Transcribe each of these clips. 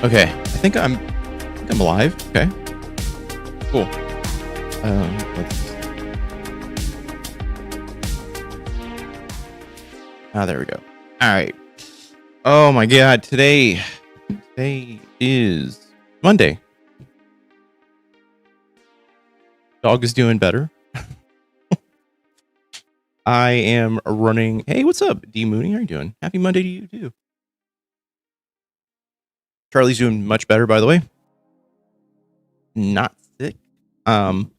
Okay, I think I'm alive. Okay, cool. Let's. There we go. All right. Oh my God, today is Monday. Dog is doing better. I am running. Hey, what's up, D Mooney? How are you doing? Happy Monday to you too. Charlie's doing much better, by the way. Not sick. Hasn't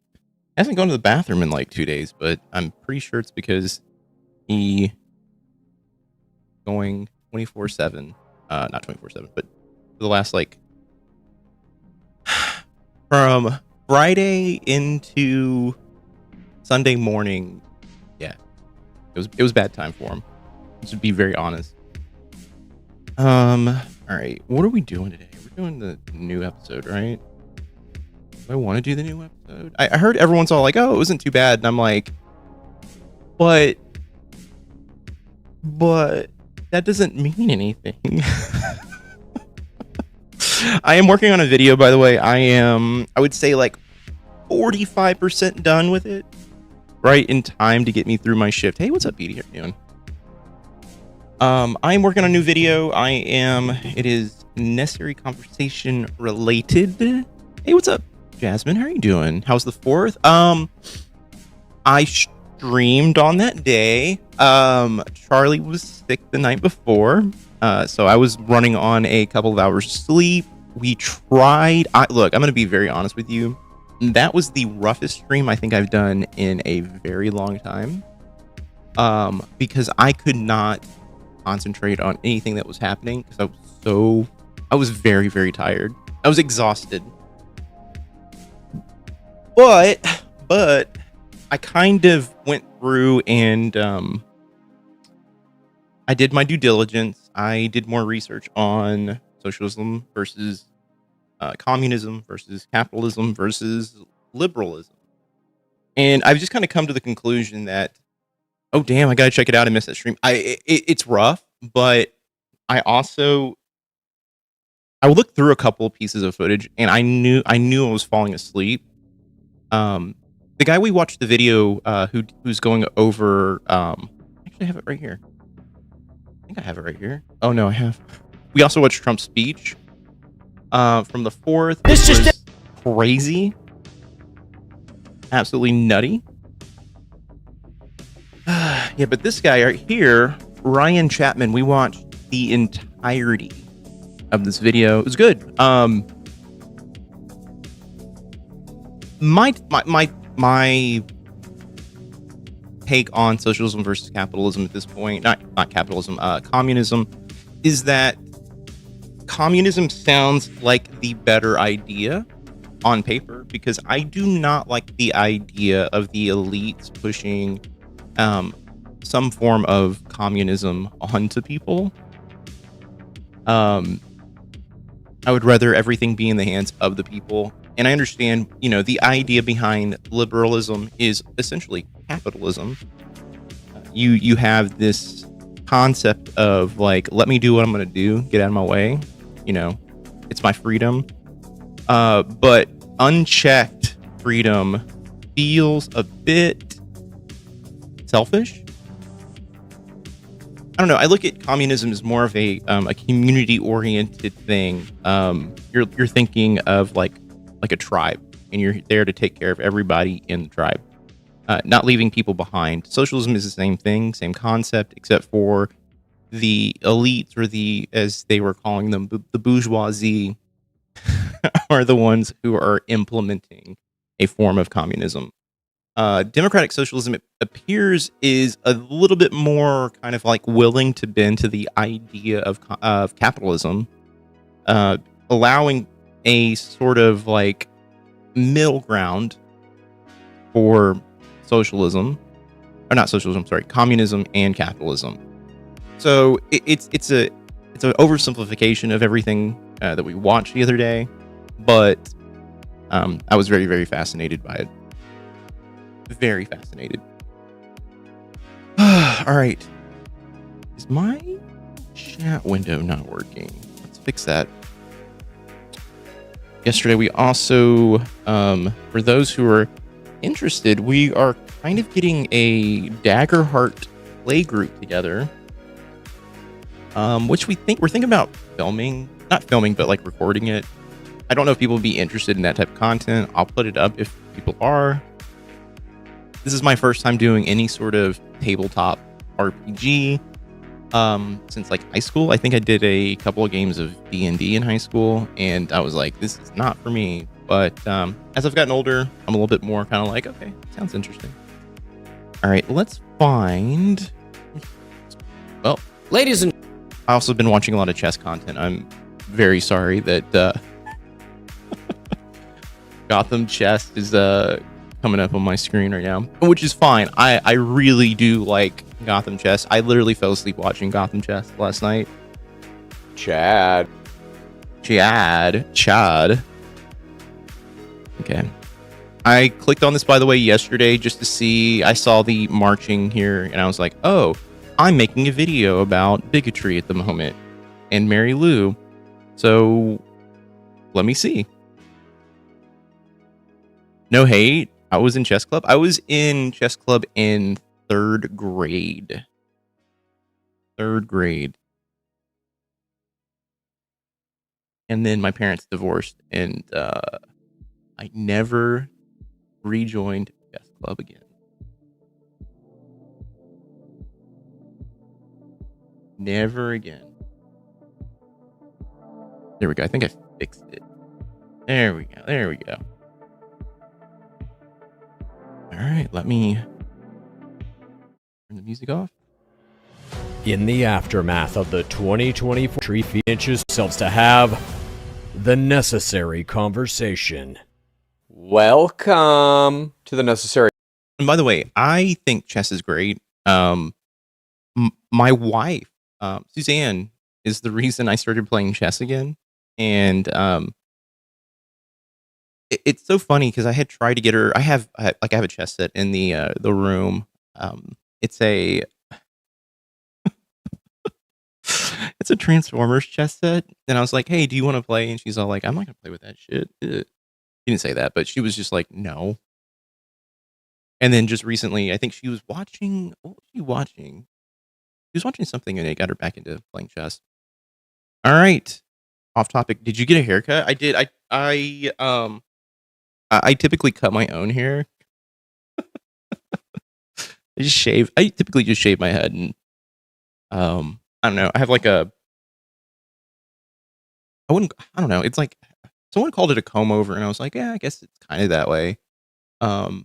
gone to the bathroom in like 2 days, but I'm pretty sure it's because he going 24/7. Not 24/7, but for the last like from Friday into Sunday morning. Yeah, it was bad time for him. To be very honest. All right, what are we doing today? We're doing the new episode, right? Do I want to do the new episode? I heard everyone's all like, "Oh, it wasn't too bad," and I'm like, but that doesn't mean anything. I am working on a video, by the way. I would say like 45% done with it, right in time to get me through my shift. Hey, what's up, Petey? How you doing? I am working on a new video. It is necessary conversation related. Hey, what's up, Jasmine? How are you doing? How's the 4th? I streamed on that day. Charlie was sick the night before. So I was running on a couple of hours sleep. We tried. Look, I'm going to be very honest with you. That was the roughest stream I think I've done in a very long time. Because I could not concentrate on anything that was happening because I was very, very tired. I was exhausted. But I kind of went through and I did my due diligence. I did more research on socialism versus communism versus capitalism versus liberalism. And I've just kind of come to the conclusion that, oh, damn, I got to check it out. I missed that stream. It's rough, but I looked through a couple of pieces of footage and I knew I was falling asleep. The guy we watched the video who's going over actually I have it right here. I think I have it right here. Oh no, I have. We also watched Trump's speech from the 4th. This just crazy. Absolutely nutty. Yeah, but this guy right here, Ryan Chapman, we watched the entirety of this video. It was good. My take on socialism versus capitalism at this point, not capitalism, communism, is that communism sounds like the better idea on paper because I do not like the idea of the elites pushing some form of communism onto people. I would rather everything be in the hands of the people. And I understand, the idea behind liberalism is essentially capitalism. You have this concept of like, let me do what I'm going to do, get out of my way. It's my freedom. But unchecked freedom feels a bit selfish. I don't know. I look at communism as more of a community-oriented thing. You're thinking of like a tribe, and you're there to take care of everybody in the tribe, not leaving people behind. Socialism is the same thing, same concept, except for the elites, or as they were calling them, the bourgeoisie, are the ones who are implementing a form of communism. Democratic socialism, it appears, is a little bit more kind of like willing to bend to the idea of capitalism, allowing a sort of like middle ground for socialism, or not socialism, sorry, communism and capitalism. So it's an oversimplification of everything that we watched the other day, but I was very, very fascinated by it. Very fascinated. All right. Is my chat window not working? Let's fix that. yesterday we also, for those who are interested, we are kind of getting a Daggerheart play group together, which we're thinking about filming, not filming, but like recording it. I don't know if people would be interested in that type of content. I'll put it up if people are. This is my first time doing any sort of tabletop RPG since like high school. I think I did a couple of games of D&D in high school, and I was like, this is not for me. But as I've gotten older, I'm a little bit more kind of like, okay, sounds interesting. All right, let's find. Well, ladies and I also been watching a lot of chess content. I'm very sorry that Gotham Chess is coming up on my screen right now, which is fine. I really do like Gotham Chess. I literally fell asleep watching Gotham Chess last night. Chad. Okay. I clicked on this, by the way, yesterday just to see. I saw the marching here, and I was like, oh, I'm making a video about bigotry at the moment and Mary Lou. So let me see. No hate. I was in chess club. I was in chess club in third grade. And then my parents divorced, and I never rejoined chess club again. Never again. There we go. I think I fixed it. There we go. All right, let me turn the music off. In the aftermath of the 2024 tree features themselves to have the necessary conversation. Welcome to the necessary. And by the way, I think chess is great. My wife, Suzanne, is the reason I started playing chess again. And it's so funny because I had tried to get her. I have a chess set in the room. It's a it's a Transformers chess set, and I was like, "Hey, do you want to play?" And she's all like, "I'm not gonna play with that shit." She didn't say that, but she was just like, "No." And then just recently, I think she was watching. What was she watching? She was watching something, and it got her back into playing chess. All right, off topic. Did you get a haircut? I did. I typically cut my own hair. I just shave. I typically just shave my head, and I don't know. I have like a. I don't know. It's like someone called it a comb over, and I was like, yeah, I guess it's kind of that way. But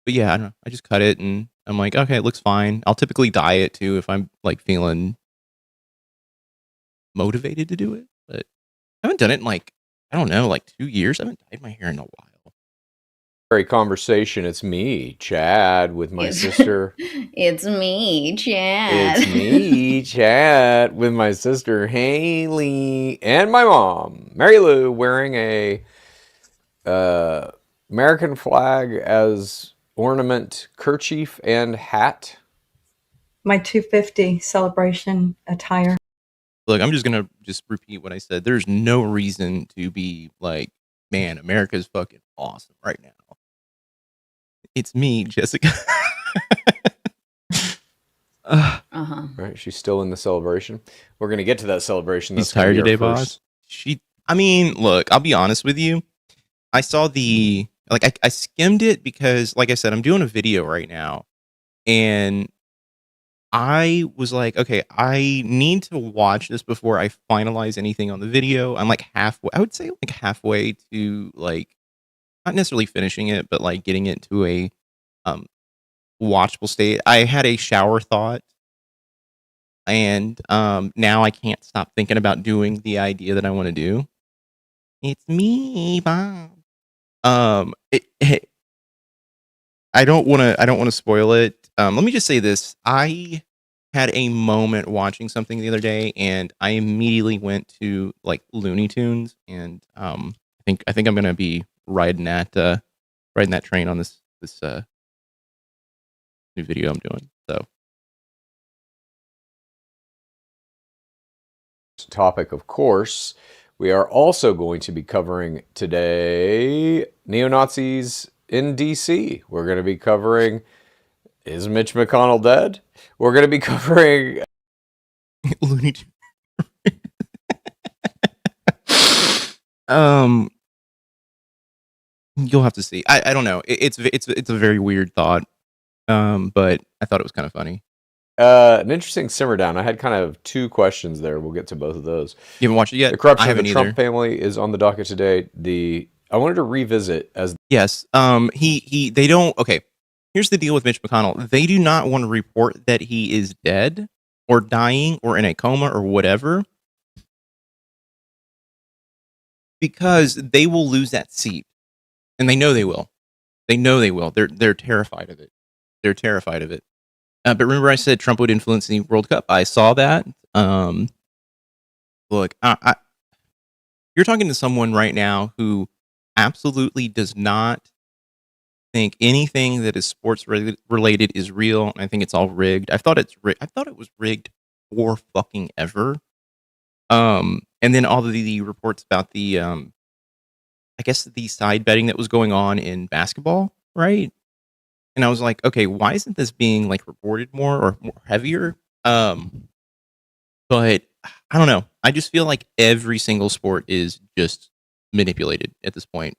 yeah, I don't know. I just cut it, and I'm like, okay, it looks fine. I'll typically dye it too if I'm like feeling motivated to do it. But I haven't done it in like, I don't know, like 2 years. I haven't dyed my hair in a while. Conversation. It's me, Chad, with my sister. It's me, Chad. It's me, Chad, with my sister Haley and my mom, Mary Lou, wearing a American flag as ornament kerchief and hat. My 250 celebration attire. Look, I'm just gonna repeat what I said. There's no reason to be like, man, America's fucking awesome right now. It's me, Jessica. All right, she's still in the celebration. We're gonna get to that celebration. She's tired today, boss. I mean, look, I'll be honest with you. I saw I skimmed it because, like I said, I'm doing a video right now, and I was like, okay, I need to watch this before I finalize anything on the video. I'm like halfway. I would say like halfway to like, not necessarily finishing it, but like getting it to a watchable state. I had a shower thought, and now I can't stop thinking about doing the idea that I want to do. It's me, Bob. I don't want to spoil it. Let me just say this: I had a moment watching something the other day, and I immediately went to like Looney Tunes, and I think I'm gonna be riding that train on this new video I'm doing. So, topic, of course, We are also going to be covering today neo-Nazis in DC. We're going to be covering, is Mitch McConnell dead? We're going to be covering Looney Tunes. um, you'll have to see. I don't know. It's a very weird thought. But I thought it was kind of funny. an interesting simmer down. I had kind of two questions there. We'll get to both of those. You haven't watched it yet? The corruption I of the haven't Trump either. family is on the docket today. I wanted to revisit as Yes. They don't. Okay. Here's the deal with Mitch McConnell. They do not want to report that he is dead or dying or in a coma or whatever, because they will lose that seat, and they know they will. They know they will. They're terrified of it. They're terrified of it. But remember, I said Trump would influence the World Cup. I saw that. Look, you're talking to someone right now who absolutely does not think anything that is sports related is real. I think it's all rigged. I thought it was rigged for fucking ever. And then all of the reports about the I guess the side betting that was going on in basketball, right? And I was like, okay, why isn't this being like reported more or more heavier? But I don't know. I just feel like every single sport is just manipulated at this point.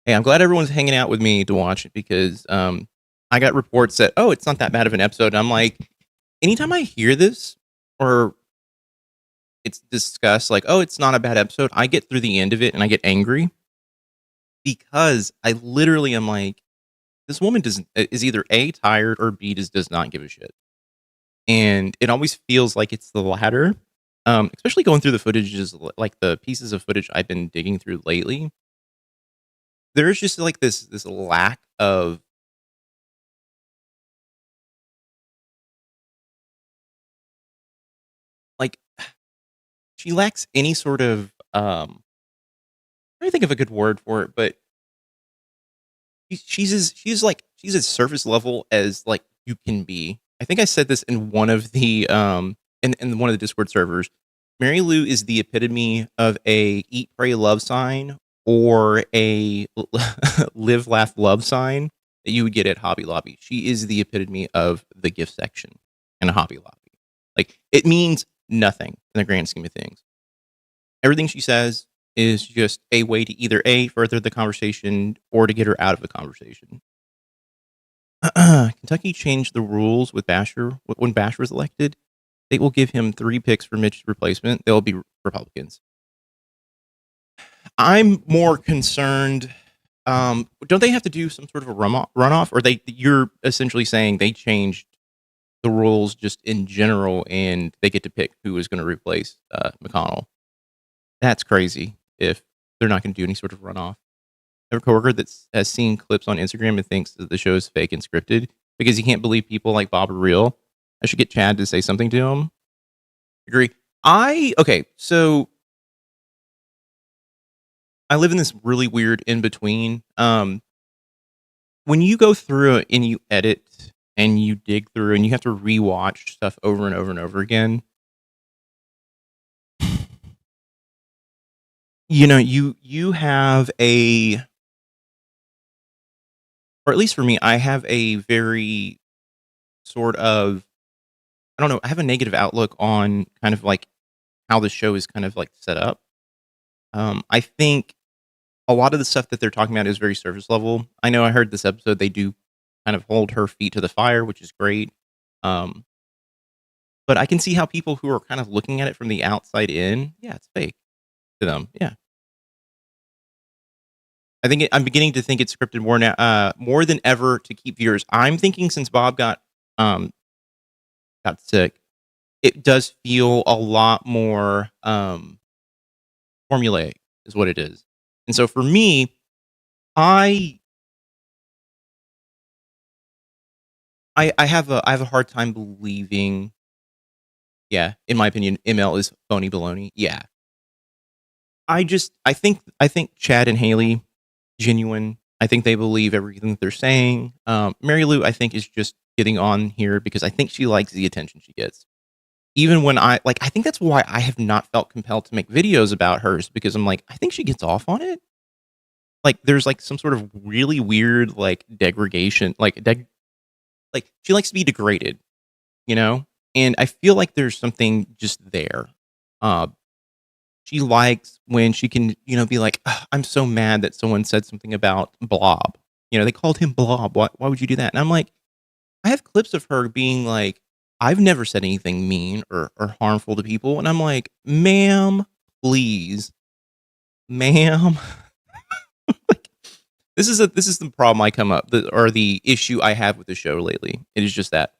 Hey, I'm glad everyone's hanging out with me to watch it, because I got reports that, oh, it's not that bad of an episode. And I'm like, anytime I hear this or it's discussed like, oh, it's not a bad episode, I get through the end of it and I get angry, because I literally am like, this woman is either A, tired, or B, does not give a shit. And it always feels like it's the latter, especially going through the footages, like the pieces of footage I've been digging through lately. There's just like this lack of like, she lacks any sort of I'm trying to think of a good word for it, but she's as surface level as like you can be. I think I said this in one of the in one of the Discord servers. Mary Lou is the epitome of a eat, pray, love sign, or a live, laugh, love sign that you would get at Hobby Lobby. She is the epitome of the gift section in a Hobby Lobby. Like, it means nothing in the grand scheme of things. Everything she says is just a way to either A, further the conversation, or to get her out of the conversation. Kentucky changed the rules with Basher. When Basher was elected, they will give him 3 picks for Mitch's replacement. They'll be Republicans. I'm more concerned. Don't they have to do some sort of a runoff? Or you're essentially saying they changed the rules just in general and they get to pick who is going to replace McConnell? That's crazy if they're not going to do any sort of runoff. I have a coworker that has seen clips on Instagram and thinks that the show is fake and scripted because he can't believe people like Bob are real. I should get Chad to say something to him. Agree. So I live in this really weird in between. When you go through and you edit and you dig through and you have to rewatch stuff over and over and over again, you have a, or at least for me, I have a very sort of, I don't know, I have a negative outlook on kind of like how the show is kind of like set up. I think a lot of the stuff that they're talking about is very surface level. I know I heard this episode, they do kind of hold her feet to the fire, which is great. But I can see how people who are kind of looking at it from the outside in, yeah, it's fake to them. Yeah. I'm beginning to think it's scripted more now, more than ever to keep viewers. I'm thinking since Bob got sick, it does feel a lot more formulaic, is what it is. And so for me, I have a hard time believing. Yeah, in my opinion, ML is phony baloney. Yeah, I think Chad and Haley genuine. I think they believe everything that they're saying. Mary Lou, I think, is just getting on here because I think she likes the attention she gets. even when I think that's why I have not felt compelled to make videos about hers, because I'm like, I think she gets off on it. Like, there's like some sort of really weird like degradation, like she likes to be degraded, you know? And I feel like there's something just there. Uh, she likes when she can, be like, "Ugh, I'm so mad that someone said something about Blob. They called him Blob. Why would you do that?" And I'm like, I have clips of her being like, I've never said anything mean or harmful to people. And I'm like, ma'am, please, ma'am. Like, this is the problem I come up, or the issue I have with the show lately. It is just that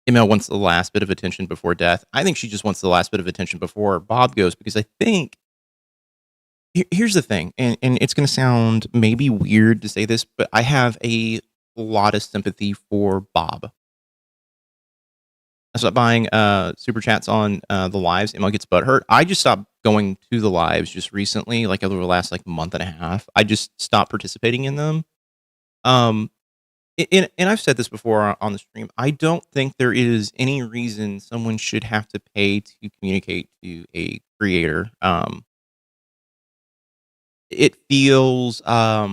ML wants the last bit of attention before death. I think she just wants the last bit of attention before Bob goes, because I think here's the thing, and it's going to sound maybe weird to say this, but I have a lot of sympathy for Bob. I stopped buying super chats on the lives. ML gets butthurt. I just stopped going to the lives just recently, like over the last like month and a half. I just stopped participating in them. And I've said this before on the stream. I don't think there is any reason someone should have to pay to communicate to a creator. It feels I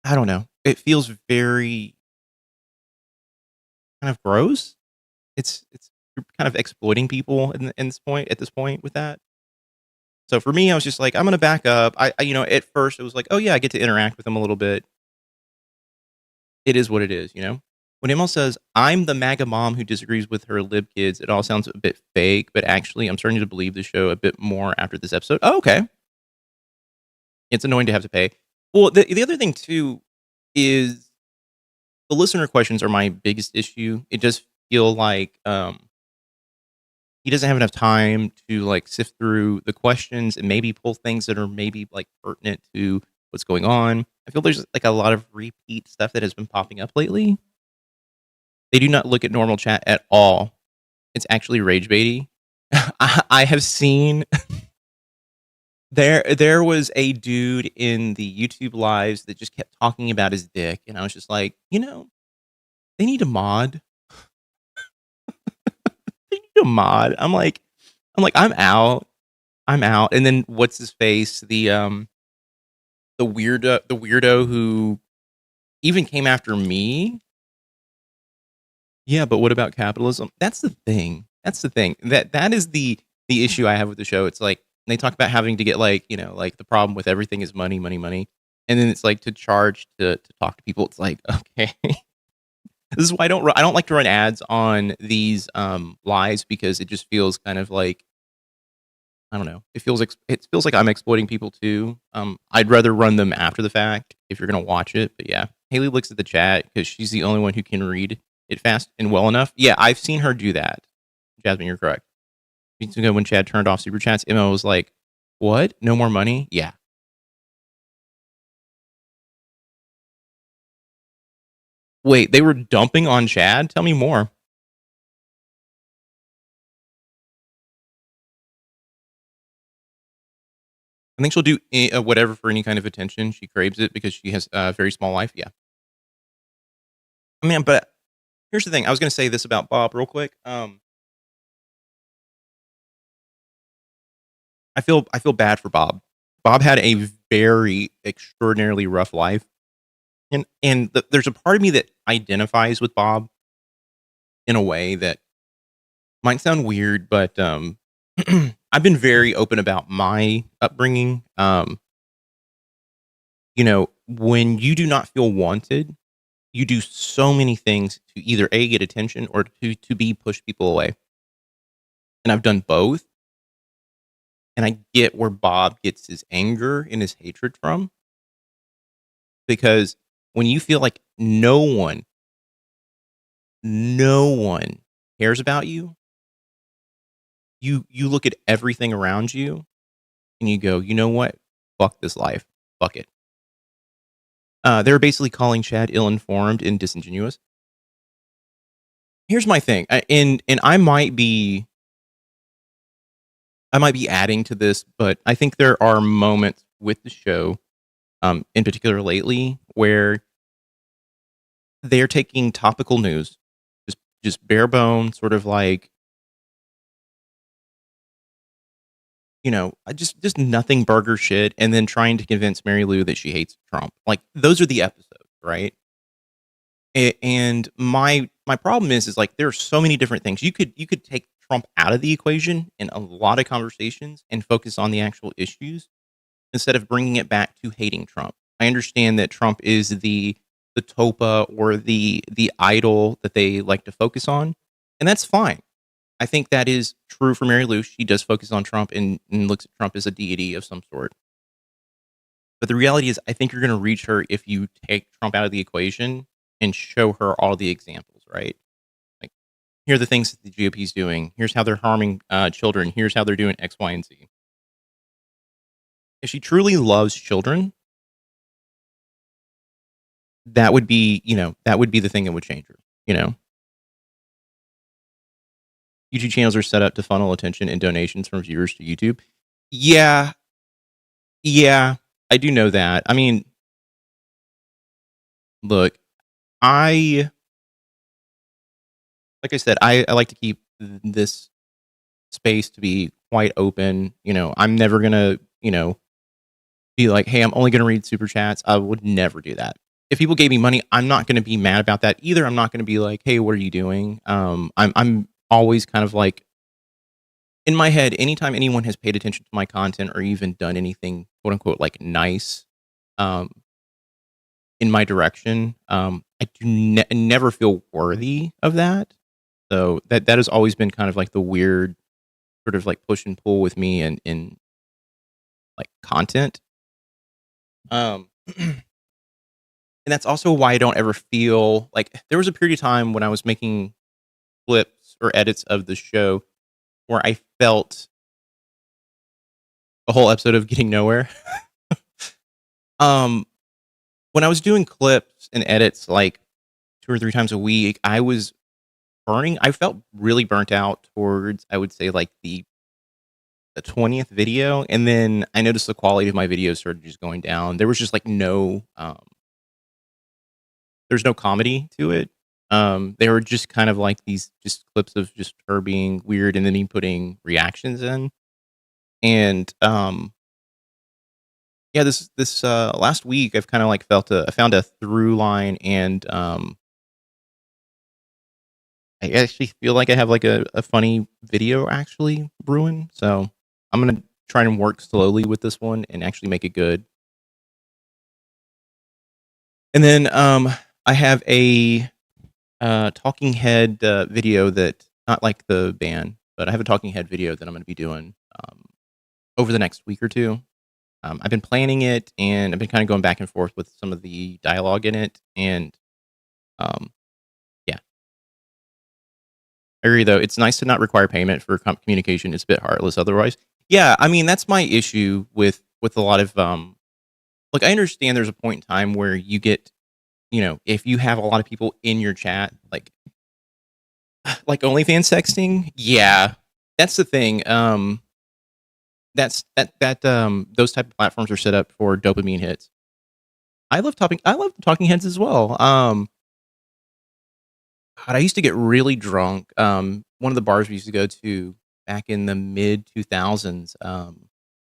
don't know. It feels very kind of gross. It's you're kind of exploiting people at this point with that. So for me, I was just like, I'm gonna back up. At first it was like, oh yeah, I get to interact with them a little bit. It is what it is, you know. When Emil says, "I'm the MAGA mom who disagrees with her lib kids," it all sounds a bit fake, but actually, I'm starting to believe the show a bit more after this episode. Oh, okay. It's annoying to have to pay. Well, the other thing too is the listener questions are my biggest issue. It just feel like he doesn't have enough time to like sift through the questions and maybe pull things that are maybe like pertinent to what's going on. I feel there's like a lot of repeat stuff that has been popping up lately. They do not look at normal chat at all. It's actually rage baity. I have seen there was a dude in the YouTube lives that just kept talking about his dick, and I was just like, they need a mod. They need a mod. I'm out. I'm out. And then what's his face? The weirdo who even came after me. Yeah, but what about capitalism? That's the thing. That's the thing. That is the issue I have with the show. It's like they talk about having to get like the problem with everything is money, money, money, and then it's like to charge to talk to people. It's like, okay. This is why I don't like to run ads on these lives, because it just feels kind of like, I don't know. It feels like I'm exploiting people too. I'd rather run them after the fact if you're gonna watch it. But yeah, Haley looks at the chat because she's the only one who can read it fast and well enough. Yeah, I've seen her do that. Jasmine, you're correct. Weeks ago when Chad turned off super chats, Emma was like, "What? No more money?" Yeah. Wait, they were dumping on Chad? Tell me more. I think she'll do whatever for any kind of attention. She craves it because she has a very small life. Yeah. Man, but here's the thing. I was going to say this about Bob real quick. I feel bad for Bob. Bob had a very extraordinarily rough life, and there's a part of me that identifies with Bob in a way that might sound weird, but I've been very open about my upbringing. When you do not feel wanted, you do so many things to either A, get attention, or to B, push people away. And I've done both. And I get where Bob gets his anger and his hatred from. Because when you feel like no one cares about you, you look at everything around you and you go, you know what? Fuck this life. Fuck it. They're basically calling Chad ill-informed and disingenuous. Here's my thing, and I might be adding to this, but I think there are moments with the show, in particular lately, where they're taking topical news, just bare bone, sort of like, just nothing burger shit, and then trying to convince Mary Lou that she hates Trump. Like, those are the episodes, right? And my problem is like there are so many different things. You could take Trump out of the equation in a lot of conversations and focus on the actual issues instead of bringing it back to hating Trump. I understand that Trump is the topa or the idol that they like to focus on, and that's fine. I think that is true for Mary Lou. She does focus on Trump and looks at Trump as a deity of some sort. But the reality is, I think you're going to reach her if you take Trump out of the equation and show her all the examples, right? Like, here are the things that the GOP is doing. Here's how they're harming children. Here's how they're doing X, Y, and Z. If she truly loves children, that would be, that would be the thing that would change her, YouTube channels are set up to funnel attention and donations from viewers to YouTube. Yeah, I do know that. I mean, look, like I said, I like to keep this space to be quite open. I'm never gonna, be like, hey, I'm only gonna read super chats. I would never do that. If people gave me money, I'm not gonna be mad about that either. I'm not gonna be like, hey, what are you doing? I'm always kind of like, in my head, anytime anyone has paid attention to my content or even done anything, quote unquote, like nice, um, in my direction, I do never feel worthy of that. So that has always been kind of like the weird sort of like push and pull with me and in like content. And that's also why I don't ever feel like there was a period of time when I was making clips or edits of the show where I felt a whole episode of Getting Nowhere. um, when I was doing clips and edits like 2 or 3 times a week, I was burning. I felt really burnt out towards, I would say, like the 20th video, and then I noticed the quality of my videos started just going down. There was just like there's no comedy to it. They were just kind of like these just clips of just her being weird and then me putting reactions in. And yeah, this last week I've kind of like I found a through line, and I actually feel like I have like a funny video actually brewing. So I'm gonna try and work slowly with this one and actually make it good. And then I have a talking head video that, not like the band, but I have a talking head video that I'm going to be doing over the next week or two. I've been planning it, and I've been kind of going back and forth with some of the dialogue in it. And yeah, I agree, though. It's nice to not require payment for communication. It's a bit heartless otherwise. Yeah, I mean, that's my issue with a lot of look, I understand there's a point in time where you get, if you have a lot of people in your chat, like OnlyFans sexting, yeah, that's the thing. Those type of platforms are set up for dopamine hits. I love talking heads as well. God, I used to get really drunk. One of the bars we used to go to back in the mid 2000s,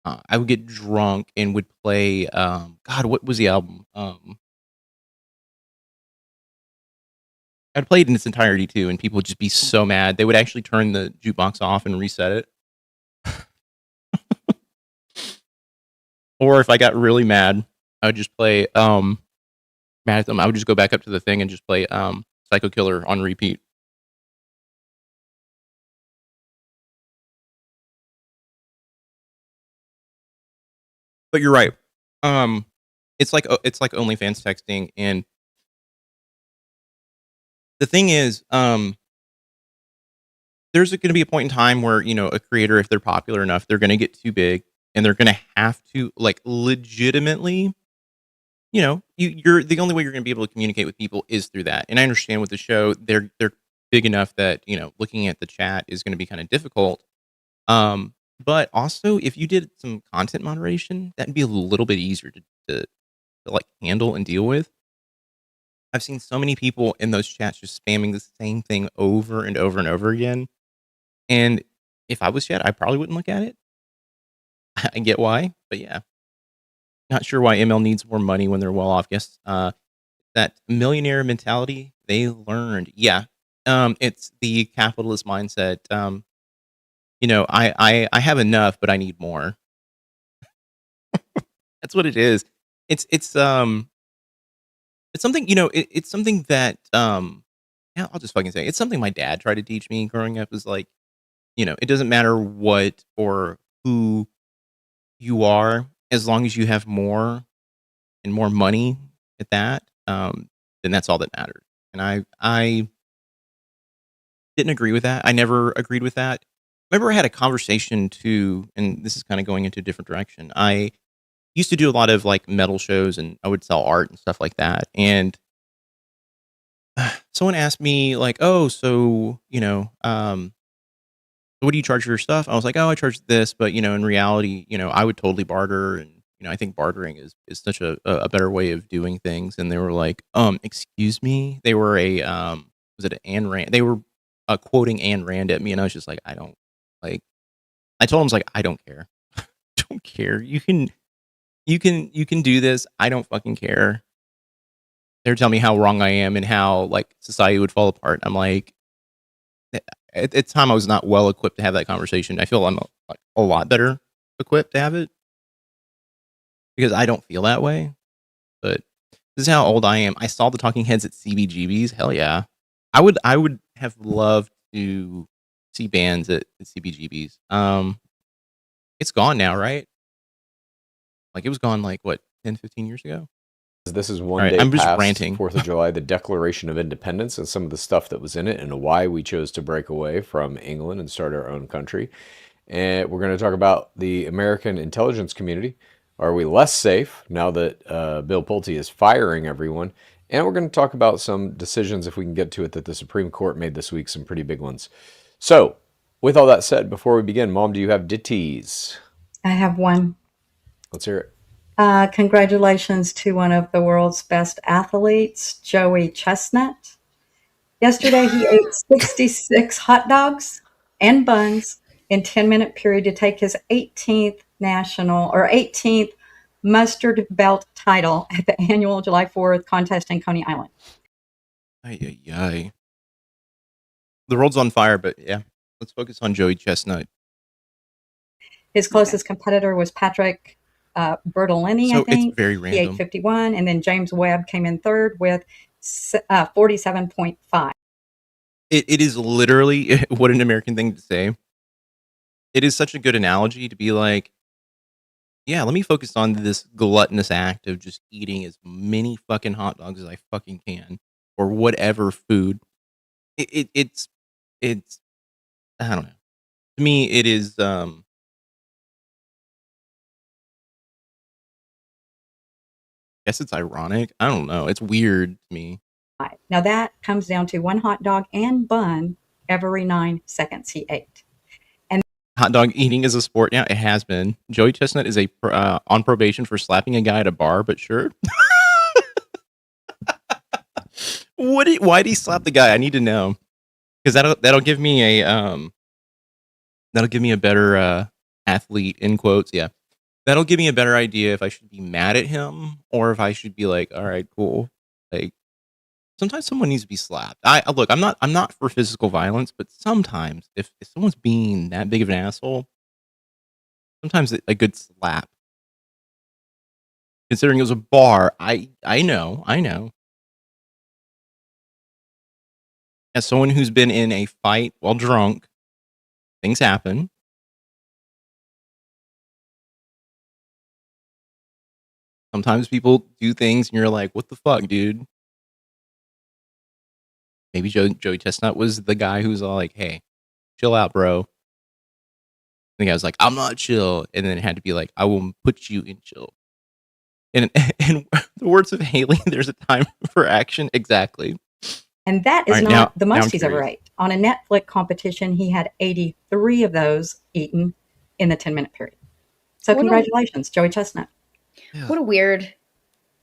I would get drunk and would play, God, what was the album? I'd play it in its entirety too, and people would just be so mad. They would actually turn the jukebox off and reset it. Or if I got really mad, I would just play mad at them. I would just go back up to the thing and just play Psycho Killer on repeat. But you're right. It's like OnlyFans texting, and the thing is, there's going to be a point in time where, a creator, if they're popular enough, they're going to get too big, and they're going to have to, like, legitimately, you're the only way you're going to be able to communicate with people is through that. And I understand with the show, they're big enough that, looking at the chat is going to be kind of difficult. But also, if you did some content moderation, that'd be a little bit easier to like handle and deal with. I've seen so many people in those chats just spamming the same thing over and over and over again. And if I was chat, I probably wouldn't look at it. I get why, but yeah. Not sure why ML needs more money when they're well off. Guess that millionaire mentality they learned. Yeah. It's the capitalist mindset. I have enough, but I need more. That's what it is. It's something, it's something that yeah, I'll just fucking say it's something my dad tried to teach me growing up is like, it doesn't matter what or who you are, as long as you have more and more money at that, then that's all that matters. And I didn't agree with that. I never agreed with that. Remember, I had a conversation too, and this is kind of going into a different direction. I used to do a lot of like metal shows, and I would sell art and stuff like that. And someone asked me like, "Oh, so what do you charge for your stuff?" I was like, "Oh, I charge this," but in reality, I would totally barter, and I think bartering is such a better way of doing things. And they were like, excuse me." They were was it Ayn Rand? They were quoting Ayn Rand at me, and I was just like, I don't like. I told them, I was like, I don't care, don't care. You can do this. I don't fucking care. They're telling me how wrong I am and how like society would fall apart. I'm like, at the time I was not well equipped to have that conversation. I feel I'm a lot better equipped to have it because I don't feel that way. But this is how old I am. I saw the Talking Heads at CBGBs. Hell yeah, I would have loved to see bands at CBGBs. It's gone now, right? Like it was gone like what 10, 15 years ago. This is one All right, day I'm just past ranting. 4th of July, the Declaration of Independence, and some of the stuff that was in it, and why we chose to break away from England and start our own country. And we're going to talk about the American intelligence community. Are we less safe now that Bill Pulte is firing everyone? And we're going to talk about some decisions, if we can get to it, that the Supreme Court made this week, some pretty big ones. So, with all that said, before we begin, Mom, do you have ditties? I have one. Let's hear it. Congratulations to one of the world's best athletes, Joey Chestnut. Yesterday, he ate 66 hot dogs and buns in 10-minute period to take his 18th 18th mustard belt title at the annual July 4th contest in Coney Island. Ay, ay, ay. The world's on fire, but yeah, let's focus on Joey Chestnut. His closest competitor was Patrick Bertolini, So I think. it's very He random. ate 51, and then James Webb came in third with 47.5. It is literally what an American thing to say. It is such a good analogy to be like, yeah, let me focus on this gluttonous act of just eating as many fucking hot dogs as I fucking can, or whatever food. It's I don't know. To me, it is I guess it's ironic. I don't know. It's weird to me. Now that comes down to one hot dog and bun every 9 seconds he ate. Hot dog eating is a sport. Yeah, it has been. Joey Chestnut is on probation for slapping a guy at a bar, but sure. Why did he slap the guy? I need to know, because that'll give me a better athlete in quotes. Yeah, that'll give me a better idea if I should be mad at him or if I should be like, all right, cool. Like sometimes someone needs to be slapped. I look, I'm not for physical violence, but sometimes if someone's being that big of an asshole, sometimes a good slap. Considering it was a bar, I know. As someone who's been in a fight while drunk, things happen. Sometimes people do things and you're like, what the fuck, dude? Maybe Joey Chestnut was the guy who's all like, hey, chill out, bro. The guy was like, I'm not chill. And then it had to be like, I will put you in chill. And in the words of Haley, there's a time for action. Exactly. And that is All right, not the now I'm most he's ever curious. ate. On a Netflix competition, he had 83 of those eaten in the 10-minute period. So What a- congratulations, Joey Chestnut. What a weird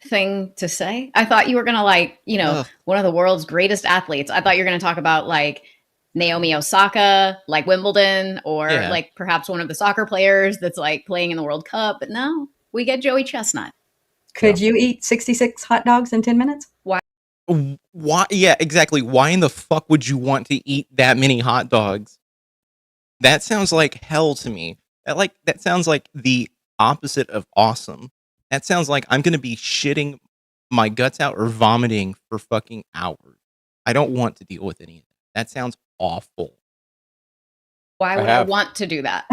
thing to say. I thought you were gonna Ugh. one of the world's greatest athletes. I thought you were gonna talk about like Naomi Osaka, like Wimbledon, or Yeah. like perhaps one of the soccer players that's like playing in the World Cup. But no, we get Joey Chestnut. Could you eat 66 hot dogs in 10 minutes? Why? Yeah, exactly. Why in the fuck would you want to eat that many hot dogs? That sounds like hell to me. That sounds like the opposite of awesome. That sounds like I'm gonna be shitting my guts out or vomiting for fucking hours. I don't want to deal with any of that. That sounds awful. Why would I want to do that?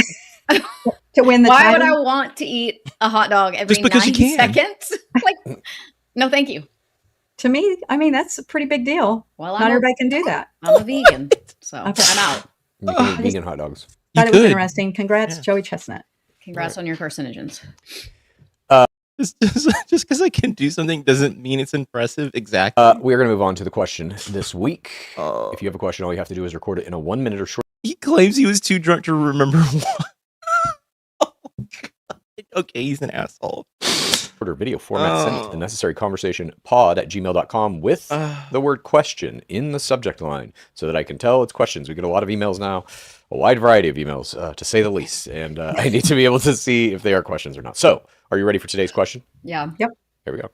To win the Why would I title? want to eat a hot dog every Just because you 90 can. seconds? Like, no, thank you. To me, I mean, that's a pretty big deal. Well, Not everybody can do that. I'm a vegan, so Okay. I'm out. You can eat vegan hot dogs. You Thought it was could. interesting. Congrats, Yeah. Joey Chestnut. Congrats on your carcinogens. Just because I can do something doesn't mean it's impressive. Exactly. We are going to move on to the question this week. Oh. If you have a question, all you have to do is record it in a 1 minute or shorter He claims he was too drunk to remember what. Oh, God. Okay, he's an asshole. video format. Send it to the necessary conversation pod@gmail.com with the word question in the subject line so that I can tell it's questions. We get a lot of emails now, a wide variety of emails, to say the least. And I need to be able to see if they are questions or not. So, are you ready for today's question? Yeah. Yep. Here we go.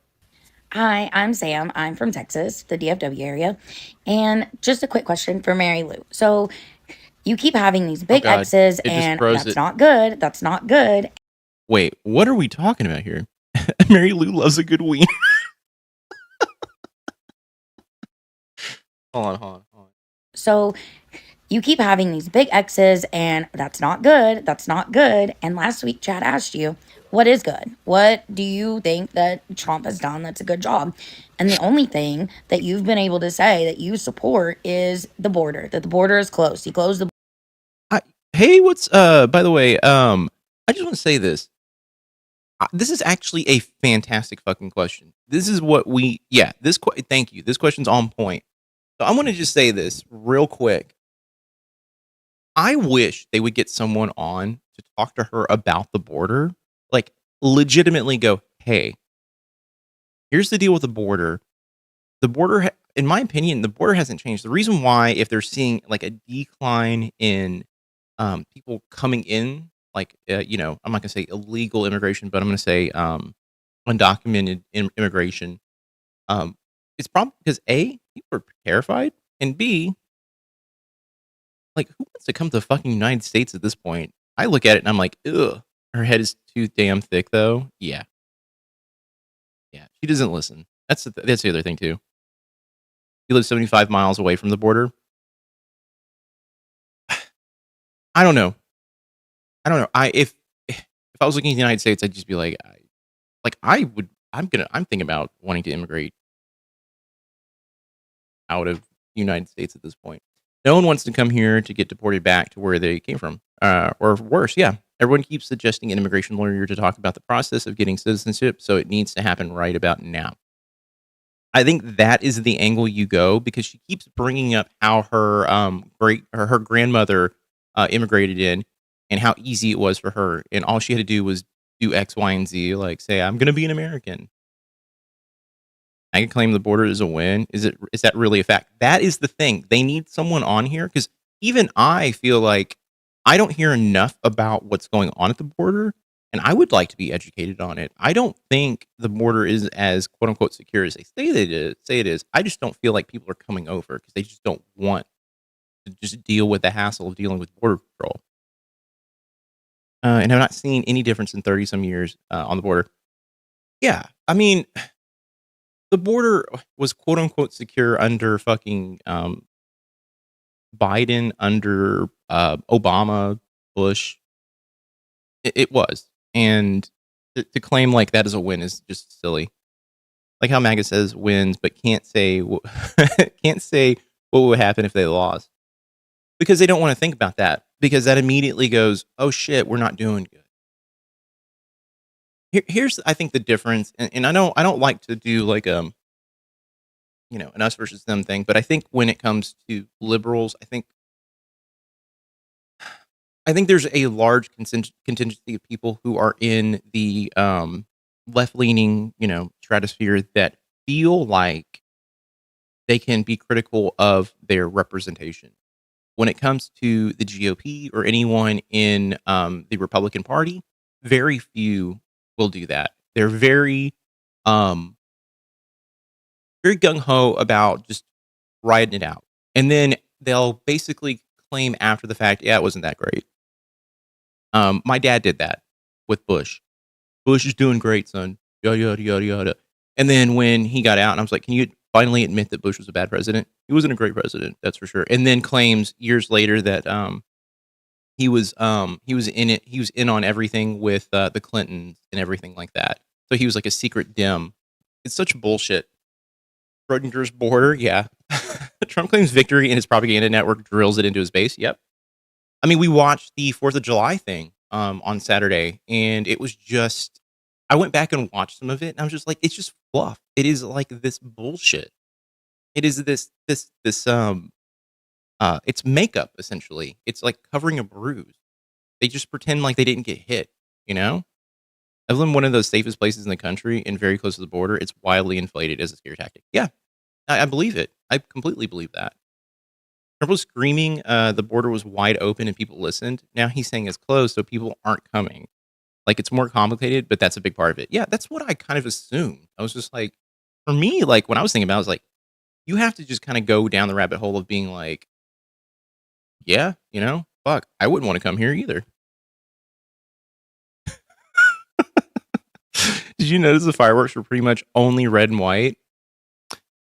Hi, I'm Sam. I'm from Texas, the DFW area. And just a quick question for Mary Lou. So you keep having these big God. X's It just and throws that's it. not good. That's not good. Wait, what are we talking about here? Mary Lou loves a good wiener. Hold on. So you keep having these big X's and that's not good. That's not good. And last week, Chad asked you, what is good? What do you think that Trump has done that's a good job? And the only thing that you've been able to say that you support is the border, that the border is closed. He closed the Hey, what's by the way, I just want to say this. This is actually a fantastic fucking question. This is what thank you. This question's on point. So I want to just say this real quick. I wish they would get someone on to talk to her about the border. Like, legitimately go, hey, here's the deal with the border. The border, in my opinion, the border hasn't changed. The reason why, if they're seeing like a decline in people coming in, like, I'm not going to say illegal immigration, but I'm going to say undocumented immigration. It's probably because A, people are terrified, and B, like, who wants to come to the fucking United States at this point? I look at it and I'm like, ugh, her head is too damn thick, though. Yeah, she doesn't listen. That's the other thing too. You live 75 miles away from the border. I don't know. If I was looking at the United States, I'd just be like, I'm thinking about wanting to immigrate out of the United States at this point. No one wants to come here to get deported back to where they came from, or worse. Yeah, everyone keeps suggesting an immigration lawyer to talk about the process of getting citizenship, so it needs to happen right about now. I think that is the angle you go, because she keeps bringing up how her her grandmother immigrated in, and how easy it was for her, and all she had to do was do X, Y, and Z, like say, I'm going to be an American. I can claim the border is a win. Is that really a fact? That is the thing. They need someone on here, because even I feel like I don't hear enough about what's going on at the border, and I would like to be educated on it. I don't think the border is as quote unquote secure as they say it is. I just don't feel like people are coming over because they just don't want to just deal with the hassle of dealing with border patrol. And I'm not seeing any difference in 30 some years on the border. Yeah, I mean, the border was quote unquote secure under fucking Biden, under Obama, Bush. It was, and to claim like that is a win is just silly. Like how MAGA says wins, but can't say can't say what would happen if they lost, because they don't want to think about that, because that immediately goes, oh shit, we're not doing good. Here's I think the difference, and I don't like to do like an us versus them thing, but I think when it comes to liberals, I think there's a large contingency of people who are in the left-leaning, stratosphere that feel like they can be critical of their representation. When it comes to the GOP or anyone in the Republican Party, very few will do that. They're um, very gung ho about just riding it out, and then they'll basically claim after the fact, "Yeah, it wasn't that great." My dad did that with Bush. Bush is doing great, son. Yada yada yada yada. And then when he got out, and I was like, "Can you finally admit that Bush was a bad president? He wasn't a great president, that's for sure." And then claims years later that he was in it. He was in on everything with the Clintons and everything like that. So he was like a secret dim. It's such bullshit. Schrodinger's border, yeah. Trump claims victory, and his propaganda network drills it into his base. Yep. I mean, we watched the 4th of July thing on Saturday, and it was just. I went back and watched some of it, and I was just like, it's just fluff. It is like this bullshit. It is this it's makeup essentially. It's like covering a bruise. They just pretend like they didn't get hit. You know, I live in one of those safest places in the country and very close to the border. It's wildly inflated as a scare tactic. Yeah, I believe it. I completely believe that. Trump was screaming the border was wide open and people listened. Now he's saying it's closed, so people aren't coming. Like, it's more complicated, but that's a big part of it. Yeah, that's what I kind of assumed. I was just like, for me, like, when I was thinking about it, I was like, you have to just kind of go down the rabbit hole of being like, yeah, fuck, I wouldn't want to come here either. Did you notice the fireworks were pretty much only red and white?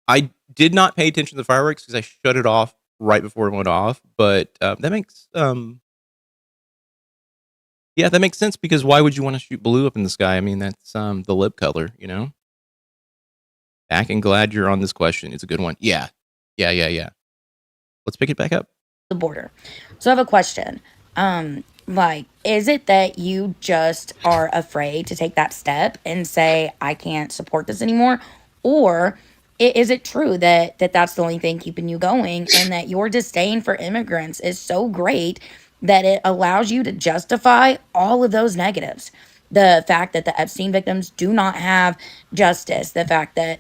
I did not pay attention to the fireworks because I shut it off right before it went off, but that makes yeah, that makes sense because why would you want to shoot blue up in the sky? I mean, that's the lip color, Back and glad you're on this question. It's a good one. Yeah. Let's pick it back up. The border. So I have a question. Like, is it that you just are afraid to take that step and say, I can't support this anymore? Or is it true that that's the only thing keeping you going and that your disdain for immigrants is so great that it allows you to justify all of those negatives? The fact that the Epstein victims do not have justice, the fact that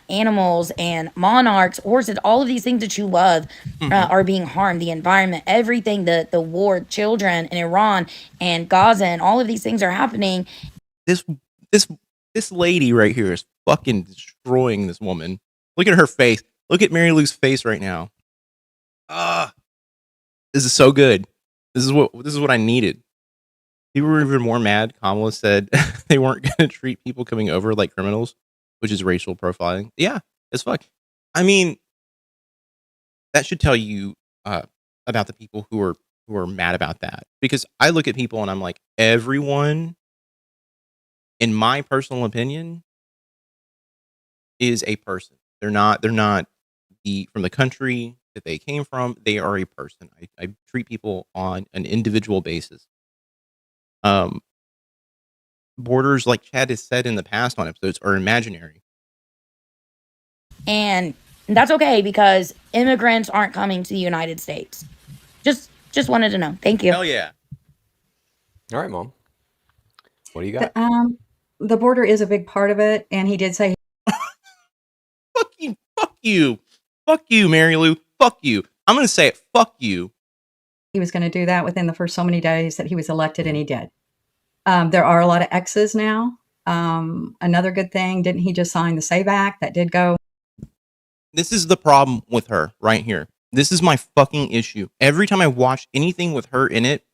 animals and monarchs, horses, all of these things that you love are being harmed. The environment, everything, the war, children in Iran and Gaza, and all of these things are happening. This this lady right here is fucking destroying this woman. Look at her face. Look at Mary Lou's face right now. This is so good. This is what I needed. People were even more mad. Kamala said they weren't going to treat people coming over like criminals, which is racial profiling. Yeah, as fuck. I mean, that should tell you about the people who are mad about that. Because I look at people and I'm like, everyone, in my personal opinion, is a person. They're not from the country that they came from. They are a person. I treat people on an individual basis. Borders, like Chad has said in the past on episodes, are imaginary. And that's okay because immigrants aren't coming to the United States. Just wanted to know. Thank you. Hell yeah. All right, Mom. What do you got? The border is a big part of it, and he did say Fuck you, Mary Lou. Fuck you. I'm going to say it. Fuck you. he was going to do that within the first so many days that he was elected, and he did. There are a lot of X's now. Another good thing, didn't he just sign the SAVE Act? That did go. This is the problem with her right here. This is my fucking issue. Every time I watch anything with her in it,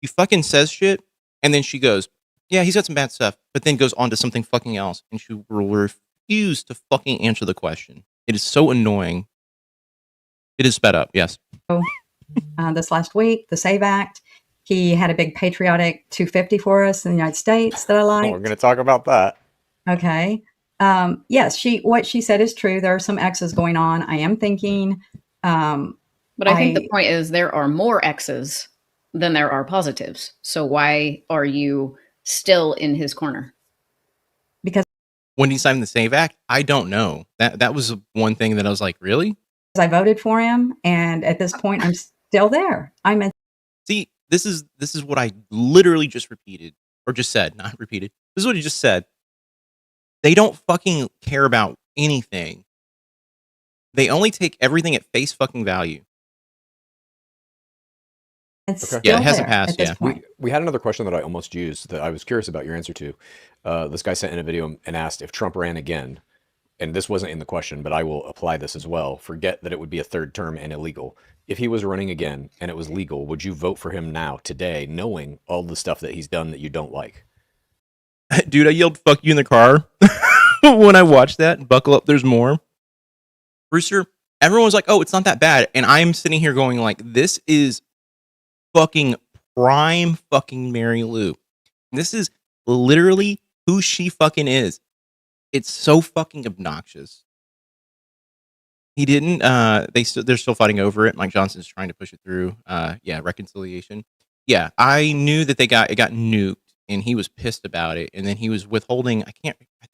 she fucking says shit, and then she goes, yeah, he's got some bad stuff, but then goes on to something fucking else, and she will refuse to fucking answer the question. It is so annoying. It is sped up, yes. This last week, the SAVE Act. He had a big patriotic 250 for us in the United States that I liked. We're going to talk about that. Okay. Yes, what she said is true. There are some X's going on. I am thinking. But I think the point is there are more X's than there are positives. So why are you still in his corner? Because when he signed the SAVE Act, I don't know. That was one thing that I was like, really? I voted for him, and at this point, I'm still there. See, this is what I literally just repeated, or just said, not repeated. This is what he just said. They don't fucking care about anything. They only take everything at face fucking value. It's Okay. still Yeah, it hasn't there passed, at this yeah. point. We had another question that I almost used that I was curious about your answer to. This guy sent in a video and asked if Trump ran again, and this wasn't in the question, but I will apply this as well. Forget that it would be a third term and illegal. If he was running again and it was legal, would you vote for him now, today, knowing all the stuff that he's done that you don't like? Dude, I yelled fuck you in the car when I watched that. Buckle up, there's more. Brewster, everyone was like, oh, it's not that bad. And I'm sitting here going like, this is fucking prime fucking Mary Lou. This is literally who she fucking is. It's so fucking obnoxious. He didn't. They're still fighting over it. Mike Johnson's trying to push it through. Yeah, reconciliation. Yeah, I knew that it got nuked, and he was pissed about it. And then he was withholding. I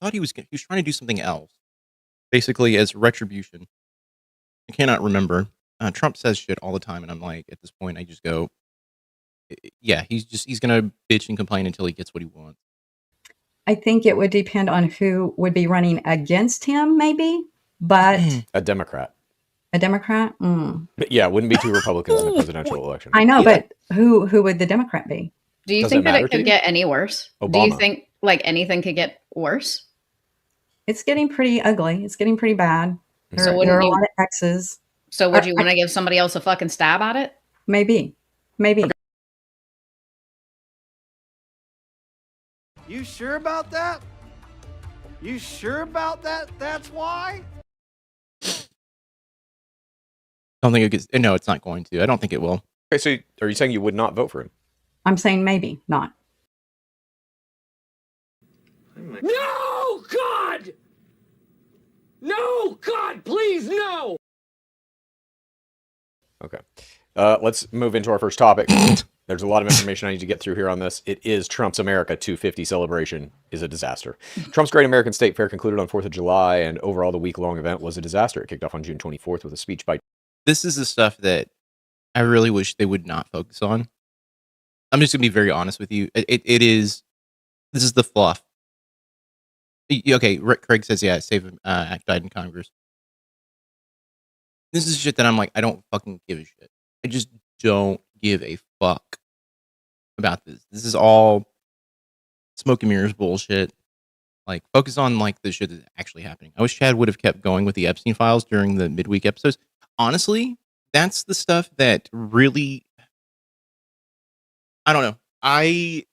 thought he was trying to do something else, basically as retribution. I cannot remember. Trump says shit all the time, and I'm like, at this point, I just go, yeah, he's gonna bitch and complain until he gets what he wants. I think it would depend on who would be running against him, maybe, but A Democrat. a Democrat. But yeah, it wouldn't be two Republicans in the presidential election. I know, Yeah. but who would the Democrat be? Do you Does think that that matter it to could you? get any worse? Do Obama. you think like anything could get worse? It's getting pretty ugly. It's getting pretty bad. So There wouldn't are a you- lot of X's. So would you want to give somebody else a fucking stab at it? Maybe. You sure about that? You sure about that? That's why? Don't think it gets. No, it's not going to. I don't think it will. Okay, so are you saying you would not vote for him? I'm saying maybe not. No, God! No, God, please, no! Okay. Let's move into our first topic. There's a lot of information I need to get through here on this. It is Trump's America 250 celebration is a disaster. Trump's Great American State Fair concluded on 4th of July, and overall the week-long event was a disaster. It kicked off on June 24th with a speech by... This is the stuff that I really wish they would not focus on. I'm just gonna be very honest with you. It is. This is the fluff. Okay, Craig says, yeah, Save Act died in Congress. This is shit that I'm like, I don't fucking give a shit. I just don't give a fuck about this. This is all smoke and mirrors bullshit. Like, focus on like the shit that's actually happening. I wish Chad would have kept going with the Epstein files during the midweek episodes. Honestly, that's the stuff that really, I don't know. I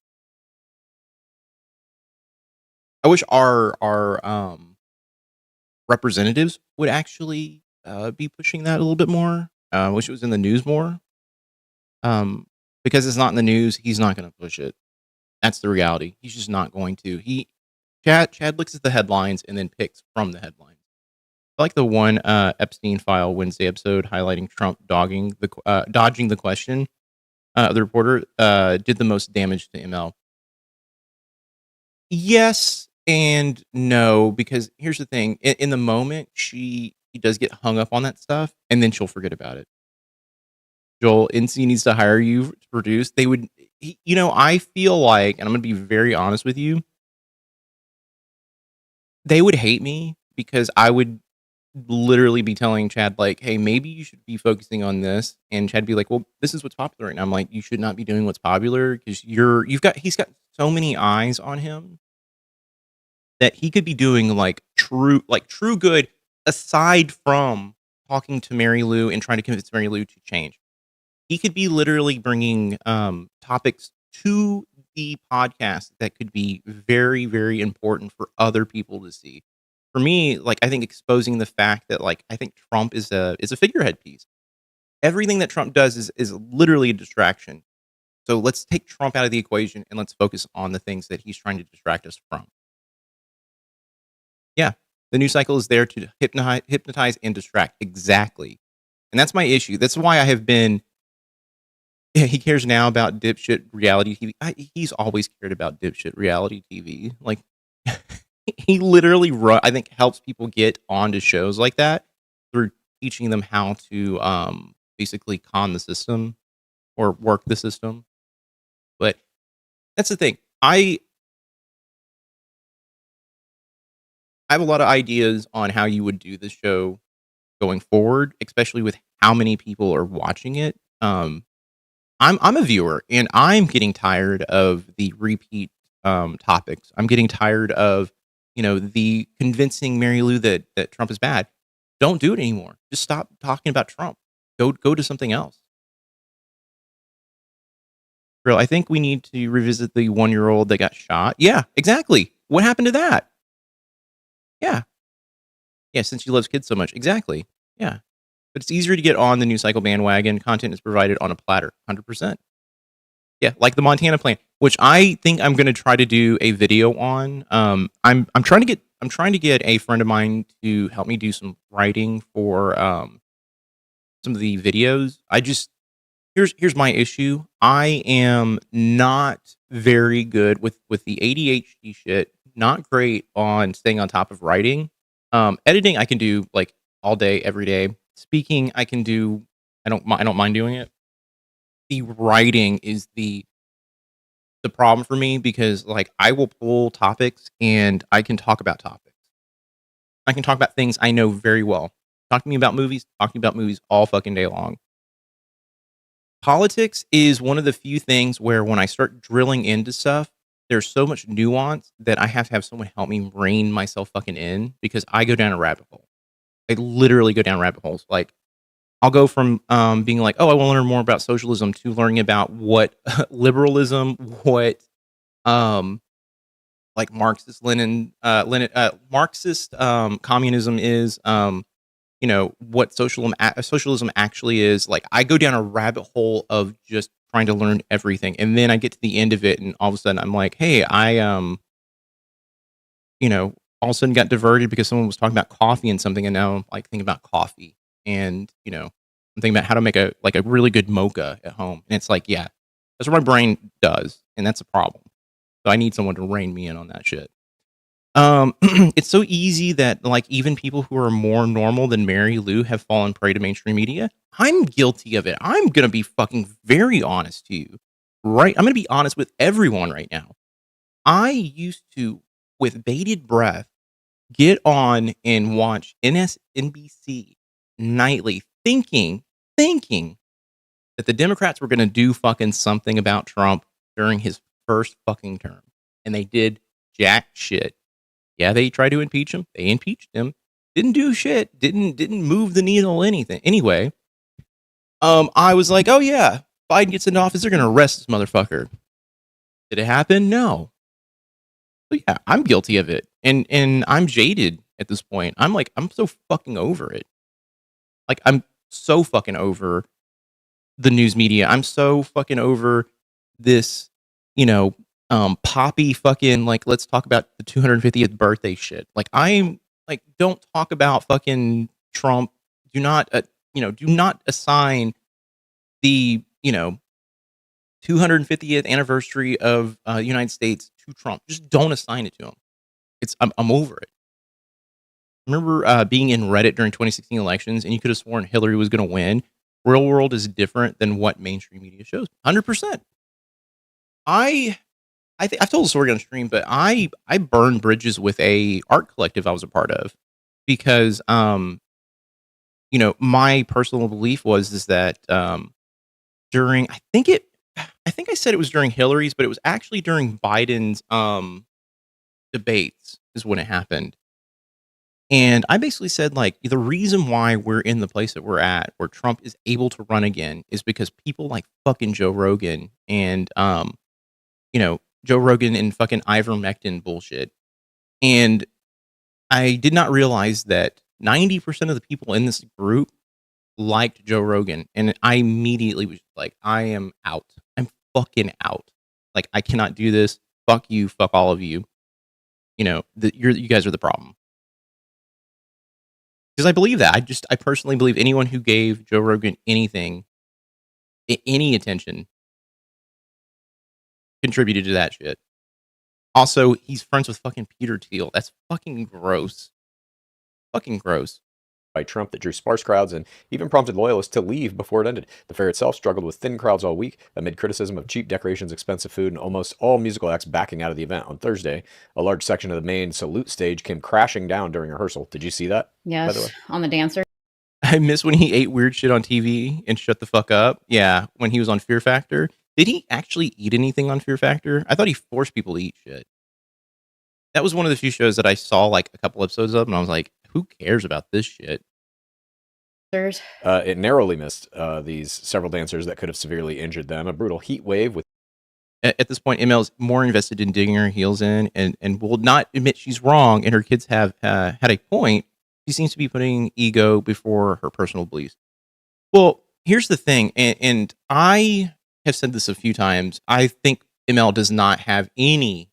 wish our representatives would actually be pushing that a little bit more. I wish it was in the news more. Because it's not in the news, he's not going to push it. That's the reality. He's just not going to. Chad looks at the headlines and then picks from the headlines. I like the one Epstein file Wednesday episode highlighting Trump dodging the question. The reporter did the most damage to ML. Yes and no, because here's the thing: in the moment, she does get hung up on that stuff, and then she'll forget about it. Joel, NC needs to hire you to produce. They would, I feel like, and I'm going to be very honest with you, they would hate me because I would literally be telling Chad, like, hey, maybe you should be focusing on this. And Chad be like, well, this is what's popular right now. I'm like, you should not be doing what's popular because he's got so many eyes on him that he could be doing like true good aside from talking to Mary Lou and trying to convince Mary Lou to change. He could be literally bringing topics to the podcast that could be very, very important for other people to see. For me, like, I think exposing the fact that, like, I think Trump is a figurehead piece. Everything that Trump does is literally a distraction. So let's take Trump out of the equation and let's focus on the things that he's trying to distract us from. Yeah, the news cycle is there to hypnotize and distract. Exactly. And that's my issue. That's why I have been... Yeah, he cares now about dipshit reality TV. He's always cared about dipshit reality TV. Like, he literally, I think, helps people get onto shows like that through teaching them how to basically con the system or work the system. But that's the thing. I have a lot of ideas on how you would do this show going forward, especially with how many people are watching it. I'm a viewer, and I'm getting tired of the repeat topics. I'm getting tired of the convincing Mary Lou that Trump is bad. Don't do it anymore. Just stop talking about Trump. Go to something else. Real, I think we need to revisit the 1-year-old that got shot. Yeah, exactly. What happened to that? Yeah. Yeah, since she loves kids so much. Exactly. Yeah. But it's easier to get on the news cycle bandwagon. Content is provided on a platter. 100%. Yeah, like the Montana plan, which I think I'm going to try to do a video on. I'm trying to get a friend of mine to help me do some writing for some of the videos. Here's my issue. I am not very good with the ADHD shit. Not great on staying on top of writing. Editing I can do like all day, every day. Speaking I can do. I don't mind doing it. The writing is the problem for me because like I will pull topics and I can talk about topics. I can talk about things I know very well. Talk to me about movies. Talk to me about movies all fucking day long. Politics is one of the few things where when I start drilling into stuff, there's so much nuance that I have to have someone help me rein myself fucking in because I go down a rabbit hole. I literally go down rabbit holes. Like I'll go from being like, oh, I want to learn more about socialism to learning about what liberalism, what like Marxist Marxist communism is, what socialism actually is. Like I go down a rabbit hole of just trying to learn everything, and then I get to the end of it, and all of a sudden I'm like, hey, I all of a sudden got diverted because someone was talking about coffee and something, and now I'm like thinking about coffee, and I'm thinking about how to make a really good mocha at home, and it's like, yeah, that's what my brain does, and that's a problem. So I need someone to rein me in on that shit. It's so easy that like even people who are more normal than Mary Lou have fallen prey to mainstream media. I'm guilty of it. I'm gonna be fucking very honest to you, right? I'm gonna be honest with everyone right now. I used to, with bated breath, get on and watch NBC nightly, thinking that the Democrats were gonna do fucking something about Trump during his first fucking term, and they did jack shit. Yeah, they tried to impeach him. They impeached him. Didn't do shit. Didn't move the needle anything. Anyway, I was like, oh yeah, Biden gets into office, they're gonna arrest this motherfucker. Did it happen? No. But yeah, I'm guilty of it, and I'm jaded at this point. I'm so fucking over it. Like I'm so fucking over the news media. I'm so fucking over this, poppy fucking like let's talk about the 250th birthday shit. Like I'm like don't talk about fucking Trump. Do not do not assign the 250th anniversary of United States to Trump. Just don't assign it to him. I'm over it. Remember being in Reddit during 2016 elections and you could have sworn Hillary was going to win. Real world is different than what mainstream media shows. 100%. I've told the story on stream, but I burned bridges with a art collective I was a part of because my personal belief is that during I think I said it was during Hillary's, but it was actually during Biden's debates is when it happened. And I basically said, like, the reason why we're in the place that we're at, where Trump is able to run again, is because people like fucking Joe Rogan and, Joe Rogan and fucking ivermectin bullshit. And I did not realize that 90% of the people in this group liked Joe Rogan. And I immediately was like, I am out. I'm fucking out. Like, I cannot do this. Fuck you. Fuck all of you. You guys are the problem. Because I believe that. I personally believe anyone who gave Joe Rogan anything, any attention, contributed to that shit. Also, he's friends with fucking Peter Thiel. That's fucking gross. Fucking gross. by Trump that drew sparse crowds and even prompted loyalists to leave before it ended. The fair itself struggled with thin crowds all week amid criticism of cheap decorations, expensive food, and almost all musical acts backing out of the event. On Thursday, a large section of the main salute stage came crashing down during rehearsal. Did you see that? By the way? Yes, on the dancer. I miss when he ate weird shit on TV and shut the fuck up. Yeah, when he was on Fear Factor. Did he actually eat anything on Fear Factor? I thought he forced people to eat shit. That was one of the few shows that I saw like a couple episodes of, and I was like, who cares about this shit? It narrowly missed these several dancers that could have severely injured them. A brutal heat wave with At this point, ML's more invested in digging her heels in and will not admit she's wrong, and her kids have had a point. She seems to be putting ego before her personal beliefs. Well, here's the thing, and I have said this a few times. I think ML does not have any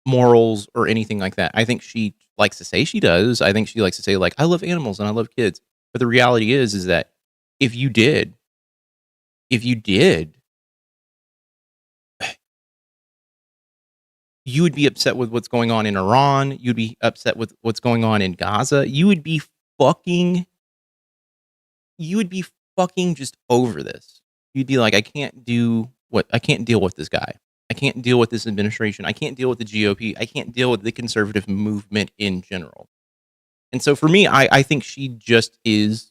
morals or anything like that. I think she likes to say she does. I think she likes to say, like, I love animals and I love kids. But the reality is that if you did, you would be upset with what's going on in Iran. You'd be upset with what's going on in Gaza. You would be fucking just over this. You'd be like, I can't deal with this guy. I can't deal with this administration. I can't deal with the GOP. I can't deal with the conservative movement in general. And so for me, I think she just is.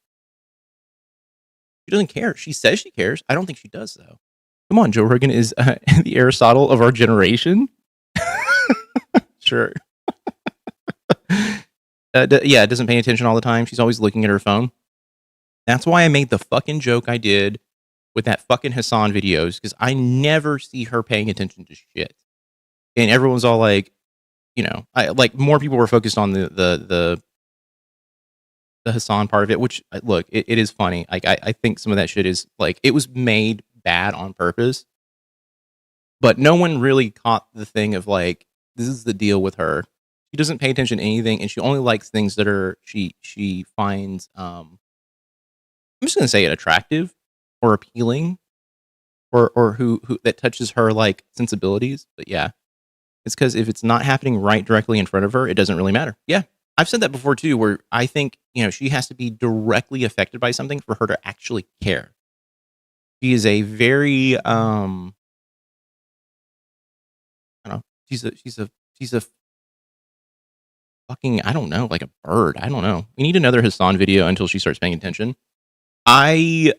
She doesn't care. She says she cares. I don't think she does, though. Come on, Joe Rogan is the Aristotle of our generation. Sure. Yeah, doesn't pay attention all the time. She's always looking at her phone. That's why I made the fucking joke I did with that fucking Hassan videos, because I never see her paying attention to shit. And everyone's all like, you know, more people were focused on the Hassan part of it, which, look, it is funny. Like, I think some of that shit is like, it was made bad on purpose, but no one really caught the thing of like, this is the deal with her. She doesn't pay attention to anything, and she only likes things that are she finds I'm just gonna say it, attractive or appealing, or who that touches her like sensibilities. But yeah, it's because if it's not happening right directly in front of her, it doesn't really matter. Yeah, I've said that before too, where I think, you know, she has to be directly affected by something for her to actually care. She is a very I don't know. She's a fucking, I don't know, like a bird. I don't know. We need another Hassan video until she starts paying attention. I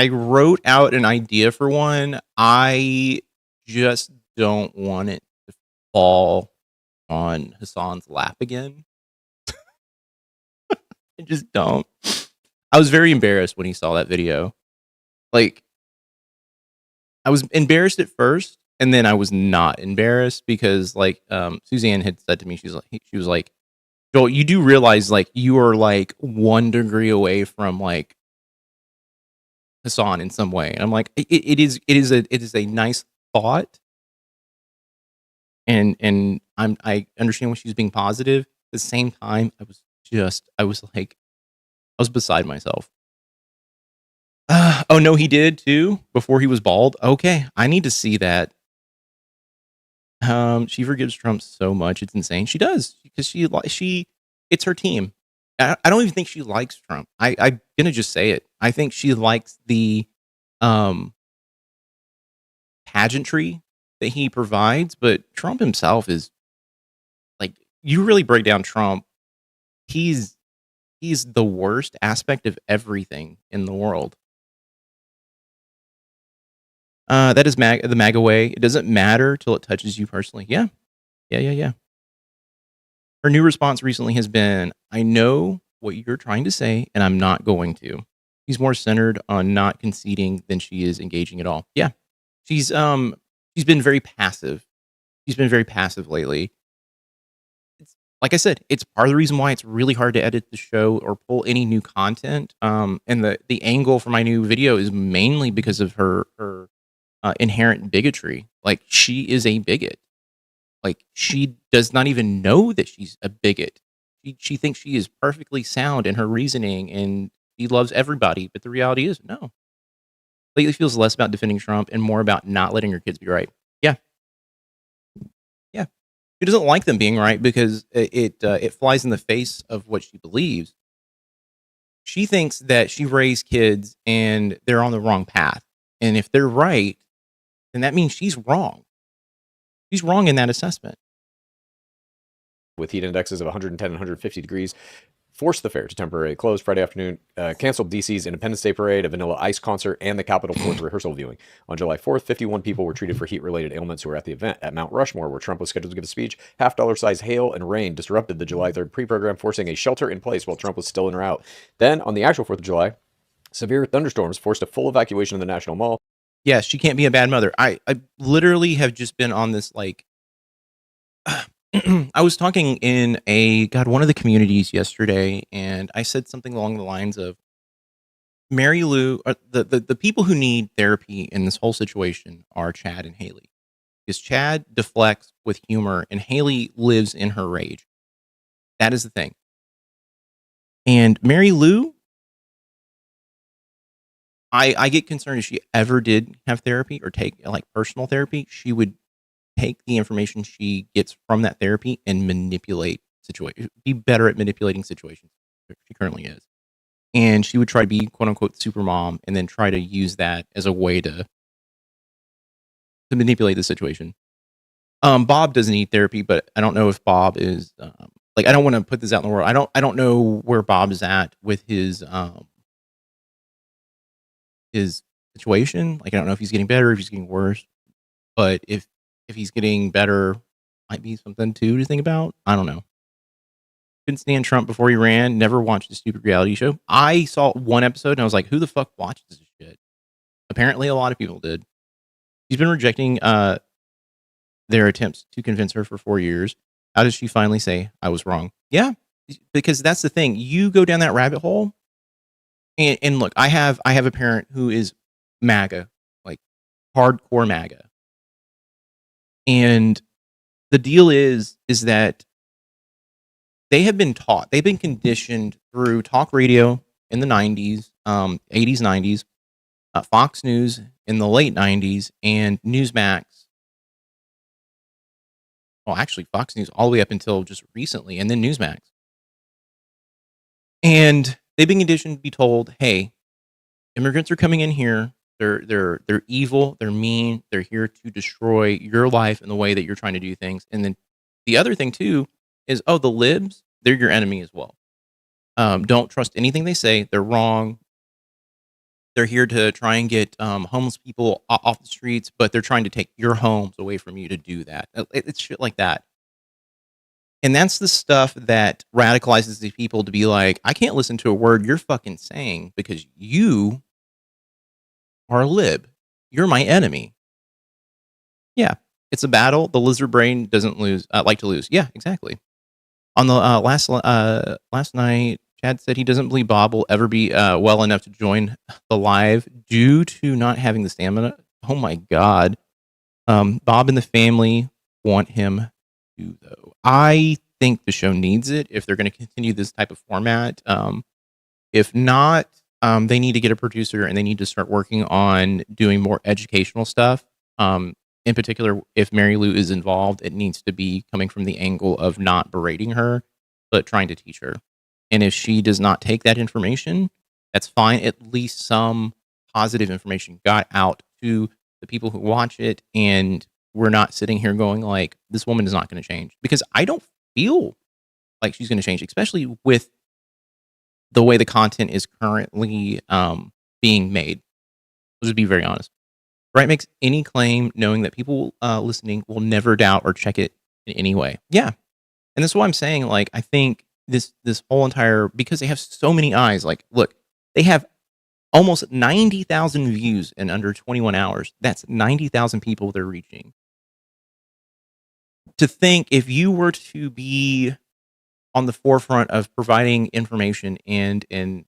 wrote out an idea for one. I just don't want it to fall on Hassan's lap again. I just don't. I was very embarrassed when he saw that video. Like, I was embarrassed at first, and then I was not embarrassed because, like, Suzanne had said to me, she was like, Joel, you do realize, like, you are like 1 degree away from like Hassan in some way, and I'm like, it is a nice thought, and I understand when she's being positive. At the same time, I was beside myself. Oh no, he did too before he was bald. Okay, I need to see that. She forgives Trump so much, it's insane. She does, because it's her team. I don't even think she likes Trump. I'm gonna just say it. I think she likes the pageantry that he provides, but Trump himself is like, you really break down Trump, he's the worst aspect of everything in the world. That is the MAGA way. It doesn't matter till it touches you personally. Yeah. Her new response recently has been, I know what you're trying to say, and I'm not going to. She's more centered on not conceding than she is engaging at all. Yeah. She's been very passive. She's been very passive lately. Like I said, it's part of the reason why it's really hard to edit the show or pull any new content. And the angle for my new video is mainly because of her inherent bigotry. Like, she is a bigot. Like, she does not even know that she's a bigot. She thinks she is perfectly sound in her reasoning, and she loves everybody. But the reality is, no. Lately feels less about defending Trump and more about not letting her kids be right. Yeah. She doesn't like them being right because it flies in the face of what she believes. She thinks that she raised kids and they're on the wrong path. And if they're right, then that means she's wrong. She's wrong in that assessment. With heat indexes of 110 and 150 degrees, forced the fair to temporarily close Friday afternoon, canceled DC's Independence Day Parade, a Vanilla Ice concert, and the Capitol 4th rehearsal viewing. On July 4th, 51 people were treated for heat-related ailments who were at the event. At Mount Rushmore, where Trump was scheduled to give a speech, half-dollar-size hail and rain disrupted the July 3rd pre-program, forcing a shelter in place while Trump was still en route. Then, on the actual 4th of July, severe thunderstorms forced a full evacuation of the National Mall. Yes, she can't be a bad mother. I literally have just been on this, like... I was talking in one of the communities yesterday, and I said something along the lines of Mary Lou, the people who need therapy in this whole situation are Chad and Haley. Because Chad deflects with humor and Haley lives in her rage. That is the thing. And Mary Lou, I get concerned if she ever did have therapy or take like personal therapy, she would take the information she gets from that therapy and manipulate situations, be better at manipulating situations than she currently is. And she would try to be quote unquote super mom and then try to use that as a way to manipulate the situation. Bob doesn't need therapy, but I don't know if Bob is I don't want to put this out in the world. I don't know where Bob is at with his situation. Like I don't know if he's getting better, if he's getting worse. But if he's getting better, might be something too to think about. I don't know. Couldn't stand Trump before he ran. Never watched the stupid reality show. I saw one episode and I was like, who the fuck watches this shit? Apparently a lot of people did. He's been rejecting their attempts to convince her for 4 years. How does she finally say, I was wrong? Yeah, because that's the thing. You go down that rabbit hole. And look, I have a parent who is MAGA, like hardcore MAGA. And the deal is that they have been taught, they've been conditioned through talk radio in the 90s, 80s, 90s, Fox News in the late 90s, and Newsmax. Well, actually, Fox News all the way up until just recently, and then Newsmax. And they've been conditioned to be told, hey, immigrants are coming in here. They're evil. They're mean. They're here to destroy your life in the way that you're trying to do things. And then the other thing too is, the libs, they're your enemy as well. Don't trust anything they say. They're wrong. They're here to try and get homeless people off the streets, but they're trying to take your homes away from you to do that. It's shit like that. And that's the stuff that radicalizes these people to be like, I can't listen to a word you're fucking saying because you are a lib. You're my enemy. Yeah, it's a battle. The lizard brain doesn't like to lose. Yeah, exactly. On the last night, Chad said he doesn't believe Bob will ever be well enough to join the live due to not having the stamina. Oh my God. Bob and the family want him to, though. I think the show needs it if they're going to continue this type of format. If not, they need to get a producer and they need to start working on doing more educational stuff. In particular, if Mary Lou is involved, it needs to be coming from the angle of not berating her, but trying to teach her. And if she does not take that information, that's fine. At least some positive information got out to the people who watch it. And we're not sitting here going like, this woman is not going to change. Because I don't feel like she's going to change, especially with the way the content is currently being made. Let's just be very honest. Right makes any claim knowing that people listening will never doubt or check it in any way. Yeah. And that's why I'm saying, like, I think this whole entire, because they have so many eyes, like, look, they have almost 90,000 views in under 21 hours. That's 90,000 people they're reaching. To think if you were to be on the forefront of providing information and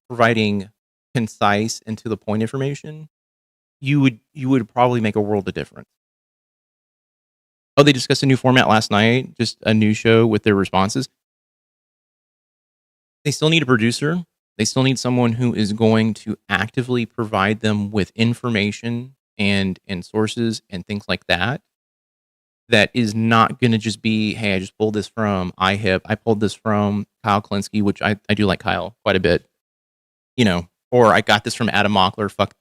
providing concise and to the point information, you would probably make a world of difference. Oh, they discussed a new format last night, just a new show with their responses. They still need a producer. They still need someone who is going to actively provide them with information and sources and things like that. that is not going to just be, hey, I just pulled this from iHip. I pulled this from Kyle Klinsky, which I do like Kyle quite a bit, you know, or I got this from Adam Mockler. Fuck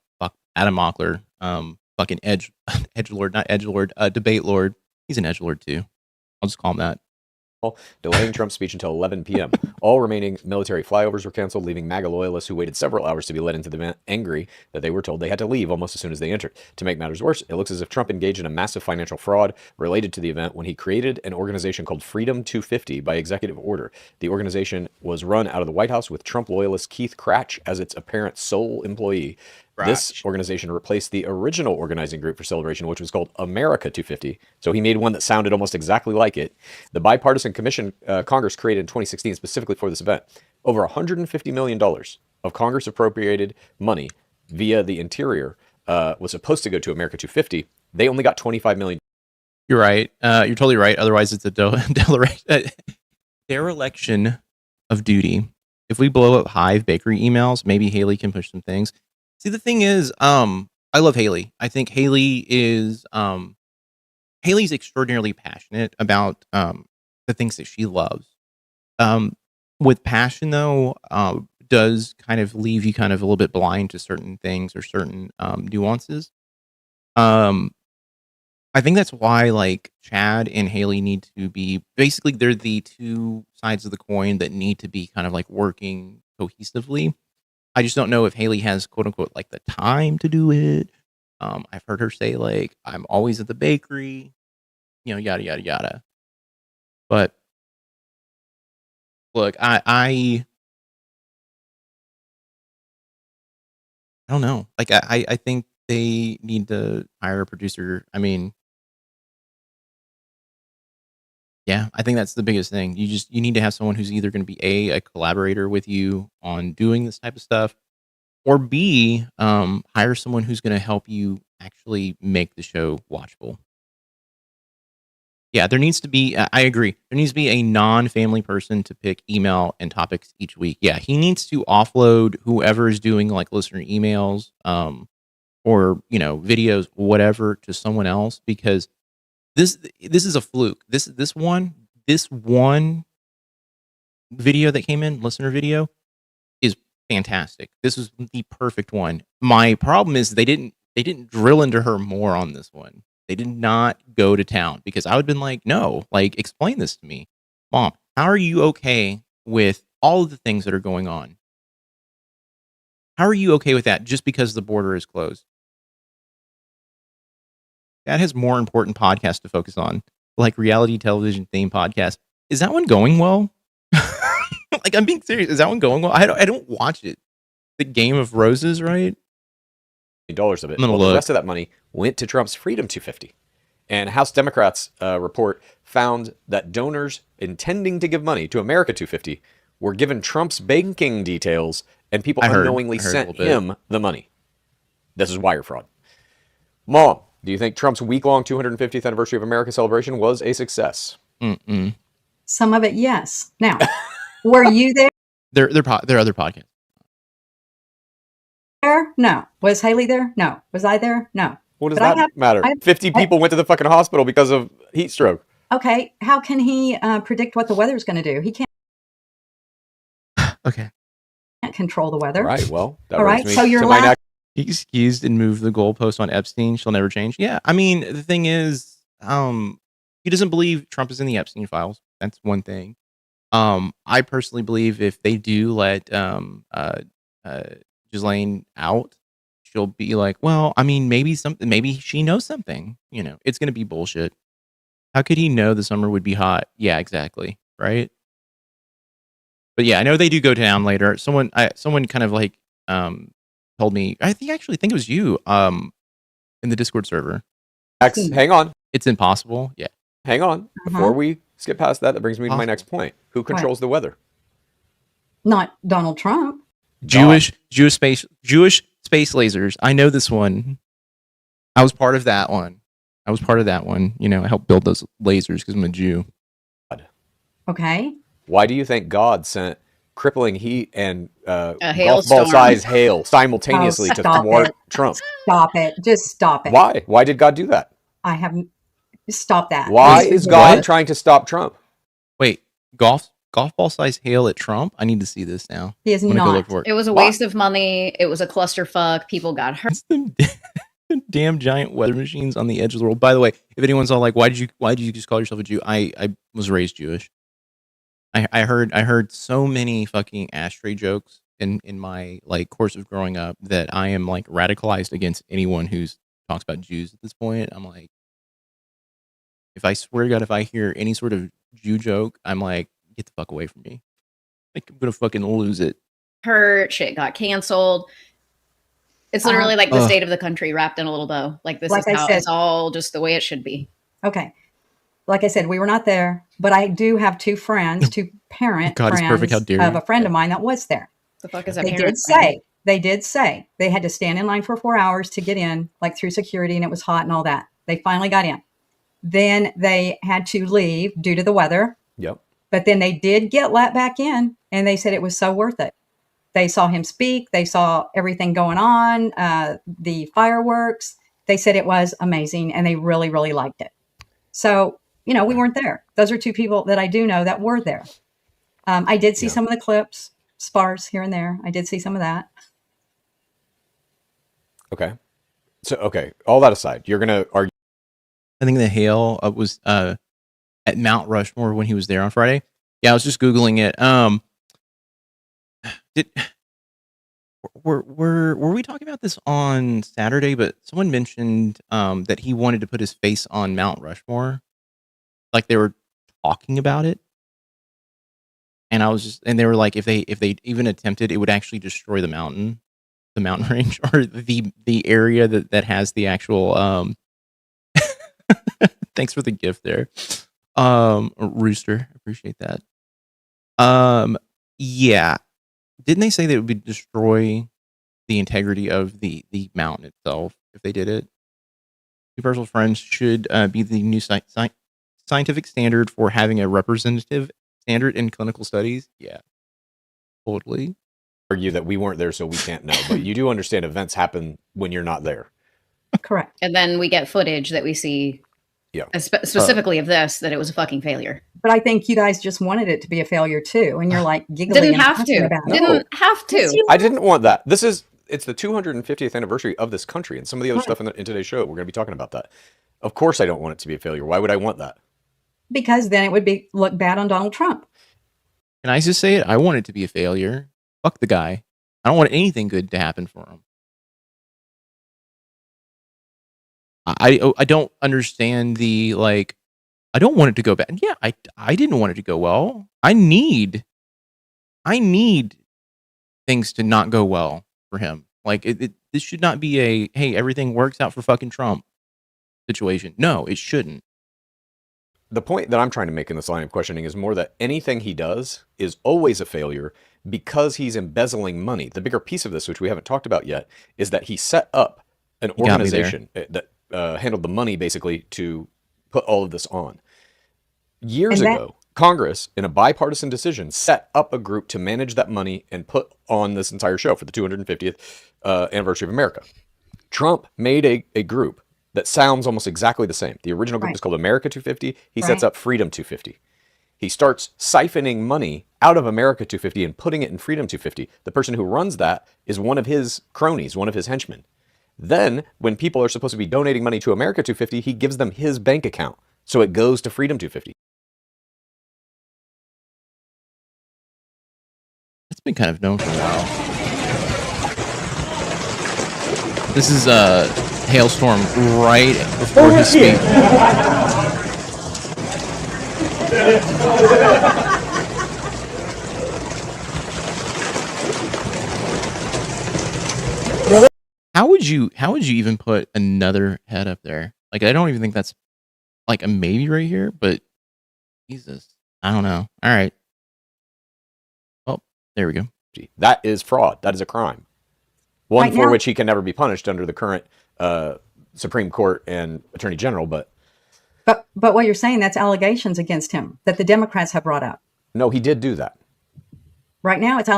Adam Mockler. Fucking edge lord, not edge lord, debate lord. He's an edge lord too. I'll just call him that. Delaying Trump's speech until 11 p.m. All remaining military flyovers were canceled, leaving MAGA loyalists who waited several hours to be let into the event angry that they were told they had to leave almost as soon as they entered. To make matters worse, it looks as if Trump engaged in a massive financial fraud related to the event when he created an organization called Freedom 250 by executive order. The organization was run out of the White House with Trump loyalist Keith Cratch as its apparent sole employee. This organization replaced the original organizing group for celebration, which was called America 250. So he made one that sounded almost exactly like it. The bipartisan commission Congress created in 2016 specifically for this event. Over $150 million of Congress appropriated money via the Interior was supposed to go to America 250. They only got $25 million. You're right. You're totally right. Otherwise, it's a dereliction of duty. If we blow up Hive bakery emails, maybe Haley can push some things. See, the thing is, I love Haley. I think Haley is Haley's extraordinarily passionate about the things that she loves. With passion, though, does kind of leave you kind of a little bit blind to certain things or certain nuances. I think that's why like Chad and Haley need to be basically they're the two sides of the coin that need to be kind of like working cohesively. I just don't know if Haley has quote unquote like the time to do it. I've heard her say like I'm always at the bakery, you know, yada yada yada. But look, I don't know. Like I think they need to hire a producer. I mean, yeah, I think that's the biggest thing. You need to have someone who's either going to be a collaborator with you on doing this type of stuff, or B, hire someone who's going to help you actually make the show watchable. Yeah, there needs to be. I agree. There needs to be a non-family person to pick email and topics each week. Yeah, he needs to offload whoever is doing like listener emails, or videos, whatever, to someone else because this is a fluke. This one video that came in, listener video, is fantastic. This is the perfect one. My problem is they didn't drill into her more on this one. They did not go to town because I would have been like, no, like explain this to me. Mom, how are you okay with all of the things that are going on? How are you okay with that just because the border is closed? That has more important podcasts to focus on, like reality television theme podcast. Is that one going well? Like, I'm being serious. Is that one going well? I don't watch it. The Game of Roses, right? Dollars of it. Well, the rest of that money went to Trump's Freedom 250. And House Democrats report found that donors intending to give money to America 250 were given Trump's banking details, and people unknowingly sent him the money. This is wire fraud. Mom, do you think Trump's week-long 250th anniversary of America celebration was a success? Mm-mm. Some of it, yes. Now, were you there? There are other podcasts. There? No. Was Haley there? No. Was I there? No. What does that matter? 50 people went to the fucking hospital because of heat stroke. Okay. How can he predict what the weather's going to do? He can't. Okay. Can't control the weather. All right. Well, all right. So you're last. Excused and moved the goalpost on Epstein. She'll never change. Yeah. I mean, the thing is, he doesn't believe Trump is in the Epstein files. That's one thing. I personally believe if they do let Ghislaine out, she'll be like, well, I mean, maybe she knows something. It's going to be bullshit. How could he know the summer would be hot? Yeah, exactly. Right. But yeah, I know they do go down later. Someone kind of like told me, I think it was you in the Discord server. Hang on. It's impossible. Yeah. Hang on. Before we skip past that brings me to my next point. Who controls the weather? Not Donald Trump. Jewish space lasers. I know this one. I was part of that one. I helped build those lasers because I'm a Jew. Okay. Why do you think God sent crippling heat and golf ball size hail simultaneously to thwart Trump? Stop it. Just stop it. Why? Why did God do that? I haven't. Stop that. Why This is a- God What? trying to stop Trump? Wait, golf ball size hail at Trump? I need to see this now. He is I'm gonna go not. look for it. It was a Why? waste of money. It was a clusterfuck. People got hurt. It's them damn giant weather machines on the edge of the world. By the way, if anyone's all like, why did you just call yourself a Jew? I was raised Jewish. I heard so many fucking ashtray jokes in my like course of growing up that I am like radicalized against anyone who's talks about Jews at this point. I'm like, if I swear to God, if I hear any sort of Jew joke, I'm like, get the fuck away from me. Like I'm gonna fucking lose it. Hurt. Shit got canceled. It's literally like the Ugh. state of the country wrapped in a little bow. Like this Like is I how said- it's all just the way it should be. Okay. Like I said, we were not there, but I do have two parent God is friends perfect. How dare of you. a friend of mine that was there. The fuck is that? They did say they had to stand in line for 4 hours to get in, like through security, and it was hot and all that. They finally got in. Then they had to leave due to the weather, Yep. but then they did get let back in, and they said it was so worth it. They saw him speak. They saw everything going on, the fireworks. They said it was amazing, and they really, really liked it. So, we weren't there. Those are two people that I do know that were there. I did see some of the clips, sparse here and there. I did see some of that. Okay. So, okay. All that aside, you're going to argue. I think the hail was at Mount Rushmore when he was there on Friday. Yeah, I was just Googling it. Were we talking about this on Saturday? But someone mentioned that he wanted to put his face on Mount Rushmore, like they were talking about it. And they were like, if they even attempted, it would actually destroy the mountain range, or the area that has the actual. Thanks for the gift there, Rooster. Appreciate that. Yeah. Didn't they say that it would destroy the integrity of the mountain itself if they did it? Universal Friends should be the new scientific standard for having a representative standard in clinical studies. Yeah, totally. Argue that we weren't there, so we can't know. But you do understand events happen when you're not there. Correct. And then we get footage that we see, Yeah. specifically of this, that it was a fucking failure. But I think you guys just wanted it to be a failure too, and you're like giggling. Didn't and have talking to. about it. Didn't have to. I didn't want that. It's the 250th anniversary of this country, and some of the other stuff in today's show, we're going to be talking about that. Of course, I don't want it to be a failure. Why would I want that? Because then it would look bad on Donald Trump. Can I just say it? I want it to be a failure. Fuck the guy. I don't want anything good to happen for him. I don't understand the like. I don't want it to go bad. Yeah, I didn't want it to go well. I need things to not go well for him. Like this should not be a hey, everything works out for fucking Trump situation. No, it shouldn't. The point that I'm trying to make in this line of questioning is more that anything he does is always a failure because he's embezzling money. The bigger piece of this, which we haven't talked about yet, is that he set up an You got me there. organization that handled the money basically to put all of this on. Years ago, Congress, in a bipartisan decision, set up a group to manage that money and put on this entire show for the 250th anniversary of America. Trump made a group that sounds almost exactly the same. The original group is called America 250. He sets up Freedom 250. He starts siphoning money out of America 250 and putting it in Freedom 250. The person who runs that is one of his cronies, one of his henchmen. Then, when people are supposed to be donating money to America 250, he gives them his bank account. So it goes to Freedom 250. It's been kind of known for a while. This is a hailstorm right before his speech. How would you even put another head up there? Like I don't even think that's like a maybe right here, but Jesus, I don't know. All right. Oh, there we go. That is fraud. That is a crime. One Right for now- which he can never be punished under the current Supreme Court and Attorney General, but But what you're saying, that's allegations against him that the Democrats have brought up. no, he did do that. Right now, it's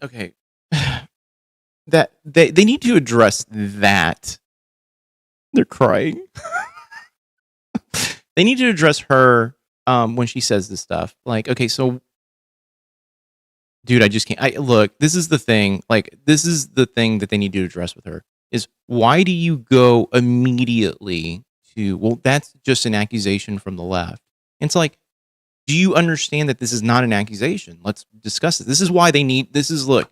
Okay. That they need to address that. They're crying. they need to address her when she says this stuff. Like, okay, so dude, I just can't. Look, this is the thing. Like, this is the thing that they need to address with her is why do you go immediately to, well, that's just an accusation from the left. And it's like, do you understand that this is not an accusation? Let's discuss it. This is why they need, this is why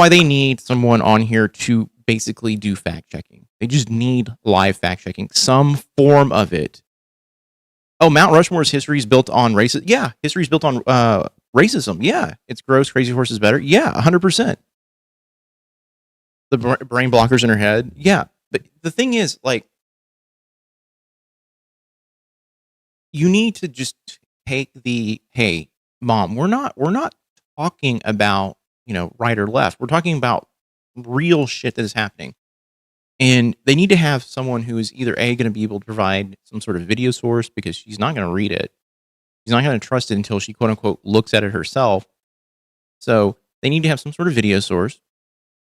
they need someone on here to basically do fact checking. They just need live fact checking, some form of it. Oh, Mount Rushmore's history is built on racism. Yeah, history is built on racism. Yeah, it's gross. Crazy Horse is better. Yeah, 100%. The brain blockers in her head. Yeah, but the thing is, like, you need to just take the, hey, mom, we're not talking about, right or left. We're talking about real shit that is happening. And they need to have someone who is either A, going to be able to provide some sort of video source because she's not going to read it. She's not going to trust it until she, quote unquote, looks at it herself. So they need to have some sort of video source.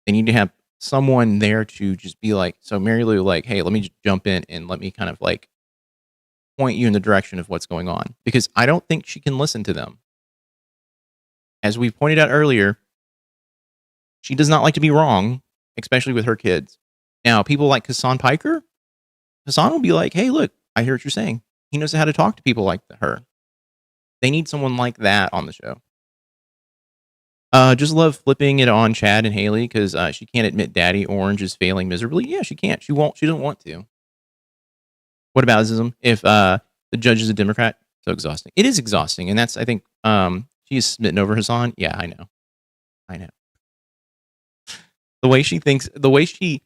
They need to have someone there to just be like, so Mary Lou, like, hey, let me just jump in and let me kind of like point you in the direction of what's going on. Because I don't think she can listen to them. As we pointed out earlier, she does not like to be wrong, especially with her kids. Now, people like Hassan Piker, Hassan will be like, hey, look, I hear what you're saying. He knows how to talk to people like her. They need someone like that on the show. Just love flipping it on Chad and Haley because she can't admit Daddy Orange is failing miserably. Yeah, she can't. She won't. She doesn't want to. What about ism? If the judge is a Democrat, so exhausting. It is exhausting, and that's, I think, she is smitten over Hassan. Yeah, I know. The way she thinks, the way she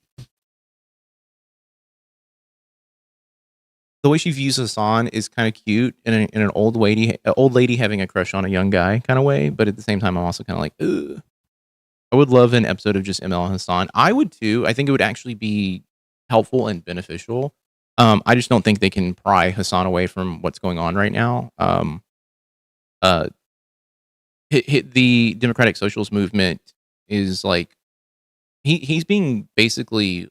views Hassan is kind of cute in an old lady having a crush on a young guy kind of way. But at the same time, I'm also kind of like, ugh. I would love an episode of just ML and Hassan. I would too. I think it would actually be helpful and beneficial. I just don't think they can pry Hassan away from what's going on right now. The Democratic Socialist movement is like, he's being basically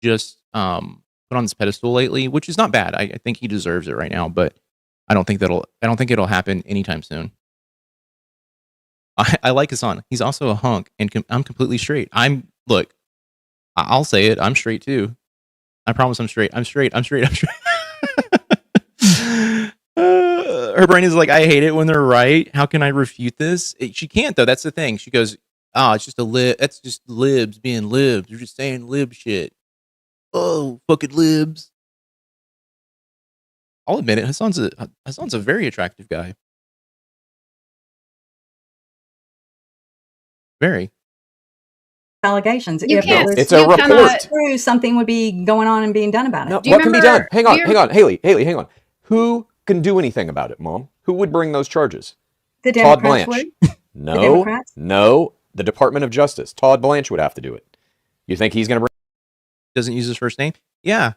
just put on this pedestal lately, which is not bad. I think he deserves it right now, but I don't think it'll happen anytime soon. I like Hassan. He's also a hunk, and I'm completely straight. I'll say it. I'm straight too. I promise I'm straight. I'm straight. Her brain is like, I hate it when they're right. How can I refute this? She can't though. That's the thing. She goes, it's just that's just libs being libs. You're just saying lib shit. Oh, fucking libs. I'll admit it. Hassan's a very attractive guy. Very. Allegations. You If can't- It's a report. true, something would be going on and being done about it. No, Do you what can be remember- done? Hang on, Haley, hang on. Who can do anything about it, Mom? Who would bring those charges? The Todd Democrats Blanche. would. No, Democrats? no. The Department of Justice. Todd Blanche would have to do it. You think he's going to bring? Doesn't use his first name. Yeah,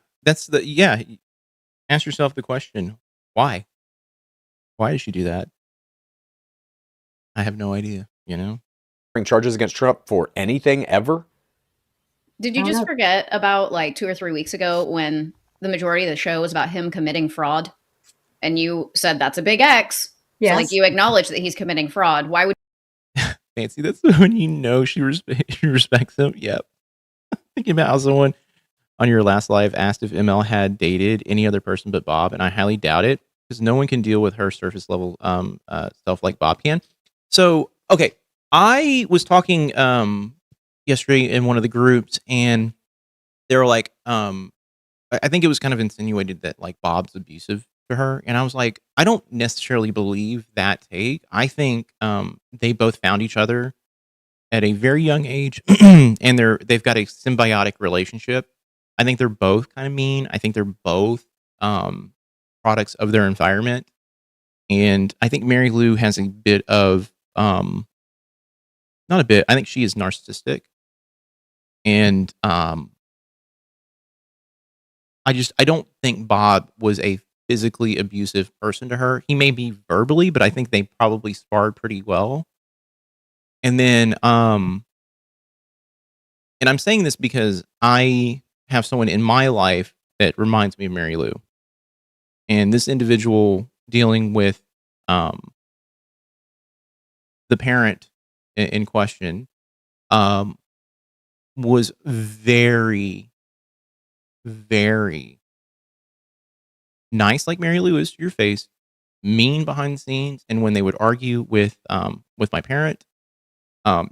ask yourself the question, why? Why did she do that? I have no idea, Bring charges against Trump for anything ever? Did you I don't just know. forget about like 2 or 3 weeks ago when the majority of the show was about him committing fraud? And you said that's a big X. Yes. So like you acknowledge that he's committing fraud. Why would Fancy, that's when she respects him. Yep. Thinking about how someone on your last live asked if ML had dated any other person but Bob, and I highly doubt it because no one can deal with her surface level stuff like Bob can. So, okay, I was talking yesterday in one of the groups, and they were like, I think it was kind of insinuated that like Bob's abusive to her, and I was like, I don't necessarily believe that take. I think they both found each other at a very young age, and they've got a symbiotic relationship. I think they're both kind of mean. I think they're both products of their environment, and I think Mary Lou has a bit of not a bit. I think she is narcissistic, and I don't think Bob was a physically abusive person to her. He may be verbally, but I think they probably sparred pretty well. And then, and I'm saying this because I have someone in my life that reminds me of Mary Lou. And this individual dealing with the parent in question um, was very, very nice, like Mary Lou is to your face, mean behind the scenes, and when they would argue with my parent,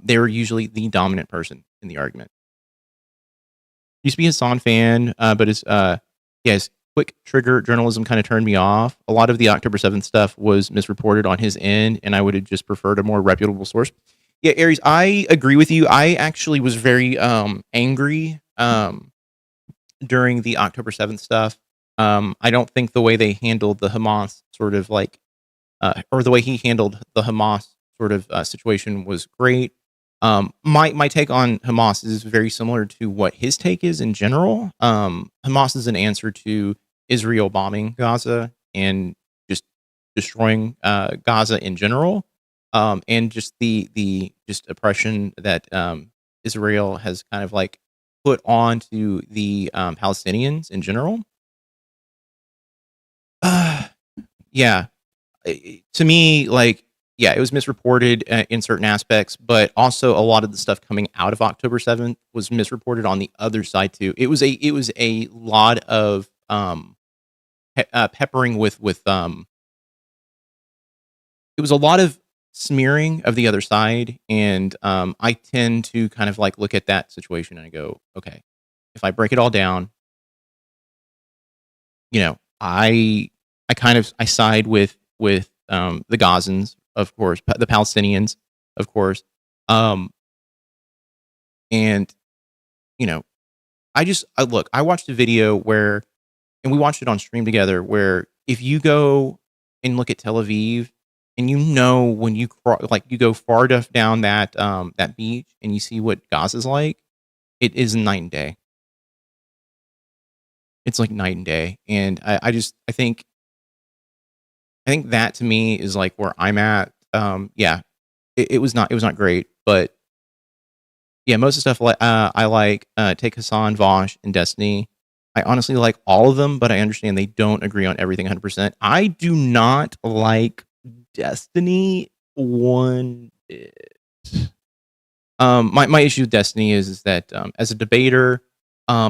they were usually the dominant person in the argument. Used to be a Hassan fan, but his quick trigger journalism kind of turned me off. A lot of the October 7th stuff was misreported on his end, and I would have just preferred a more reputable source. Yeah, Aries, I agree with you. I actually was very angry during the October 7th stuff. I don't think the way they handled the Hamas sort of like, or the way he handled the Hamas sort of situation was great. My take on Hamas is very similar to what his take is in general. Hamas is an answer to Israel bombing Gaza and just destroying Gaza in general, and just the just oppression that Israel has kind of like put onto the Palestinians in general. Yeah, to me, like, yeah, it was misreported in certain aspects, but also a lot of the stuff coming out of October 7th was misreported on the other side too. It was a lot of peppering with it was a lot of smearing of the other side, and I tend to kind of like look at that situation and I go, okay, if I break it all down, you know, I side with the Gazans, of course, the Palestinians, of course, and you know, look. I watched a video where, and we watched it on stream together, where if you go and look at Tel Aviv, and when you you go far enough down that beach, and you see what Gaza's like, it is night and day. It's like night and day, and I think that to me is like where I'm at. Yeah, it was not great, but yeah, most of the stuff I like. Take Hassan, Vosh, and Destiny. I honestly like all of them, but I understand they don't agree on everything 100%. I do not like Destiny one bit. My issue with Destiny is that as a debater,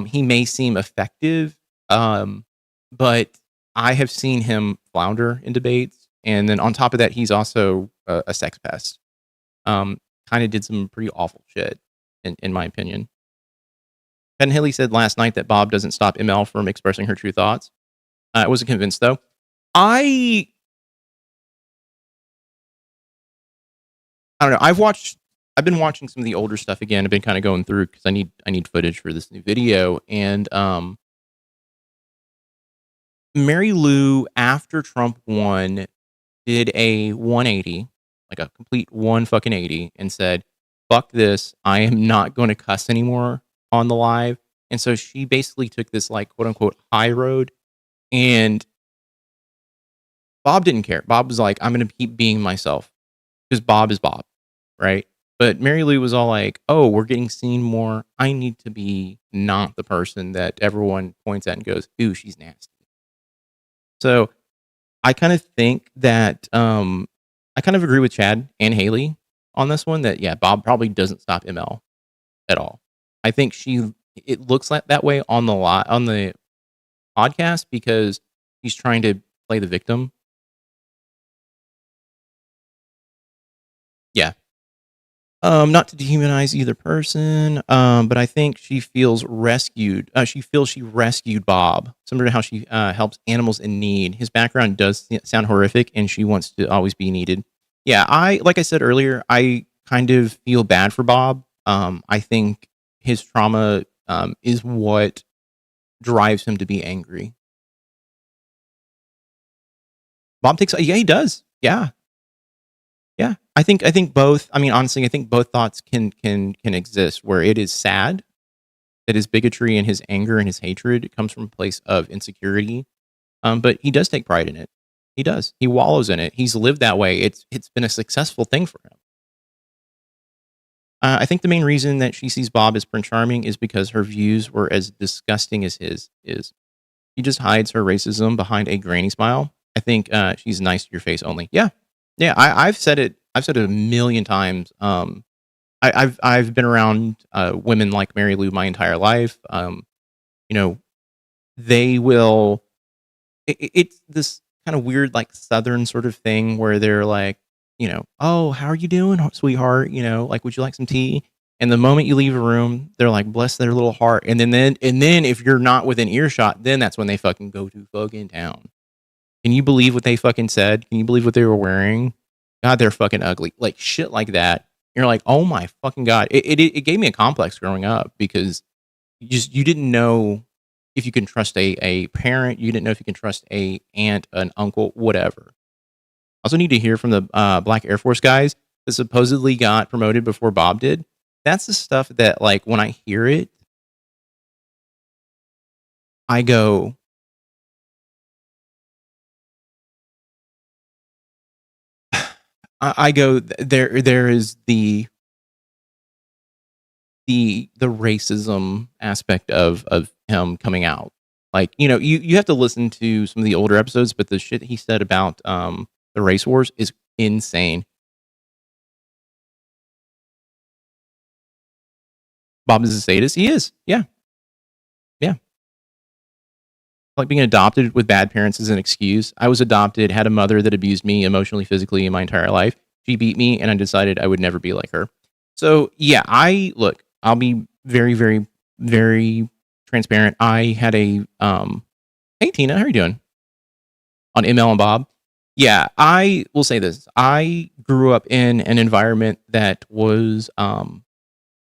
he may seem effective, but I have seen him flounder in debates, and then on top of that, he's also a sex pest. Kind of did some pretty awful shit, in my opinion. Ben Hilly said last night that Bob doesn't stop ML from expressing her true thoughts. I wasn't convinced though. I don't know. I've been watching some of the older stuff again. I've been kind of going through because I need footage for this new video, and Mary Lou, after Trump won, did a 180, like a complete 180, and said, "Fuck this! I am not going to cuss anymore on the live." And so she basically took this like quote unquote high road, and Bob didn't care. Bob was like, "I'm going to keep being myself," because Bob is Bob, right? But Mary Lou was all like, "Oh, we're getting seen more. I need to be not the person that everyone points at and goes, ooh, she's nasty." So I kind of think that I kind of agree with Chad and Haley on this one that yeah, Bob probably doesn't stop ML at all. I think it looks like that way on the podcast because he's trying to play the victim. Yeah. Not to dehumanize either person, but I think she feels rescued. She feels she rescued Bob, similar to how she helps animals in need. His background does sound horrific, and she wants to always be needed. Yeah, like I said earlier, I kind of feel bad for Bob. I think his trauma is what drives him to be angry. Bob takes, yeah, he does. Yeah. Yeah, I think both. I mean, honestly, I think both thoughts can exist. Where it is sad that his bigotry and his anger and his hatred comes from a place of insecurity, but he does take pride in it. He does. He wallows in it. He's lived that way. It's been a successful thing for him. I think the main reason that she sees Bob as Prince Charming is because her views were as disgusting as his is. She just hides her racism behind a granny smile. I think she's nice to your face only. Yeah, yeah. I've said it. I've said it a million times. I've been around women like Mary Lou my entire life. You know, they will. It's this kind of weird, like Southern sort of thing where they're like, oh, how are you doing, sweetheart? Like, would you like some tea? And the moment you leave a room, they're like, bless their little heart. And then if you're not within earshot, then that's when they fucking go to fucking town. Can you believe what they fucking said? Can you believe what they were wearing? God, they're fucking ugly. Like shit like that. You're like, oh my fucking God. It gave me a complex growing up because you didn't know if you can trust a parent. You didn't know if you can trust a aunt, an uncle, whatever. Also need to hear from the Black Air Force guys that supposedly got promoted before Bob did. That's the stuff that, like, when I hear it, I go, I go, there is the racism aspect of him coming out. Like, you have to listen to some of the older episodes, but the shit he said about the race wars is insane. Bob is a sadist. He is. Yeah. Yeah. Like being adopted with bad parents is an excuse. I was adopted, had a mother that abused me emotionally, physically in my entire life. She beat me, and I decided I would never be like her. So yeah, I'll be very, very, very transparent. I had a hey Tina, how are you doing? On ML and Bob. Yeah, I will say this. I grew up in an environment that was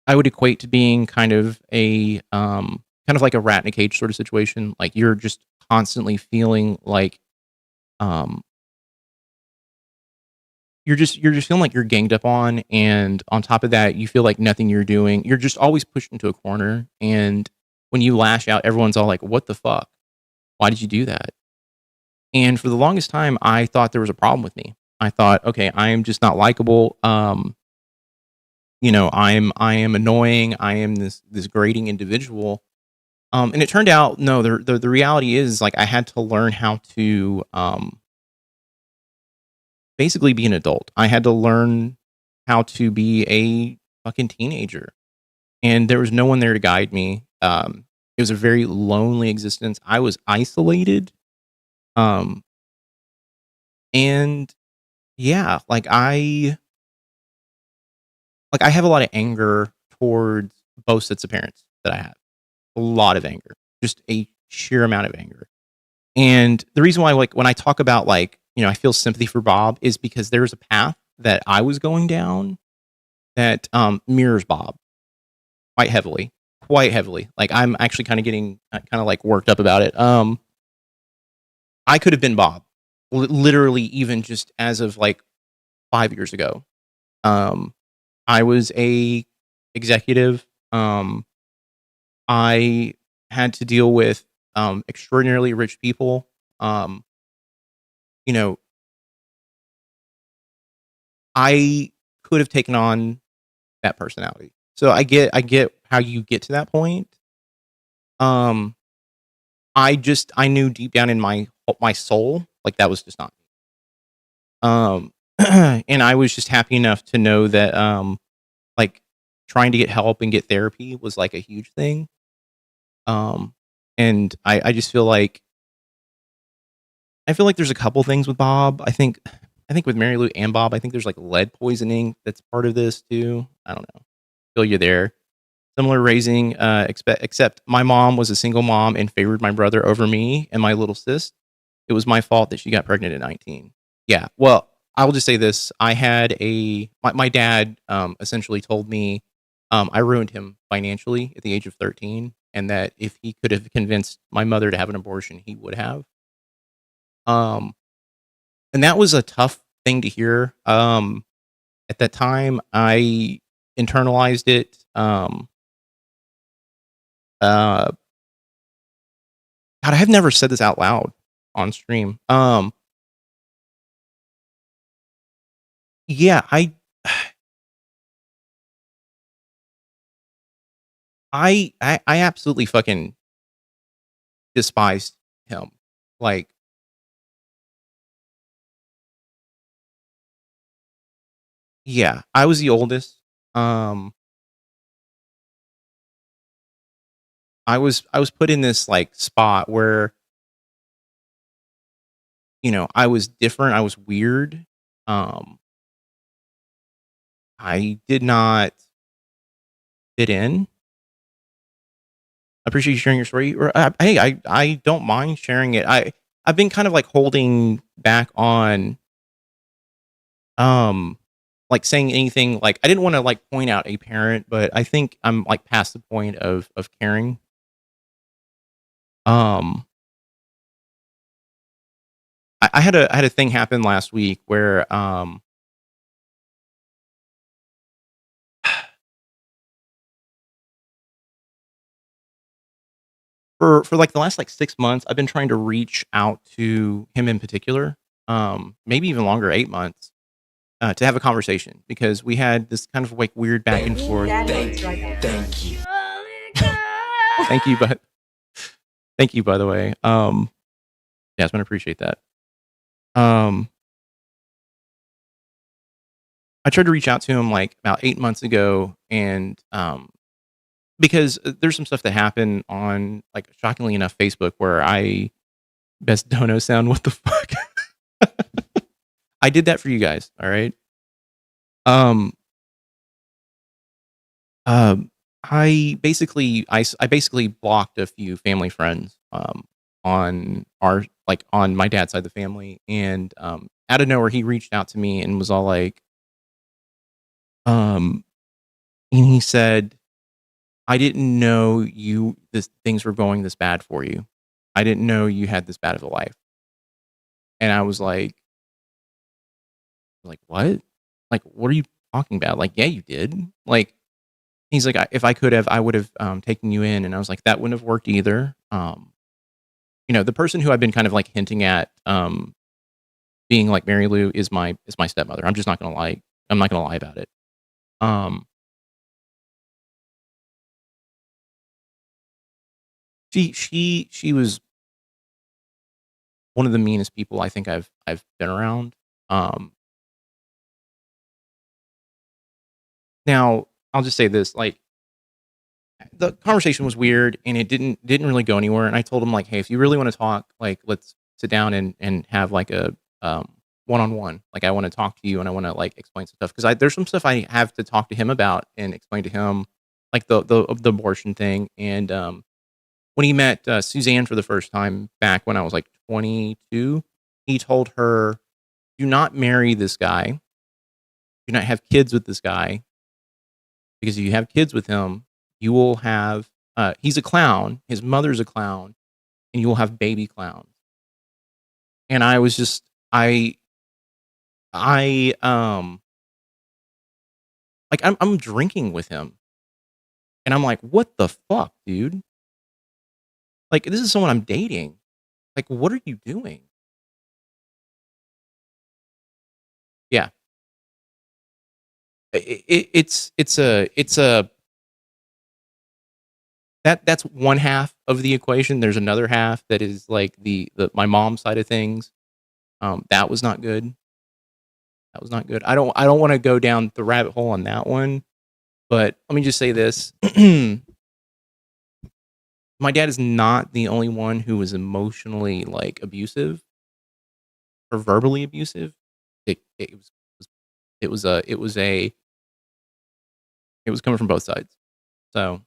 I would equate to being kind of like a rat in a cage sort of situation. Like you're just constantly feeling like um you're just feeling like you're ganged up on, and on top of that, you feel like nothing you're doing. You're just always pushed into a corner, and when you lash out, everyone's all like, "What the fuck? Why did you do that?" And for the longest time, I thought there was a problem with me. I thought, okay, I am just not likable. I am annoying. I am this grating individual. And it turned out, no, the reality is like I had to learn how to basically be an adult. I had to learn how to be a fucking teenager, and there was no one there to guide me. It was a very lonely existence. I was isolated. Um, and yeah, like I have a lot of anger towards both sets of parents that I have. A lot of anger, just a sheer amount of anger. And the reason why, like, when I talk about, like, I feel sympathy for Bob is because there was a path that I was going down that mirrors Bob quite heavily, quite heavily. Like, I'm actually kind of getting kind of like worked up about it. I could have been Bob, literally, even just as of like 5 years ago. I was a executive. I had to deal with extraordinarily rich people. You know, I could have taken on that personality. So I get how you get to that point. Um, I knew deep down in my soul, like that was just not me. And I was just happy enough to know that like trying to get help and get therapy was like a huge thing. Um, and I just feel like there's a couple things with Bob. I think with Mary Lou and Bob, I think there's like lead poisoning that's part of this too. I don't know. Feel you there. Similar raising, except my mom was a single mom and favored my brother over me and my little sis. It was my fault that she got pregnant at 19. Yeah. Well, I will just say this. I had my dad essentially told me I ruined him financially at the age of 13, and that if he could have convinced my mother to have an abortion, he would have. Um, and that was a tough thing to hear. At that time, I internalized it. Uh, God, I have never said this out loud on stream. Yeah, I absolutely fucking despised him. Like, yeah, I was the oldest. I was put in this like spot where, you know, I was different. I was weird. Um, I did not fit in. I appreciate you sharing your story. Hey, I don't mind sharing it. I've been kind of like holding back on um like saying anything. Like I didn't want to like point out a parent, but I think I'm like past the point of caring. Um I had a thing happen last week where for like the last like 6 months I've been trying to reach out to him in particular, maybe even longer, 8 months, to have a conversation because we had this kind of like weird back and forth. Thank you. Thank you, but thank you by the way. Jasmine, I appreciate that. Um, I tried to reach out to him like about 8 months ago, and because there's some stuff that happened on like shockingly enough Facebook where I best dono sound. What the fuck? I did that for you guys. All right. Um. Um. I basically blocked a few family friends on our like on my dad's side of the family, and out of nowhere he reached out to me and was all like, and he said, I didn't know this things were going this bad for you. I didn't know you had this bad of a life. And I was like, what? Like, what are you talking about? Like, yeah, you did. Like, he's like, if I could have, I would have taken you in. And I was like, that wouldn't have worked either. You know, the person who I've been kind of like hinting at being like Mary Lou is my stepmother. I'm just not gonna lie. I'm not gonna lie about it. Um, she was one of the meanest people I think I've been around. Um, Now I'll just say this: like the conversation was weird, and it didn't really go anywhere. And I told him like, hey, if you really want to talk, like let's sit down and have like a one on one. Like I want to talk to you, and I want to like explain some stuff because there's some stuff I have to talk to him about and explain to him, like the abortion thing. And when he met Suzanne for the first time back when I was like 22, he told her, "Do not marry this guy. Do not have kids with this guy." Because if you have kids with him, you will have, he's a clown, his mother's a clown, and you will have baby clowns. And I was just, like, I'm drinking with him. And I'm like, what the fuck, dude? Like, this is someone I'm dating. Like, what are you doing? Yeah. It's a, that's one half of the equation. There's another half that is like the my mom's side of things. That was not good. That was not good. I don't want to go down the rabbit hole on that one, but let me just say this. My dad is not the only one who was emotionally like abusive or verbally abusive. It was it was a it was a it was coming from both sides. So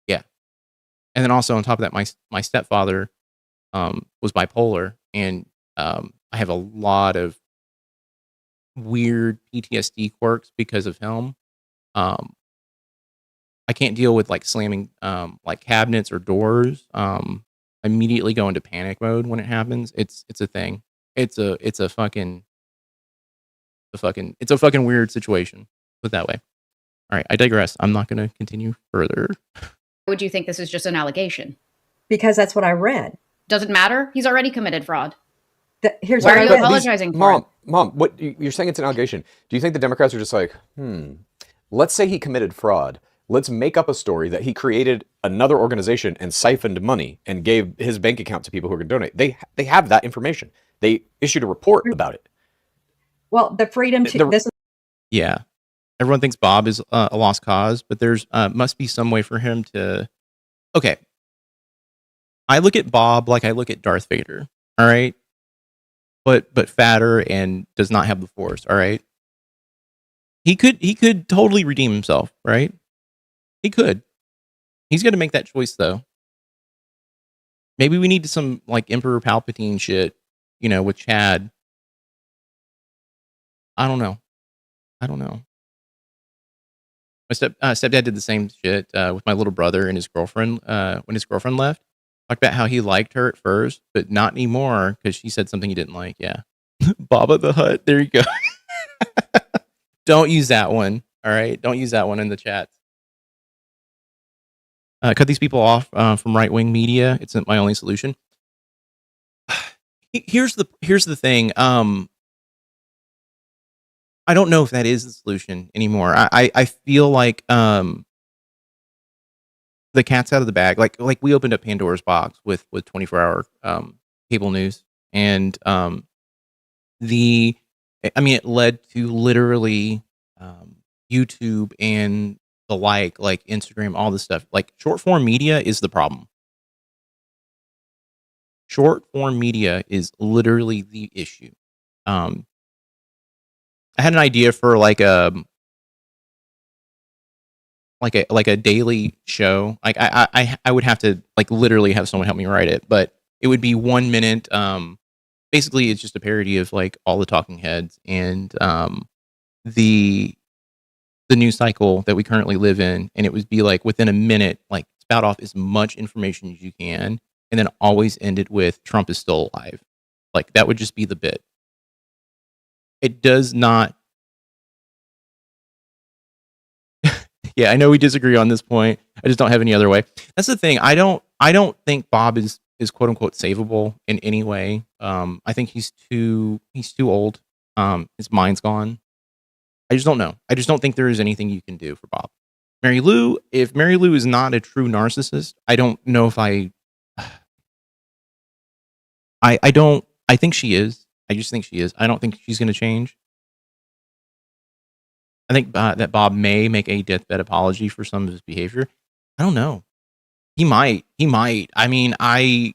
yeah. And then also on top of that, my stepfather was bipolar, and I have a lot of weird PTSD quirks because of him. Um, I can't deal with like slamming like cabinets or doors. I immediately go into panic mode when it happens. It's a thing. It's a fucking weird situation. Put it that way. All right, I digress. I'm not going to continue further. Would you think this is just an allegation? Because that's what I read. Doesn't matter. He's already committed fraud. Here's Why what are I you read. apologizing for it? Mom, what you're saying? It's an allegation. Do you think the Democrats are just like, let's say he committed fraud. Let's make up a story that he created another organization and siphoned money and gave his bank account to people who could donate. They have that information. They issued a report about it. Well, the freedom to this is Yeah. Everyone thinks Bob is a lost cause, but there's must be some way for him to. Okay. I look at Bob like I look at Darth Vader. All right. But fatter and does not have the Force. All right. He could totally redeem himself. Right. He could. He's going to make that choice though. Maybe we need some like Emperor Palpatine shit, with Chad. I don't know. My stepdad did the same shit with my little brother and his girlfriend when his girlfriend left. Talked about how he liked her at first, but not anymore because she said something he didn't like. Yeah. Baba the Hutt. There you go. Don't use that one. All right. Don't use that one in the chat. Cut these people off from right-wing media. It's my only solution. Here's the thing. I don't know if that is the solution anymore. I feel like the cat's out of the bag. Like we opened up Pandora's box with 24-hour cable news, and it led to literally YouTube and the like Instagram, all this stuff. Like short form media is the problem. Short form media is literally the issue. I had an idea for like a daily show. Like I would have to like literally have someone help me write it, but it would be 1 minute. Basically, it's just a parody of like all the talking heads and the news cycle that we currently live in, and it would be like within a minute, like spout off as much information as you can, and then always end it with Trump is still alive. Like that would just be the bit. It does not. Yeah, I know we disagree on this point. I just don't have any other way. That's the thing. I don't think Bob is quote unquote savable in any way. I think he's too old. His mind's gone. I just don't know. I just don't think there is anything you can do for Bob. Mary Lou, if Mary Lou is not a true narcissist, I don't know if I think she is. I just think she is. I don't think she's going to change. I think that Bob may make a deathbed apology for some of his behavior. I don't know. He might. I mean, I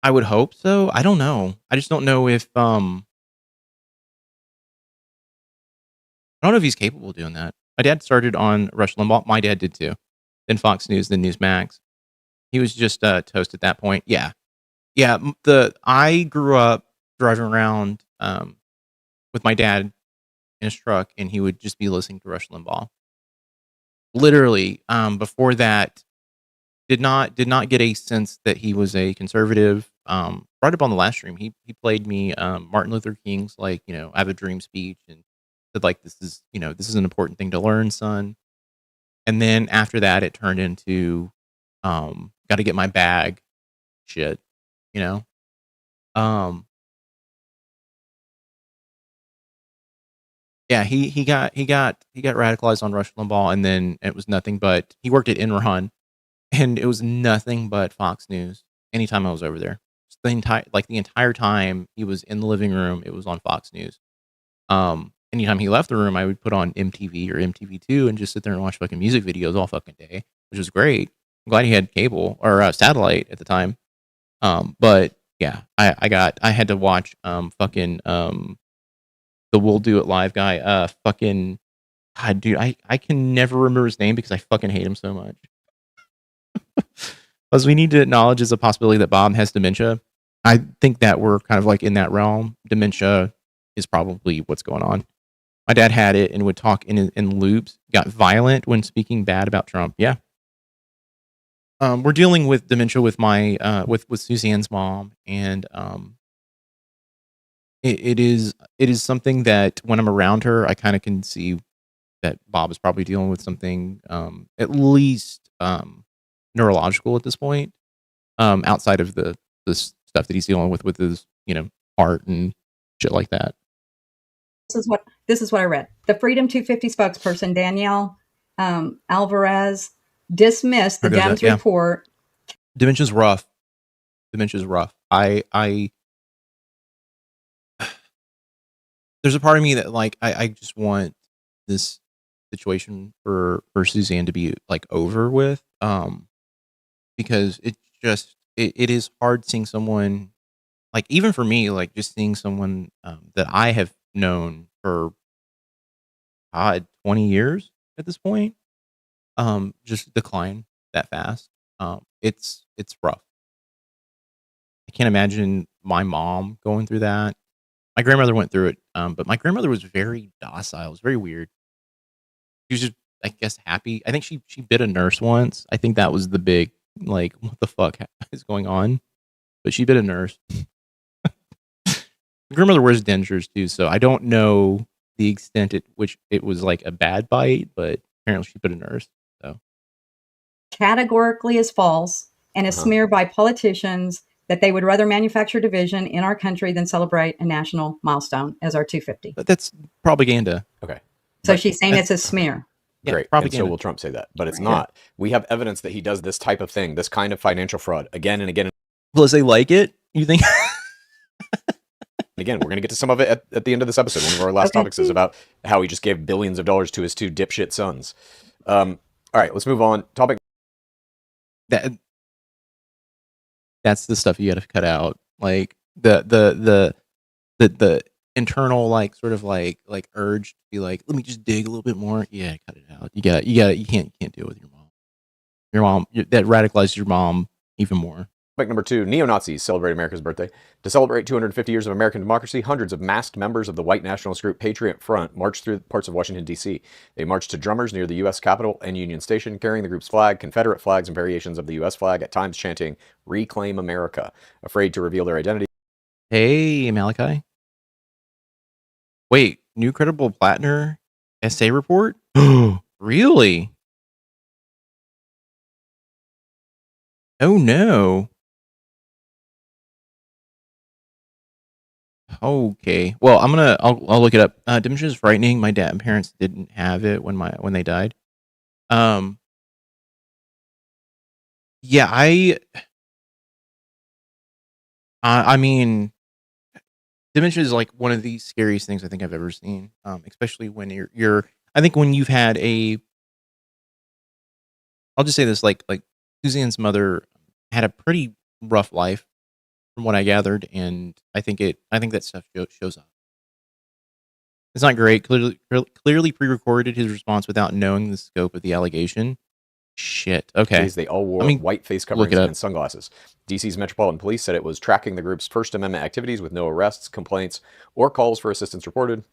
would hope so. I don't know. I just don't know if I don't know if he's capable of doing that. My dad started on Rush Limbaugh. My dad did too. Then Fox News, then Newsmax. He was just toast at that point. Yeah. I grew up driving around with my dad in his truck, and he would just be listening to Rush Limbaugh. Literally, before that, did not get a sense that he was a conservative. Brought up on the last stream, he played me Martin Luther King's I have a dream speech, and said like this is an important thing to learn, son. And then after that, it turned into got to get my bag shit, Yeah, he got radicalized on Rush Limbaugh, and then it was nothing but he worked at Enron, and it was nothing but Fox News. Anytime I was over there, the entire time he was in the living room, it was on Fox News. Anytime he left the room, I would put on MTV or MTV2 and just sit there and watch fucking music videos all fucking day, which was great. I'm glad he had cable or satellite at the time. But yeah, I had to watch fucking the We'll Do It Live guy. Fucking God, dude, I can never remember his name because I fucking hate him so much. Because we need to acknowledge as a possibility that Bob has dementia. I think that we're kind of like in that realm. Dementia is probably what's going on. My dad had it and would talk in loops. Got violent when speaking bad about Trump. Yeah. We're dealing with dementia with my with Suzanne's mom, and it is something that when I'm around her, I kind of can see that Bob is probably dealing with something at least neurological at this point, outside of the stuff that he's dealing with his heart and shit like that. This is what This is what I read. The Freedom 250 spokesperson, Danielle Alvarez, dismissed the Dems report. Dementia's rough. I there's a part of me that like I just want this situation for Suzanne to be like over with, because it is hard seeing someone, like, even for me, like just seeing someone that I have known for 20 years at this point, just decline that fast. It's rough. I can't imagine my mom going through that. My grandmother went through it, but my grandmother was very docile. It was very weird. She was just, I guess, happy. I think she bit a nurse once. I think that was the big, like, what the fuck is going on? But she bit a nurse. My grandmother wears dentures too, so I don't know the extent at which it was like a bad bite, but apparently she bit a nurse. So categorically is false and a smear by politicians that they would rather manufacture division in our country than celebrate a national milestone as our 250. But that's propaganda. Okay. So she's saying it's a smear. Yeah, great. And so will Trump say that? But it's not. We have evidence that he does this type of thing, this kind of financial fraud, again and again. Plus, they like it? You think? Again, we're going to get to some of it at the end of this episode. One of our last topics is about how he just gave billions of dollars to his two dipshit sons. All right, let's move on. Topic. That's the stuff you got to cut out. Like the internal, like, sort of like urge to be like, let me just dig a little bit more. Yeah, cut it out. You can't deal with your mom. Your mom, that radicalizes your mom even more. Topic number 2, neo-Nazis celebrate America's birthday. To celebrate 250 years of American democracy, hundreds of masked members of the white nationalist group Patriot Front marched through parts of Washington, D.C. They marched to drummers near the U.S. Capitol and Union Station, carrying the group's flag, Confederate flags, and variations of the U.S. flag, at times chanting, "Reclaim America," afraid to reveal their identity. Hey, Malachi. Wait, new credible Plattner essay report? Really? Oh, no. Okay. Well, I'll look it up. Dementia is frightening. My dad and parents didn't have it when they died. Yeah, I mean, dementia is like one of the scariest things I think I've ever seen. Especially when you're I think when you've had I'll just say this, like Suzanne's mother had a pretty rough life from what I gathered, and I think that stuff shows up. It's not great. Clearly pre-recorded his response without knowing the scope of the allegation. Shit. Okay. They all wore white face coverings and sunglasses. DC's Metropolitan Police said it was tracking the group's First Amendment activities with no arrests, complaints, or calls for assistance reported.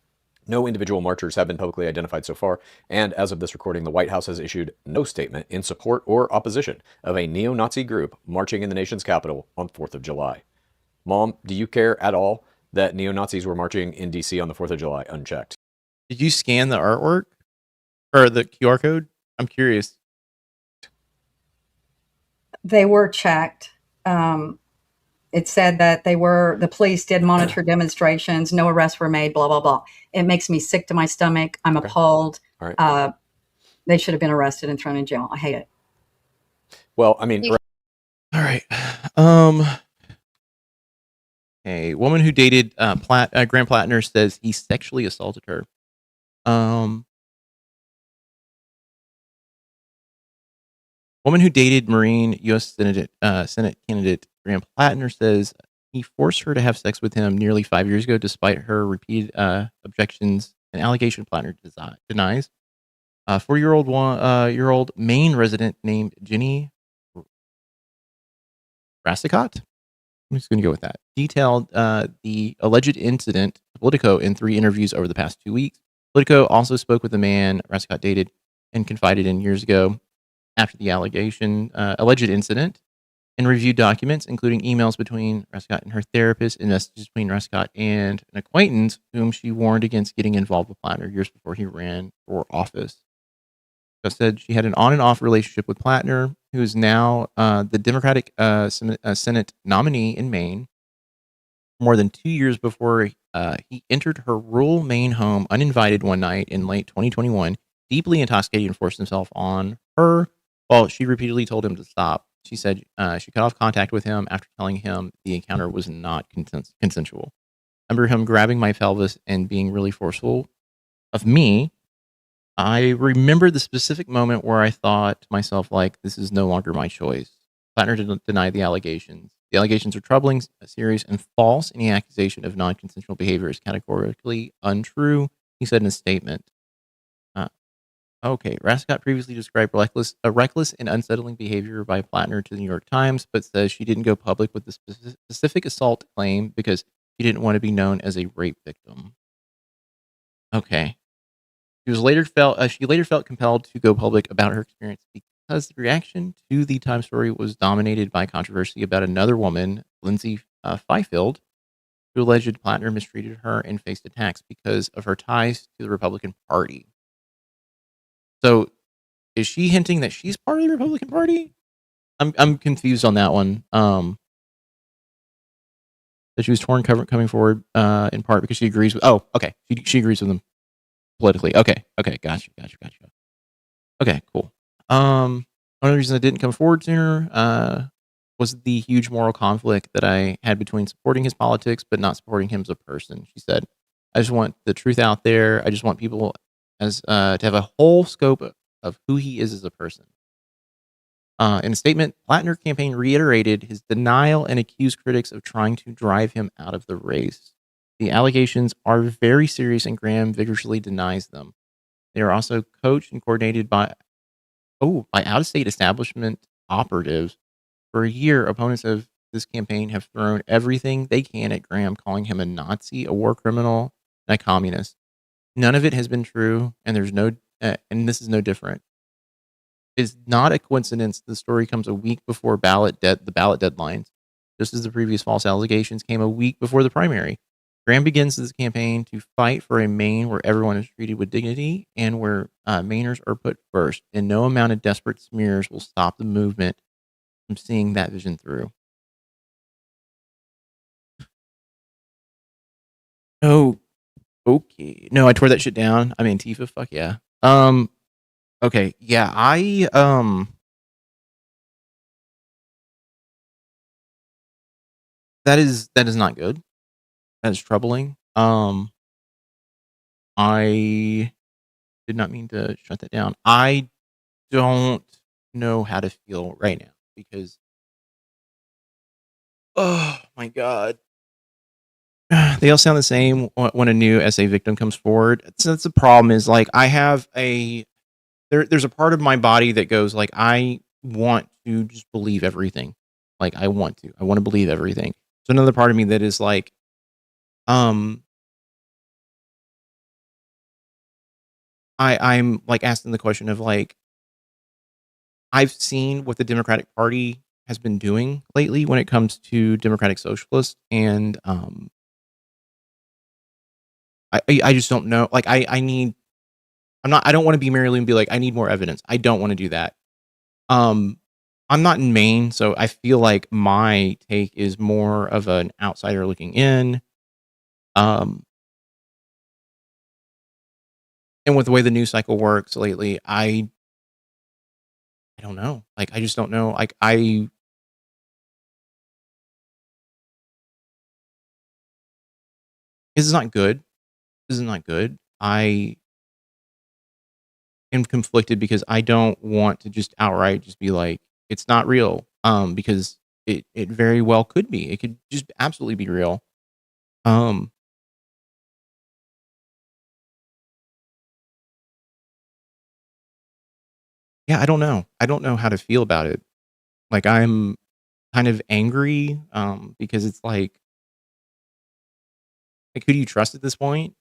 No individual marchers have been publicly identified so far, and as of this recording, the White House has issued no statement in support or opposition of a neo-Nazi group marching in the nation's capital on 4th of July. Mom, do you care at all that neo-Nazis were marching in D.C. on the 4th of July unchecked? Did you scan the artwork? Or the QR code? I'm curious. They were checked. It said that the police did monitor demonstrations. No arrests were made, blah, blah, blah. It makes me sick to my stomach. I'm appalled. All right. They should have been arrested and thrown in jail. I hate it. Well, I mean... All right. A woman who dated Graham Plattner says he sexually assaulted her. Woman who dated Marine U.S. Senate candidate Graham Plattner says he forced her to have sex with him nearly 5 years ago, despite her repeated objections. An allegation Plattner denies. 4-year-old Maine resident named Jenny Rassicott, I'm just going to go with that, detailed the alleged incident to Politico in 3 interviews over the past 2 weeks. Politico also spoke with the man Rassicott dated and confided in years ago after the alleged incident, and reviewed documents, including emails between Rassicott and her therapist, and messages between Rassicott and an acquaintance whom she warned against getting involved with Plattner years before he ran for office. She said she had an on and off relationship with Plattner, who is now the Democratic Senate nominee in Maine. More than 2 years before he entered her rural Maine home uninvited one night in late 2021, deeply intoxicated, and forced himself on her while she repeatedly told him to stop. She said she cut off contact with him after telling him the encounter was not consensual. I remember him grabbing my pelvis and being really forceful of me. I remember the specific moment where I thought to myself, like, this is no longer my choice. Plattner denied the allegations. The allegations are troubling, serious, and false. Any accusation of non-consensual behavior is categorically untrue, he said in a statement. Okay, Rascott previously described reckless and unsettling behavior by Plattner to the New York Times, but says she didn't go public with the specific assault claim because she didn't want to be known as a rape victim. Okay. She later felt compelled to go public about her experience because the reaction to the Times story was dominated by controversy about another woman, Lindsay Fifield, who alleged Plattner mistreated her and faced attacks because of her ties to the Republican Party. So, is she hinting that she's part of the Republican Party? I'm confused on that one. That she was coming forward in part because she agrees with. Oh, okay. She agrees with them politically. Okay. Gotcha. Okay, cool. One of the reasons I didn't come forward sooner was the huge moral conflict that I had between supporting his politics but not supporting him as a person. She said, "I just want the truth out there. I just want people as to have a whole scope of who he is as a person." In a statement, Plattner campaign reiterated his denial and accused critics of trying to drive him out of the race. The allegations are very serious, and Graham vigorously denies them. They are also coached and coordinated by out-of-state establishment operatives. For a year, opponents of this campaign have thrown everything they can at Graham, calling him a Nazi, a war criminal, and a communist. None of it has been true, and and this is no different. It's not a coincidence the story comes a week before the ballot deadlines, just as the previous false allegations came a week before the primary. Graham begins this campaign to fight for a Maine where everyone is treated with dignity and where Mainers are put first, and no amount of desperate smears will stop the movement from seeing that vision through. Oh, okay. No, I tore that shit down. I'm Antifa. Fuck yeah. Okay. Yeah. That is not good. That is troubling. I did not mean to shut that down. I don't know how to feel right now because, oh my god, they all sound the same when a new SA victim comes forward. So that's the problem. Is like I have there's a part of my body that goes like I want to just believe everything. Like I want to believe everything. So another part of me that is like, I'm like asking the question of like, I've seen what the Democratic Party has been doing lately when it comes to Democratic Socialists, and I just don't know. Like I don't want to be Mary Lou and be like, I need more evidence. I don't want to do that. I'm not in Maine, so I feel like my take is more of an outsider looking in. And with the way the news cycle works lately, I don't know. Like, I just don't know. Like, this is not good. This is not good. I am conflicted because I don't want to just outright just be like, it's not real. Because it very well could be. It could just absolutely be real. Yeah, I don't know. I don't know how to feel about it. Like, I'm kind of angry, because it's like, who do you trust at this point?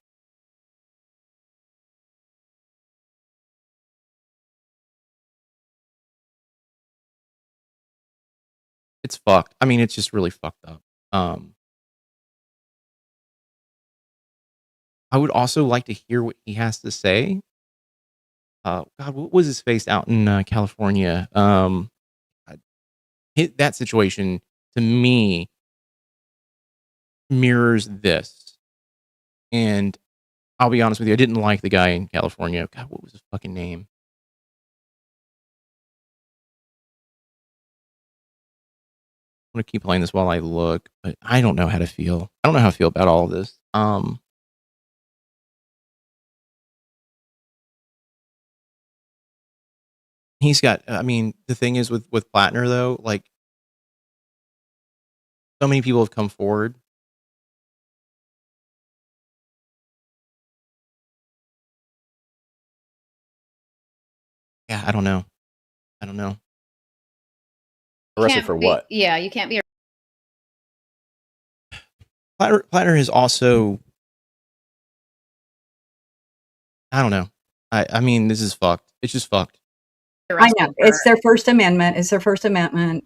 It's fucked. I mean, it's just really fucked up. I would also like to hear what he has to say. God, what was his face out in California? That situation to me mirrors this. And I'll be honest with you, I didn't like the guy in California. God, what was his fucking name? I'm gonna keep playing this while I look, but I don't know how to feel. I don't know how to feel about all of this. He's got. I mean, the thing is with Plattner though, like so many people have come forward. Yeah, I don't know. I don't know. Arrested Can't for be- what? Yeah, you can't be. Plattner is also. I don't know. I mean, this is fucked. It's just fucked. I arrested know. for- It's their First Amendment. It's their First Amendment.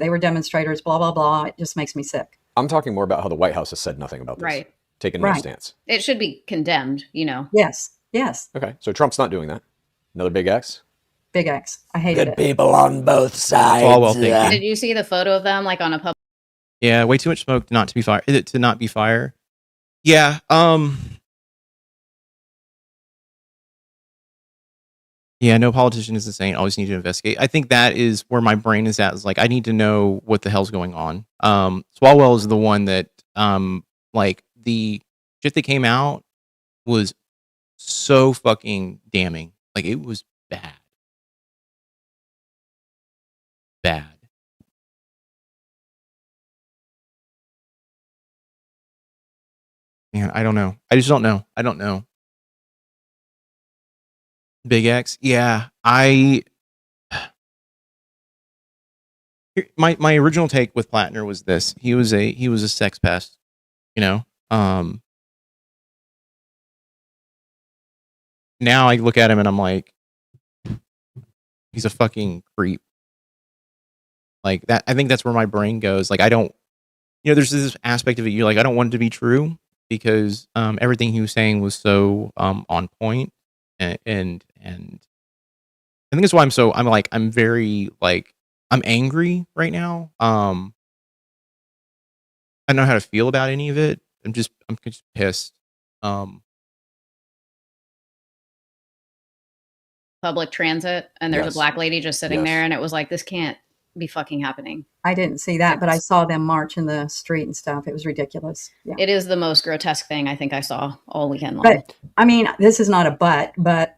They were demonstrators, blah, blah, blah. It just makes me sick. I'm talking more about how the White House has said nothing about this. Right. Taken no Right. stance. It should be condemned, you know. Yes. Yes. Okay, so Trump's not doing that. Another big X. Big X. I hated it. people on both sides. all well thinking. Did you see the photo of them like on a public? Yeah, way too much smoke not to be fire. To not be fire. Yeah. Yeah, no politician is the same. Always need to investigate. I think that is where my brain is at. Is like I need to know what the hell's going on. Swalwell is the one that like the shit that came out was so fucking damning. Like it was bad. Bad. Man, I don't know. I just don't know. I don't know. Big X. Yeah, my original take with Plattner was this. He was a sex pest, you know. Now I look at him and I'm like, he's a fucking creep. Like that. I think that's where my brain goes. Like I don't, there's this aspect of it. You're like, I don't want it to be true because everything he was saying was so on point, and I think that's why I'm very like I'm angry right now. I don't know how to feel about any of it. I'm just pissed. public transit and there's Yes. a black lady just sitting Yes. there and it was like, this can't be fucking happening. I didn't see that, but I saw them march in the street and stuff. It was ridiculous. Yeah. It is the most grotesque thing I think I saw all weekend long. But I mean, this is not a but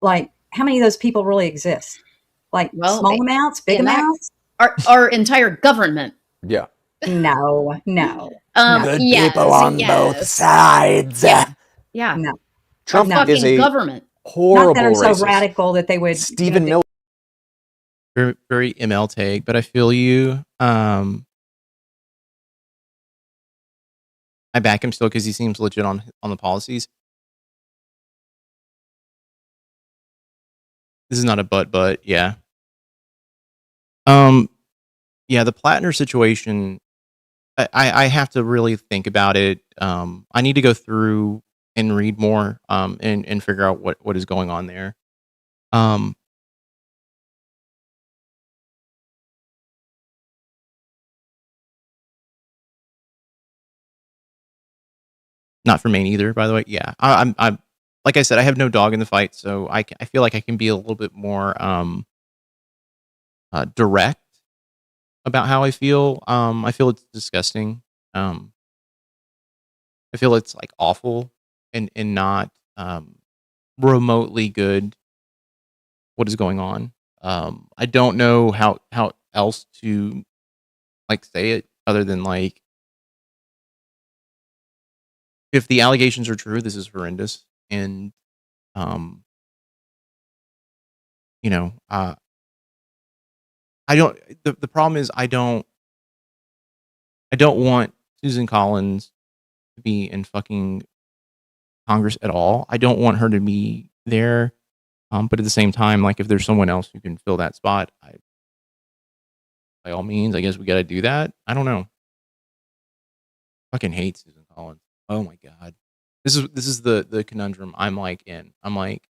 like how many of those people really exist? Like Well, small amounts, big yeah, that- amounts? Our entire government. Yeah. No. Good yes, people on both yes. sides. Yeah. No. Trump No. is Fucking a government. horrible Not that are so racist. radical that they would Stephen Miller. Very, very ML take, but I feel you. I back him still because he seems legit on the policies. This is not a but yeah. Yeah, the Plattner situation. I have to really think about it. I need to go through and read more. And figure out what is going on there. Not for Maine either, by the way. Yeah, I'm like I said, I have no dog in the fight, so I feel like I can be a little bit more direct about how I feel. I feel it's disgusting. I feel it's like awful and not remotely good. What is going on? I don't know how else to like say it other than like if the allegations are true, this is horrendous. And I don't. The problem is I don't want Susan Collins to be in fucking Congress at all. I don't want her to be there. But at the same time, like if there's someone else who can fill that spot, by all means, I guess we got to do that. I don't know. Fucking hate Susan Collins. Oh my god. This is the conundrum I'm like in. I'm like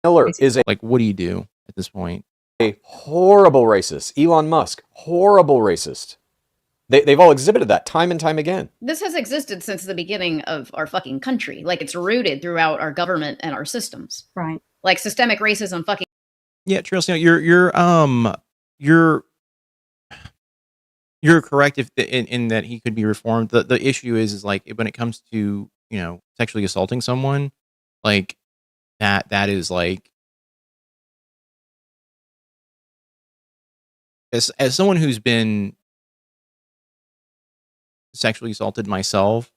Miller is a Like, what do you do at this point? horrible racist. Elon Musk, horrible racist. They've all exhibited that time and time again. This has existed since the beginning of our fucking country. Like, it's rooted throughout our government and our systems. Right. Like, systemic racism fucking. Yeah, Tracy, you're correct in that he could be reformed. The issue is like when it comes to, sexually assaulting someone, like that is like, as someone who's been sexually assaulted myself,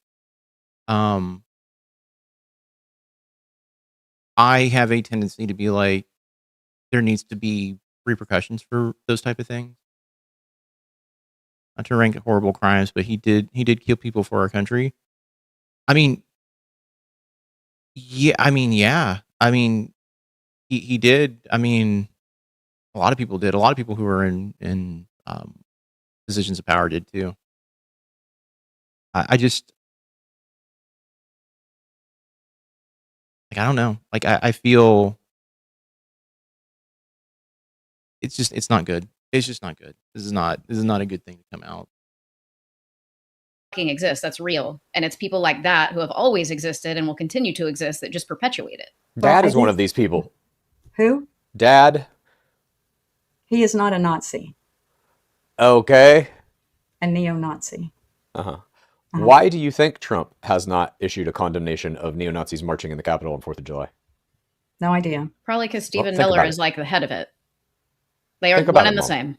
I have a tendency to be like, there needs to be repercussions for those type of things. Not to rank horrible crimes, but he did kill people for our country. I mean, yeah. He did. I mean, a lot of people did. A lot of people who were in positions of power did too. I just, like, I don't know. Like, I feel it's not good. It's just not good. This is not a good thing to come out. Exists. That's real. And it's people like that who have always existed and will continue to exist that just perpetuate it. Dad is one of these people. Who? Dad. He is not a Nazi. Okay. A neo-Nazi. Why do you think Trump has not issued a condemnation of neo-Nazis marching in the Capitol on 4th of July? No idea. Probably because Stephen think Miller about is it. like the head of it. They are Think about one it, and the Mom. same.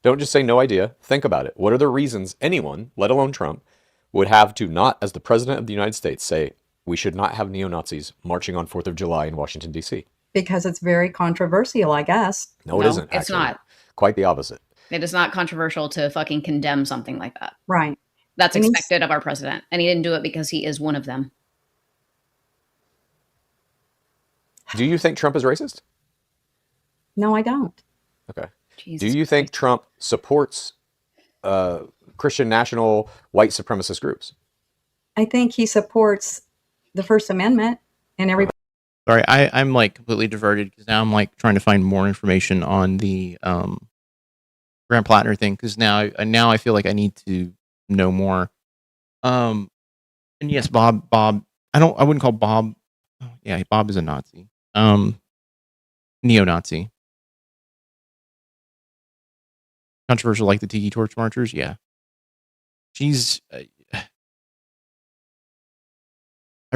Don't just say no idea. Think about it. What are the reasons anyone, let alone Trump, would have to not, as the president of the United States, say we should not have neo-Nazis marching on 4th of July in Washington, D.C.? Because it's very controversial, I guess. No, it No, isn't. it's Actually. not. Quite the opposite. It is not controversial to fucking condemn something like that. Right. That's And he's- expected of our president. And he didn't do it because he is one of them. Do you think Trump is racist? No, I don't. Okay. Jesus Do you think Trump supports Christian national white supremacist groups? I think he supports the First Amendment and everybody. Sorry, I'm like completely diverted because now I'm like trying to find more information on the Grant Plattner thing because now I feel like I need to know more. And yes, Bob. I wouldn't call Bob. Yeah, Bob is a Nazi. Neo-Nazi. Controversial like the Tiki Torch Marchers. Yeah, she's. I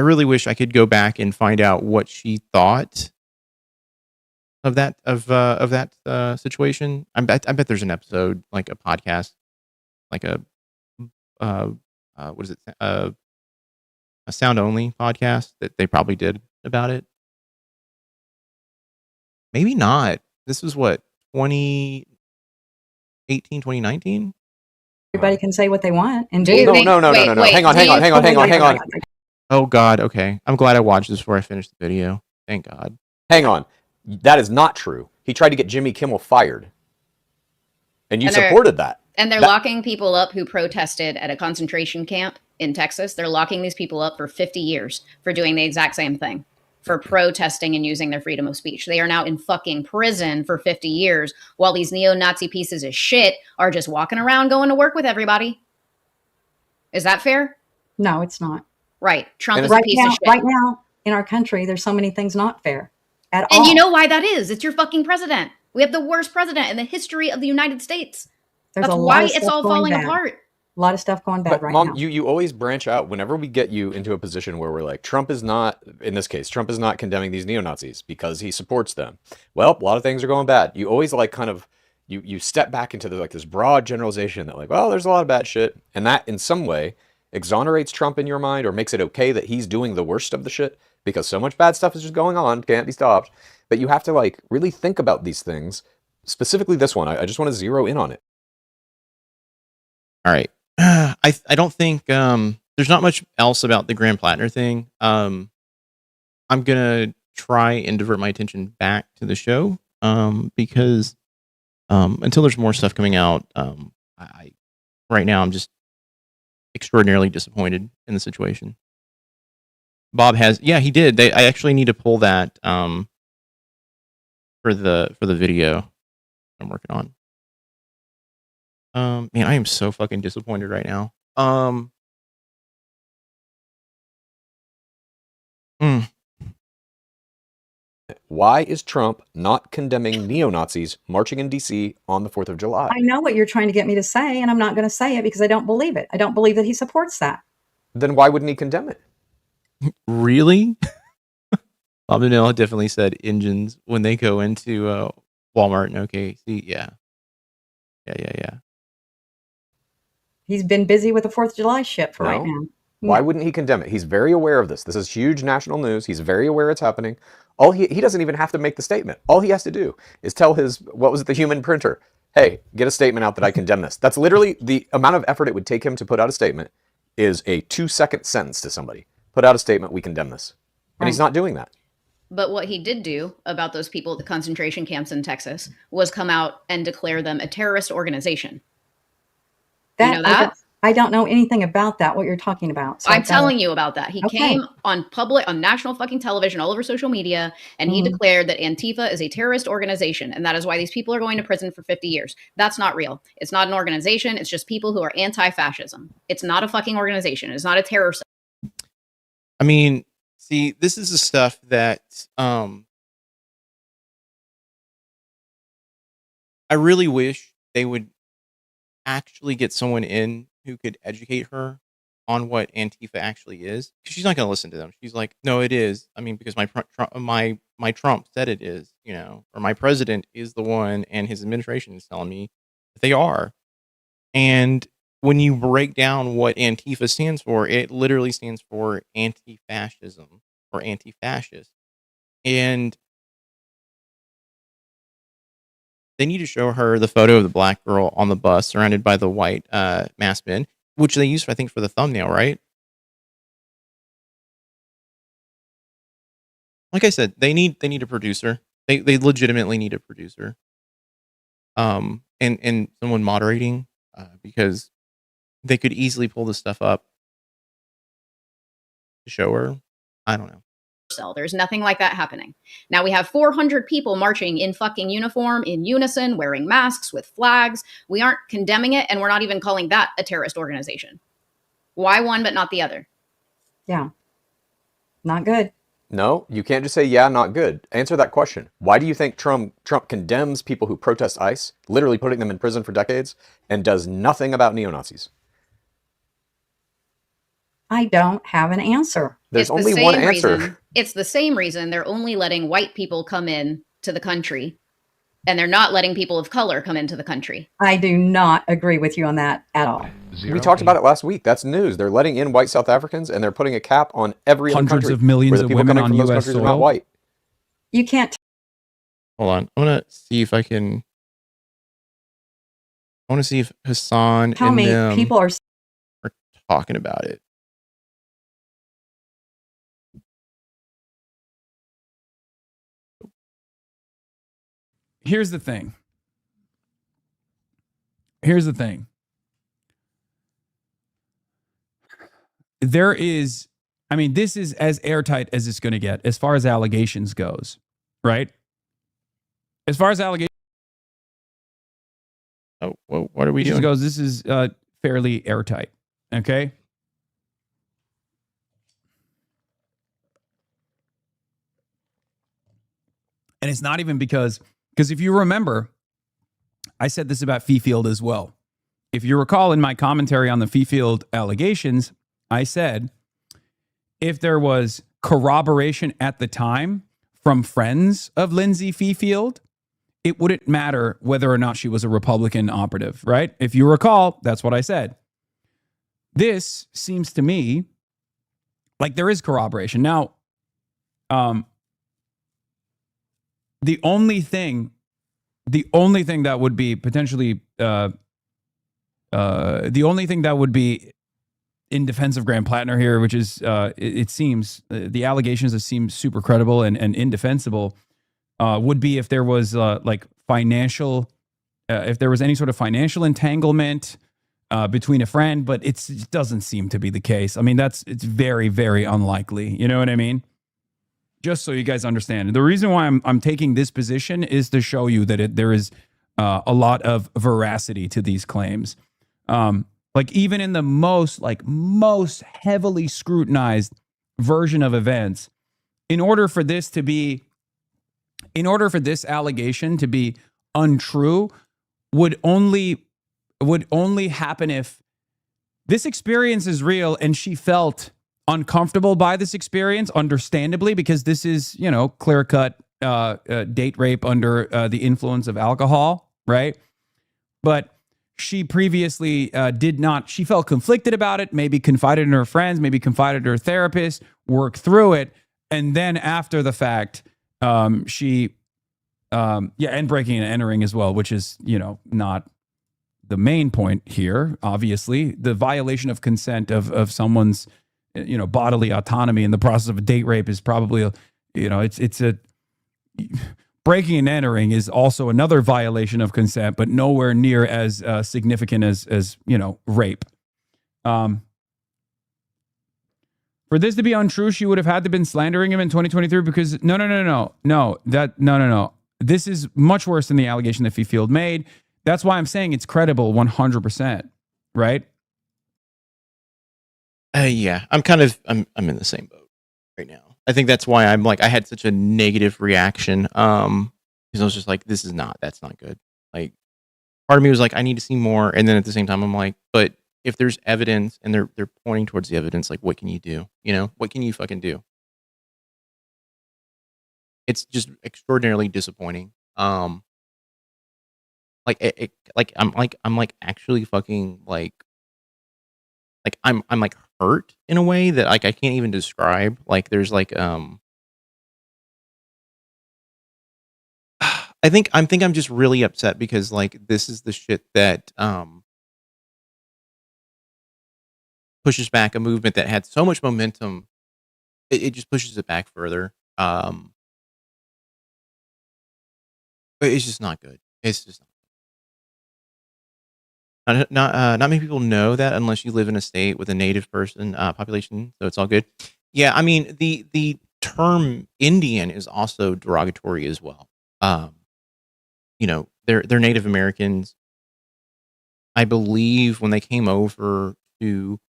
really wish I could go back and find out what she thought of that situation. I bet there's an episode, like a podcast, like a what is it? A sound only podcast that they probably did about it. Maybe not. This was what 2018, 2019. Everybody can say what they want and Do you do. think- No. wait, Hang on. do you- Hang on. Oh God. Okay, I'm glad I watched this before I finished the video. Thank God. Hang on. That is not true. He tried to get Jimmy Kimmel fired. And you And they're- supported that. And they're That- locking people up who protested at a concentration camp in Texas. They're locking these people up for 50 years for doing the exact same thing, for protesting and using their freedom of speech. They are now in fucking prison for 50 years while these neo-Nazi pieces of shit are just walking around going to work with everybody. Is that fair? No, it's not. Right. Trump And is a Right piece now, of shit. right now in our country, there's so many things not fair at all. And you know why that is? It's your fucking president. We have the worst president in the history of the United States. There's That's a lot why of it's stuff all going falling bad. apart. A lot of stuff going bad But right Mom, now. you always branch out whenever we get you into a position where we're like, Trump is not, in this case, Trump is not condemning these neo-Nazis because he supports them. Well, a lot of things are going bad. You always like kind of, you step back into like this broad generalization that like, well, there's a lot of bad shit. And that in some way exonerates Trump in your mind or makes it okay that he's doing the worst of the shit because so much bad stuff is just going on, can't be stopped. But you have to like really think about these things, specifically this one. I just want to zero in on it. All right. I don't think there's not much else about the Grant Plattner thing. I'm gonna try and divert my attention back to the show because until there's more stuff coming out, I right now I'm just extraordinarily disappointed in the situation. Bob has, yeah, he did. I actually need to pull that for the video I'm working on. Man, I am so fucking disappointed right now. Why is Trump not condemning neo-Nazis marching in D.C. on the 4th of July? I know what you're trying to get me to say, and I'm not going to say it because I don't believe it. I don't believe that he supports that. Then why wouldn't he condemn it? Really? Bob Donnell definitely said engines when they go into Walmart and OKC. Yeah. He's been busy with the 4th of July shit for right now. Why wouldn't he condemn it? He's very aware of this. This is huge national news. He's very aware it's happening. He doesn't even have to make the statement. All he has to do is tell the human printer, hey, get a statement out that I condemn this. That's literally the amount of effort it would take him to put out a statement is a 2-second sentence to somebody. Put out a statement, we condemn this. And he's not doing that. But what he did do about those people at the concentration camps in Texas was come out and declare them a terrorist organization. You know that? I don't know anything about that, what you're talking about. So I'm telling you about that. He came on national fucking television, all over social media, and he declared that Antifa is a terrorist organization. And that is why these people are going to prison for 50 years. That's not real. It's not an organization. It's just people who are anti-fascism. It's not a fucking organization. It's not a terror cell. I mean, see, this is the stuff that I really wish they would actually get someone in who could educate her on what Antifa actually is, because she's not going to listen to them. She's like, no, it is. I mean, because my Trump said it is, or my president is the one, and his administration is telling me that they are. And when you break down what Antifa stands for, it literally stands for anti-fascism or anti-fascist. And they need to show her the photo of the black girl on the bus surrounded by the white masked men, which they used, I think, for the thumbnail, right? Like I said, they need a producer. They legitimately need a producer. And someone moderating, because they could easily pull this stuff up to show her. I don't know. There's nothing like that happening. Now we have 400 people marching in fucking uniform, in unison, wearing masks with flags. We aren't condemning it, and we're not even calling that a terrorist organization. Why one but not the other? Yeah. Not good. No, you can't just say, yeah, not good. Answer that question. Why do you think Trump condemns people who protest ICE, literally putting them in prison for decades, and does nothing about neo-Nazis? I don't have an answer. There's only one answer. It's the same reason they're only letting white people come in to the country, and they're not letting people of color come into the country. I do not agree with you on that at all. We talked about it last week. That's news. They're letting in white South Africans, and they're putting a cap on every other country. Hundreds of millions where the of people women coming on from those U.S. countries are not soil. white. You can't. Hold on. I want to see if Hassan Tell and me, them people are talking about it. Here's the thing. There is, I mean, this is as airtight as it's going to get as far as allegations goes, right? As far as allegations What are we doing? goes, this is fairly airtight, okay? And it's not even because if you remember, I said this about Fifield as well. If you recall in my commentary on the Fifield allegations, I said, if there was corroboration at the time from friends of Lindsay Fifield, it wouldn't matter whether or not she was a Republican operative, right? If you recall, that's what I said. This seems to me like there is corroboration. Now, the only thing that would be potentially, the only thing that would be in defense of Graham Plattner here, which is, it seems, the allegations that seem super credible and indefensible, would be if there was like financial, if there was any sort of financial entanglement between a friend, but it doesn't seem to be the case. I mean, it's very, very unlikely. You know what I mean? Just so you guys understand. And the reason why I'm taking this position is to show you that there is a lot of veracity to these claims. Like even in the most heavily scrutinized version of events, in order for this allegation to be untrue, would only happen if this experience is real and she felt uncomfortable by this experience, understandably, because this is, clear-cut date rape under the influence of alcohol, right? But she previously she felt conflicted about it, maybe confided in her friends, maybe confided in her therapist, worked through it, and then after the fact, and breaking and entering as well, which is, not the main point here. Obviously, the violation of consent of someone's, bodily autonomy in the process of a date rape is probably, it's a breaking and entering is also another violation of consent, but nowhere near as significant as rape. For this to be untrue, she would have had to been slandering him in 2023 because no. This is much worse than the allegation that Fifield made. That's why I'm saying it's credible 100%, right? Yeah, I'm in the same boat right now. I think that's why I had such a negative reaction. Because I was just like, that's not good. Like, part of me was like, I need to see more. And then at the same time, I'm like, but if there's evidence and they're pointing towards the evidence, like, what can you do? What can you fucking do? It's just extraordinarily disappointing. I'm actually fucking I'm hurt in a way that I can't even describe. There's I think I'm just really upset because this is the shit that pushes back a movement that had so much momentum. It just pushes it back further. It's just not good. It's just not many people know that unless you live in a state with a native person population, so it's all good. Yeah, I mean the term Indian is also derogatory as well. They're Native Americans. I believe when they came over to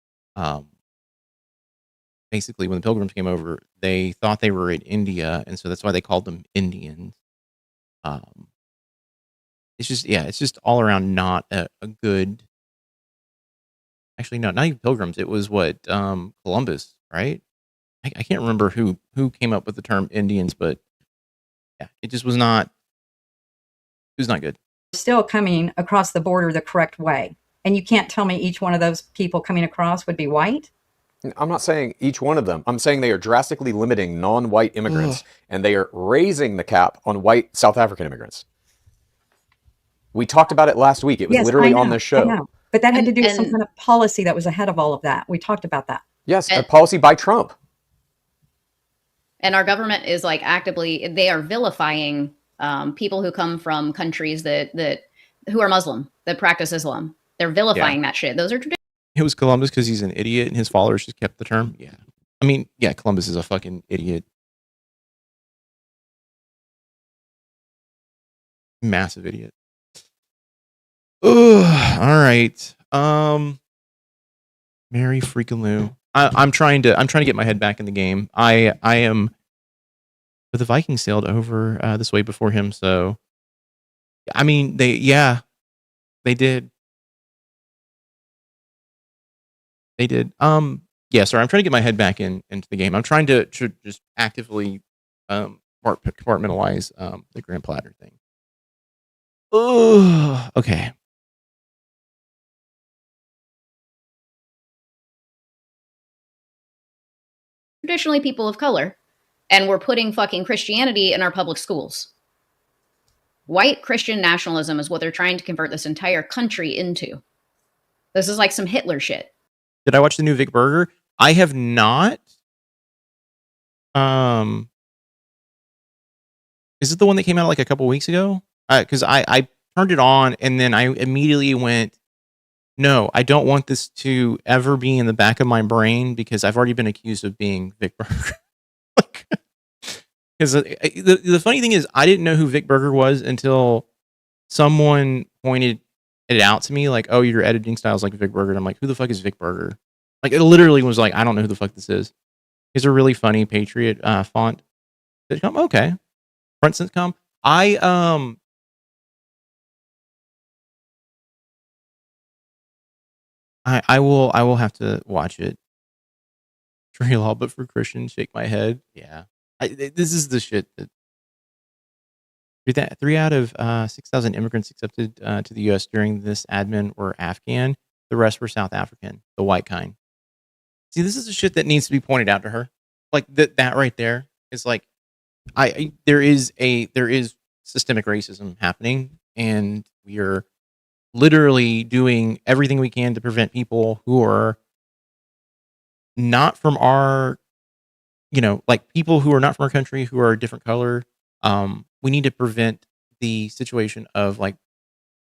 basically when the Pilgrims came over, they thought they were in India, and so that's why they called them Indians. It's just all around not a good. Actually, no, not even Pilgrims. It was what Columbus, right? I can't remember who came up with the term Indians, but yeah, it just was not. It was not good. Still coming across the border the correct way, and you can't tell me each one of those people coming across would be white. I'm not saying each one of them. I'm saying they are drastically limiting non-white immigrants, and they are raising the cap on white South African immigrants. We talked about it last week. It was literally on this show. I know. But that had to do with some kind of policy that was ahead of all of that. We talked about that. Yes, a policy by Trump. And our government is they are vilifying people who come from countries who are Muslim, that practice Islam. They're vilifying that shit. Those are traditions. It was Columbus because he's an idiot and his followers just kept the term. Yeah. I mean, yeah, Columbus is a fucking idiot. Massive idiot. Ugh, all right. Mary freaking Lou. I'm trying to get my head back in the game. I am. But the Vikings sailed over this way before him, so I mean they did. They did. Yeah, sorry, I'm trying to get my head back into the game. I'm trying to just actively compartmentalize the Grand Platter thing. Oh, okay. Traditionally people of color, and we're putting fucking Christianity in our public schools. White Christian nationalism is what they're trying to convert this entire country into. This is like some Hitler shit. Did I watch the new Vic Berger? I have not. Is it the one that came out like a couple weeks ago? Because I turned it on and then I immediately went, no, I don't want this to ever be in the back of my brain because I've already been accused of being Vic Berger. Because the funny thing is, I didn't know who Vic Berger was until someone pointed it out to me. Like, oh, your editing style is like Vic Berger. And I'm like, who the fuck is Vic Berger? Like, it literally was like, I don't know who the fuck this is. He's a really funny Patriot font. Sitcom, okay. Front sitcom. I will have to watch it. Trail all but for Christians, shake my head. Yeah. This is the shit that 3 out of 6,000 immigrants accepted to the U.S. during this admin were Afghan. The rest were South African, the white kind. See, this is the shit that needs to be pointed out to her. Like that right there is like, there is systemic racism happening, and we are literally doing everything we can to prevent people who are not from our, like people who are not from our country, who are a different color. We need to prevent the situation of like,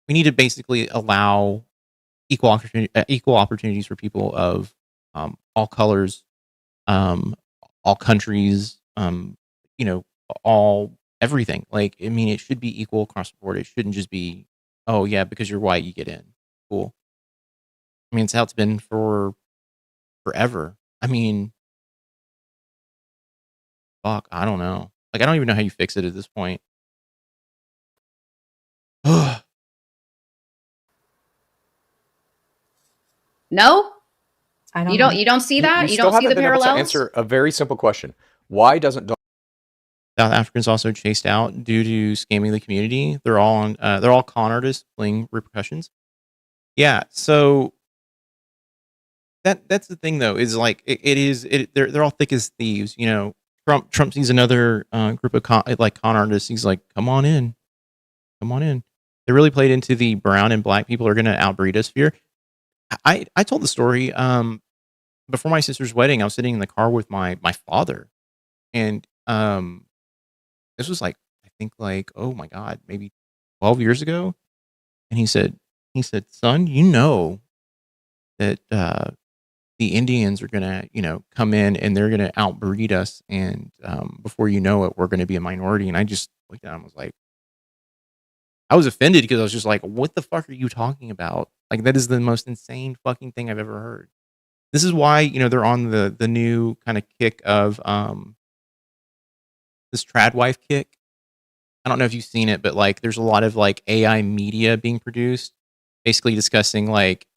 we need to basically allow equal opportunities for people of all colors, all countries, all everything. Like, I mean, it should be equal across the board. It shouldn't just be, oh yeah, because you're white, you get in. Cool. I mean, it's how it's been for forever. I mean, fuck, I don't know. Like, I don't even know how you fix it at this point. No, I don't you know. don't see that. You still don't see the haven't been able to parallels. answer a very simple question. Why doesn't South Africans also chased out due to scamming the community. They're all con artists playing repercussions. Yeah, so that's the thing though, is like they're all thick as thieves. Trump sees another group of con artists. He's like, come on in. They really played into the brown and black people are going to outbreed us fear. I told the story before my sister's wedding. I was sitting in the car with my father, and this was like, I think like, oh my God, maybe 12 years ago. And he said, son, that the Indians are going to, come in and they're going to outbreed us. And before you know it, we're going to be a minority. And I just looked at him and was like, I was offended because I was just like, what the fuck are you talking about? Like, that is the most insane fucking thing I've ever heard. This is why, they're on the new kind of kick of this trad wife kick. I don't know if you've seen it, but like there's a lot of like AI media being produced, basically discussing like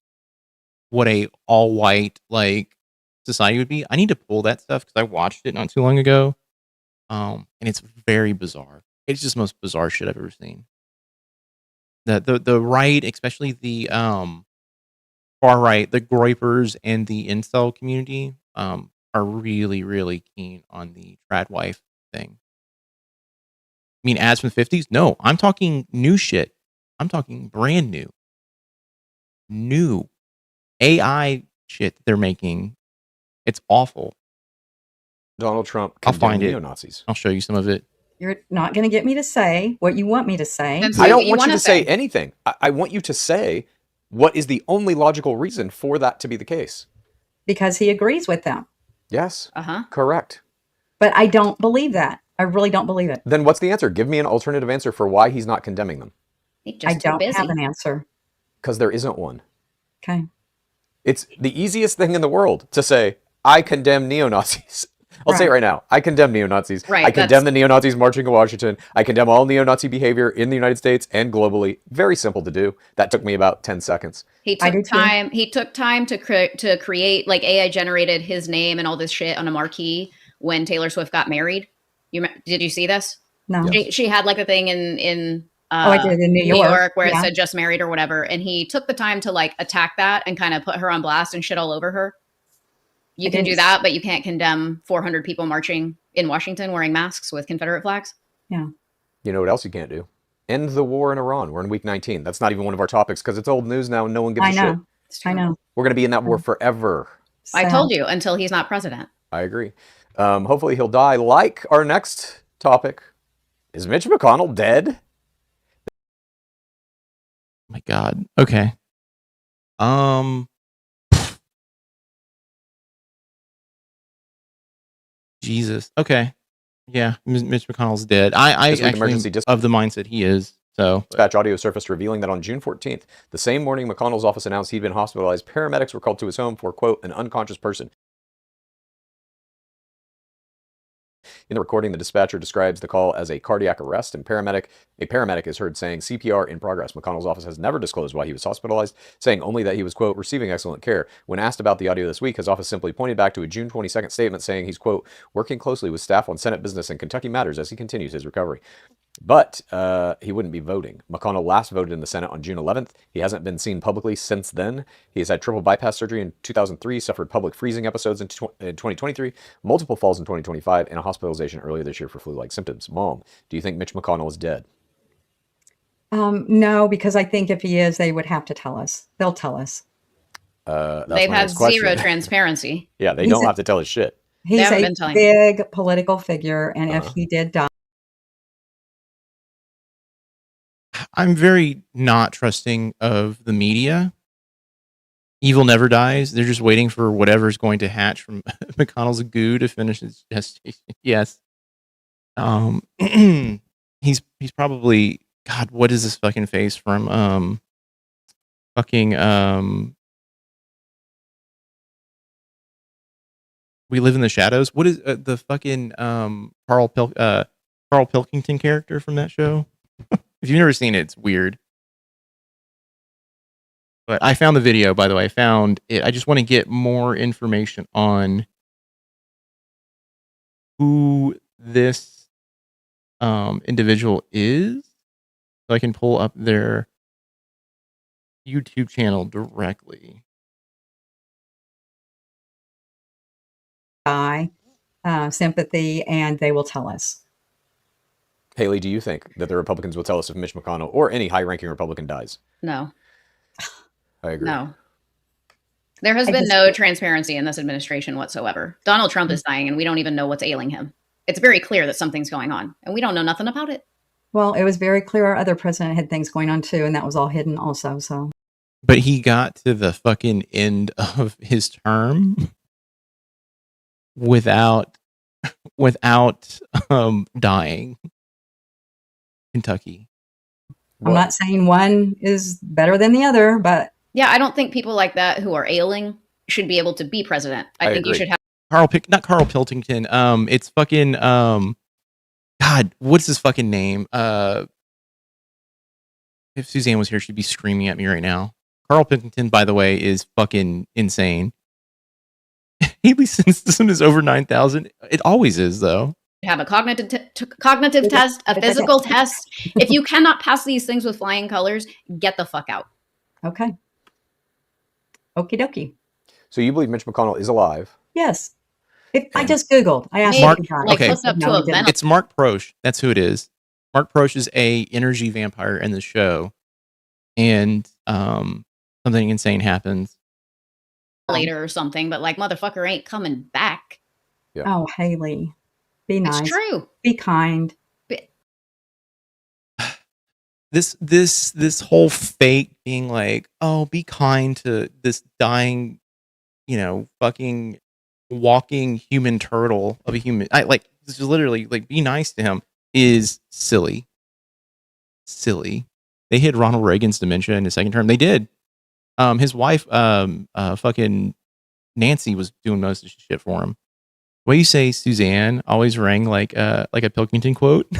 what a all white like society would be. I need to pull that stuff because I watched it not too long ago. And it's very bizarre. It's just the most bizarre shit I've ever seen. The right, especially the far right, the groypers and the incel community are really, really keen on the trad wife thing. I mean, ads from the 50s? No, I'm talking new shit. I'm talking brand new AI shit that they're making. It's awful. Donald Trump I'll find it. neo-Nazis? I'll show you some of it. You're not going to get me to say what you want me to say. Then I say don't what you want you wanna to say say. anything. I want you to say what is the only logical reason for that to be the case. Because he agrees with them. Yes. Uh-huh. Correct. But I don't believe that. I really don't believe it. Then what's the answer? Give me an alternative answer for why he's not condemning them. He's I just too don't busy. have an answer. Because there isn't one. Okay. It's the easiest thing in the world to say, I condemn neo-Nazis. I'll say it right now. I condemn neo-Nazis. Right, I condemn the neo-Nazis marching in Washington. I condemn all neo-Nazi behavior in the United States and globally. Very simple to do. That took me about 10 seconds. He I do took too. time. He took time to create, like, AI generated his name and all this shit on a marquee when Taylor Swift got married. Did you see this? No. She had like a thing in I did in New York. where Yeah. it said just married or whatever, and he took the time to like attack that and kind of put her on blast and shit all over her. You can do that, but you can't condemn 400 people marching in Washington wearing masks with Confederate flags. Yeah. You know what else you can't do? End the war in Iran. We're in week 19. That's not even one of our topics because it's old news now and no one gives a shit. I know. We're going to be in that war forever. I Sad. told you, until he's not president. I agree. Hopefully he'll die. Like our next topic. Is Mitch McConnell dead? Oh my God. Okay. Jesus. Okay. Yeah, Mitch McConnell's dead. I This week, actually emergency am of the mindset he is. So dispatch audio surfaced revealing that on June 14th, the same morning McConnell's office announced he'd been hospitalized, paramedics were called to his home for, quote, an unconscious person. In the recording, the dispatcher describes the call as a cardiac arrest, and a paramedic is heard saying CPR in progress. McConnell's office has never disclosed why he was hospitalized, saying only that he was, quote, receiving excellent care. When asked about the audio this week, his office simply pointed back to a June 22nd statement saying he's, quote, working closely with staff on Senate business and Kentucky matters as he continues his recovery. But he wouldn't be voting. McConnell last voted in the Senate on June 11th. He hasn't been seen publicly since then. He has had triple bypass surgery in 2003, suffered public freezing episodes in 2023, multiple falls in 2025, and a hospitalization earlier this year for flu-like symptoms. Mom, do you think Mitch McConnell is dead? No, because I think if he is, they would have to tell us. They'll tell us. They've had zero transparency. Yeah, they don't have to tell us shit. He's a big political figure, and if he did die, I'm very not trusting of the media. Evil never dies. They're just waiting for whatever's going to hatch from McConnell's goo to finish his gestation. Yes. He's probably, God, what is this fucking face from We Live in the Shadows? What is the fucking Carl Pilkington character from that show? If you've never seen it, it's weird. But I found the video, by the way. I found it. I just want to get more information on who this individual is, so I can pull up their YouTube channel directly. sympathy, and they will tell us. Haley, do you think that the Republicans will tell us if Mitch McConnell or any high-ranking Republican dies? No. I agree. No. There has been no transparency in this administration whatsoever. Donald Trump is dying, and we don't even know what's ailing him. It's very clear that something's going on, and we don't know nothing about it. Well, it was very clear our other president had things going on too, and that was all hidden also. So, but he got to the fucking end of his term without dying. Kentucky. I'm not saying one is better than the other, but yeah, I don't think people like that who are ailing should be able to be president. I think agree. You should have not Carl Pilkington. It's fucking God, what's his fucking name? If Suzanne was here, she'd be screaming at me right now. Carl Pilkington, by the way, is fucking insane. Haley Simpson is over 9,000. It always is, though. Have a cognitive test, a physical test. If you cannot pass these things with flying colors, get the fuck out. Okay. Okie dokie. So you believe Mitch McConnell is alive? Yes. I just Googled. I asked Mark. okay. It's Mark Prosh. That's who it is. Mark Prosh is a energy vampire in the show, and something insane happens later or something. But like, motherfucker ain't coming back. Yeah. Oh, Haley, be nice. It's true. Be kind. This whole fake being like, oh, be kind to this dying, fucking walking human turtle of a human. This is literally like, be nice to him is silly. Silly. They hid Ronald Reagan's dementia in his second term. They did. His wife, fucking Nancy, was doing most of the shit for him. What you say, Suzanne, always rang like a Pilkington quote.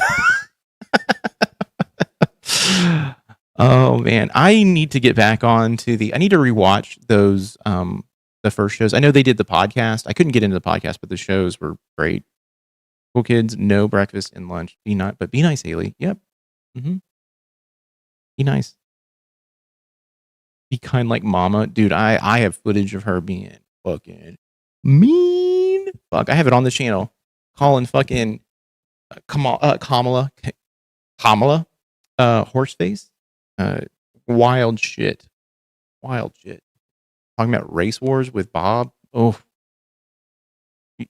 Oh man, I need to get back on to I need to rewatch those the first shows. I know they did the podcast. I couldn't get into the podcast, but the shows were great. Cool Kids, no breakfast and lunch. Be nice, Haley. Yep. Mm-hmm. Be nice. Be kind like Mama. Dude, I have footage of her being fucking mean. Fuck, I have it on the channel. Calling fucking Kamala horseface. Wild shit. Talking about race wars with Bob. Oh,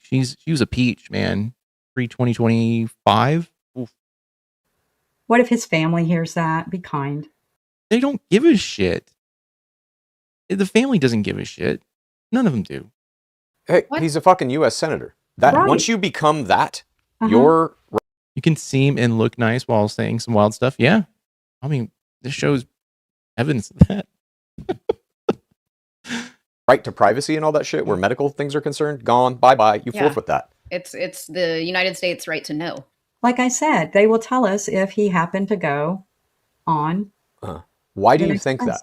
she was a peach, man. Pre-2025. What if his family hears that? Be kind. They don't give a shit. The family doesn't give a shit. None of them do. Hey, he's a fucking U.S. senator. Right. Once you become that, Your You can seem and look nice while saying some wild stuff. Yeah. I mean, this shows evidence of that. right to privacy and all that shit, where medical things are concerned, gone, bye-bye. You Yeah. forfeit that. It's the United States' right to know. Like I said, they will tell us if he happened to go on. Why do The you next think place. that?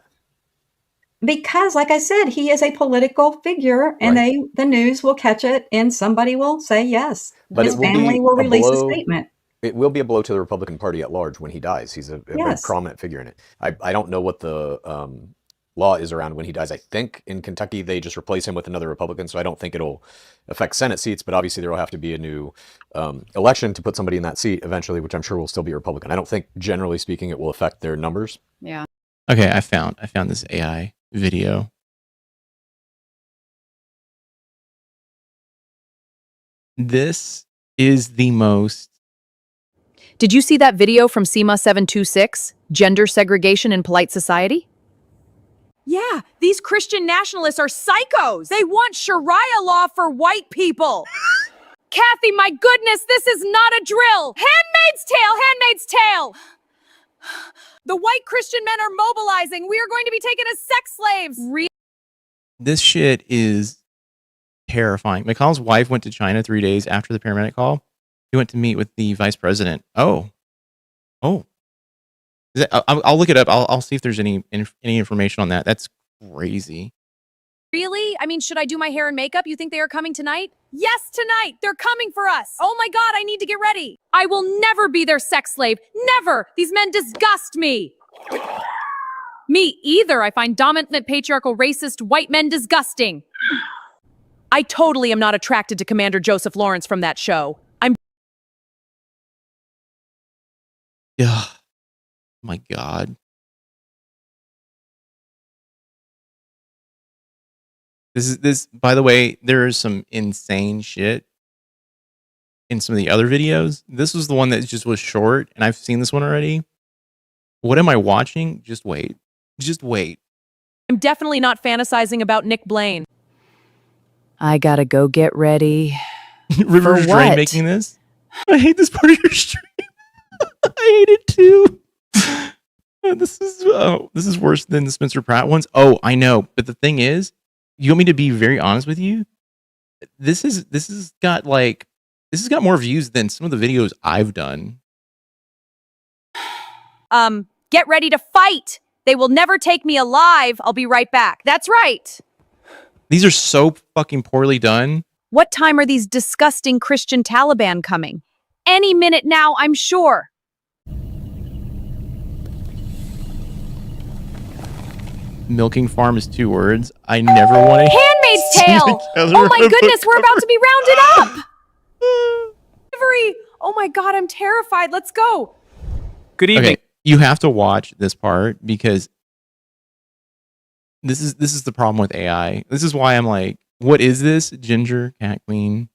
Because, like I said, he is a political figure, and Right. the news will catch it, and somebody will say yes. But His it will family be will a release a blow. statement. It will be a blow to the Republican Party at large when he dies. He's a very Yes. prominent figure in it. I don't know what the law is around when he dies. I think in Kentucky they just replace him with another Republican, so I don't think it'll affect Senate seats. But obviously there will have to be a new election to put somebody in that seat eventually, which I'm sure will still be Republican. I don't think, generally speaking, it will affect their numbers. Yeah. Okay, I found this AI video. This is the most. Did you see that video from SEMA 726, Gender Segregation in Polite Society? Yeah, these Christian nationalists are psychos. They want Sharia law for white people. Kathy, my goodness, this is not a drill. Handmaid's Tale, Handmaid's Tale. The white Christian men are mobilizing. We are going to be taken as sex slaves. This shit is terrifying. McConnell's wife went to China 3 days after the paramedic call. He went to meet with the vice president. Oh. Is that, I'll look it up. I'll see if there's any information on that. That's crazy. Really? I mean, should I do my hair and makeup? You think they are coming tonight? Yes, tonight. They're coming for us. Oh my God, I need to get ready. I will never be their sex slave. Never. These men disgust me. Me either. I find dominant, patriarchal, racist white men disgusting. I totally am not attracted to Commander Joseph Lawrence from that show. Yeah. My God. This by the way, there is some insane shit in some of the other videos. This was the one that just was short, and I've seen this one already. What am I watching? Just wait. I'm definitely not fantasizing about Nick Blaine. I gotta go get ready. Rivers For Drain what? making this. I hate this part of your stream. I hate it too. This is worse than the Spencer Pratt ones. Oh, I know, but the thing is, you want me to be very honest with you? This has got more views than some of the videos I've done. Get ready to fight. They will never take me alive. I'll be right back. That's right. These are so fucking poorly done. What time are these disgusting Christian Taliban coming? Any minute now, I'm sure. Milking farm is 2 words. I never want to. Handmaid's Tale! Oh my goodness, we're about to be rounded up! Delivery! Oh my God, I'm terrified. Let's go. Good evening. Okay, you have to watch this part because this is the problem with AI. This is why I'm like, what is this? Ginger Cat Queen.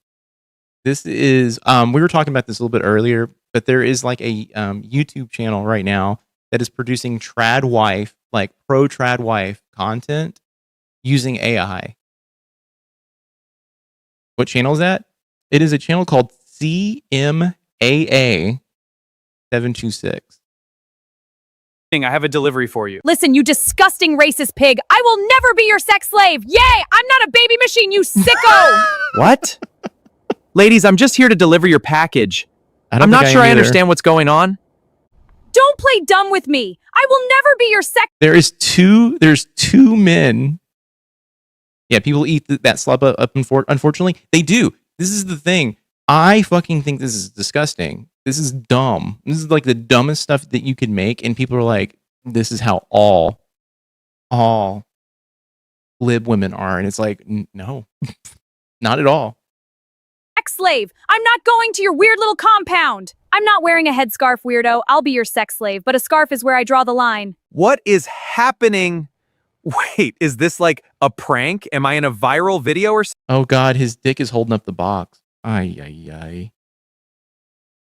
This is we were talking about this a little bit earlier, but there is like a YouTube channel right now that is producing trad wife, like pro trad wife content using AI. What channel is that? It is a channel called CMAA 726. I have a delivery for you. Listen, you disgusting racist pig. I will never be your sex slave. Yay! I'm not a baby machine, you sicko! What? Ladies, I'm just here to deliver your package. I'm not sure I understand what's going on. Don't play dumb with me. I will never be your sex. There's two men. Yeah, people eat that slub up. Unfortunately, they do. This is the thing. I fucking think this is disgusting. This is dumb. This is like the dumbest stuff that you could make, and people are like, "This is how all lib women are," and it's like, no, not at all. Sex slave. I'm not going to your weird little compound. I'm not wearing a headscarf, weirdo. I'll be your sex slave, but a scarf is where I draw the line. What is happening? Wait, is this like a prank? Am I in a viral video or Oh God, his dick is holding up the box. Ay.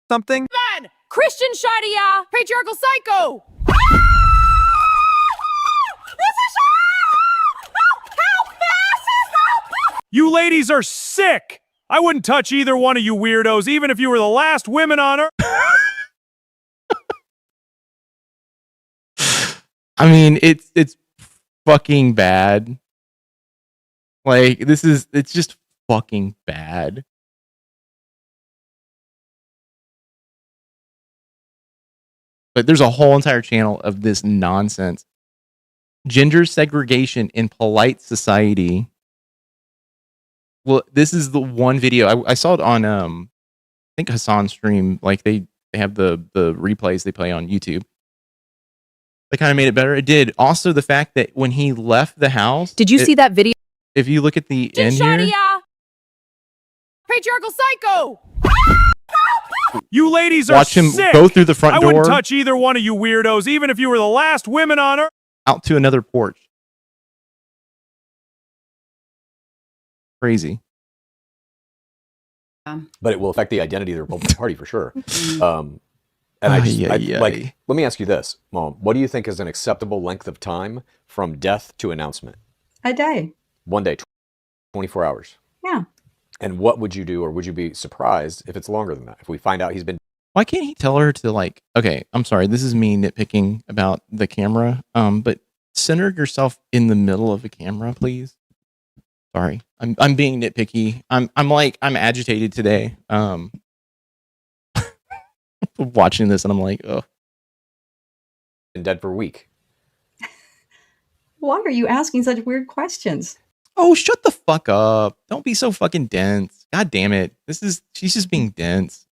something? Man! Christian Sharia! Patriarchal psycho! You ladies are sick! I wouldn't touch either one of you weirdos, even if you were the last women on earth. I mean, it's fucking bad. Like, it's just fucking bad. But there's a whole entire channel of this nonsense. Gender segregation in polite society. Well, this is the one video I saw it on I think Hassan's stream. Like they have the replays they play on YouTube. They kind of made it better. It did. Also, the fact that when he left the house, Did you see that video? If you look at the end here, Shadia! Patriarchal psycho! You ladies are watch him sick. go through the front I door, wouldn't touch either one of you weirdos, even if you were the last women on earth. out to another porch. Crazy. But it will affect the identity of the Republican Party for sure. And like, let me ask you this, Mom. What do you think is an acceptable length of time from death to announcement? A day. 1 day, 24 hours. Yeah. And what would you do, or would you be surprised if it's longer than that? If we find out he's been... Why can't he tell her to, like, okay, I'm sorry, this is me nitpicking about the camera, but center yourself in the middle of the camera, please. Sorry, I'm being nitpicky. I'm agitated today. Watching this and I'm like, oh. Been dead for a week. Why are you asking such weird questions? Oh, shut the fuck up. Don't be so fucking dense. God damn it. She's just being dense.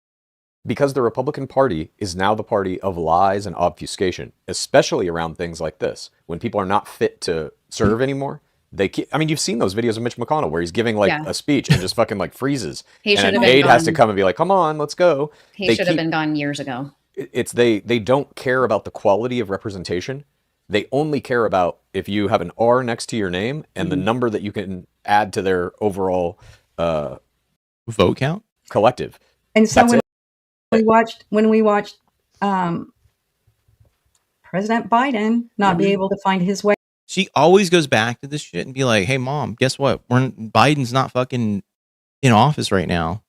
Because the Republican Party is now the party of lies and obfuscation, especially around things like this. When people are not fit to serve anymore, I mean, you've seen those videos of Mitch McConnell where he's giving like a speech and just fucking like freezes. And an aide has to come and be like, come on, let's go. He should have been gone years ago. They don't care about the quality of representation. They only care about if you have an R next to your name and the number that you can add to their overall vote count collective. And so when we watched President Biden not be able to find his way. She always goes back to this shit and be like, hey, Mom, guess what? Biden's not fucking in office right now.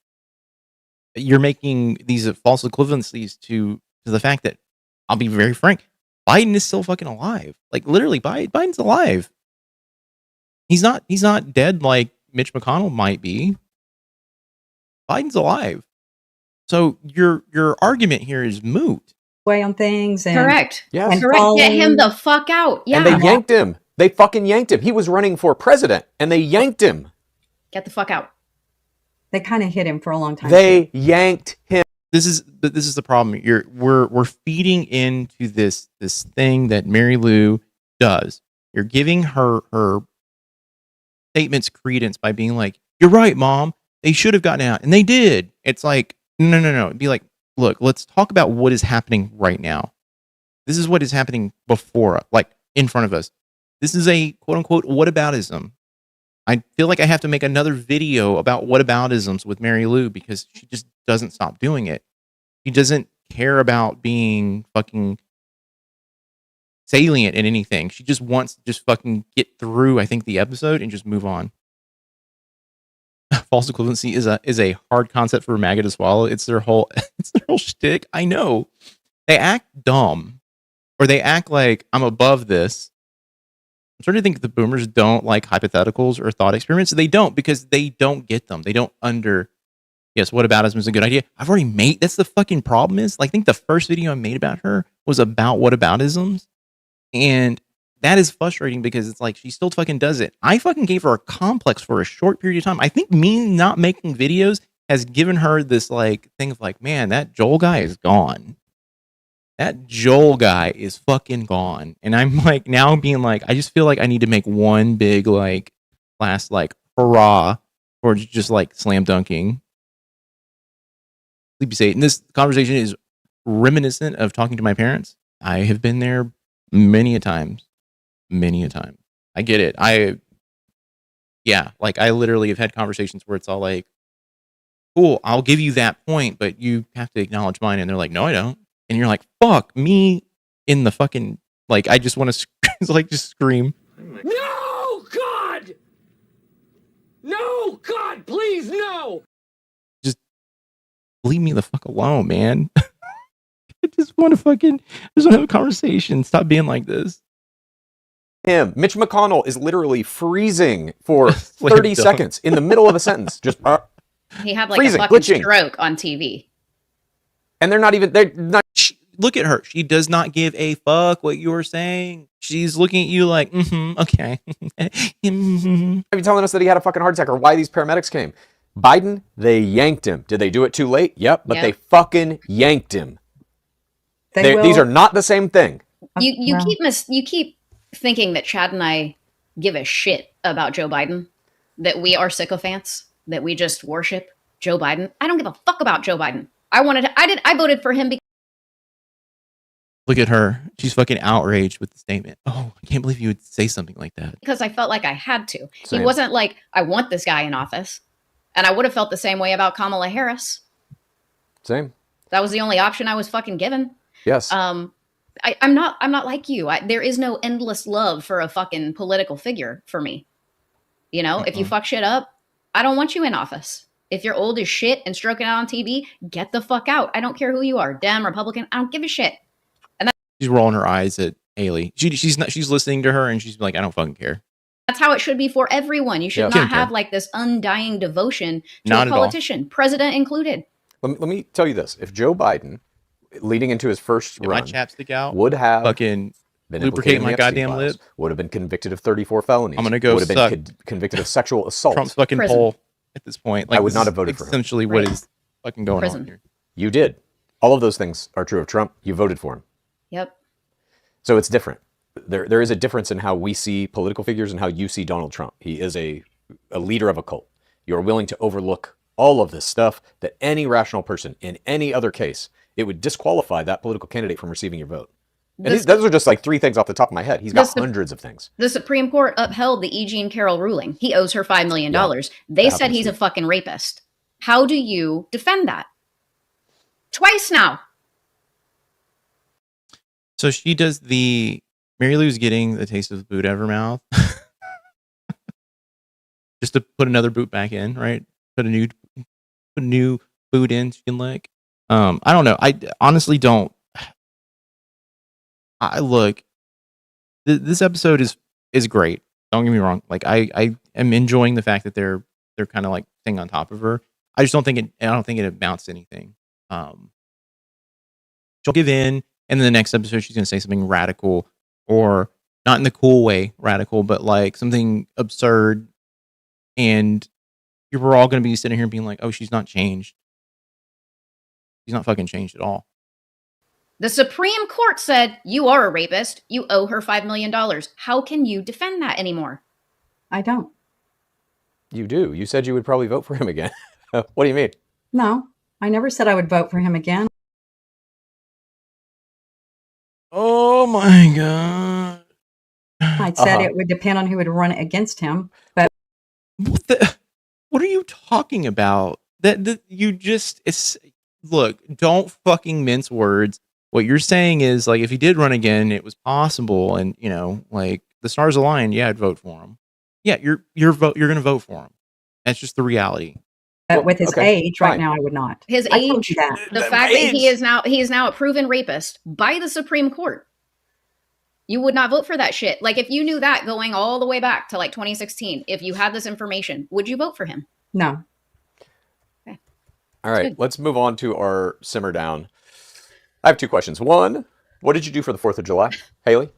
You're making these false equivalencies to the fact that, I'll be very frank, Biden is still fucking alive. Like, literally, Biden's alive. He's not dead like Mitch McConnell might be. Biden's alive. So your argument here is moot. Way on things. And, correct. Yes. And correct. Get him the fuck out. Yeah. And they yanked him. They fucking yanked him. He was running for president and they yanked him. Get the fuck out. They kind of hit him for a long time. They yanked him. This is the problem. We're feeding into this thing that Mary Lou does. You're giving her statements credence by being like, "You're right, Mom. They should have gotten out, and they did." It's like, no. It'd be like, look, let's talk about what is happening right now. This is what is happening before, like in front of us. This is a quote unquote whataboutism. I feel like I have to make another video about whataboutisms with Mary Lou because she just doesn't stop doing it. She doesn't care about being fucking salient in anything. She just wants to just fucking get through, I think, the episode and just move on. False equivalency is a hard concept for MAGA to swallow. It's their whole shtick. I know. They act dumb. Or they act like I'm above this. I'm starting to think the boomers don't like hypotheticals or thought experiments. They don't, because they don't get them. They don't yes, whataboutism is a good idea. I've already made, that's the fucking problem is, like, I think the first video I made about her was about whataboutisms. And that is frustrating because it's like, she still fucking does it. I fucking gave her a complex for a short period of time. I think me not making videos has given her this like thing of like, man, that Joel guy is gone. That Joel guy is fucking gone. And I'm like now being like, I just feel like I need to make one big like last like hurrah or just like slam dunking. Sleepy State. And this conversation is reminiscent of talking to my parents. I have been there many a time. I get it. I literally have had conversations where it's all like, cool, I'll give you that point, but you have to acknowledge mine. And they're like, no, I don't. And you're like, fuck me in the fucking, like, I just want to like just scream. No, God! No, God, please, no! leave me the fuck alone, man. I just want to have a conversation. Stop being like this. Mitch McConnell is literally freezing for Slam 30 dunk. seconds in the middle of a sentence. Just He had like freezing, a fucking glitching. stroke on TV. And they're not. Look at her. She does not give a fuck what you are saying. She's looking at you like, okay. Are you telling us that he had a fucking heart attack or why these paramedics came? Biden, they yanked him. Did they do it too late? Yep, but they fucking yanked him. These are not the same thing. You keep thinking that Chad and I give a shit about Joe Biden, that we are sycophants, that we just worship Joe Biden. I don't give a fuck about Joe Biden. I voted for him because Look at her. She's fucking outraged with the statement. Oh, I can't believe you would say something like that. I felt like I had to. Same. He wasn't like, I want this guy in office. And I would have felt the same way about Kamala Harris. Same. That was the only option I was fucking given. Yes. I'm not like you. There is no endless love for a fucking political figure for me. You know, if you fuck shit up, I don't want you in office. If you're old as shit and stroking out on TV, get the fuck out. I don't care who you are, Dem, Republican. I don't give a shit. And She's rolling her eyes at Haley. She's listening to her and she's like, I don't fucking care. that's how it should be for everyone. You should not have like this undying devotion to Not a at all. politician, president included. Let me tell you this. If Joe Biden, leading into his first Get my run, chapstick out. would have Fucking been lubricate implicated in my the Epstein goddamn files, lip. would have been convicted of 34 felonies. I'm gonna go would have suck been convicted of sexual assault. Trump's fucking poll at this point. I would this not is have voted for him. Essentially, what is fucking going on here? You did. All of those things are true of Trump. You voted for him. Yep. So it's different. There is a difference in how we see political figures and how you see Donald Trump. He is a leader of a cult. You are willing to overlook all of this stuff that any rational person in any other case, it would disqualify that political candidate from receiving your vote. And those are just like 3 things off the top of my head. He's got hundreds of things. The Supreme Court upheld the E. Jean Carroll ruling. He owes her $5 million. They said he's a fucking rapist. How do you defend that? Twice now. So she does the Mary Lou's getting the taste of the boot out of her mouth. Just to put another boot back in, right? Put a new boot in she can lick. I don't know. I honestly don't. This episode is great. Don't get me wrong. Like I am enjoying the fact that they're kind of like staying on top of her. I just don't think it amounts to anything. She'll give in, and then the next episode she's gonna say something radical, or not in the cool way radical, but like something absurd, and we're all gonna be sitting here being like, oh, she's not changed. She's not fucking changed at all. The Supreme Court said, you are a rapist. You owe her $5 million. How can you defend that anymore? I don't. You do. You said you would probably vote for him again. What do you mean? No, I never said I would vote for him again. Oh my God. I said it would depend on who would run against him. But what are you talking about? That you just look, don't fucking mince words. What you're saying is like if he did run again, it was possible, and you know, like the stars aligned, yeah, I'd vote for him. Yeah, you're gonna vote for him. That's just the reality. with his age right now, I would not. His I told age, you that. the fact that he is now a proven rapist by the Supreme Court. You would not vote for that shit. Like if you knew that going all the way back to like 2016, if you had this information, would you vote for him? No. Okay. All right, let's move on to our simmer down. I have 2 questions. One, what did you do for the 4th of July, Haley?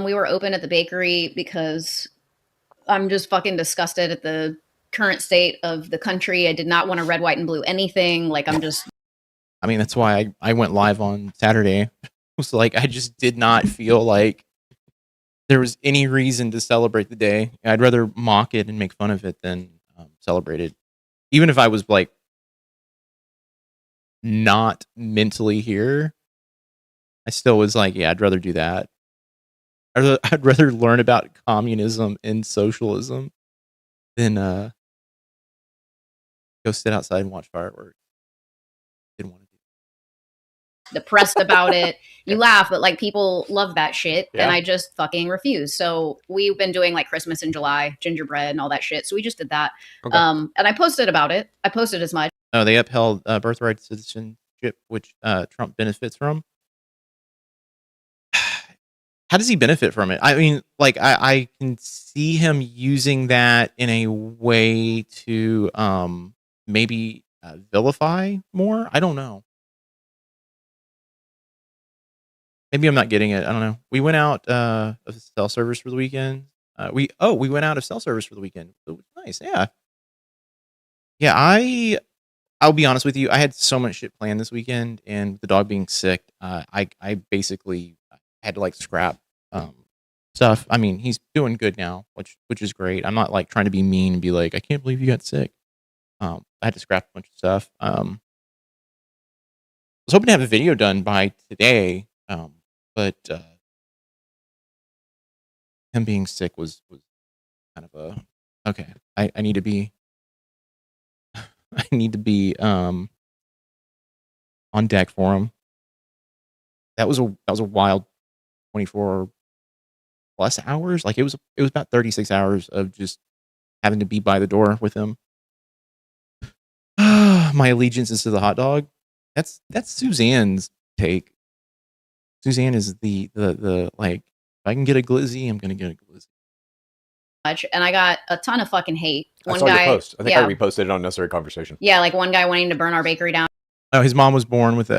We were open at the bakery because I'm just fucking disgusted at the current state of the country. I did not want to red, white, and blue anything. Like I'm just. I mean, that's why I went live on Saturday. It was like I just did not feel like there was any reason to celebrate the day. I'd rather mock it and make fun of it than celebrate it. Even if I was like not mentally here, I still was like, yeah, I'd rather do that. I'd rather learn about communism and socialism than go sit outside and watch fireworks. Didn't want to do that. Depressed about it. You laugh, but like people love that shit, Yeah. and I just fucking refuse. So we've been doing like Christmas in July, gingerbread, and all that shit. So we just did that. Okay. And I posted about it. I posted as much. They upheld birthright citizenship, which Trump benefits from. How does he benefit from it? I mean, like, I can see him using that in a way to maybe vilify more. I don't know. Maybe I'm not getting it. I don't know. We went out of cell service for the weekend. We went out of cell service for the weekend. It was nice. Yeah. Yeah, I'll be honest with you. I had so much shit planned this weekend, and the dog being sick, I basically had to like scrap stuff. I mean, he's doing good now, which is great. I'm not like trying to be mean and be like, I can't believe you got sick. I had to scrap a bunch of stuff. I was hoping to have a video done by today, but him being sick was kind of a okay. I need to be I need to be on deck for him. That was a wild 24 plus hours. Like it was about 36 hours of just having to be by the door with him. My allegiance is to the hot dog. That's Suzanne's take. Suzanne is the like, if I can get a glizzy, I'm gonna get a glizzy. And I got a ton of fucking hate. I saw your post. I think I reposted it on Necessary Conversation. Yeah, like one guy wanting to burn our bakery down. Oh, his mom was born with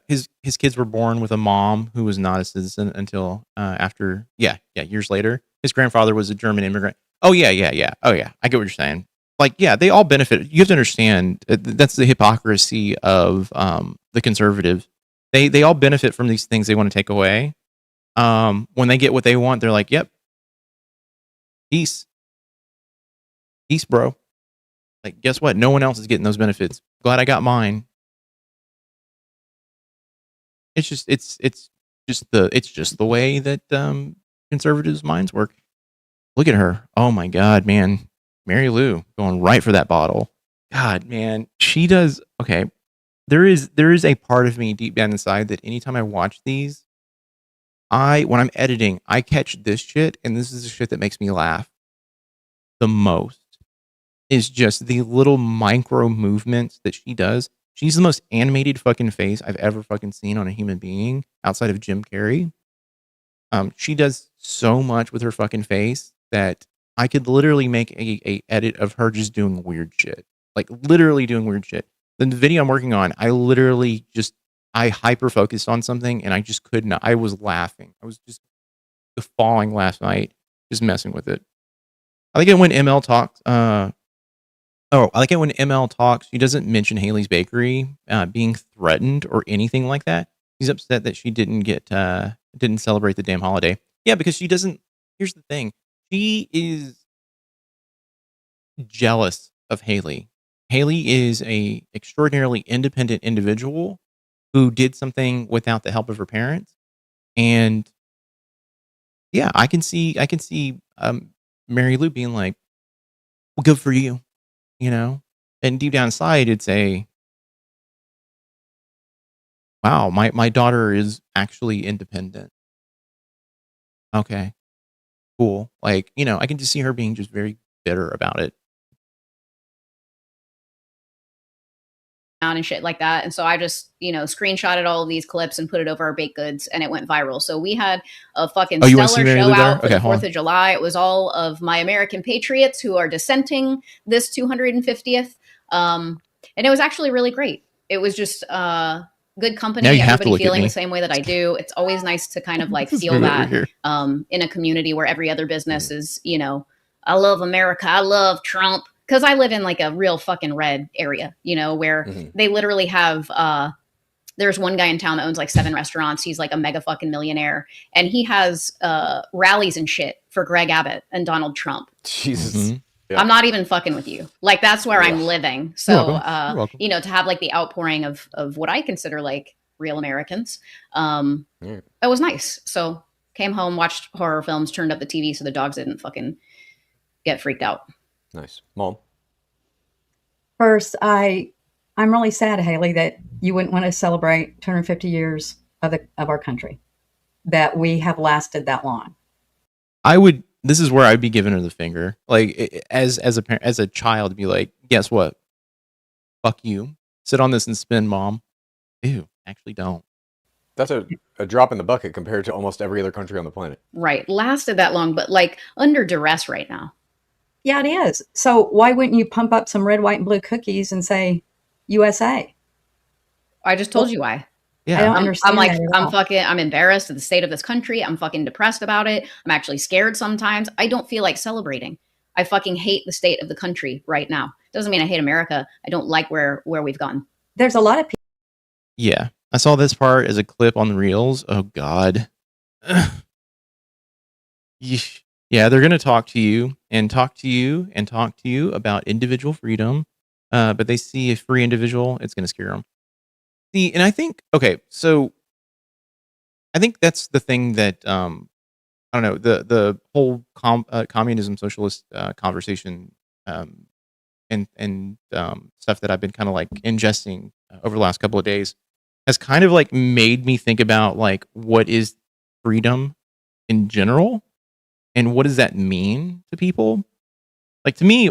his kids were born with a mom who was not a citizen until after years later. His grandfather was a German immigrant. Oh yeah. Oh yeah, I get what you're saying. Like, yeah, they all benefit. You have to understand that's the hypocrisy of the conservatives. They all benefit from these things they want to take away. When they get what they want, they're like, "Yep, peace, bro." Like, guess what? No one else is getting those benefits. Glad I got mine. It's just the way that conservatives' minds work. Look at her. Oh my God, man. Mary Lou going right for that bottle. God, man, she does. Okay, there is a part of me deep down inside that anytime I watch these, when I'm editing, I catch this shit, and this is the shit that makes me laugh the most. Is just the little micro movements that she does. She's the most animated fucking face I've ever fucking seen on a human being outside of Jim Carrey. She does so much with her fucking face that I could literally make a edit of her just doing weird shit. Like literally doing weird shit. The video I'm working on, I hyper focused on something and I just could not. I was laughing. I was just falling last night, just messing with it. I like it when ML talks. I like it when ML talks. She doesn't mention Haley's Bakery being threatened or anything like that. She's upset that she didn't celebrate the damn holiday. Yeah, because she doesn't. Here's the thing. She is jealous of Haley. Haley is a extraordinarily independent individual who did something without the help of her parents. And yeah, I can see Mary Lou being like, well, good for you. You know, and deep down inside, it's wow, my daughter is actually independent. Okay, cool. Like, you know, I can just see her being just very bitter about it. And shit like that. And so I just, screenshotted all of these clips and put it over our baked goods and it went viral. So we had a fucking stellar show out for the 4th of July. It was all of my American patriots who are dissenting this 250th. And it was actually really great. It was just good company. Everybody feeling the same way that I do. It's always nice to kind of like feel that in a community where every other business is, I love America. I love Trump. Because I live in like a real fucking red area, where they literally have, there's one guy in town that owns like 7 restaurants. He's like a mega fucking millionaire. And he has rallies and shit for Greg Abbott and Donald Trump. Jesus. Mm-hmm. Yeah. I'm not even fucking with you. Like, that's where I'm living. So, You're welcome. To have like the outpouring of what I consider like real Americans, it was nice. So came home, watched horror films, turned up the TV so the dogs didn't fucking get freaked out. Nice. Mom? First, I'm really sad, Haley, that you wouldn't want to celebrate 250 years of our country, that we have lasted that long. This is where I'd be giving her the finger. Like, as a child, be like, guess what? Fuck you. sit on this and spin, Mom. Ew, actually don't. That's a drop in the bucket compared to almost every other country on the planet. Right. Lasted that long, but like under duress right now. Yeah, it is. So why wouldn't you pump up some red, white, and blue cookies and say USA? I just told you why. Yeah. I don't I'm understand like, that at all. I'm embarrassed of the state of this country. I'm fucking depressed about it. I'm actually scared sometimes. I don't feel like celebrating. I fucking hate the state of the country right now. Doesn't mean I hate America. I don't like where we've gone. There's a lot of people. Yeah. I saw this part as a clip on the reels. Oh God. Yeesh. Yeah, they're gonna talk to you and talk to you and talk to you about individual freedom. But they see a free individual, it's gonna scare them. See, and I think okay, so I think that's the thing that I don't know, the whole communism socialist conversation and stuff that I've been kind of like ingesting over the last couple of days has kind of like made me think about like what is freedom in general and what does that mean to people? Like to me,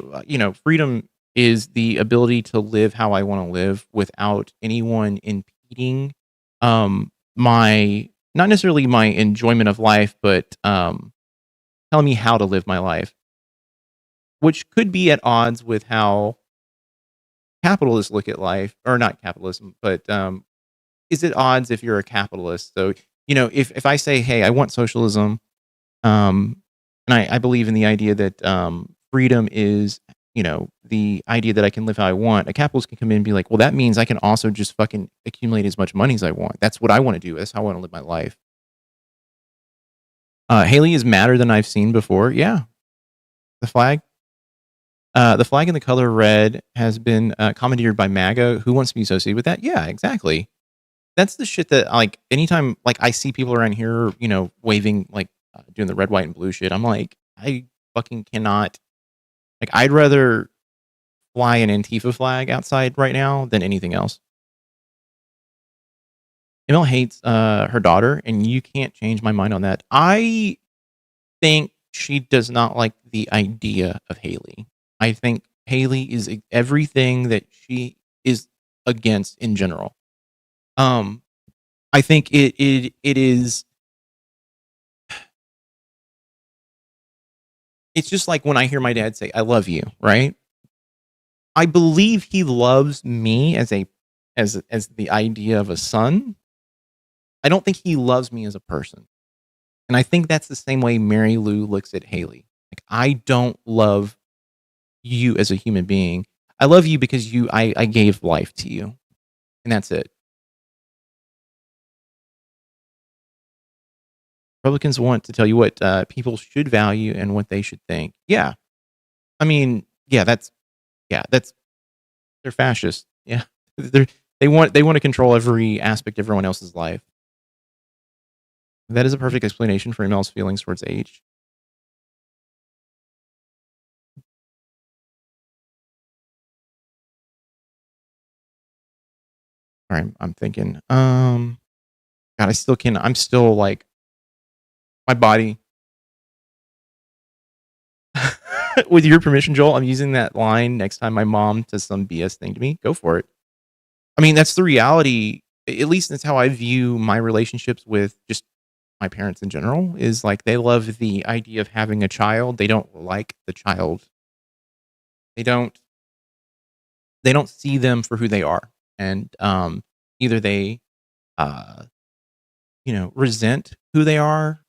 freedom is the ability to live how I want to live without anyone impeding my not necessarily my enjoyment of life, but telling me how to live my life, which could be at odds with how capitalists look at life, or not capitalism, but is it odds if you're a capitalist? So, if I say, hey, I want socialism, and I believe in the idea that freedom is, the idea that I can live how I want, a capitalist can come in and be like, well, that means I can also just fucking accumulate as much money as I want. That's what I want to do. That's how I want to live my life. Haley is madder than I've seen before. Yeah. The flag in the color red has been commandeered by MAGA. Who wants to be associated with that? Yeah, exactly. That's the shit that like anytime like I see people around here, waving like doing the red, white, and blue shit. I'm like, I fucking cannot. Like, I'd rather fly an Antifa flag outside right now than anything else. Emil hates her daughter, and you can't change my mind on that. I think she does not like the idea of Haley. I think Haley is everything that she is against in general. I think it is. It's just like when I hear my dad say, "I love you," right? I believe he loves me as the idea of a son. I don't think he loves me as a person. And I think that's the same way Mary Lou looks at Haley. Like, I don't love you as a human being. I love you because I gave life to you. And that's it. Republicans want to tell you what people should value and what they should think. Yeah. I mean, yeah, they're fascist. Yeah. They want to control every aspect of everyone else's life. That is a perfect explanation for Emel's feelings towards age. All right, I'm thinking. God, I'm still like my body. With your permission, Joel, I'm using that line next time my mom says some BS thing to me. Go for it. I mean, that's the reality. At least that's how I view my relationships with just my parents in general, is like they love the idea of having a child. They don't like the child. They don't see them for who they are. And either they resent who they are,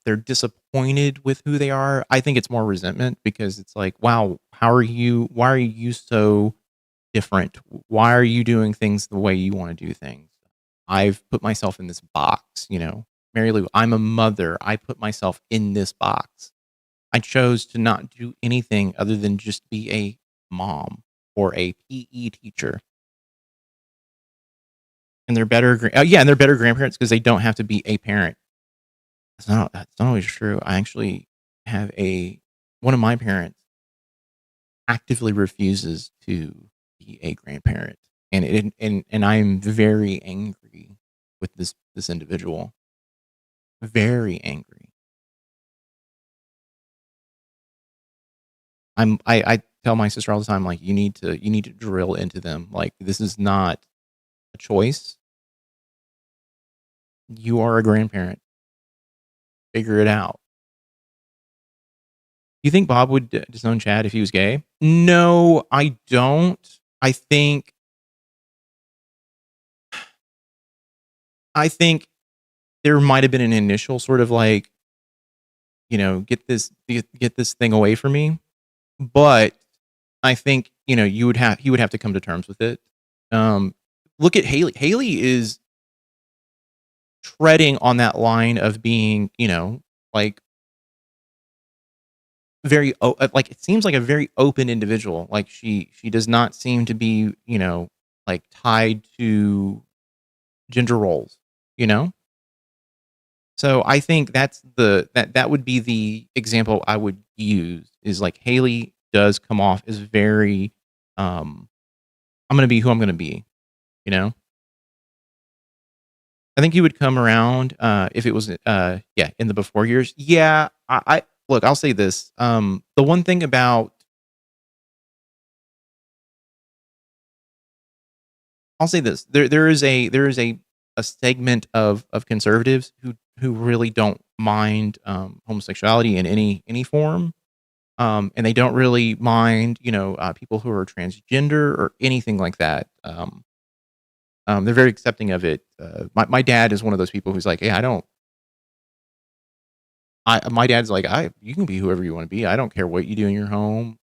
they're disappointed with who they are. I think it's more resentment because it's like, wow, why are you so different? Why are you doing things the way you want to do things? I've put myself in this box, Mary Lou, I'm a mother. I put myself in this box. I chose to not do anything other than just be a mom or a PE teacher. And they're better, and they're better grandparents because they don't have to be a parent. That's not always true. I actually have one of my parents actively refuses to be a grandparent, and I'm very angry with this individual. Very angry. I tell my sister all the time, like, you need to drill into them. Like, this is not a choice. You are a grandparent. Figure it out. You think Bob would disown Chad if he was gay? No, I don't. I think there might have been an initial sort of like, get this thing away from me. But I think, he would have to come to terms with it. Look at Haley. Haley is treading on that line of being, like very like, it seems like a very open individual. Like she does not seem to be, like tied to gender roles, So I think that's that would be the example I would use, is like Haley does come off as very I'm going to be who I'm going to be, I think he would come around if it was in the before years. Yeah, I look, I'll say this. The one thing about I'll say this. There is a segment of conservatives who really don't mind homosexuality in any form. And they don't really mind, people who are transgender or anything like that. They're very accepting of it. My dad is one of those people who's like, "Hey, my dad's like, you can be whoever you want to be. I don't care what you do in your home."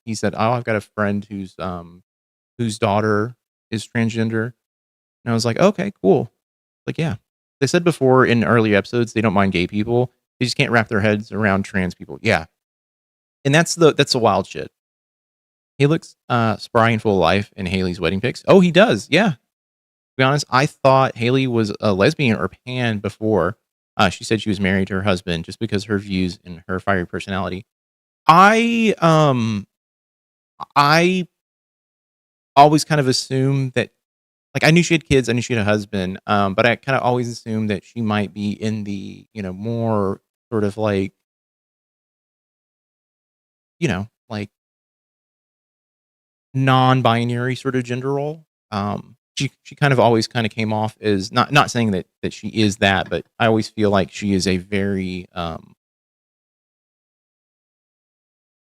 He said, "Oh, I've got a friend whose daughter is transgender," and I was like, "Okay, cool." Like, yeah, they said before in earlier episodes they don't mind gay people. They just can't wrap their heads around trans people. Yeah, and that's the wild shit. He looks spry and full of life in Haley's wedding pics. Oh, he does. Yeah. To be honest, I thought Haley was a lesbian or pan before. She said she was married to her husband just because her views and her fiery personality. I always kind of assumed that, like, I knew she had kids, I knew she had a husband, but I kind of always assumed that she might be in the, more sort of like, like non-binary sort of gender role. She kind of always kind of came off as not saying that she is that, but I always feel like she is a very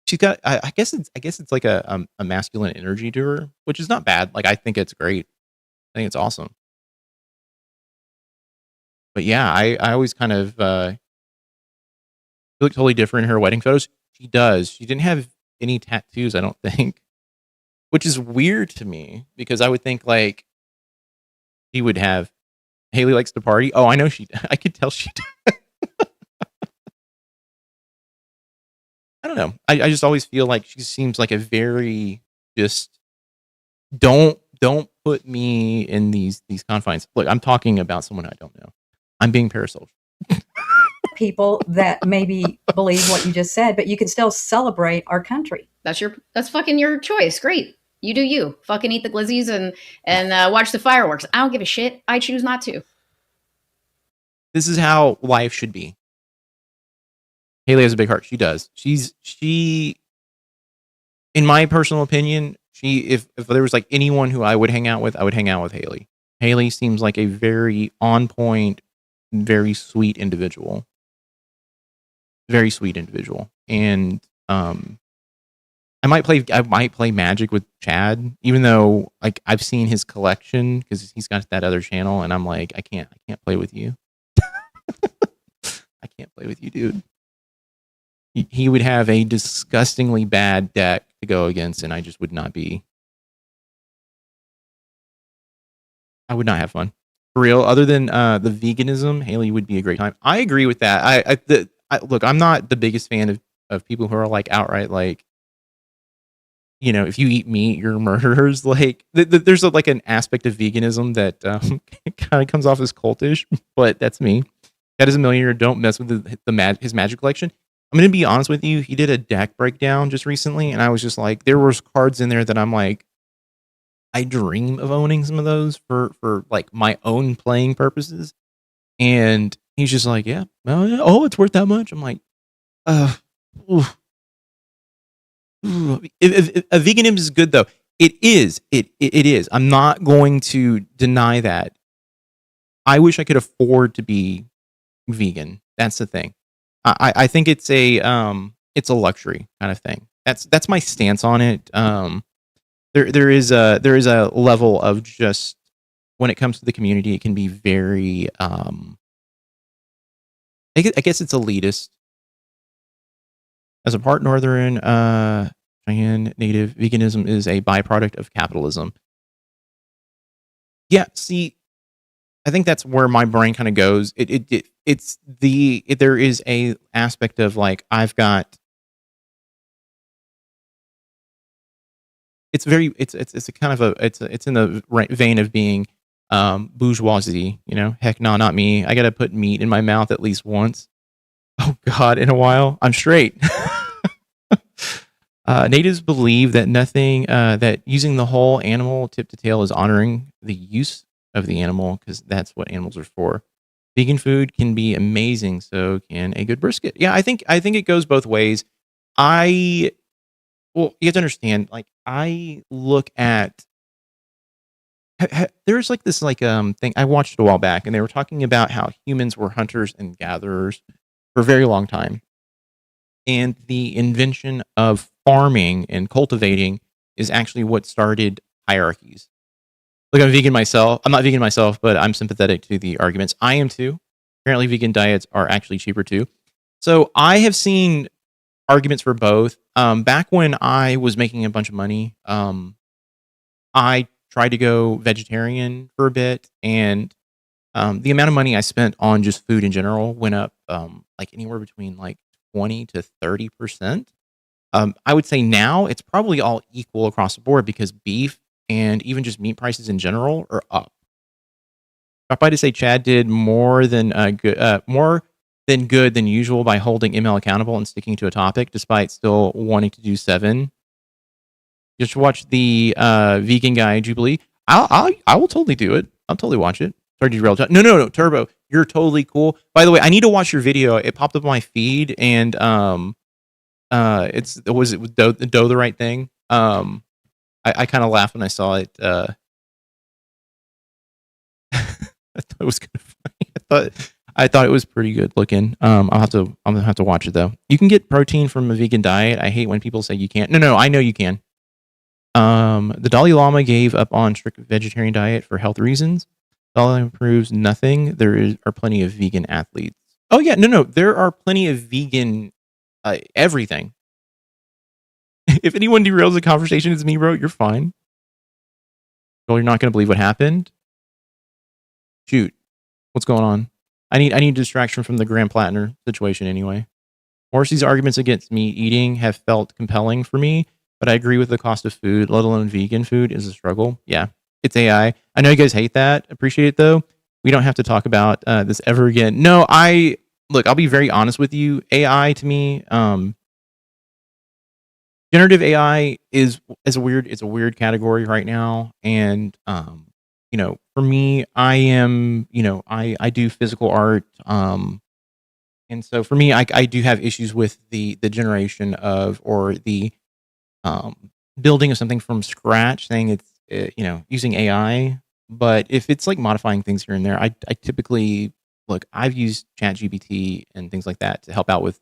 she's got I guess it's like a masculine energy to her, which is not bad. Like, I think it's great. I think it's awesome. But yeah, I always kind of she looked totally different in her wedding photos. She does. She didn't have any tattoos, I don't think. Which is weird to me because I would think like she would have. Haley likes to party. Oh, I know I could tell she did. I don't know. I just always feel like she seems like a very just don't put me in these confines. Look, I'm talking about someone I don't know. I'm being parasocial. People that maybe believe what you just said, but you can still celebrate our country. That's fucking your choice. Great. You do you. Fucking eat the glizzies and watch the fireworks. I don't give a shit. I choose not to. This is how life should be. Haley has a big heart. She does. She, in my personal opinion, if there was like anyone who I would hang out with, I would hang out with Haley. Haley seems like a very on point, very sweet individual. Very sweet individual. And I might play Magic with Chad, even though like I've seen his collection because he's got that other channel, and I'm like, I can't play with you. I can't play with you, dude. He would have a disgustingly bad deck to go against, and I just would not be. I would not have fun for real. Other than the veganism, Haley would be a great time. I agree with that. Look, I'm not the biggest fan of people who are like outright like, if you eat meat, you're murderers. Like, there's like an aspect of veganism that kind of comes off as cultish, but that's me. That is a millionaire. Don't mess with his Magic collection. I'm going to be honest with you. He did a deck breakdown just recently, and I was just like, there was cards in there that I'm like, I dream of owning some of those for like my own playing purposes. And he's just like, yeah, oh, it's worth that much. I'm like, oof. If veganism is good though. It is. It is. I'm not going to deny that. I wish I could afford to be vegan. That's the thing. I think it's a luxury kind of thing. That's my stance on it. There is a level of just when it comes to the community, it can be very I guess it's elitist. As a part Northern Cheyenne native, veganism is a byproduct of capitalism. Yeah, see, I think that's where my brain kind of goes. There is a aspect of like I've got. It's very it's a kind of a it's in the vein of being bourgeoisie. Heck no, not me. I got to put meat in my mouth at least once. Oh God, in a while, I'm straight. Natives believe that that using the whole animal tip to tail is honoring the use of the animal because that's what animals are for. Vegan food can be amazing, so can a good brisket. Yeah, I think it goes both ways. You have to understand. Like, I look at there's like this thing I watched a while back, and they were talking about how humans were hunters and gatherers for a very long time. And the invention of farming and cultivating is actually what started hierarchies. Look, I'm vegan myself. I'm not vegan myself, but I'm sympathetic to the arguments. I am too. Apparently, vegan diets are actually cheaper too. So I have seen arguments for both. Back when I was making a bunch of money, I tried to go vegetarian for a bit, and the amount of money I spent on just food in general went up like anywhere between like 20 to 30%. I would say now it's probably all equal across the board because beef and even just meat prices in general are up. Drop by to say Chad did more than good than usual by holding ML accountable and sticking to a topic despite still wanting to do 7. Just watch the vegan guy Jubilee. I will totally do it. I'll totally watch it. Sorry, derail. No, Turbo. You're totally cool. By the way, I need to watch your video. It popped up on my feed, and was it Doe the right thing? I kind of laughed when I saw it. I thought it was kind of funny. I thought it was pretty good looking. I'm gonna have to watch it though. You can get protein from a vegan diet. I hate when people say you can't. No, I know you can. The Dalai Lama gave up on strict vegetarian diet for health reasons. Dalai Lama proves nothing. Are plenty of vegan athletes. Oh yeah, no, there are plenty of vegan everything. If anyone derails the conversation, it's me, bro. You're fine. Well, you're not gonna believe what happened. Shoot, what's going on? I need distraction from the Grand Platinum situation anyway. Morrissey's arguments against meat eating have felt compelling for me, but I agree with the cost of food, let alone vegan food, is a struggle. Yeah, it's AI. I know you guys hate that. Appreciate it though. We don't have to talk about this ever again. No, I'll be very honest with you. AI to me, generative AI is a weird category right now, and for me, I am, I do physical art, and so for me, I do have issues with the generation of or the building of something from scratch, saying it's using AI. But if it's like modifying things here and there, I typically look. I've used ChatGPT and things like that to help out with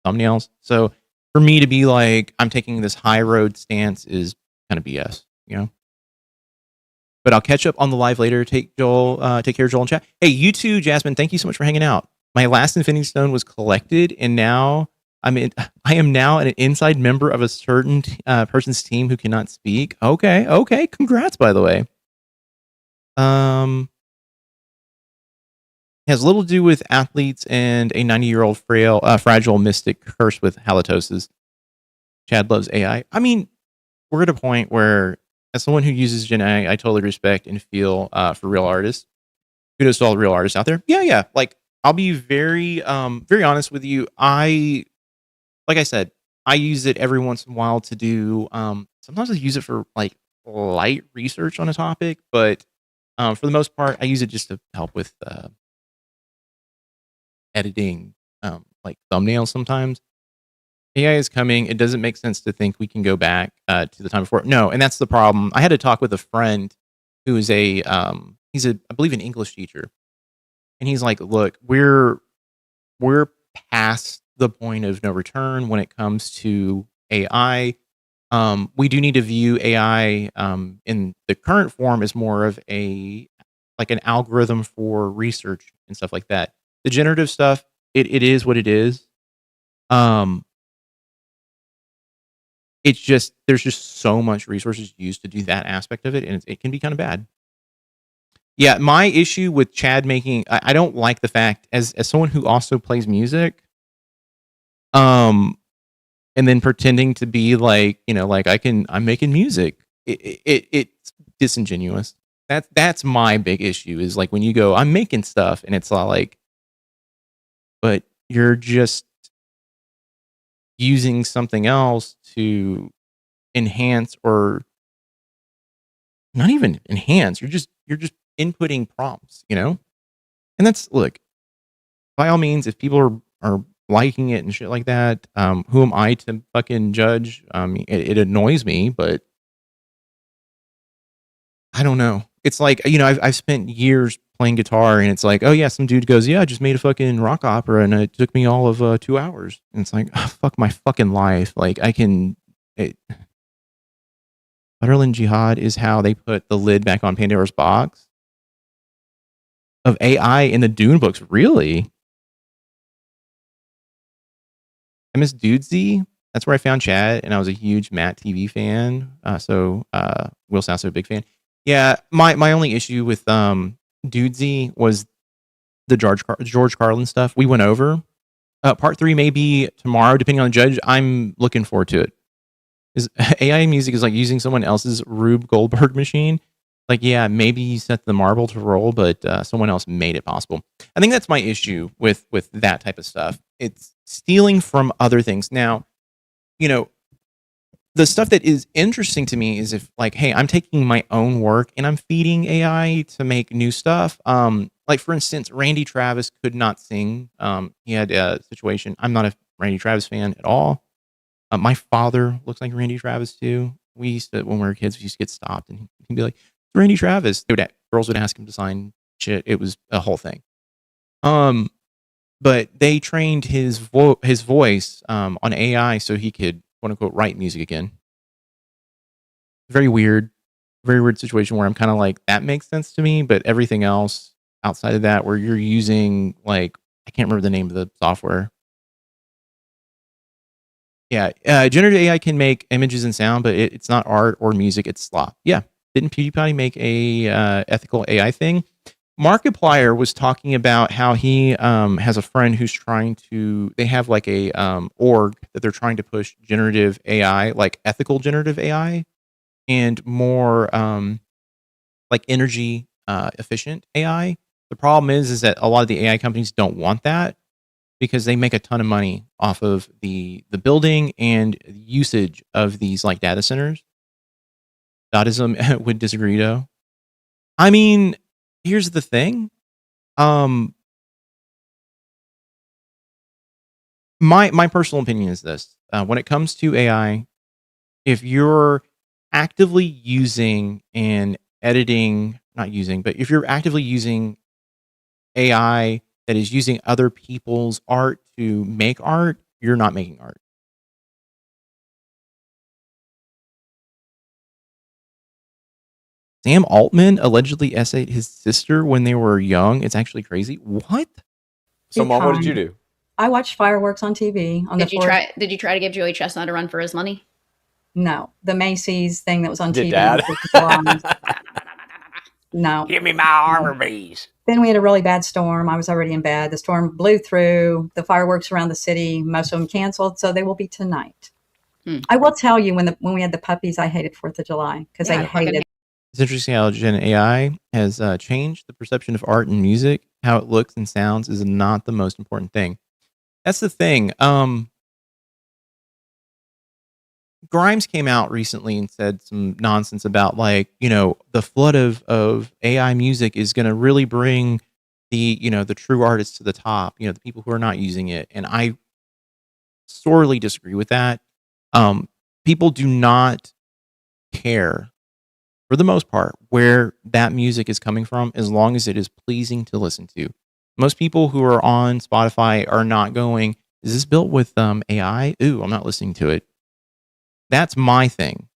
thumbnails. So for me to be like I'm taking this high road stance is kind of BS, But I'll catch up on the live later. Take care of Joel and chat. Hey, you too, Jasmine. Thank you so much for hanging out. My last Infinity Stone was collected, and now I am now an inside member of a certain person's team who cannot speak. Okay. Congrats, by the way. Has little to do with athletes and a 90-year-old fragile mystic cursed with halitosis. Chad loves AI. I mean, we're at a point where, as someone who uses Gen AI, I totally respect and feel for real artists. Kudos to all the real artists out there. Yeah. Like, I'll be very, very honest with you. Like I said, I use it every once in a while to do. Sometimes I use it for like light research on a topic, but for the most part, I use it just to help with editing, like thumbnails sometimes. AI is coming. It doesn't make sense to think we can go back to the time before. No, and that's the problem. I had to talk with a friend who is he's I believe an English teacher, and he's like, look, we're past the point of no return when it comes to AI. We do need to view AI in the current form as more of like an algorithm for research and stuff like that. The generative stuff, it is what it is. It's just there's just so much resources used to do that aspect of it, and it can be kind of bad. Yeah, my issue with Chad making I don't like the fact as someone who also plays music, and then pretending to be like like I'm making music. It's disingenuous. That's my big issue is like when you go I'm making stuff and it's all like, but you're just using something else to enhance or not even enhance. You're just inputting prompts, and that's look. By all means, if people are liking it and shit like that, who am I to fucking judge? It annoys me, but I don't know. It's like I've spent years playing guitar, and it's like, oh yeah, some dude goes, yeah, I just made a fucking rock opera, and it took me all of 2 hours, and it's like, oh, fuck my fucking life. Like Butterland Jihad is how they put the lid back on Pandora's box of AI in the Dune books. Really? I miss Dudesy. That's where I found Chad, and I was a huge Matt TV fan. So Will Sasso, a big fan. Yeah, my only issue with Dudesy was the George Carlin stuff. We went over. Part 3 may be tomorrow, depending on the judge. I'm looking forward to it. Is AI music is like using someone else's Rube Goldberg machine. Like, yeah, maybe you set the marble to roll, but someone else made it possible. I think that's my issue with that type of stuff. It's stealing from other things. Now, the stuff that is interesting to me is if like, hey, I'm taking my own work and I'm feeding AI to make new stuff. Like for instance, Randy Travis could not sing. He had a situation. I'm not a Randy Travis fan at all. My father looks like Randy Travis too. We used to, when we were kids, we used to get stopped and he'd be like, Randy Travis. Girls would ask him to sign shit. It was a whole thing. But they trained his voice on AI so he could quote unquote write music again. Very weird situation where I'm kind of like, that makes sense to me, but everything else outside of that, where you're using like, I can't remember the name of the software. Yeah, generative AI can make images and sound, but it's not art or music. It's slop. Yeah, didn't PewDiePie make a ethical AI thing? Markiplier was talking about how he has a friend who's trying to. They have like a org that they're trying to push generative AI, like ethical generative AI, and more like energy efficient AI. The problem is that a lot of the AI companies don't want that because they make a ton of money off of the building and usage of these like data centers. Dottism would disagree though. I mean, here's the thing. My personal opinion is this. When it comes to AI, if you're actively using and editing, not using, but if you're actively using AI that is using other people's art to make art, you're not making art. Sam Altman allegedly essayed his sister when they were young. It's actually crazy. What? So, Mom, what did you do? I watched fireworks on TV. Did you try to give Joey Chestnut a run for his money? No, the Macy's thing that was on TV. Dad? No. Give me my Arby's. Then we had a really bad storm. I was already in bed. The storm blew through. The fireworks around the city, most of them canceled, so they will be tonight. I will tell you, when we had the puppies, I hated 4th of July because I hated. It's interesting how Gen AI has changed the perception of art and music. How it looks and sounds is not the most important thing. That's the thing. Grimes came out recently and said some nonsense about like, the flood of AI music is going to really bring the, the true artists to the top, the people who are not using it. And sorely disagree with that. People do not care, for the most part, where that music is coming from, as long as it is pleasing to listen to. Most people who are on Spotify are not going, "Is this built with AI? Ooh, I'm not listening to it." That's my thing.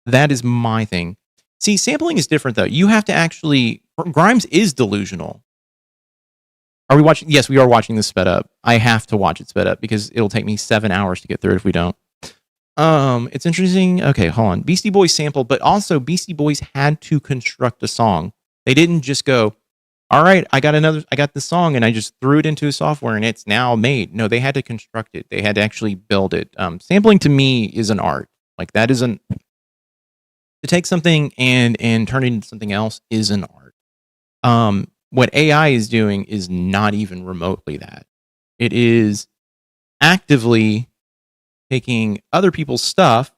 That is my thing. See, sampling is different though. You have to actually. Grimes is delusional. Are we watching? Yes, we are watching this sped up. I have to watch it sped up because it'll take me 7 hours to get through it if we don't. It's interesting. Okay, hold on. Beastie Boys sampled, but also Beastie Boys had to construct a song. They didn't just go, "All right, I got this song and I just threw it into a software and it's now made." No, they had to construct it. They had to actually build it. Sampling to me is an art. Like that is to take something and turn it into something else is an art. What AI is doing is not even remotely that. It is actively taking other people's stuff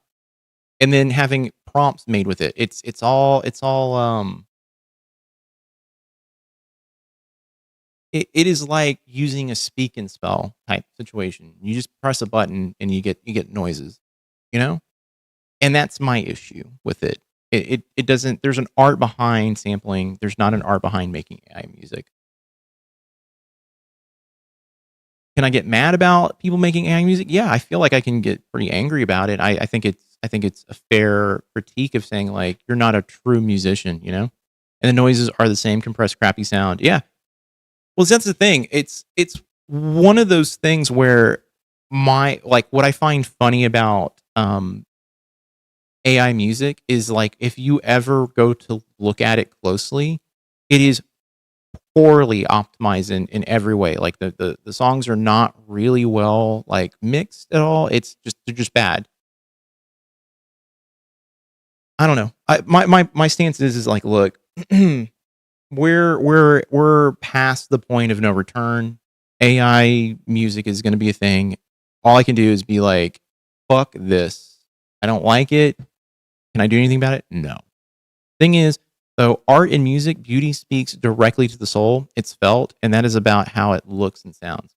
and then having prompts made with it. It's all it is like using a speak and spell type situation. You just press a button and you get noises, you know? And that's my issue with it. It doesn't, there's an art behind sampling. There's not an art behind making AI music. Can I get mad about people making AI music? Yeah, I feel like I can get pretty angry about it. I think it's a fair critique of saying like you're not a true musician, you know? And the noises are the same compressed crappy sound. Yeah. Well, that's the thing. It's one of those things where what I find funny about AI music is like if you ever go to look at it closely, it is poorly optimized in every way. Like the songs are not really well like mixed at all. They're just bad. I don't know. My stance is like, look, we're past the point of no return. AI music is going to be a thing. All I can do is be like, fuck this. I don't like it. Can I do anything about it? No. Thing is, though, art and music, beauty speaks directly to the soul. It's felt, and that is about how it looks and sounds.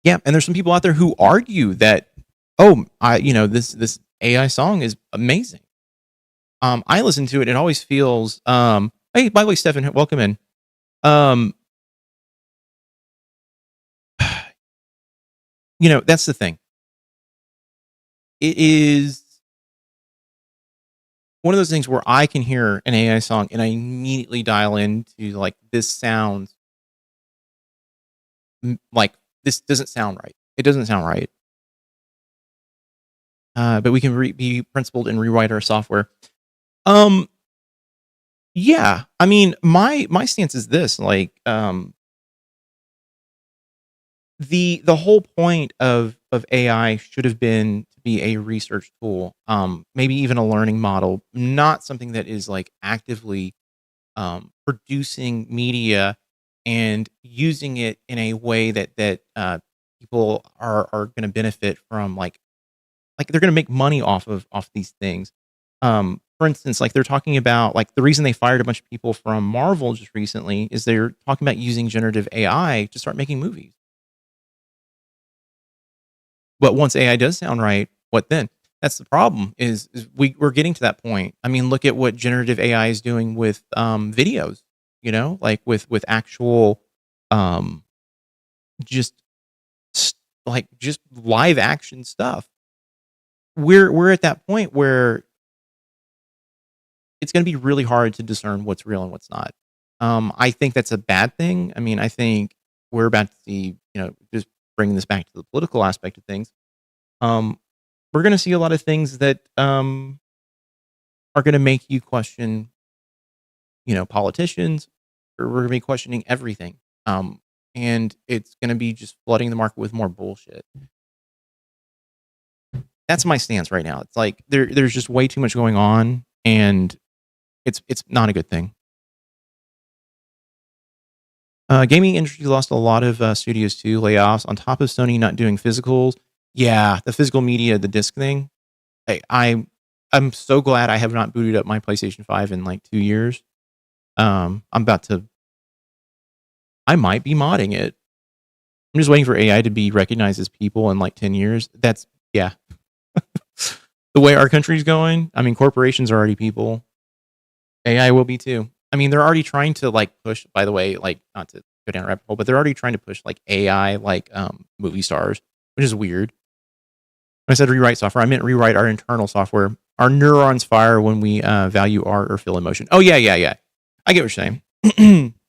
Yeah, and there's some people out there who argue that, this AI song is amazing. I listen to it, it always feels. Hey, by the way, Stefan, welcome in. That's the thing. It is one of those things where I can hear an AI song and I immediately dial into like this sounds like this doesn't sound right. It doesn't sound right. But we can be principled and rewrite our software. Yeah. I mean, my stance is this: like, the whole point of AI should have been to be a research tool, maybe even a learning model, not something that is like actively producing media and using it in a way that people are going to benefit from, like they're going to make money off these things. For instance, like they're talking about like the reason they fired a bunch of people from Marvel just recently is they're talking about using generative AI to start making movies. But once AI does sound right, what then? That's the problem. Is we're getting to that point. I mean, look at what generative AI is doing with videos. Like with actual, just just live action stuff. We're at that point where it's going to be really hard to discern what's real and what's not. I think that's a bad thing. I mean, I think we're about to see, just bringing this back to the political aspect of things. We're going to see a lot of things that are going to make you question, politicians. Or we're going to be questioning everything. And it's going to be just flooding the market with more bullshit. That's my stance right now. It's like there's just way too much going on, and it's not a good thing. Gaming industry lost a lot of studios too, layoffs on top of Sony not doing physicals. Yeah, the physical media, the disc thing. I'm so glad I have not booted up my PlayStation 5 in like 2 years. I might be modding it. I'm just waiting for AI to be recognized as people in like 10 years. That's, yeah. The way our country's going, I mean, corporations are already people. AI will be too. I mean, they're already trying to like push, by the way, like not to go down a rabbit hole, but they're already trying to push like AI, like movie stars, which is weird. When I said rewrite software, I meant rewrite our internal software. Our neurons fire when we value art or feel emotion. Oh, yeah. I get what you're saying.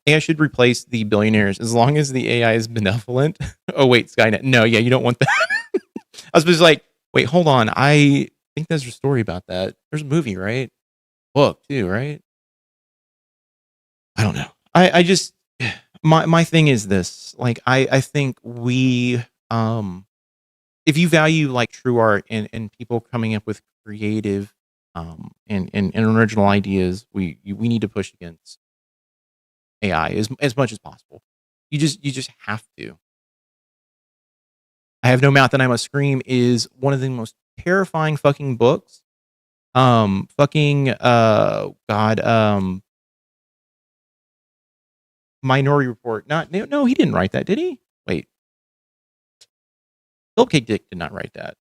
AI should replace the billionaires as long as the AI is benevolent. Oh, wait, Skynet. No, yeah, you don't want that. I was just like, wait, hold on. I think there's a story about that. There's a movie, right? Book, too, right? I don't know. I just, my thing is this. Like, I think we, if you value like true art and people coming up with creative and original ideas, we need to push against AI as much as possible. You just have to. I Have No Mouth and I Must Scream is one of the most terrifying fucking books. Minority Report. No, he didn't write that, did he? Wait. Philip K. Dick did not write that.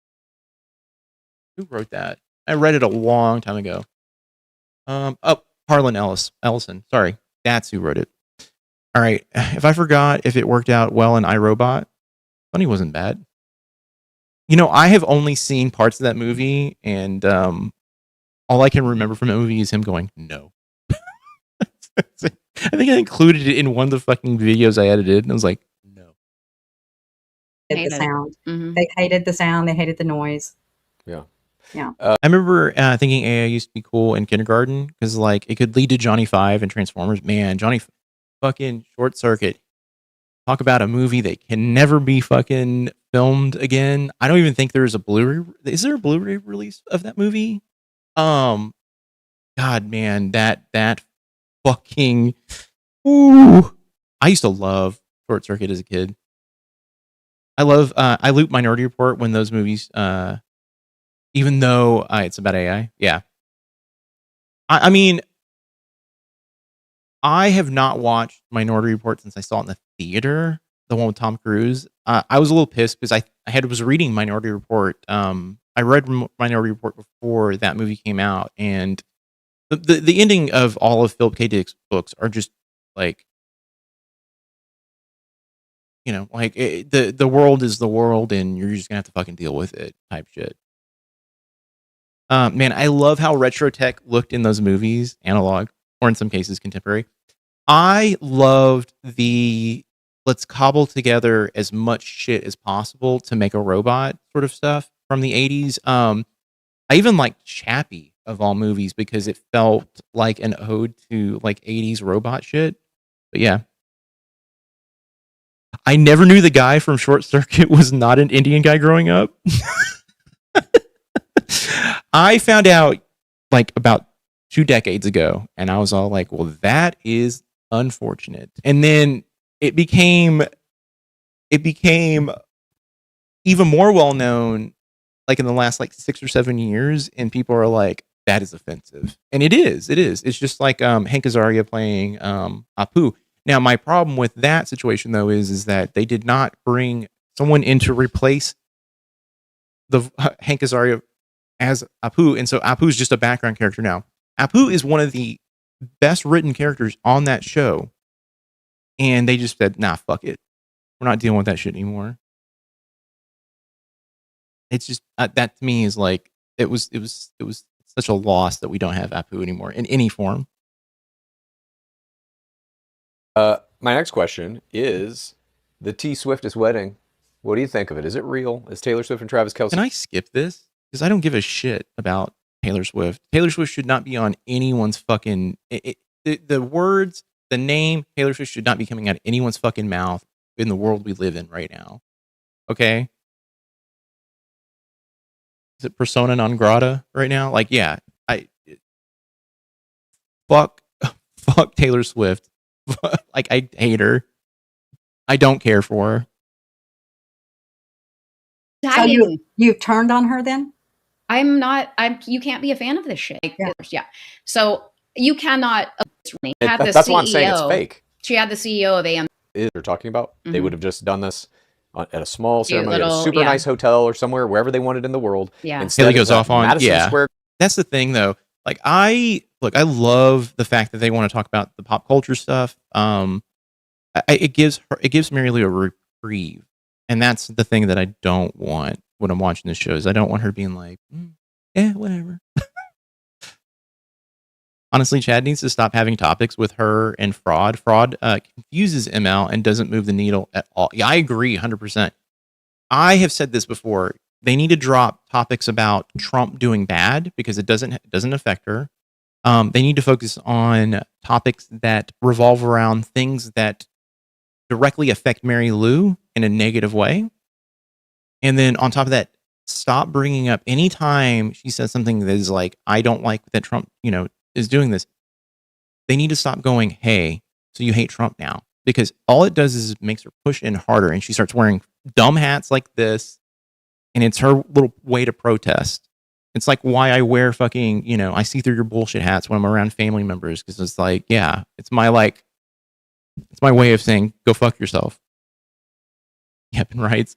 Who wrote that? I read it a long time ago. Harlan Ellison. Sorry. That's who wrote it. All right. If I forgot if it worked out well in iRobot, Funny wasn't bad. You know, I have only seen parts of that movie, and all I can remember from that movie is him going, no. I think I included it in one of the fucking videos I edited, and I was like, no. The sound. They hated the sound. They hated the noise. Yeah. Yeah. I remember thinking AI used to be cool in kindergarten because, like, it could lead to Johnny Five and Transformers. Man, Johnny fucking Short Circuit. Talk about a movie that can never be fucking filmed again. I don't even think there's a Blu-ray. Is there a Blu-ray release of that movie? God, man, that fucking. Ooh, I used to love Short Circuit as a kid. I loop Minority Report when those movies, even though it's about AI. Yeah. I mean, I have not watched Minority Report since I saw it in the theater, the one with Tom Cruise. I was a little pissed because I was reading Minority Report. I read Minority Report before that movie came out, and the ending of all of Philip K. Dick's books are just like, you know, like the world is the world, and you're just gonna have to fucking deal with it, type shit. Man, I love how retro tech looked in those movies, analog, or in some cases contemporary. I loved the let's cobble together as much shit as possible to make a robot sort of stuff from the 80s. I even liked Chappie of all movies because it felt like an ode to like 80s robot shit. But yeah. I never knew the guy from Short Circuit was not an Indian guy growing up. I found out like about 2 decades ago, and I was all like, well, that is unfortunate. And then it became even more well known like in the last like 6 or 7 years, and people are like, that is offensive. And it is. It's just like Hank Azaria playing Apu. Now, my problem with that situation though is that they did not bring someone in to replace the Hank Azaria as Apu, and so Apu is just a background character now. Apu is one of the best written characters on that show, and they just said, "Nah, fuck it, we're not dealing with that shit anymore." It's just that to me is like it was such a loss that we don't have Apu anymore in any form. My next question is the T Swiftest wedding. What do you think of it? Is it real? Is Taylor Swift and Travis Kelce? Can I skip this? Because I don't give a shit about Taylor Swift. Taylor Swift should not be on anyone's fucking... The words, the name Taylor Swift should not be coming out of anyone's fucking mouth in the world we live in right now. Okay? Is it persona non grata right now? Like, yeah. Fuck Taylor Swift. Like, I hate her. I don't care for her. So you've turned on her then? You can't be a fan of this shit. Yeah. So you cannot. That's why I'm saying it's fake. She had the CEO of AM. They're talking about. They would have just done this at a small Cute ceremony at a little- super yeah. nice hotel or somewhere, wherever they wanted in the world. Yeah. Instead Haley of goes that off on Madison yeah. Square. That's the thing though. Like I love the fact that they want to talk about the pop culture stuff. It gives Mary Lou a reprieve, and that's the thing that I don't want when I'm watching the shows. I don't want her being like, yeah, whatever. Honestly, Chad needs to stop having topics with her and Fraud. Fraud confuses ML and doesn't move the needle at all. Yeah, I agree 100%. I have said this before. They need to drop topics about Trump doing bad because it doesn't affect her. They need to focus on topics that revolve around things that directly affect Mary Lou in a negative way. And then on top of that, stop bringing up anytime she says something that is like, I don't like that Trump, is doing this. They need to stop going, hey, so you hate Trump now. Because all it does is makes her push in harder and she starts wearing dumb hats like this. And it's her little way to protest. It's like why I wear fucking, I see through your bullshit hats when I'm around family members. Because it's like, yeah, it's my way of saying, go fuck yourself. Yep, and writes.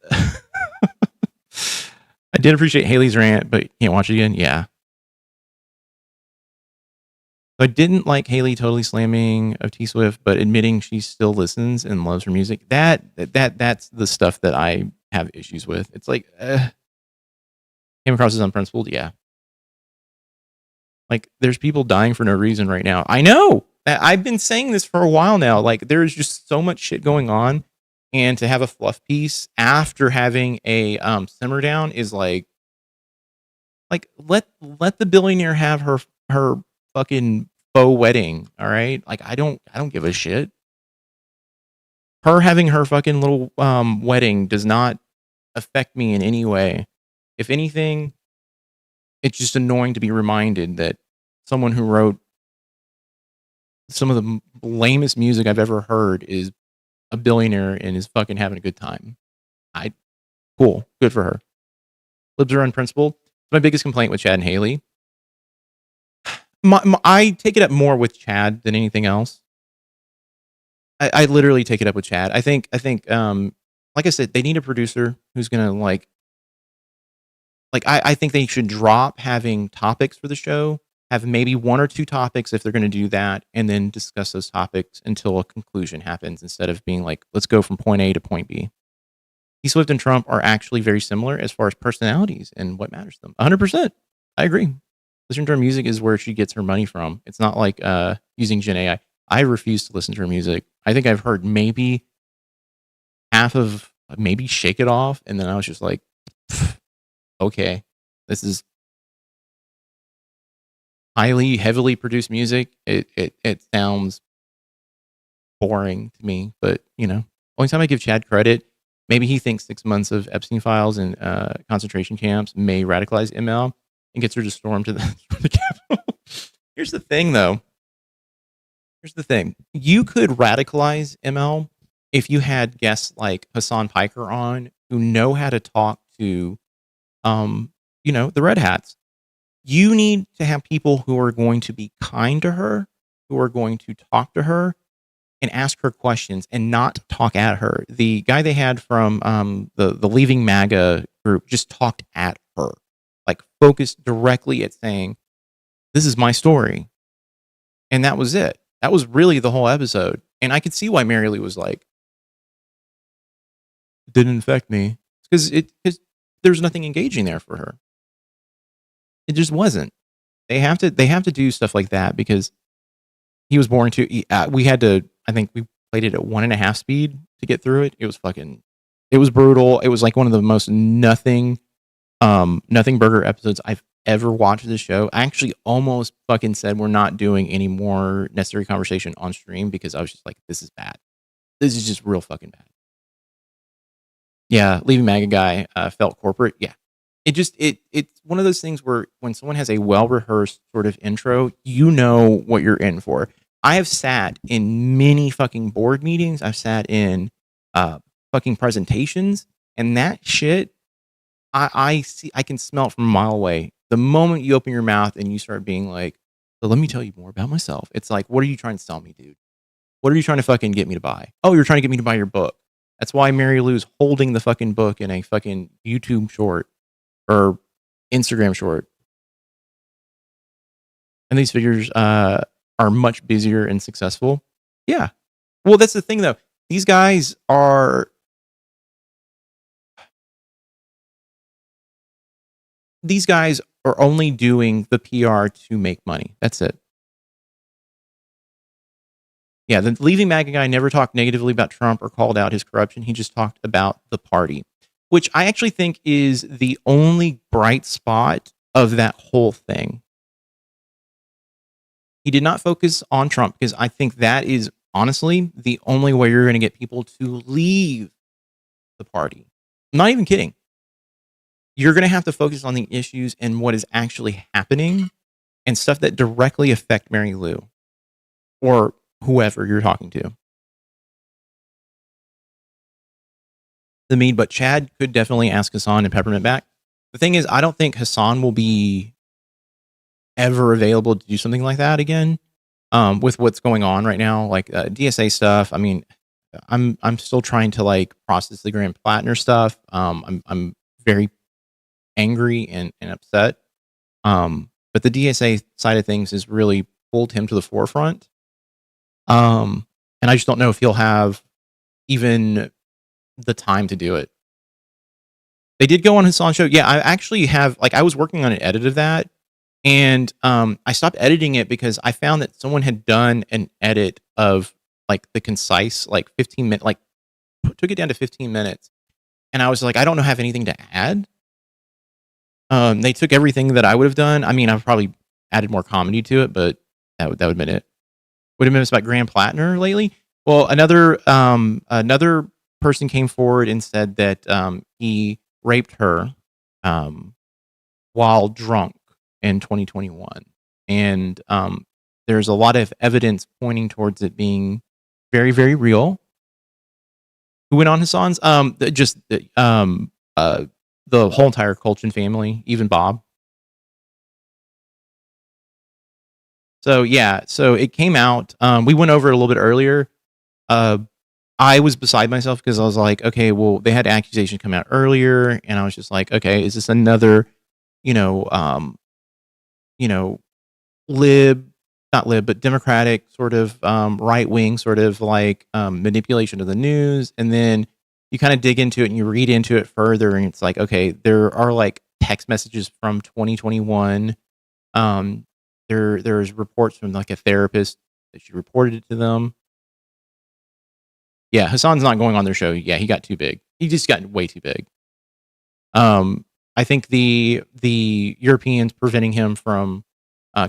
I did appreciate Haley's rant, but can't watch it again. Yeah. So I didn't like Haley totally slamming of T Swift, but admitting she still listens and loves her music. That's the stuff that I have issues with. It's like, came across as unprincipled. Yeah. Like there's people dying for no reason right now. I know. I've been saying this for a while now. Like there's just so much shit going on, and to have a fluff piece after having a simmer down is like let the billionaire have her fucking faux wedding. All right, like I don't give a shit. Her having her fucking little wedding does not affect me in any way. If anything, it's just annoying to be reminded that someone who wrote some of the lamest music I've ever heard is a billionaire and is fucking having a good time. Cool. Good for her. Libs are unprincipled. My biggest complaint with Chad and Haley. I take it up more with Chad than anything else. I literally take it up with Chad. I think, like I said, they need a producer who's gonna I think they should drop having topics for the show. Have maybe one or two topics if they're going to do that, and then discuss those topics until a conclusion happens instead of being like, let's go from point A to point B. T Swift and Trump are actually very similar as far as personalities and what matters to them. 100%. I agree. Listening to her music is where she gets her money from. It's not like using Gen AI. I refuse to listen to her music. I think I've heard maybe half of maybe Shake It Off, and then I was just like, okay, this is heavily produced music. It sounds boring to me, but only time I give Chad credit, maybe he thinks 6 months of Epstein files and concentration camps may radicalize ML and gets her to storm to the Capitol. Here's the thing, though. Here's the thing. You could radicalize ML if you had guests like Hassan Piker on who know how to talk to, the Red Hats. You need to have people who are going to be kind to her, who are going to talk to her and ask her questions and not talk at her. The guy they had from the Leaving MAGA group just talked at her, like focused directly at saying, this is my story. And that was it. That was really the whole episode. And I could see why Mary Lee was like, it didn't affect me. Because there's nothing engaging there for her. It just wasn't. They have to do stuff like that because he was boring too. We had to, I think we played it at 1.5 speed to get through it. It was brutal. It was like one of the most nothing burger episodes I've ever watched this show. I actually almost fucking said we're not doing any more necessary conversation on stream because I was just like, this is bad. This is just real fucking bad. Yeah, Leaving MAGA guy felt corporate. Yeah. It's one of those things where when someone has a well-rehearsed sort of intro, you know what you're in for. I have sat in many fucking board meetings. I've sat in fucking presentations, and that shit, I can smell it from a mile away. The moment you open your mouth and you start being like, so let me tell you more about myself. It's like, what are you trying to sell me, dude? What are you trying to fucking get me to buy? Oh, you're trying to get me to buy your book. That's why Mary Lou's holding the fucking book in a fucking YouTube short or Instagram short. And these figures are much busier and successful. Yeah. Well, that's the thing, though. These guys are only doing the PR to make money. That's it. Yeah, the leaving MAGA guy never talked negatively about Trump or called out his corruption. He just talked about the party, which I actually think is the only bright spot of that whole thing. He did not focus on Trump because I think that is honestly the only way you're going to get people to leave the party. I'm not even kidding. You're going to have to focus on the issues and what is actually happening and stuff that directly affect Mary Lou or whoever you're talking to. But Chad could definitely ask Hassan and Peppermint back. The thing is, I don't think Hassan will be ever available to do something like that again. With what's going on right now, like DSA stuff. I mean, I'm still trying to like process the Grand Platinum stuff. I'm very angry and upset. But the DSA side of things has really pulled him to the forefront. And I just don't know if he'll have even the time to do it. They did go on Hassan's show. Yeah, I actually have, like, I was working on an edit of that, and I stopped editing it because I found that someone had done an edit of like the concise, like 15-minute, like took it down to 15 minutes. And I was like, I don't have anything to add. They took everything that I would have done. I mean, I've probably added more comedy to it, but that would have been it. Would have been about Grand Platinum lately. Well, another person came forward and said that he raped her while drunk in 2021, and there's a lot of evidence pointing towards it being very, very real. Who went on Hassan's? The whole entire Colchin family, even Bob. So yeah, so it came out. We went over it a little bit earlier. I was beside myself because I was like, okay, well, they had accusation come out earlier, and I was just like, okay, is this another, not lib, but Democratic sort of right wing sort of like manipulation of the news? And then you kind of dig into it and you read into it further, and it's like, okay, there are like text messages from 2021. There's reports from like a therapist that she reported it to them. Yeah, Hassan's not going on their show. Yeah, he got too big. He just got way too big. I think the Europeans preventing him from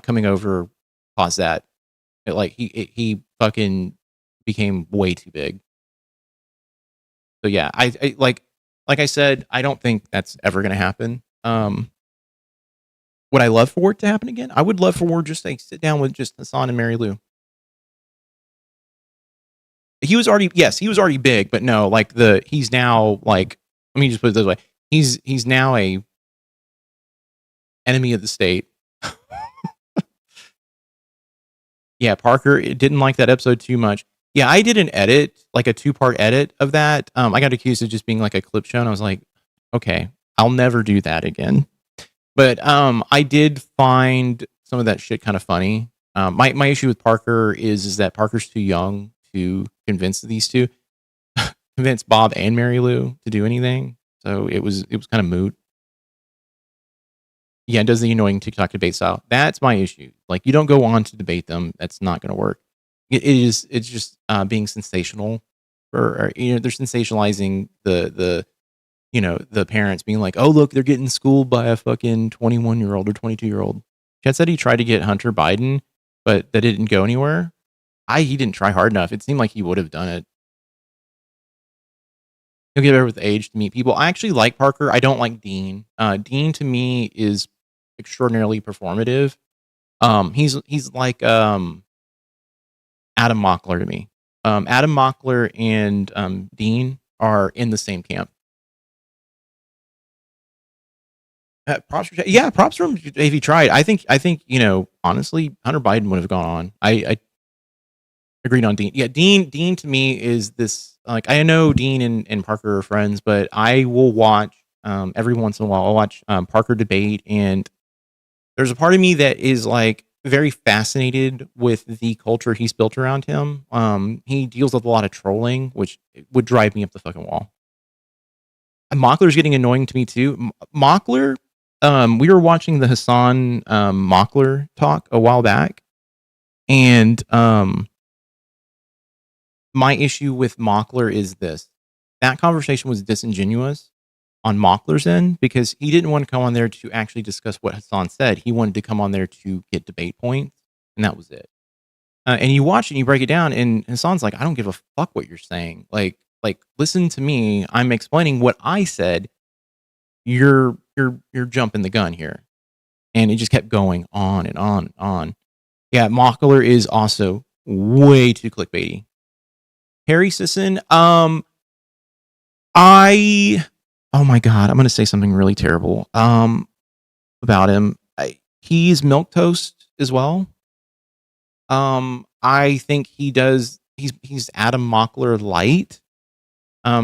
coming over caused that. He fucking became way too big. So yeah, I like I said, I don't think that's ever going to happen. Would I love for it to happen again? I would love for just to sit down with just Hassan and Mary Lou. He was already big, but no, like he's now like, let me just put it this way. He's now a enemy of the state. Yeah, Parker didn't like that episode too much. Yeah, I did an edit, like a 2-part edit of that. I got accused of just being like a clip show, and I was like, okay, I'll never do that again. But I did find some of that shit kind of funny. My issue with Parker is that Parker's too young to convince convince Bob and Mary Lou to do anything. So it was kind of moot. Yeah, it does the annoying TikTok debate style. That's my issue. Like, you don't go on to debate them. That's not going to work. It's just being sensational, or they're sensationalizing the parents being like, oh, look, they're getting schooled by a fucking 21-year-old or 22-year-old. Chad said he tried to get Hunter Biden, but that didn't go anywhere. He didn't try hard enough. It seemed like he would have done it. He'll get better with age to meet people. I actually like Parker. I don't like Dean. Dean to me is extraordinarily performative. He's like Adam Mockler to me. Adam Mockler and Dean are in the same camp. Props for him if he tried. I think honestly, Hunter Biden would have gone on. I agreed on Dean. Yeah, Dean to me is this like I know Dean and Parker are friends, but I will watch every once in a while. I'll watch Parker debate, and there's a part of me that is like very fascinated with the culture he's built around him. He deals with a lot of trolling, which would drive me up the fucking wall. Mockler's getting annoying to me too. Mockler, we were watching the Hassan Mockler talk a while back, and my issue with Mockler is this: that conversation was disingenuous on Mockler's end because he didn't want to come on there to actually discuss what Hassan said. He wanted to come on there to get debate points, and that was it. And you watch it and you break it down, and Hassan's like, "I don't give a fuck what you're saying. Like, listen to me. I'm explaining what I said. You're jumping the gun here." And it just kept going on and on and on. Yeah, Mockler is also way too clickbaity. Harry Sisson, oh my god, I'm gonna say something really terrible about him. He's milquetoast as well. I think he's Adam Mockler light.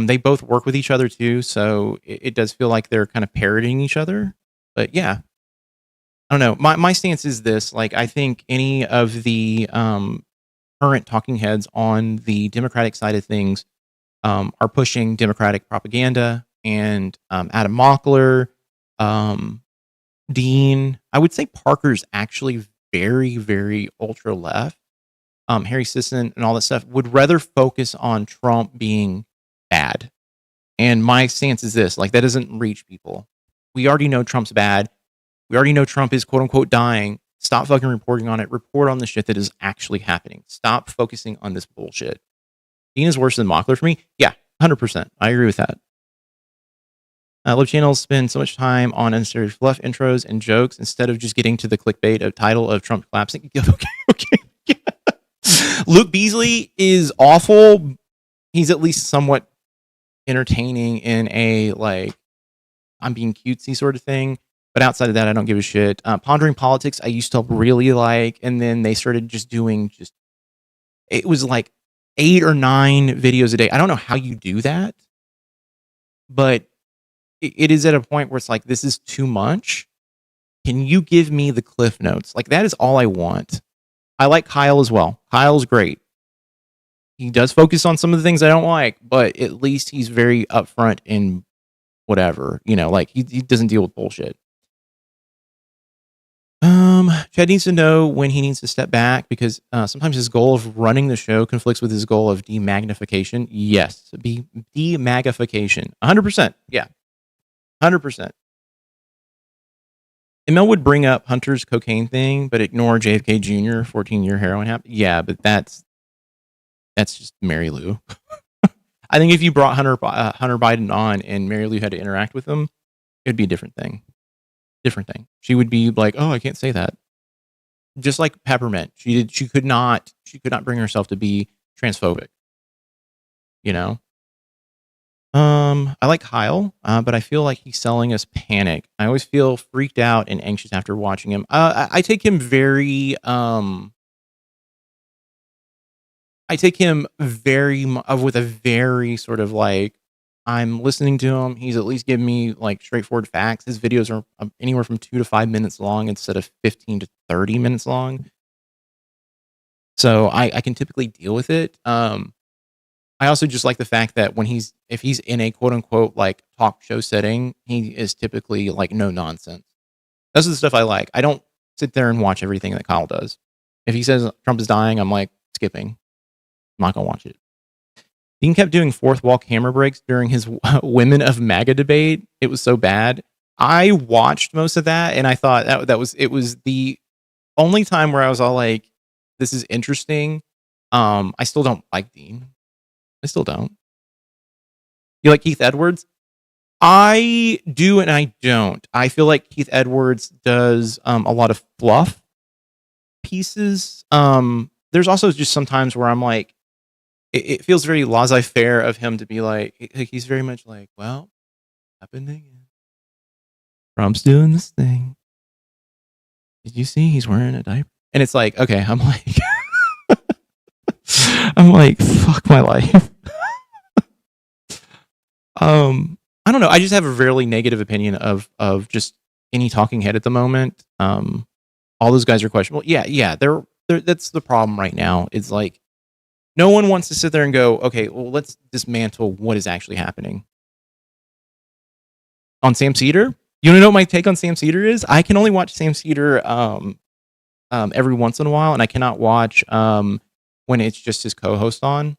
They both work with each other too, so it does feel like they're kind of parroting each other. But yeah, I don't know. My stance is this: like, I think any of the current talking heads on the Democratic side of things are pushing Democratic propaganda, and Adam Mockler, Dean. I would say Parker's actually very, very ultra left. Harry Sisson and all that stuff would rather focus on Trump being bad. And my stance is this: like, that doesn't reach people. We already know Trump's bad. We already know Trump is quote unquote dying. Stop fucking reporting on it. Report on the shit that is actually happening. Stop focusing on this bullshit. Dean is worse than Mockler for me. Yeah, 100%. I agree with that. Lib channels spend so much time on unnecessary fluff intros and jokes instead of just getting to the clickbait of title of Trump collapsing. Okay. Yeah. Luke Beasley is awful. He's at least somewhat entertaining in a, like, I'm being cutesy sort of thing. But outside of that, I don't give a shit. Pondering Politics, I used to really like, and then they started just doing it was like 8 or 9 videos a day. I don't know how you do that, but it is at a point where it's like, this is too much. Can you give me the cliff notes? Like, that is all I want. I like Kyle as well. Kyle's great. He does focus on some of the things I don't like, but at least he's very upfront in whatever, like he doesn't deal with bullshit. Chad needs to know when he needs to step back because sometimes his goal of running the show conflicts with his goal of demagnification. Yes, demagnification. 100%. Yeah, 100%. ML would bring up Hunter's cocaine thing, but ignore JFK Jr. 14-year heroin habit. Yeah, but that's just Mary Lou. I think if you brought Hunter Biden on and Mary Lou had to interact with him, it'd be a different thing. She would be like, "Oh, I can't say that." Just like Peppermint, she could not bring herself to be transphobic. I like Kyle, but I feel like he's selling us panic. I always feel freaked out and anxious after watching him. I take him very with a very sort of like, I'm listening to him. He's at least giving me like straightforward facts. His videos are anywhere from 2 to 5 minutes long instead of 15 to 30 minutes long. So I can typically deal with it. I also just like the fact that if he's in a quote unquote like talk show setting, he is typically like no nonsense. That's the stuff I like. I don't sit there and watch everything that Kyle does. If he says Trump is dying, I'm like skipping. I'm not gonna watch it. Dean kept doing fourth wall camera breaks during his Women of MAGA debate. It was so bad. I watched most of that, and I thought it was the only time where I was all like, "This is interesting." I still don't like Dean. I still don't. You like Keith Edwards? I do, and I don't. I feel like Keith Edwards does a lot of fluff pieces. There's also just sometimes where I'm like, it feels very laissez-faire of him to be like, he's very much like, well, happened again. Trump's doing this thing. Did you see he's wearing a diaper? And it's like, okay, I'm like, fuck my life. I don't know. I just have a really negative opinion of just any talking head at the moment. All those guys are questionable. Yeah, they're that's the problem right now. It's like no one wants to sit there and go, okay, well, let's dismantle what is actually happening. On Sam Cedar, you want to know what my take on Sam Cedar is? I can only watch Sam Cedar every once in a while, and I cannot watch when it's just his co-host on,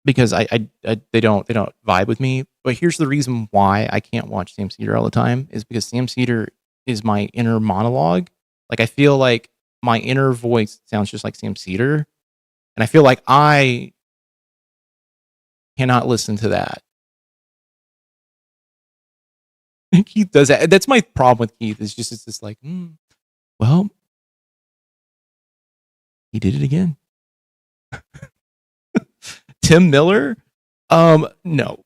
because they don't vibe with me. But here's the reason why I can't watch Sam Cedar all the time is because Sam Cedar is my inner monologue. Like I feel like my inner voice sounds just like Sam Cedar, and I feel like I cannot listen to that. Keith does that. That's my problem with Keith. It's just like, well, he did it again. Tim Miller? No.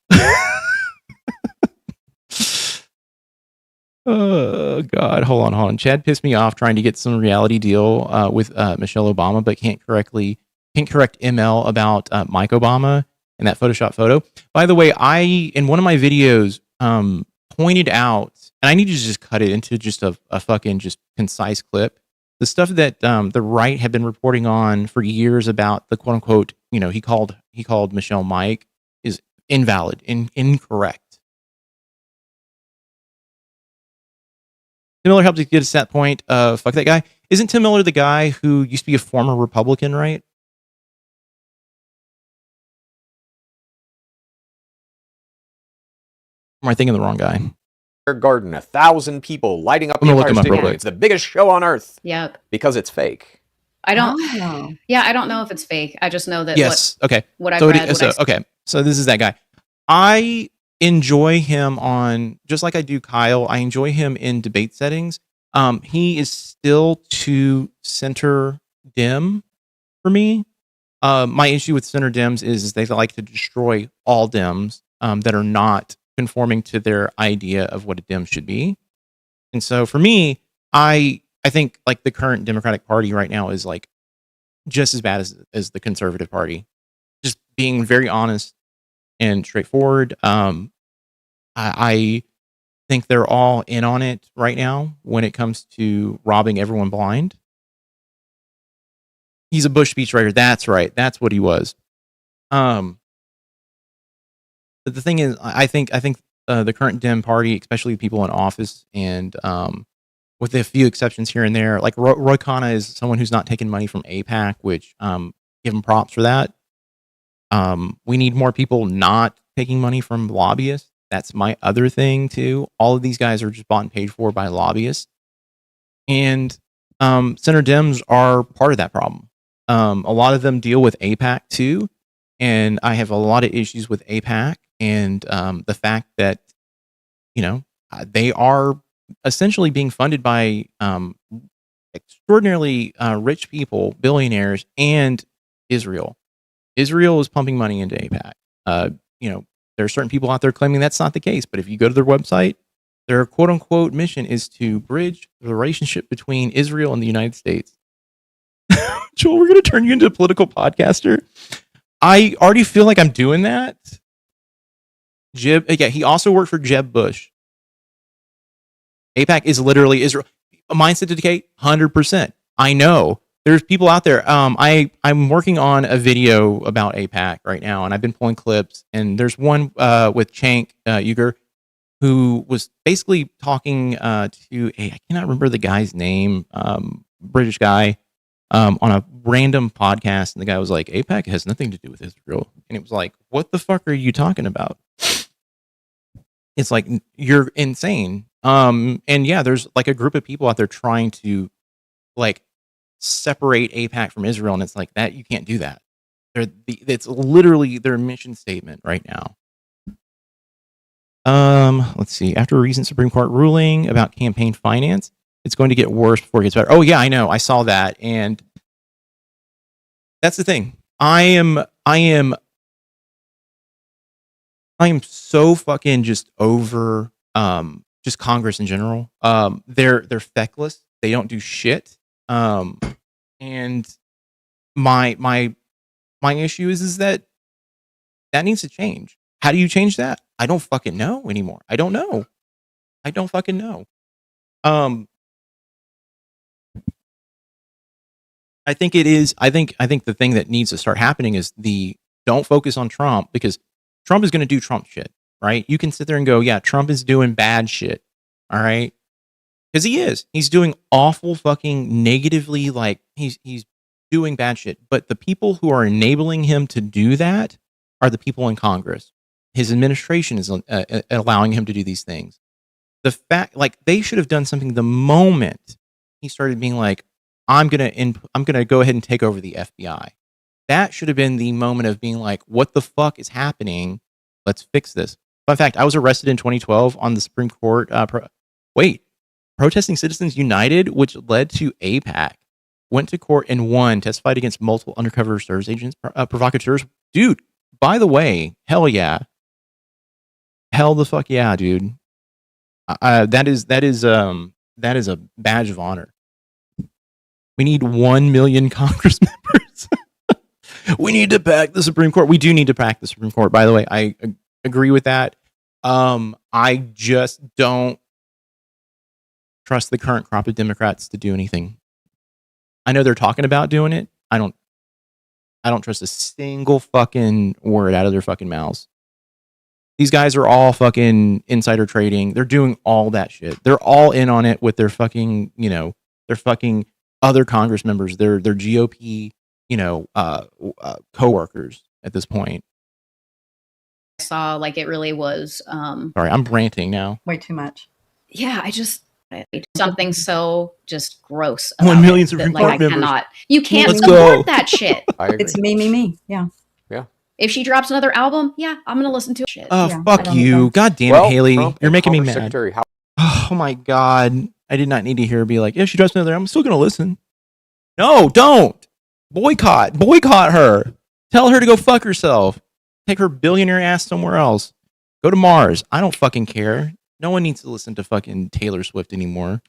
Oh God, hold on. Chad pissed me off trying to get some reality deal with Michelle Obama, but can't correct ML about Mike Obama and that Photoshop photo. By the way, I in one of my videos pointed out, and I need to just cut it into just a fucking just concise clip. The stuff that the right have been reporting on for years about the quote unquote, he called Michelle Mike is invalid and incorrect. Tim Miller helped get us that point. Fuck that guy. Isn't Tim Miller the guy who used to be a former Republican, right? Or am I thinking the wrong guy? Garden, 1,000 people lighting up I'm the gonna look Empire him up State real Building. quick. It's the biggest show on earth. Yep. Because it's fake. I don't. Oh. Yeah, I don't know if it's fake. I just know that. Yes. Okay. What I've So read. okay. So this is that guy. I enjoy him on just like I do Kyle. I enjoy him in debate settings. He is still too center dim for me. My issue with center dims is they like to destroy all dims that are not conforming to their idea of what a dim should be. And so for me, I think like the current Democratic Party right now is like just as bad as the Conservative Party. Just being very honest and straightforward. I think they're all in on it right now when it comes to robbing everyone blind. He's a Bush speechwriter. That's right. That's what he was. But the thing is, I think the current Dem party, especially people in office, and with a few exceptions here and there, like Roy Khanna is someone who's not taking money from AIPAC, which give him props for that. We need more people not taking money from lobbyists. That's my other thing too. All of these guys are just bought and paid for by lobbyists, and center Dems are part of that problem. A lot of them deal with AIPAC too, and I have a lot of issues with AIPAC and the fact that they are essentially being funded by extraordinarily rich people, billionaires, and Israel. Israel is pumping money into AIPAC. There are certain people out there claiming that's not the case, but if you go to their website, their quote unquote mission is to bridge the relationship between Israel and the United States. Joel, we're going to turn you into a political podcaster. I already feel like I'm doing that. He also worked for Jeb Bush. AIPAC is literally Israel. Mindset to decay, 100%. I know. There's people out there. I'm working on a video about AIPAC right now, and I've been pulling clips. And there's one with Cenk Uygur, who was basically talking to I cannot remember the guy's name, British guy, on a random podcast, and the guy was like, "AIPAC has nothing to do with Israel," and it was like, "What the fuck are you talking about?" It's like, you're insane. And yeah, there's like a group of people out there trying to like separate AIPAC from Israel, and it's like that you can't do that. It's literally their mission statement right now. Let's see. After a recent Supreme Court ruling about campaign finance, it's going to get worse before it gets better. Oh yeah, I know. I saw that, and that's the thing. I am so fucking just over just Congress in general. They're feckless. They don't do shit. And my issue is that That needs to change. How do you change that? I don't fucking know anymore. I don't know. I don't fucking know. I think it is. I think the thing that needs to start happening is don't focus on Trump, because Trump is going to do Trump shit, right? You can sit there and go, yeah, Trump is doing bad shit, all right? Because he is. He's doing awful fucking negatively, like he's doing bad shit. But the people who are enabling him to do that are the people in Congress. His administration is allowing him to do these things. The fact, like, they should have done something the moment he started being like, I'm gonna go ahead and take over the FBI. That should have been the moment of being like, what the fuck is happening? Let's fix this. Fun fact, I was arrested in 2012 on the Supreme Court. Protesting Citizens United, which led to AIPAC, went to court and won, testified against multiple undercover service agents, provocateurs. Dude, by the way, hell yeah. Hell the fuck yeah, dude. That is a badge of honor. We need 1 million Congress members. We need to pack the Supreme Court. We do need to pack the Supreme Court, by the way. I agree with that. I just don't trust the current crop of Democrats to do anything. I know they're talking about doing it. I don't trust a single fucking word out of their fucking mouths. These guys are all fucking insider trading. They're doing all that shit. They're all in on it with their fucking, their fucking other Congress members, their GOP, coworkers at this point. I saw, like, it really was. Sorry, I'm ranting now. Way too much. Yeah, something so just gross. 1 million that, Supreme like, Court I members. cannot. You can't Let's support go. that shit. I agree. It's me. Yeah. If she drops another album, yeah, I'm gonna listen to it. Shit. Oh, Yeah, I fuck don't you. either. God damn Well, it, Haley. Trump You're and making me Commerce mad. Secretary Oh my God. I did not need to hear her be like, if she drops another, I'm still going to listen. No, don't. Boycott her. Tell her to go fuck herself. Take her billionaire ass somewhere else. Go to Mars. I don't fucking care. No one needs to listen to fucking Taylor Swift anymore.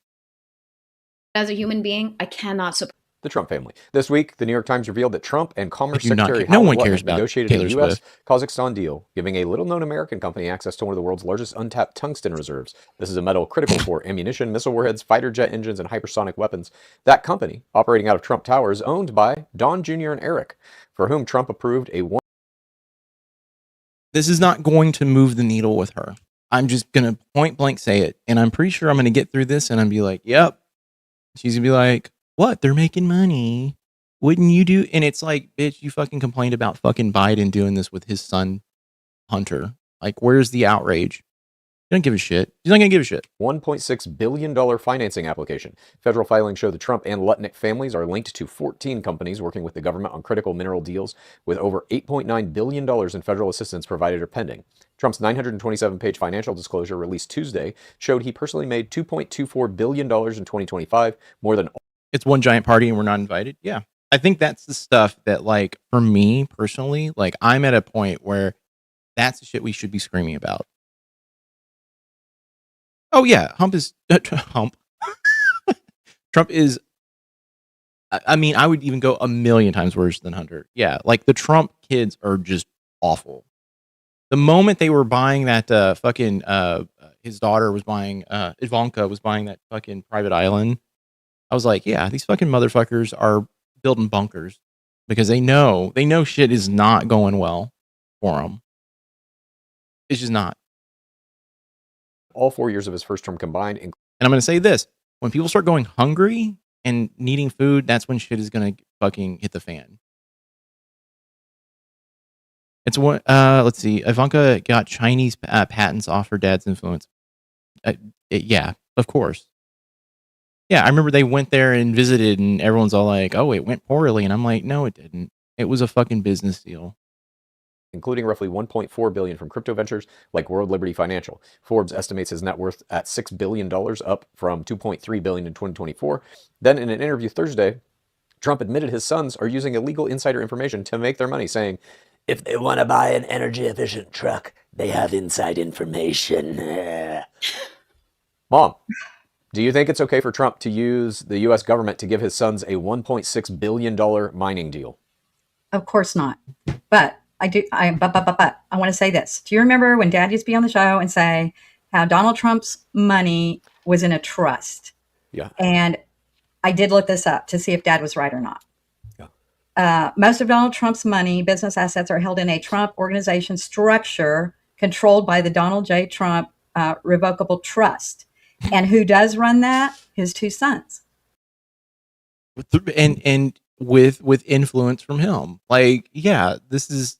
As a human being, I cannot support the Trump family. This week, the New York Times revealed that Trump and Commerce do not Secretary care. No Howard one cares Lutnick about negotiated Taylor a Swift. U.S.-Kazakhstan deal, giving a little-known American company access to one of the world's largest untapped tungsten reserves. This is a metal critical for ammunition, missile warheads, fighter jet engines, and hypersonic weapons. That company, operating out of Trump Tower, is owned by Don Jr. and Eric, for whom Trump approved a one. This is not going to move the needle with her. I'm just going to point blank say it. And I'm pretty sure I'm going to get through this and I'm be like, yep. She's going to be like, what? They're making money. Wouldn't you do? And it's like, bitch, you fucking complained about fucking Biden doing this with his son, Hunter. Like, where's the outrage? You don't give a shit. He's not going to give a shit. $1.6 billion financing application. Federal filings show the Trump and Lutnick families are linked to 14 companies working with the government on critical mineral deals, with over $8.9 billion in federal assistance provided or pending. Trump's 927-page financial disclosure released Tuesday showed he personally made $2.24 billion in 2025, more than all. It's one giant party and we're not invited. Yeah. I think that's the stuff that, like, for me personally, like, I'm at a point where that's the shit we should be screaming about. Oh yeah, Hump. Trump is, I mean, I would even go a million times worse than Hunter. Yeah, like, the Trump kids are just awful. The moment they were buying that his daughter was buying, Ivanka was buying that fucking private island, I was like, yeah, these fucking motherfuckers are building bunkers because they know shit is not going well for them. It's just not. All 4 years of his first term combined. And I'm going to say this. When people start going hungry and needing food, that's when shit is going to fucking hit the fan. It's one, let's see. Ivanka got Chinese patents off her dad's influence. Yeah, of course. Yeah, I remember they went there and visited and everyone's all like, oh, it went poorly. And I'm like, no, it didn't. It was a fucking business deal. Including roughly $1.4 billion from crypto ventures like World Liberty Financial. Forbes estimates his net worth at $6 billion, up from $2.3 billion in 2024. Then in an interview Thursday, Trump admitted his sons are using illegal insider information to make their money, saying, if they want to buy an energy-efficient truck, they have inside information. Mom, do you think it's okay for Trump to use the U.S. government to give his sons a $1.6 billion mining deal? Of course not. But I do. But I want to say this. Do you remember when Dad used to be on the show and say how Donald Trump's money was in a trust? Yeah. And I did look this up to see if Dad was right or not. Most of Donald Trump's money, business assets, are held in a Trump organization structure controlled by the Donald J. Trump Revocable Trust. And who does run that? His two sons. And with influence from him. Like, yeah, this is.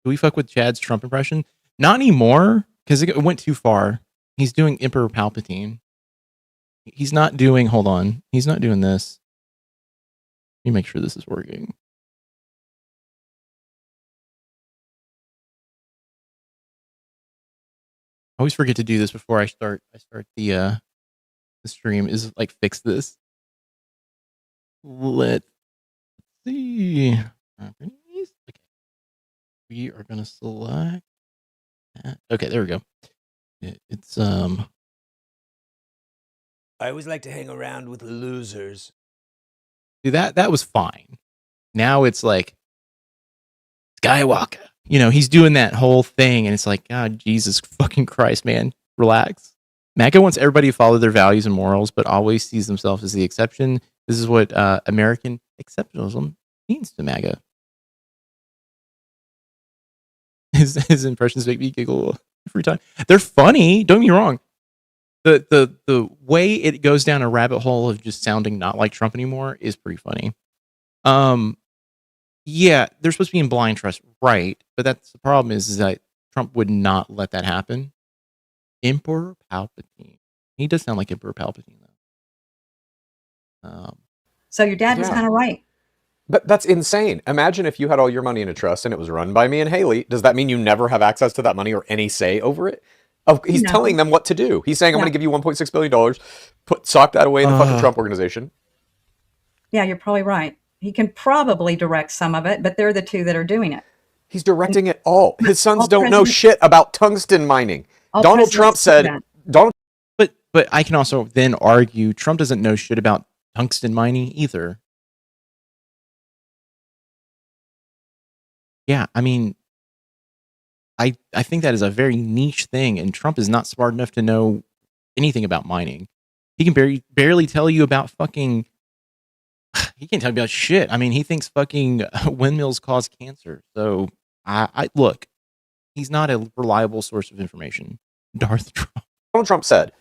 Do we fuck with Chad's Trump impression? Not anymore, because it went too far. He's doing Emperor Palpatine. He's not doing. Hold on. He's not doing this. Let me make sure this is working. I always forget to do this before I start the stream. Is like fix this. Let's see. Okay. We are gonna select that. Okay, there we go. It's I always like to hang around with losers. see, that was fine. Now it's like Skywalker. You know, he's doing that whole thing, and it's like, God, Jesus fucking Christ, man, relax. MAGA wants everybody to follow their values and morals, but always sees themselves as the exception. This is what American exceptionalism means to MAGA. His impressions make me giggle every time. They're funny. Don't get me wrong. The way it goes down a rabbit hole of just sounding not like Trump anymore is pretty funny. Yeah, they're supposed to be in blind trust, right? But that's the problem is that Trump would not let that happen. Emperor Palpatine. He does sound like Emperor Palpatine, though. So your dad was kind of right. But that's insane. Imagine if you had all your money in a trust and it was run by me and Haley. Does that mean you never have access to that money or any say over it? He's telling them what to do. He's saying, I'm going to give you $1.6 billion, sock that away in the fucking Trump organization. Yeah, you're probably right. He can probably direct some of it, but they're the two that are doing it. He's directing it all. His sons don't know shit about tungsten mining. Donald Trump said, But I can also then argue Trump doesn't know shit about tungsten mining either. Yeah, I mean, I think that is a very niche thing, and Trump is not smart enough to know anything about mining. He can barely tell you about fucking. He can't tell you about shit. I mean, he thinks fucking windmills cause cancer. So I look, he's not a reliable source of information. Darth Trump. Donald Trump said,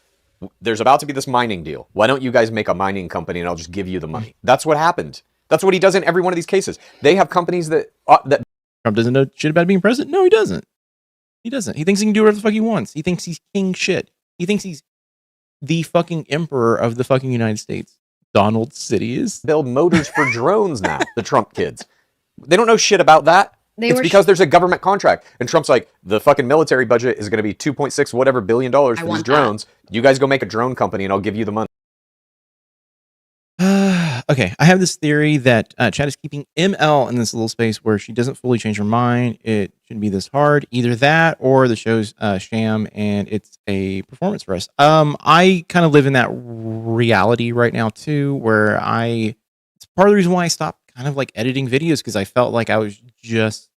there's about to be this mining deal. Why don't you guys make a mining company and I'll just give you the money? That's what happened. That's what he does in every one of these cases. They have companies that Trump doesn't know shit about being president. No, he doesn't. He doesn't. He thinks he can do whatever the fuck he wants. He thinks he's king shit. He thinks he's the fucking emperor of the fucking United States. Donald City is. Build motors for drones now, the Trump kids. They don't know shit about that. It's because there's a government contract. And Trump's like, the fucking military budget is going to be 2.6 whatever billion dollars for these drones. You guys go make a drone company and I'll give you the money. Okay, I have this theory that Chad is keeping ML in this little space where she doesn't fully change her mind. It shouldn't be this hard. Either that or the show's sham and it's a performance for us. I kind of live in that reality right now too, where it's part of the reason why I stopped kind of like editing videos because I felt like I was just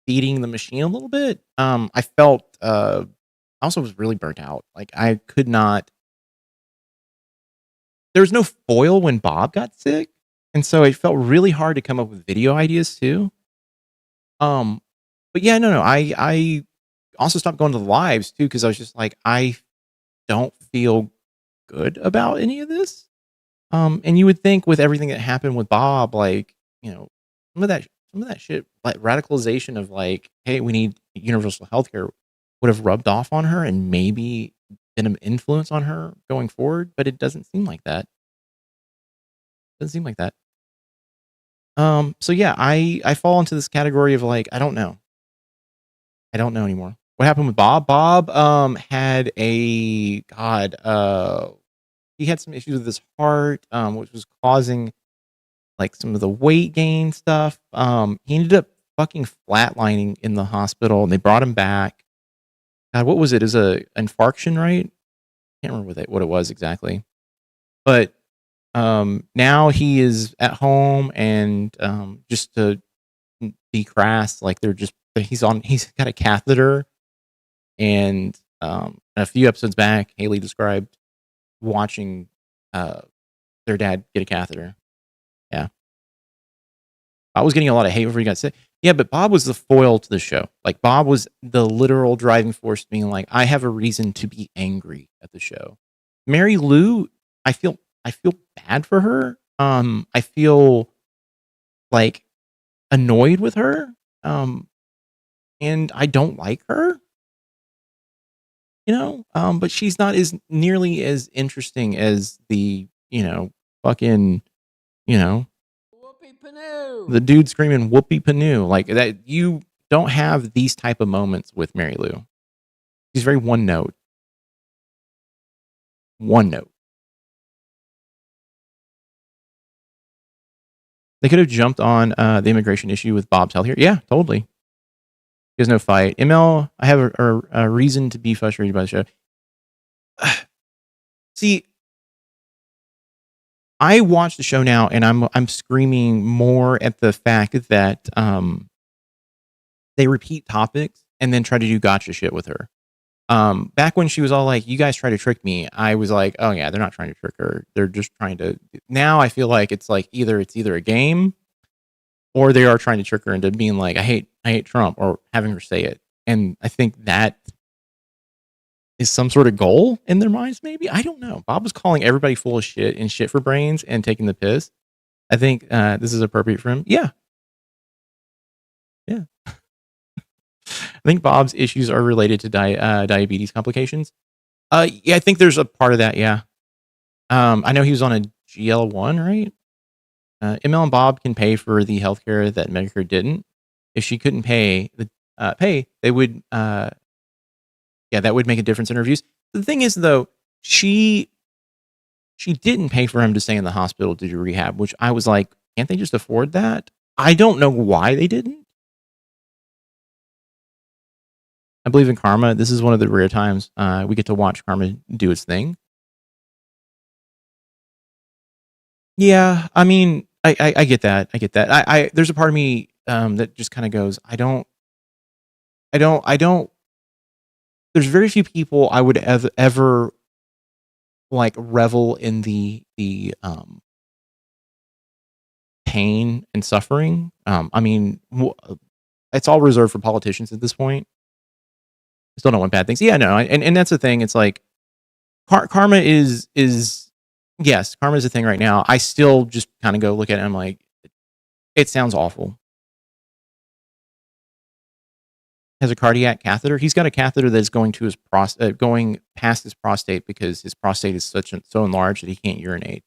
feeding the machine a little bit. I felt I also was really burnt out. Like I could not. There was no foil when Bob got sick, and so it felt really hard to come up with video ideas too. But yeah, no. I also stopped going to the lives too because I was just like, I don't feel good about any of this. And you would think with everything that happened with Bob, like, you know, some of that shit, like radicalization of like, hey, we need universal healthcare, would have rubbed off on her and maybe been an influence on her going forward, but it doesn't seem like that. Doesn't seem like that. So yeah, I fall into this category of like, I don't know. I don't know anymore. What happened with Bob? Bob had he had some issues with his heart, which was causing like some of the weight gain stuff. He ended up fucking flatlining in the hospital and they brought him back. God, what was it? It was a infarction, right? Can't remember what it was exactly. But now he is at home and just to be crass. Like he's got a catheter, and a few episodes back, Haley described watching their dad get a catheter. Yeah. I was getting a lot of hate before he got sick. Yeah, but Bob was the foil to the show. Like Bob was the literal driving force, being like, I have a reason to be angry at the show. Mary Lou, I feel bad for her. I feel like annoyed with her. And I don't like her. But she's not as nearly as interesting as the, fucking, the dude screaming whoopee panu. Like that, you don't have these type of moments with Mary Lou. She's very one note. One note. They could have jumped on the immigration issue with Bob's health here. Yeah, totally. There's no fight. ML, I have a reason to be frustrated by the show. See, I watch the show now, and I'm screaming more at the fact that they repeat topics and then try to do gotcha shit with her. Back when she was all like, "You guys try to trick me," I was like, "Oh yeah, they're not trying to trick her. They're just trying to." Now I feel like it's like either a game, or they are trying to trick her into being like, I hate Trump, or having her say it. And I think that is some sort of goal in their minds, maybe. I don't know. Bob was calling everybody full of shit and shit for brains and taking the piss. I think this is appropriate for him. Yeah. Yeah. I think Bob's issues are related to diabetes complications. Yeah, I think there's a part of that, yeah. I know he was on a GL1, right? ML and Bob can pay for the healthcare that Medicare didn't. If she couldn't pay, they would, that would make a difference in her views. The thing is, though, she didn't pay for him to stay in the hospital to do rehab, which I was like, can't they just afford that? I don't know why they didn't. I believe in karma. This is one of the rare times we get to watch karma do its thing. Yeah, I mean, I get that. I get that. I there's a part of me that just kind of goes, I don't. There's very few people I would ever like revel in the pain and suffering. I mean, it's all reserved for politicians at this point. I still don't want bad things. Yeah, no, and that's the thing. It's like karma is yes, karma is a thing right now. I still just kind of go look at it and I'm like, it sounds awful. Has a cardiac catheter. He's got a catheter that's going to his going past his prostate because his prostate is so enlarged that he can't urinate.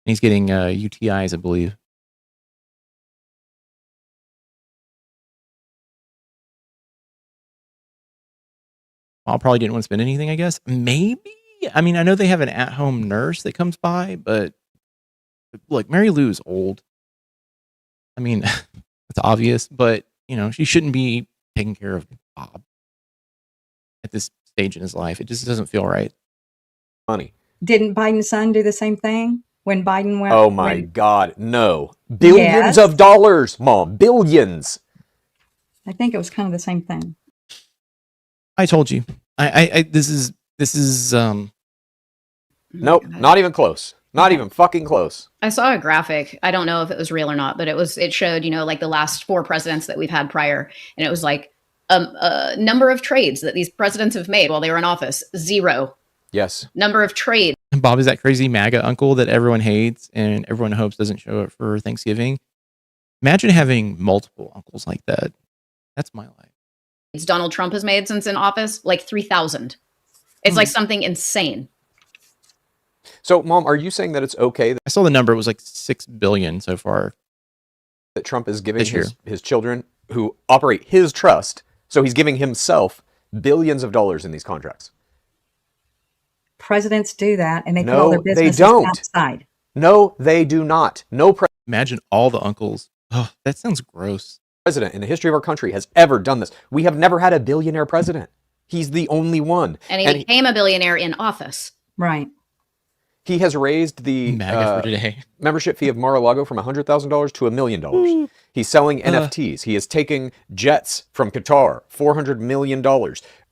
And he's getting UTIs, I believe. Paul probably didn't want to spend anything, I guess. Maybe. I mean, I know they have an at-home nurse that comes by, but look, Mary Lou is old. I mean, it's obvious, but she shouldn't be taking care of Bob at this stage in his life. It just doesn't feel right. Money. Didn't Biden's son do the same thing when Biden went? Oh my God, no. Billions of dollars, Mom. Billions. I think it was kind of the same thing. I told you. This is Nope, not even close. Not even fucking close. I saw a graphic. I don't know if it was real or not, but it showed, like the last 4 presidents that we've had prior. And it was like a number of trades that these presidents have made while they were in office. 0. Yes. Number of trades. Bob is that crazy MAGA uncle that everyone hates and everyone hopes doesn't show up for Thanksgiving. Imagine having multiple uncles like that. That's my life. Donald Trump has made since in office, like 3,000. It's like something insane. So, Mom, are you saying that it's okay I saw the number. It was like 6 billion so far. That Trump is giving his children who operate his trust, so he's giving himself billions of dollars in these contracts. Presidents do that, and they put all their businesses outside. No, they do not. Imagine all the uncles. Oh, that sounds gross. President in the history of our country has ever done this. We have never had a billionaire president. He's the only one. And he became a billionaire in office. Right. He has raised the MAGA for today. membership fee of Mar-a-Lago from $100,000 to $1 million. He's selling NFTs. He is taking jets from Qatar, $400 million.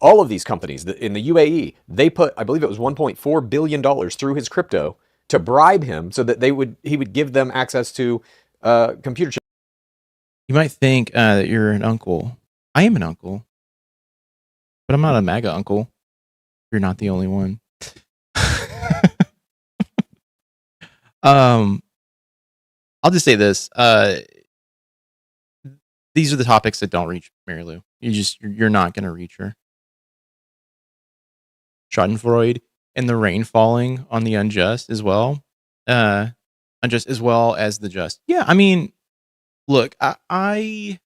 All of these companies in the UAE, they put, I believe it was $1.4 billion through his crypto to bribe him so that he would give them access to computer chips. You might think that you're an uncle. I am an uncle, but I'm not a MAGA uncle. You're not the only one. I'll just say this. These are the topics that don't reach Mary Lou. You're not going to reach her. Schadenfreude and the rain falling on the unjust as well. Unjust as well as the just. Yeah, I mean, look, I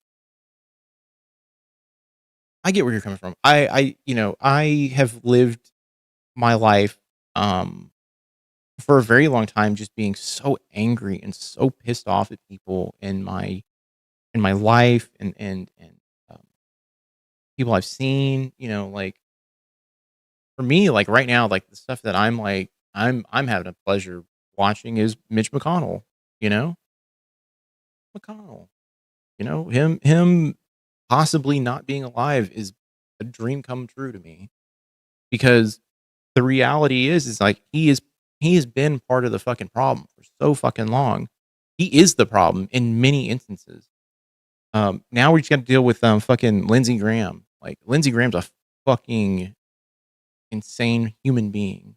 get where you're coming from. I have lived my life for a very long time just being so angry and so pissed off at people in my life and people I've seen, like for me, like right now, like the stuff that I'm having a pleasure watching is Mitch McConnell, McConnell, him possibly not being alive is a dream come true to me, because the reality is like he has been part of the fucking problem for so fucking long. He is the problem in many instances. Now we just got to deal with fucking Lindsey Graham. Like Lindsey Graham's a fucking insane human being.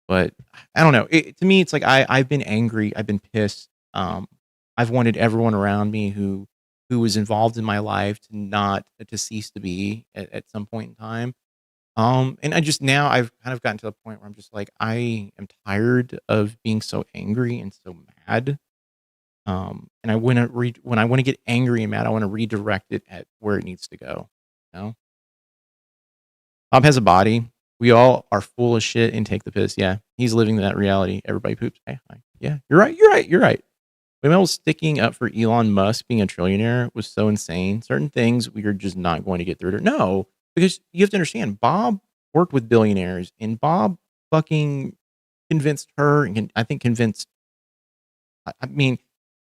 But I don't know. To me, it's like I've been angry. I've been pissed. I've wanted everyone around me who was involved in my life to cease to be at some point in time. And I've kind of gotten to the point where I'm just like, I am tired of being so angry and so mad. And when I want to get angry and mad, I want to redirect it at where it needs to go. Bob has a body. We all are full of shit and take the piss. Yeah, he's living that reality. Everybody poops. Hey, hi. Yeah, you're right. Women sticking up for Elon Musk being a trillionaire was so insane. Certain things we are just not going to get through to. No, because you have to understand, Bob worked with billionaires, and Bob fucking convinced her, and I mean,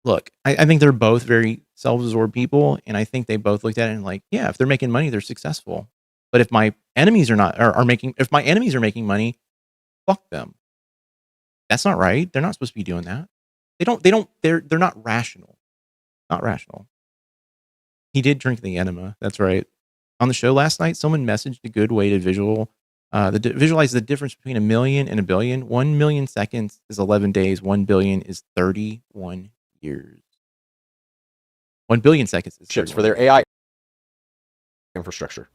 look, I think they're both very self-absorbed people, and I think they both looked at it and like, yeah, if they're making money, they're successful. But if my enemies if my enemies are making money, fuck them. That's not right. They're not supposed to be doing that. They're not rational. Not rational. He did drink the enema. That's right. On the show last night, someone messaged a good way to visualize the difference between a million and a billion. 1 million seconds is 11 days. 1 billion is 31 years. 1 billion seconds is chips for their AI infrastructure.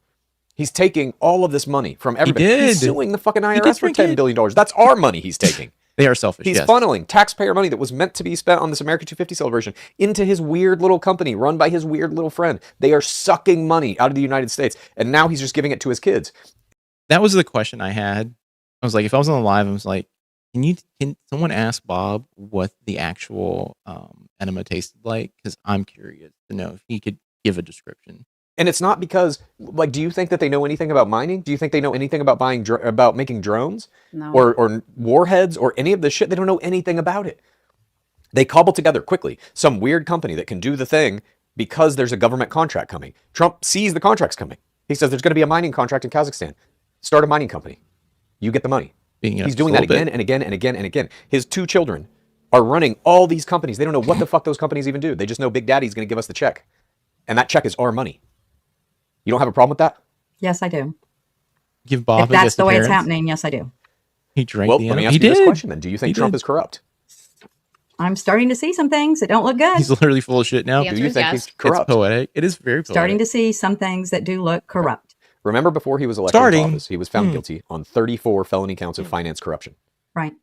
He's taking all of this money from everybody. He's suing the fucking IRS for $10 billion. That's our money he's taking. They are selfish. He's funneling taxpayer money that was meant to be spent on this America 250 celebration into his weird little company run by his weird little friend. They are sucking money out of the United States, and now he's just giving it to his kids. That was the question I had. I was like, if I was on the live, I was like, can someone ask Bob what the actual enema tasted like? Because I'm curious to know if he could give a description. And it's not because, like, do you think that they know anything about mining? Do you think they know anything about about making drones? No. Or warheads or any of this shit? They don't know anything about it. They cobble together quickly some weird company that can do the thing because there's a government contract coming. Trump sees the contracts coming. He says there's going to be a mining contract in Kazakhstan. Start a mining company. You get the money. He's doing that again and again and again and again. His 2 children are running all these companies. They don't know what the fuck those companies even do. They just know Big Daddy's going to give us the check. And that check is our money. You don't have a problem with that? Yes, I do. Give Bob. If that's the way it's happening, yes, I do. He drank. Well, let me ask you this question then: do you think Trump is corrupt? I'm starting to see some things that don't look good. He's literally full of shit now. Do you think he's corrupt? It's poetic. It is very poetic. Starting to see some things that do look corrupt. Remember, before he was elected to office, he was found guilty on 34 felony counts of finance corruption. Right.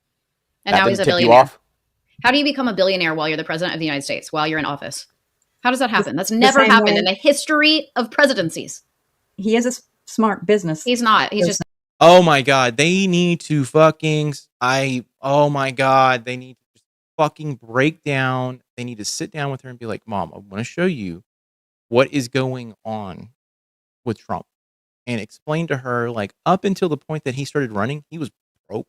And now he's a billionaire. How do you become a billionaire while you're the president of the United States, while you're in office? How does that happen? That's never happened in the history of presidencies. He is a smart business. He's not. He's just. Oh my God. They need to fucking. Oh my God. They need to just fucking break down. They need to sit down with her and be like, Mom, I want to show you what is going on with Trump, and explain to her, like, up until the point that he started running, he was broke.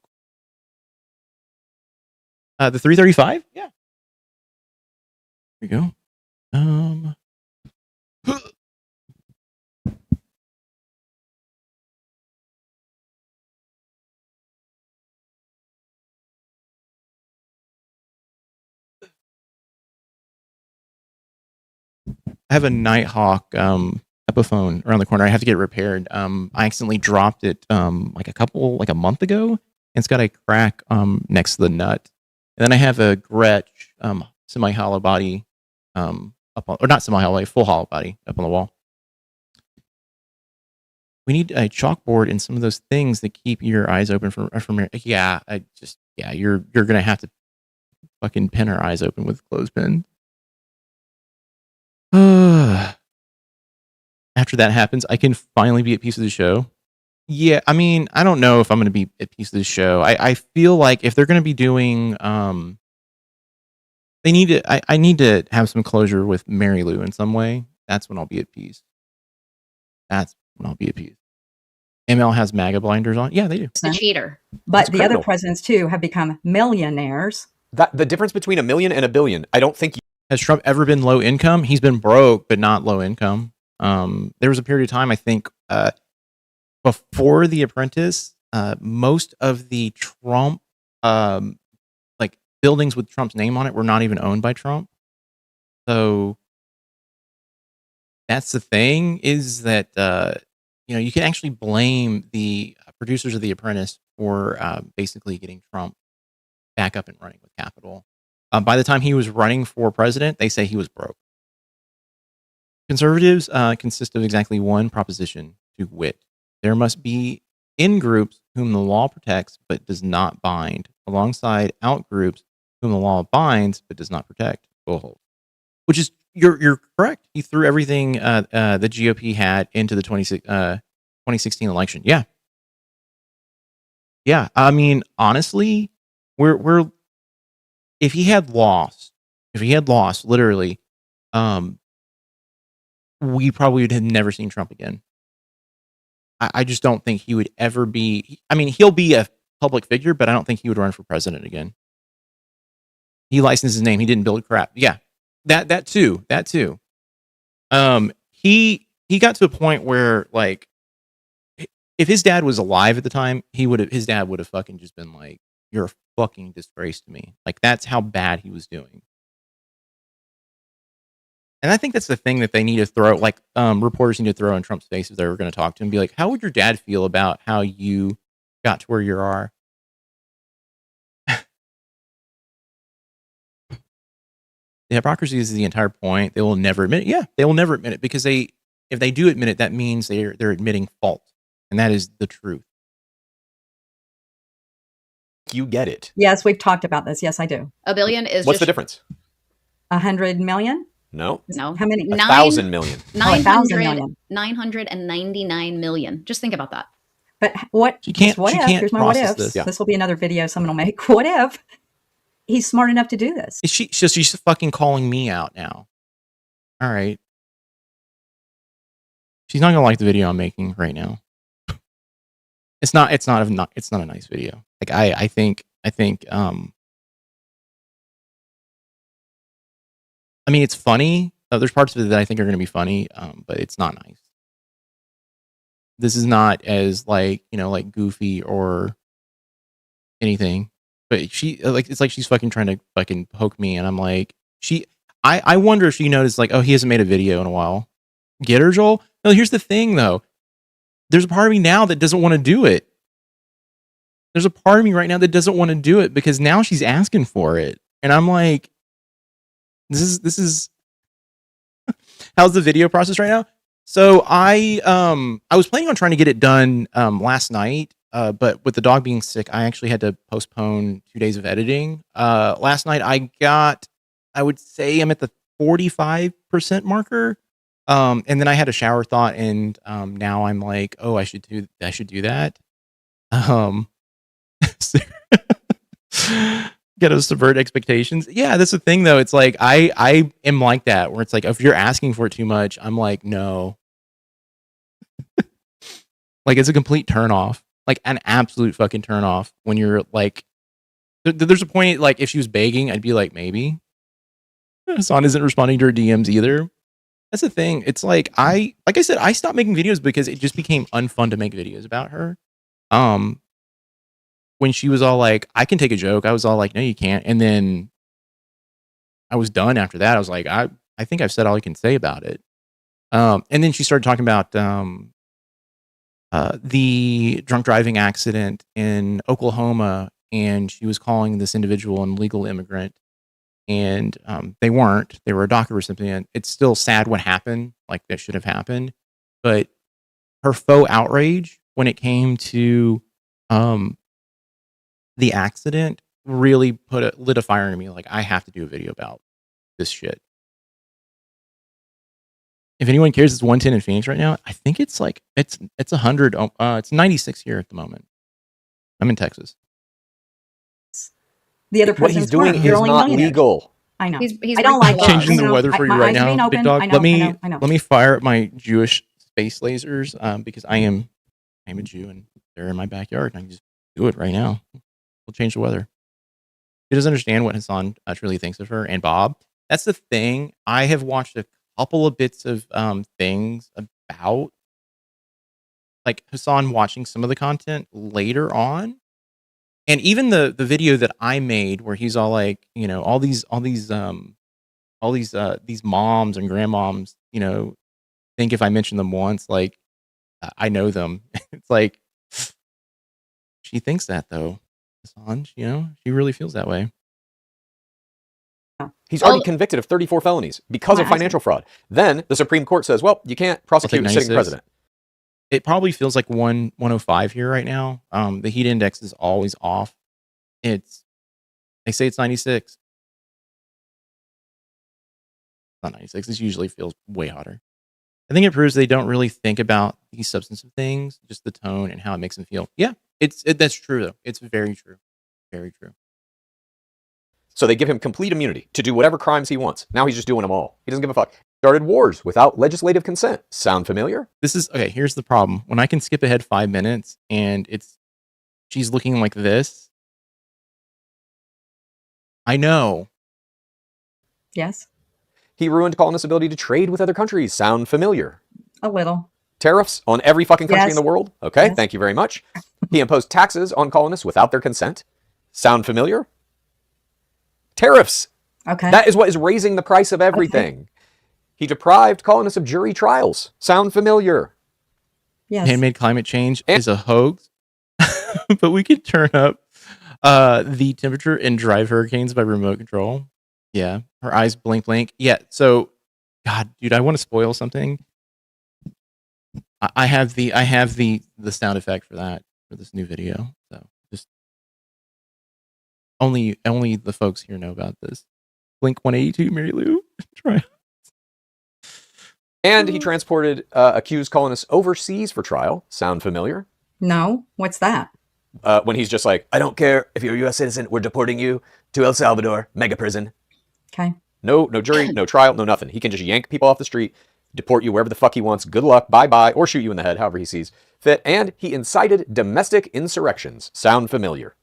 The 335? Yeah. There you go. I have a Nighthawk Epiphone around the corner. I have to get it repaired. I accidentally dropped it like a month ago, and it's got a crack next to the nut. And then I have a Gretsch semi hollow body up on, or not semi hollow, full hollow body up on the wall. We need a chalkboard and some of those things that keep your eyes open from yeah. You're gonna have to fucking pin our eyes open with clothespin. After that happens, I can finally be at peace with the show. Yeah, I mean, I don't know if I'm going to be at peace with the show. I feel like if they're going to be doing, they need to. I need to have some closure with Mary Lou in some way. That's when I'll be at peace. That's when I'll be at peace. ML has MAGA blinders on. Yeah, they do. The cheater. But the other presidents too have become millionaires. The difference between $1 million and $1 billion, I don't think. Has Trump ever been low income? He's been broke, but not low income. There was a period of time, I think, before The Apprentice, most of the Trump, like buildings with Trump's name on it, were not even owned by Trump. So that's the thing, is that you can actually blame the producers of The Apprentice for basically getting Trump back up and running with Capitol. By the time he was running for president, they say he was broke. Conservatives consist of exactly one proposition, to wit: there must be in-groups whom the law protects but does not bind, alongside out-groups whom the law binds but does not protect. Which is, you're correct. He threw everything the GOP had into the 2016 election. Yeah. Yeah, I mean, honestly, we're if he had lost, literally, we probably would have never seen Trump again. I just don't think he would ever be. I mean, he'll be a public figure, but I don't think he would run for president again. He licensed his name. He didn't build crap. Yeah, that too. He got to a point where, like, if his dad was alive at the time, his dad would have fucking just been like, "You're a fucking disgrace to me." Like, that's how bad he was doing. And I think that's the thing that they need to throw, like, reporters need to throw in Trump's face if they were going to talk to him. Be like, how would your dad feel about how you got to where you are? The hypocrisy is the entire point. They will never admit it. Yeah, they will never admit it, because if they do admit it, that means they're admitting fault. And that is the truth. You get it. Yes, we've talked about this. Yes, I do. $1 billion is What's the difference? 100 million? No. No. How many? 1,000 million. 999 million. Just think about that. But what? She can't Here's my what ifs. this. Yeah. This will be another video someone will make. What if he's smart enough to do this? She's fucking calling me out now. All right. She's not gonna like the video I'm making right now. It's not a nice video. Like, I think I mean, it's funny. There's parts of it that I think are going to be funny, but it's not nice. This is not as, like, like goofy or anything. But it's like she's fucking trying to fucking poke me, and I'm like, I wonder if she noticed, like, oh, he hasn't made a video in a while. Get her, Joel? No, here's the thing, though. There's a part of me now that doesn't want to do it. There's a part of me right now that doesn't want to do it, because now she's asking for it, and I'm like, this is how's the video process right now? So I was planning on trying to get it done last night, but with the dog being sick, I actually had to postpone 2 days of editing. Last night I would say I'm at the 45% marker, and then I had a shower thought, and now I'm like, oh, I should do that. Got to subvert expectations. Yeah, that's the thing, though. It's like I am like that, where it's like, if you're asking for it too much, I'm like, no. Like, it's a complete turn off, like an absolute fucking turn off when you're like There's a point like if she was begging, I'd be like, maybe. Hassan isn't responding to her DMs either. That's the thing. It's like I said, I stopped making videos because it just became unfun to make videos about her. When she was all like, I can take a joke, I was all like, no, you can't. And then I was done after that. I was like, I think I've said all I can say about it. And then she started talking about the drunk driving accident in Oklahoma, and she was calling this individual an illegal immigrant. And they weren't. They were a DACA recipient. It's still sad what happened, like that should have happened. But her faux outrage when it came to the accident really lit a fire in me. Like, I have to do a video about this shit. If anyone cares, it's 110 in Phoenix right now. I think it's like it's 100. It's 96 here at the moment. I'm in Texas. The other What he's doing is not legal. I know. He's I don't like Changing the it. weather for you My right eyes now, being big open. dog. I know, I know. Let me fire up my Jewish space lasers because I'm a Jew and they're in my backyard. And I can just do it right now. We'll change the weather. He doesn't understand what Hassan truly thinks of her and Bob. That's the thing. I have watched a couple of bits of things about like Hassan watching some of the content later on. And even the video that I made where he's all like, you know, all these moms and grandmoms, you know, think if I mention them once, like I know them. It's like she thinks that though. Hassan, you know, she really feels that way. He's already convicted of 34 felonies because of financial fraud. Then the Supreme Court says, well, you can't prosecute a sitting president. It probably feels like 105 here right now. The heat index is always off. They say it's 96. It's not 96. It usually feels way hotter. I think it proves they don't really think about these substantive things, just the tone and how it makes them feel. Yeah, that's true though. It's very true. Very true. So they give him complete immunity to do whatever crimes he wants. Now he's just doing them all. He doesn't give a fuck. Started wars without legislative consent. Sound familiar? This is okay. Here's the problem. When I can skip ahead 5 minutes and she's looking like this. I know. Yes. He ruined colonists' ability to trade with other countries. Sound familiar? A little. Tariffs on every fucking country Yes. in the world? Okay, Yes. Thank you very much. He imposed taxes on colonists without their consent. Sound familiar? Tariffs. Okay. That is what is raising the price of everything. Okay. He deprived colonists of jury trials. Sound familiar? Yes. Man-made climate change is a hoax, but we could turn up the temperature and drive hurricanes by remote control. Yeah, her eyes blink. Yeah, so, God, dude, I want to spoil something. I have the sound effect for that for this new video. So just only the folks here know about this. Blink 182, Mary Lou. Try. And he transported accused colonists overseas for trial. Sound familiar? No. What's that? When he's just like, I don't care if you're a U.S. citizen, we're deporting you to El Salvador, mega prison. Okay. No jury, no trial, no nothing. He can just yank people off the street, deport you wherever the fuck he wants. Good luck, bye-bye, or shoot you in the head, however he sees fit. And he incited domestic insurrections. Sound familiar?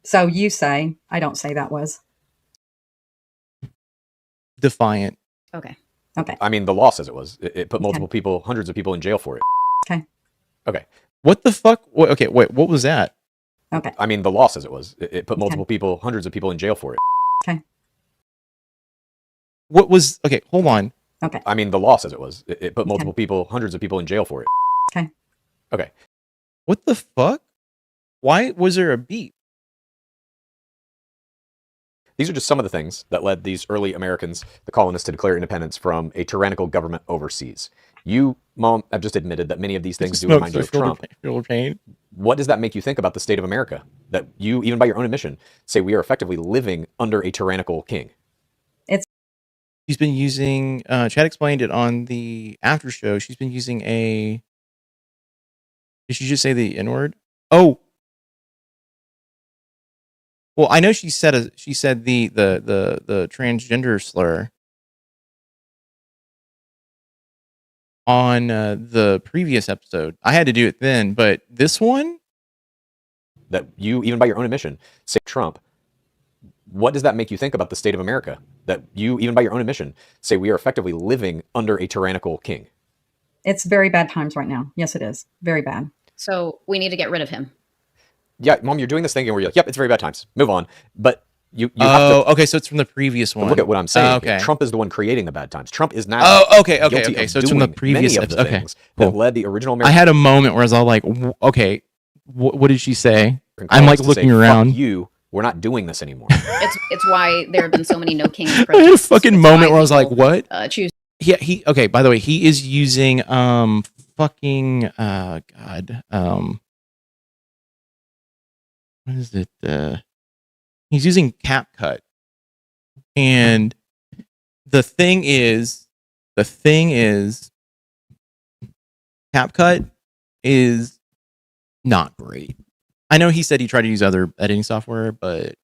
So you say, I don't say that was. Defiant. Okay. Okay. I mean, the law says it was. It put multiple people, hundreds of people in jail for it. Okay. Okay. What the fuck? Okay, wait, what was that? Okay. I mean, the law says it was. It put multiple people, hundreds of people in jail for it. Okay. What was, okay, hold on. Okay. I mean, the law says it was. It put multiple people, hundreds of people in jail for it. Okay. Okay. What the fuck? Why was there a beep? These are just some of the things that led these early Americans, the colonists, to declare independence from a tyrannical government overseas. You, Mom, have just admitted that many of these things do remind you of Trump. Feel pain. What does that make you think about the state of America? That you, even by your own admission, say we are effectively living under a tyrannical king. She's been using, Chad explained it on the after show. She's been using did she just say the N-word? Oh. Well, I know she said the transgender slur on the previous episode. I had to do it then, but this one, that you, even by your own admission, say Trump, what does that make you think about the state of America? That you, even by your own admission, say we are effectively living under a tyrannical king. It's very bad times right now. Yes, it is. Very bad. So we need to get rid of him. Yeah, Mom, you're doing this thing where you're like, yep, it's very bad times. Move on. But you have to... okay, so it's from the previous one. Look at what I'm saying. Okay. Trump is the one creating the bad times. Trump is now okay. So it's from the previous episode. Okay, That led the original American... I had a moment where I was all like, okay, what did she say? I'm Congress like to looking say, around. Fuck you, we're not doing this anymore. It's why there have been so many no kings I had a protests. fucking It's moment why where I was like, people, what? Choose. He okay, by the way, he is using fucking what is it? He's using CapCut. And the thing is CapCut is not great. I know he said he tried to use other editing software, but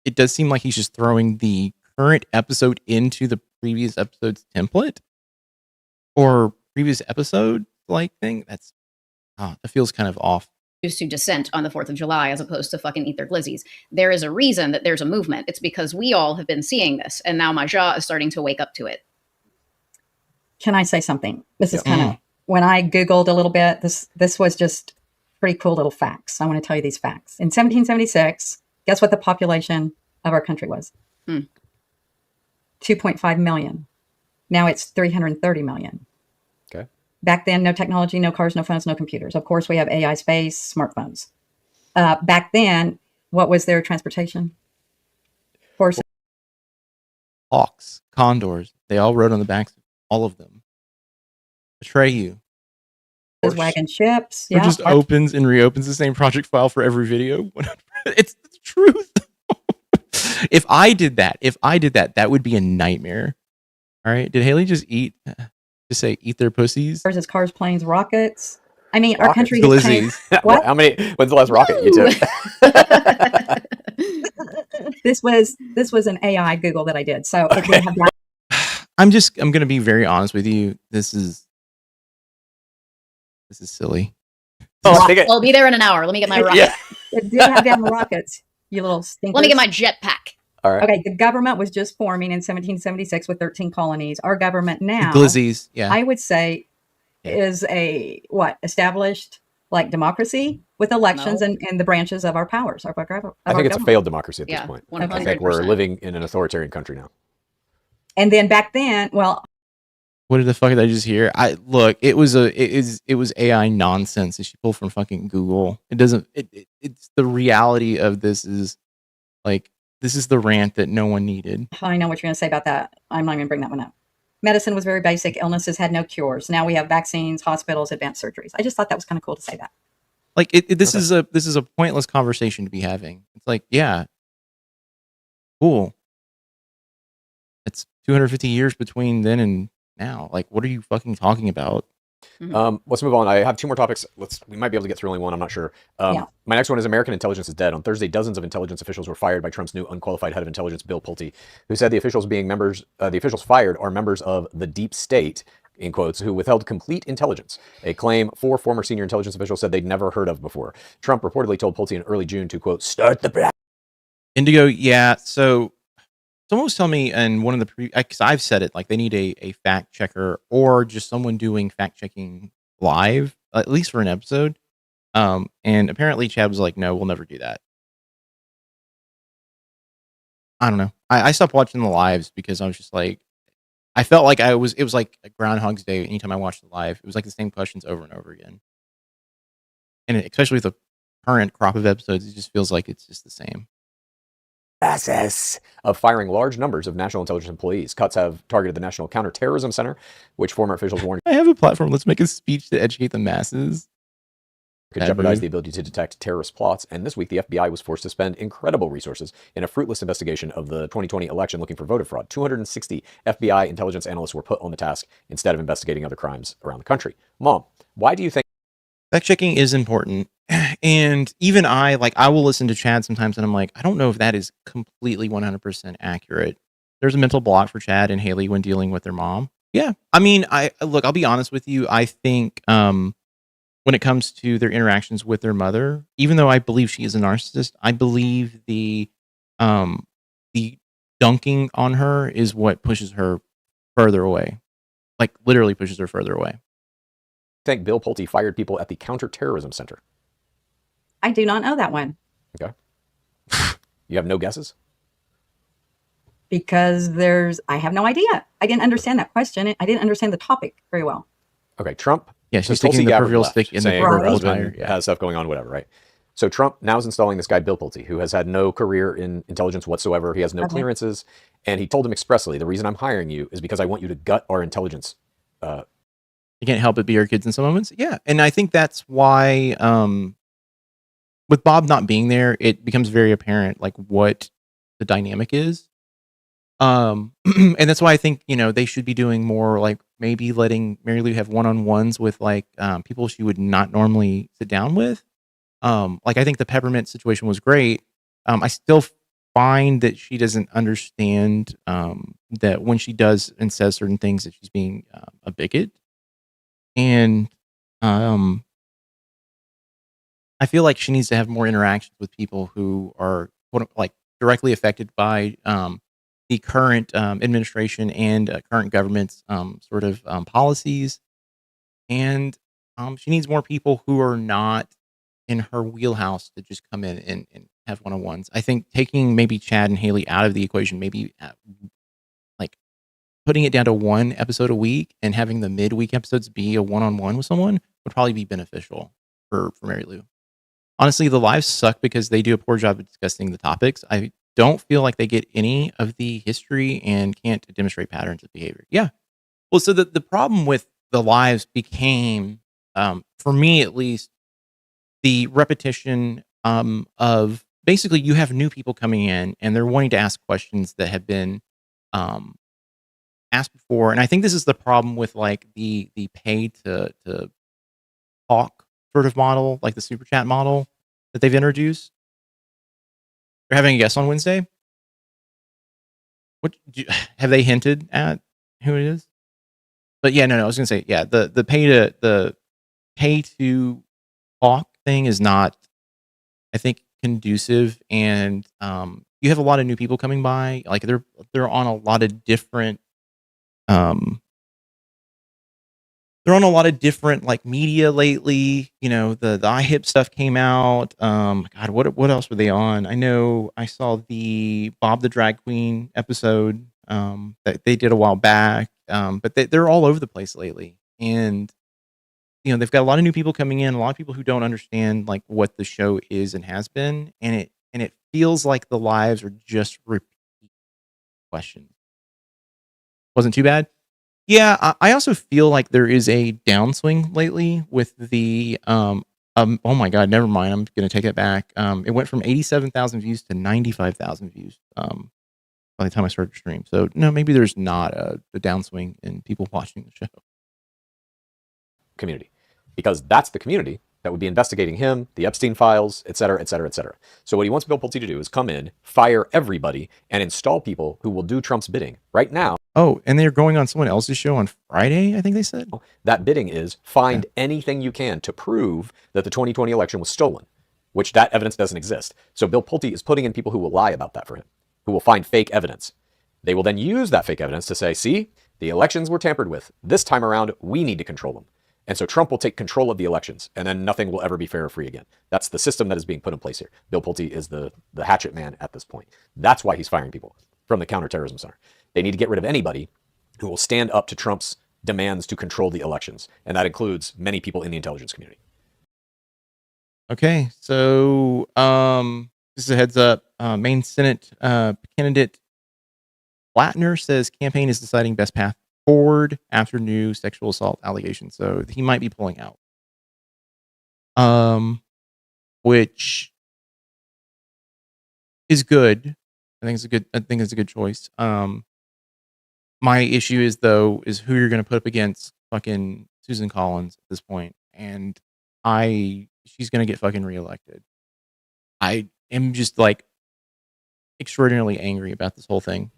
it does seem like he's just throwing the current episode into the previous episode's template or previous episode like thing. That feels kind of off. To dissent on the 4th of July as opposed to fucking eat their glizzies. There is a reason that there's a movement. It's because we all have been seeing this, and now MAGA is starting to wake up to it. Can I say something? This is kind of, when I Googled a little bit, this was just pretty cool little facts. I want to tell you these facts. In 1776, guess what the population of our country was? 2.5 million. Now it's 330 million. Okay. Back then, no technology, no cars, no phones, no computers. Of course, we have AI, space, smartphones. Back then, what was their transportation? Horses. Hawks, condors, they all rode on the backs, all of them. Atreyu. Wagon ships. It just opens and reopens the same project file for every video. It's the truth. If I did that, that would be a nightmare. All right. Did Haley just eat their pussies? Versus cars, planes, rockets. I mean, our country is what? When's the last rocket you took? This was an AI Google that I did. So okay. I'm going to be very honest with you. This is silly. I'll be there in an hour. Let me get my rocket. Yeah. It did have damn rockets, you little stinkers. Let me get my jetpack. All right. Okay, the government was just forming in 1776 with 13 colonies. Our government now, glizzies, yeah, I would say, is a established like democracy with elections and the branches of our powers. I think it's a failed democracy at this point. 100%. I think we're living in an authoritarian country now. And then back then, well, what the fuck did I just hear? It was AI nonsense that she pulled from fucking Google. It's the reality of this is like, this is the rant that no one needed. I know what you're going to say about that. I'm not going to bring that one up. Medicine was very basic. Illnesses had no cures. Now we have vaccines, hospitals, advanced surgeries. I just thought that was kind of cool to say that. Like this is a pointless conversation to be having. It's like, yeah, cool. It's 250 years between then and now. Like, what are you fucking talking about? Let's move on. I have two more topics. We might be able to get through only one. I'm not sure. My next one is American intelligence is dead. On Thursday, dozens of intelligence officials were fired by Trump's new unqualified head of intelligence, Bill Pulte, who said the officials fired are members of the deep state, in quotes, who withheld complete intelligence, a claim four former senior intelligence officials said they'd never heard of before. Trump reportedly told Pulte in early June to, quote, start the process. Indigo, yeah. So someone was telling me in one of the because I've said it, like they need a fact checker or just someone doing fact checking live, at least for an episode. And apparently Chad was like, no, we'll never do that. I don't know. I stopped watching the lives because I was just like, I felt like it was like a Groundhog's Day. Anytime I watched the live, it was like the same questions over and over again. And especially with the current crop of episodes, it just feels like it's just the same. Process of firing large numbers of national intelligence employees. Cuts have targeted the National Counterterrorism Center, which former officials warned I have a platform. Let's make a speech to educate the masses. Could jeopardize the ability to detect terrorist plots. And this week, the FBI was forced to spend incredible resources in a fruitless investigation of the 2020 election looking for voter fraud. 260 FBI intelligence analysts were put on the task instead of investigating other crimes around the country. Mom, why do you think fact checking is important? And even I will listen to Chad sometimes and I'm like, I don't know if that is completely 100% accurate. There's a mental block for Chad and Haley when dealing with their mom. Yeah. I mean, I'll be honest with you. I think when it comes to their interactions with their mother, even though I believe she is a narcissist, I believe the dunking on her is what pushes her further away. Like literally pushes her further away. Think Bill Pulte fired people at the Counterterrorism Center. I do not know that one. Okay. You have no guesses? Because I have no idea. I didn't understand that question. I didn't understand the topic very well. Okay, Trump. Yeah, she's since sticking Tulsi the Gabbard proverbial left, stick in the saying her proverbial husband tire, has stuff going on, whatever, right? So Trump now is installing this guy, Bill Pulte, who has had no career in intelligence whatsoever. He has no clearances. And he told him expressly, the reason I'm hiring you is because I want you to gut our intelligence. You can't help but be our kids in some moments. Yeah. And I think that's why with Bob not being there, it becomes very apparent like what the dynamic is. And that's why I think, they should be doing more like maybe letting Mary Lou have one-on-ones with like people she would not normally sit down with. Like I think the peppermint situation was great. I still find that she doesn't understand that when she does and says certain things that she's being a bigot. And I feel like she needs to have more interactions with people who are like directly affected by the current administration and current government's sort of policies. And she needs more people who are not in her wheelhouse to just come in and have one-on-ones. I think taking maybe Chad and Haley out of the equation, maybe like putting it down to one episode a week and having the midweek episodes be a one-on-one with someone would probably be beneficial for Mary Lou. Honestly, the lives suck because they do a poor job of discussing the topics. I don't feel like they get any of the history and can't demonstrate patterns of behavior. Yeah. Well, so the problem with the lives became, for me at least, the repetition of basically you have new people coming in and they're wanting to ask questions that have been asked before. And I think this is the problem with like the pay to talk sort of model, like the super chat model that they've introduced. They're having a guest on Wednesday. Have they hinted at who it is? But yeah, no, I was gonna say, yeah, the pay to talk thing is not, I think, conducive, and you have a lot of new people coming by. Like they're on a lot of different like media lately. The iHip stuff came out. God, what else were they on? I know I saw the Bob the Drag Queen episode that they did a while back. But they're all over the place lately, and they've got a lot of new people coming in, a lot of people who don't understand like what the show is and has been, and it feels like the lives are just repeat questions. Wasn't too bad. Yeah, I also feel like there is a downswing lately with the oh my god, never mind. I'm gonna take it back. It went from 87,000 views to 95,000 views by the time I started to stream. So no, maybe there's not a downswing in people watching the show. Community, because that's the community that would be investigating him, the Epstein files, et cetera, et cetera, et cetera. So what he wants Bill Pulte to do is come in, fire everybody, and install people who will do Trump's bidding. Right now. Oh, and they're going on someone else's show on Friday, I think they said. That bidding is find anything you can to prove that the 2020 election was stolen, which that evidence doesn't exist. So Bill Pulte is putting in people who will lie about that for him, who will find fake evidence. They will then use that fake evidence to say, see, the elections were tampered with. This time around, we need to control them. And so Trump will take control of the elections, and then nothing will ever be fair or free again. That's the system that is being put in place here. Bill Pulte is the hatchet man at this point. That's why he's firing people from the Counterterrorism Center. They need to get rid of anybody who will stand up to Trump's demands to control the elections. And that includes many people in the intelligence community. Okay, so just a heads up. Maine Senate candidate Blattner says campaign is deciding best path forward after new sexual assault allegations. So he might be pulling out. Which is good. I think it's a good choice. My issue is who you're going to put up against fucking Susan Collins at this point, and she's going to get fucking reelected. I am just like extraordinarily angry about this whole thing.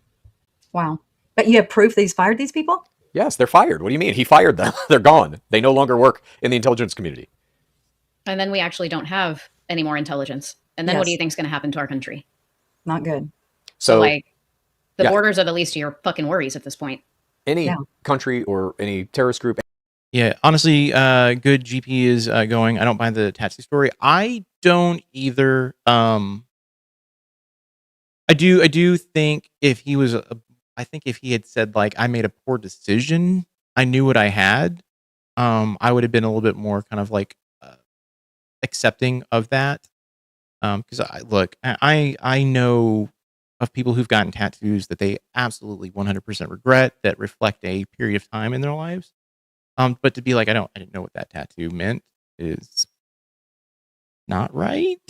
Wow. But you have proof that he's fired these people? Yes, they're fired. What do you mean? He fired them. They're gone. They no longer work in the intelligence community. And then we actually don't have any more intelligence. And then what do Yes. you think is going to happen to our country? Not good. So, So like, the yeah. borders are the least of your fucking worries at this point. any Yeah. country or any terrorist group, Yeah, honestly, good GP is going. I don't buy the tattoo story. I don't either. I do think if he was, I think if he had said like I made a poor decision, I knew what I had. I would have been a little bit more kind of like accepting of that. Because I know of people who've gotten tattoos that they absolutely 100% regret that reflect a period of time in their lives. But to be like, I didn't know what that tattoo meant is not right,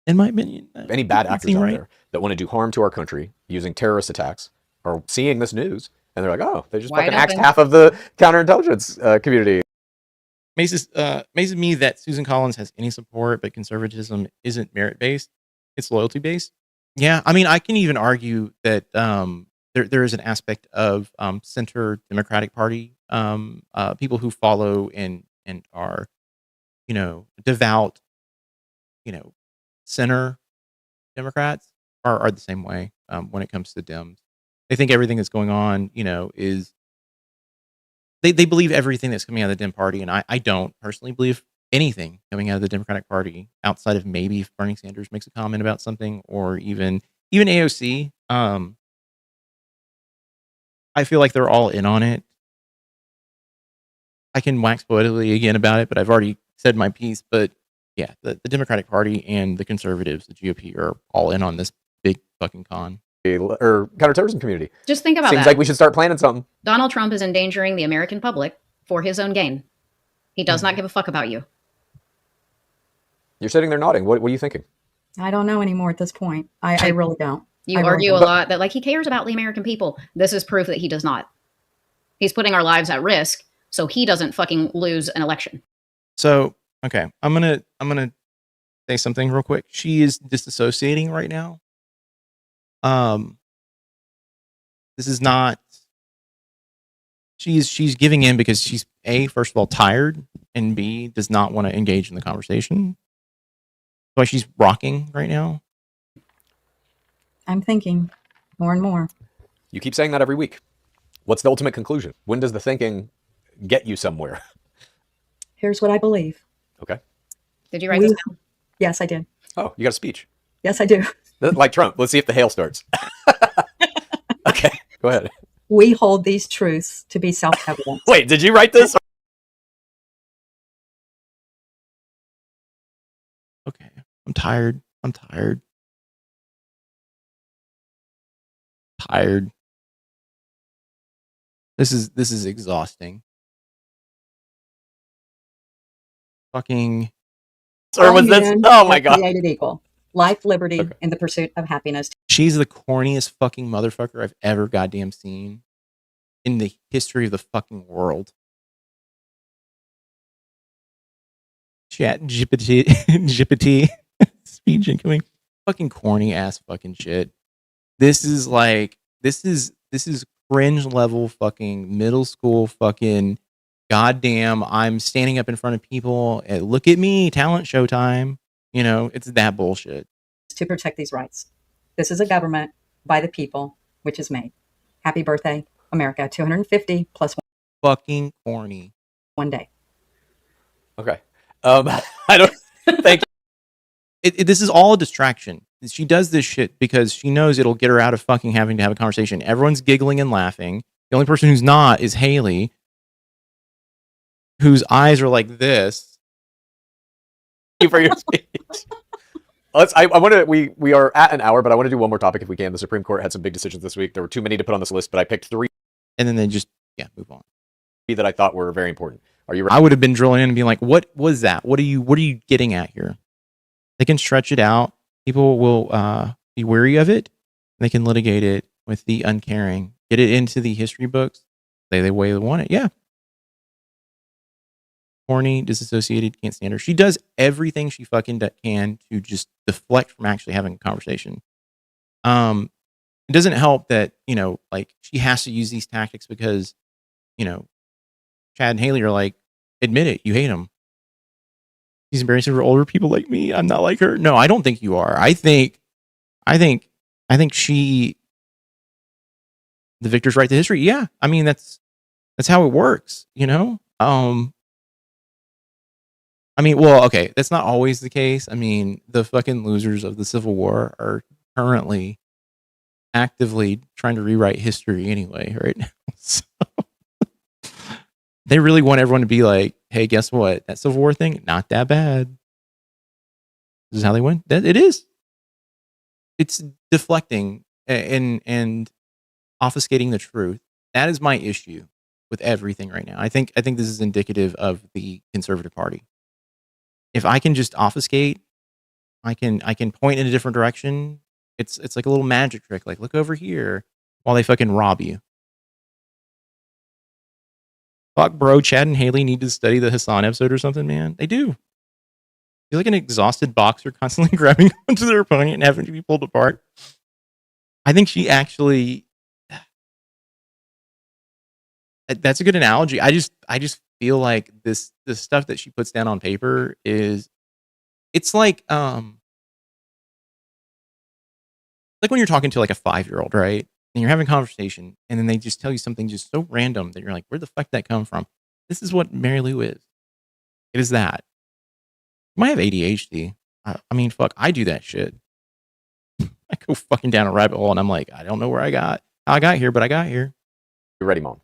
in my opinion. any bad Doesn't actors seem out right. there that want to do harm to our country using terrorist attacks are seeing this news and they're like, oh, they just Wide fucking axed open. half of the counterintelligence community. Amazes me that Susan Collins has any support, but conservatism isn't merit based; it's loyalty based. Yeah, I mean, I can even argue that there is an aspect of center Democratic Party people who follow and are devout center Democrats are the same way when it comes to Dems. They think everything that's going on is they believe everything that's coming out of the Dem Party, and I don't personally believe anything coming out of the Democratic Party outside of maybe if Bernie Sanders makes a comment about something or even AOC. I feel like they're all in on it. I can wax poetically again about it, but I've already said my piece. But yeah, the Democratic Party and the conservatives, the GOP, are all in on this big fucking con. Or counterterrorism community. Just think about Seems that. like we should start planning something. Donald Trump is endangering the American public for his own gain. He does not give a fuck about you. You're sitting there nodding. What are you thinking? I don't know anymore at this point. I really don't. You I really argue a don't. lot that like he cares about the American people. This is proof that he does not. He's putting our lives at risk so he doesn't fucking lose an election. So okay, I'm gonna say something real quick. She is disassociating right now. This is not. She's giving in because she's first of all tired, and B does not want to engage in the conversation. That's why she's rocking right now. I'm thinking more and more. You keep saying that every week. What's the ultimate conclusion? When does the thinking get you somewhere? Here's what I believe. Okay. Did you write this down? Yes, I did. Oh, you got a speech. Yes, I do. Like Trump. Let's see if the hail starts. Okay, go ahead. We hold these truths to be self-evident. Wait, did you write this? Okay, I'm tired. Tired. This is exhausting. Fucking. Or was this? Men Oh my are god. created equal. Life, liberty, and the pursuit of happiness. She's the corniest fucking motherfucker I've ever goddamn seen in the history of the fucking world. Chat GPT speech incoming. Fucking corny ass fucking shit. This is cringe level fucking middle school fucking goddamn. I'm standing up in front of people and look at me, talent show time. It's that bullshit. To protect these rights. This is a government by the people, which is made. Happy birthday, America. 250 plus Fucking corny. one day. Okay. I don't thank you. This is all a distraction. She does this shit because she knows it'll get her out of fucking having to have a conversation. Everyone's giggling and laughing. The only person who's not is Haley, whose eyes are like this. Thank you for your speech. I want to. We are at an hour, but I want to do one more topic if we can. The Supreme Court had some big decisions this week. There were too many to put on this list, but I picked 3, And then they just move on. that I thought were very important. Are you ready? I would have been drilling in and being like, "What was that? What are you getting at here?" They can stretch it out. People will be wary of it. They can litigate it with the uncaring. Get it into the history books. The way they want it. Yeah. Horny, disassociated, can't stand her. She does everything she fucking can to just deflect from actually having a conversation. It doesn't help that, like she has to use these tactics because, Chad and Haley are like, admit it, you hate him. She's embarrassing for older people like me. I'm not like her. No, I don't think you are. I think she, the victor's right to history. Yeah. I mean, that's how it works, you know? I mean, well, okay, that's not always the case. I mean, the fucking losers of the Civil War are currently actively trying to rewrite history anyway, right now. So they really want everyone to be like, hey, guess what? That Civil War thing, not that bad. This is how they win. That it is. It's deflecting and obfuscating the truth. That is my issue with everything right now. I think this is indicative of the Conservative Party. If I can just obfuscate, I can point in a different direction. It's like a little magic trick. Like, look over here, while they fucking rob you. Fuck, bro. Chad and Haley need to study the Hassan episode or something, man. They do. You're like an exhausted boxer constantly grabbing onto their opponent and having to be pulled apart. I think she actually. That's a good analogy. I just feel like this stuff that she puts down on paper is, it's like when you're talking to like a 5-year-old, right? And you're having a conversation, and then they just tell you something just so random that you're like, where the fuck did that come from? This is what Mary Lou is. It is that. You might have ADHD. I mean, fuck, I do that shit. I go fucking down a rabbit hole, and I'm like, I don't know how I got here, but I got here. You ready, Mom?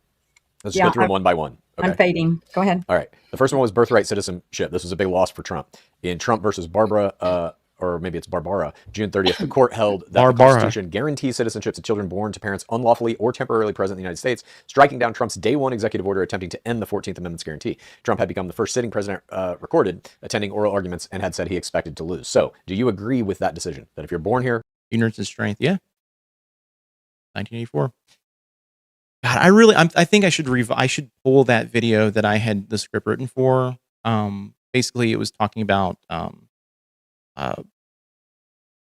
Let's go through them one by one. Okay. I'm fading. Go ahead. All right. The first one was birthright citizenship. This was a big loss for Trump. In Trump versus Barbara, or maybe it's Barbara, June 30th, the court held that the Constitution guarantees citizenship to children born to parents unlawfully or temporarily present in the United States, striking down Trump's day one executive order attempting to end the 14th Amendment's guarantee. Trump had become the first sitting president recorded attending oral arguments and had said he expected to lose. So, do you agree with that decision? That if you're born here... Ignorance is strength. Yeah. 1984. God, I think I should pull that video that I had the script written for. Basically, it was talking about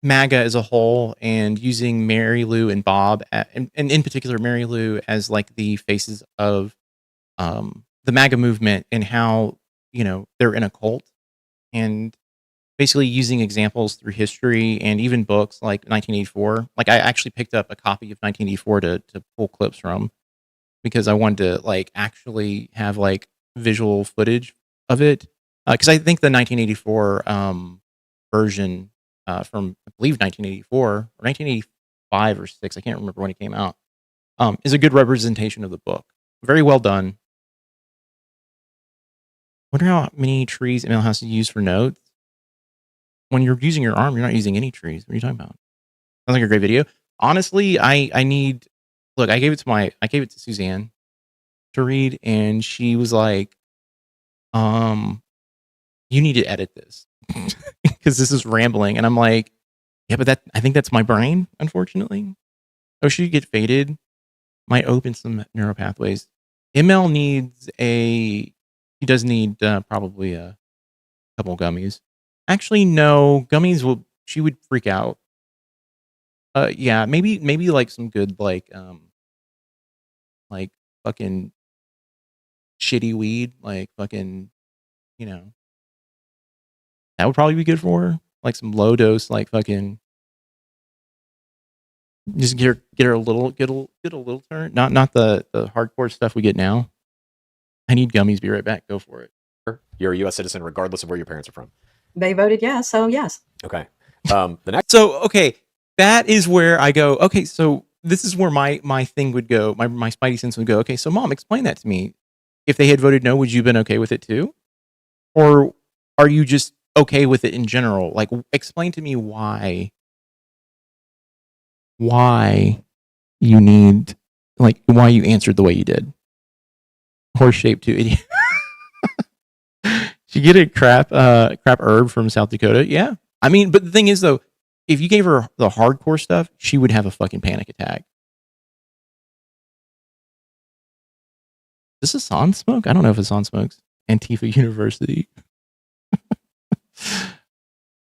MAGA as a whole and using Mary Lou and Bob, and in particular Mary Lou, as like the faces of the MAGA movement, and how, you know, they're in a cult, and basically using examples through history and even books like 1984. Like, I actually picked up a copy of 1984 to pull clips from, because I wanted to like actually have like visual footage of it. Because I think the 1984 version from, I believe, 1984 or 1985 or 6, I can't remember when it came out, is a good representation of the book. Very well done. Wonder how many trees ML has to use for notes. When you're using your arm, you're not using any trees. What are you talking about? Sounds like a great video. Honestly, I need... Look, I gave it to Suzanne to read, and she was like, you need to edit this because this is rambling. And I'm like, yeah, but I think that's my brain, unfortunately. Oh, should you get faded? Might open some neural pathways. ML he does need probably a couple gummies. Actually, no, gummies she would freak out. Yeah, maybe like some good like fucking shitty weed, like fucking, you know, that would probably be good for her. Like some low dose, like fucking, just get her a little turn. Not the hardcore stuff we get now. I need gummies. Be right back. Go for it. You're a U.S. citizen regardless of where your parents are from. They voted yes, so yes. Okay. The next. So okay, that is where I go. Okay, so this is where my thing would go. My spidey sense would go. Okay, so Mom, explain that to me. If they had voted no, would you have been okay with it too, or are you just okay with it in general? Like, explain to me why you need, like, why you answered the way you did. Horse shaped too, idiot. She get a crap herb from South Dakota. Yeah, I mean, but the thing is though, if you gave her the hardcore stuff, she would have a fucking panic attack. Is this Hassan smoke? I don't know if Hassan smokes. Antifa University.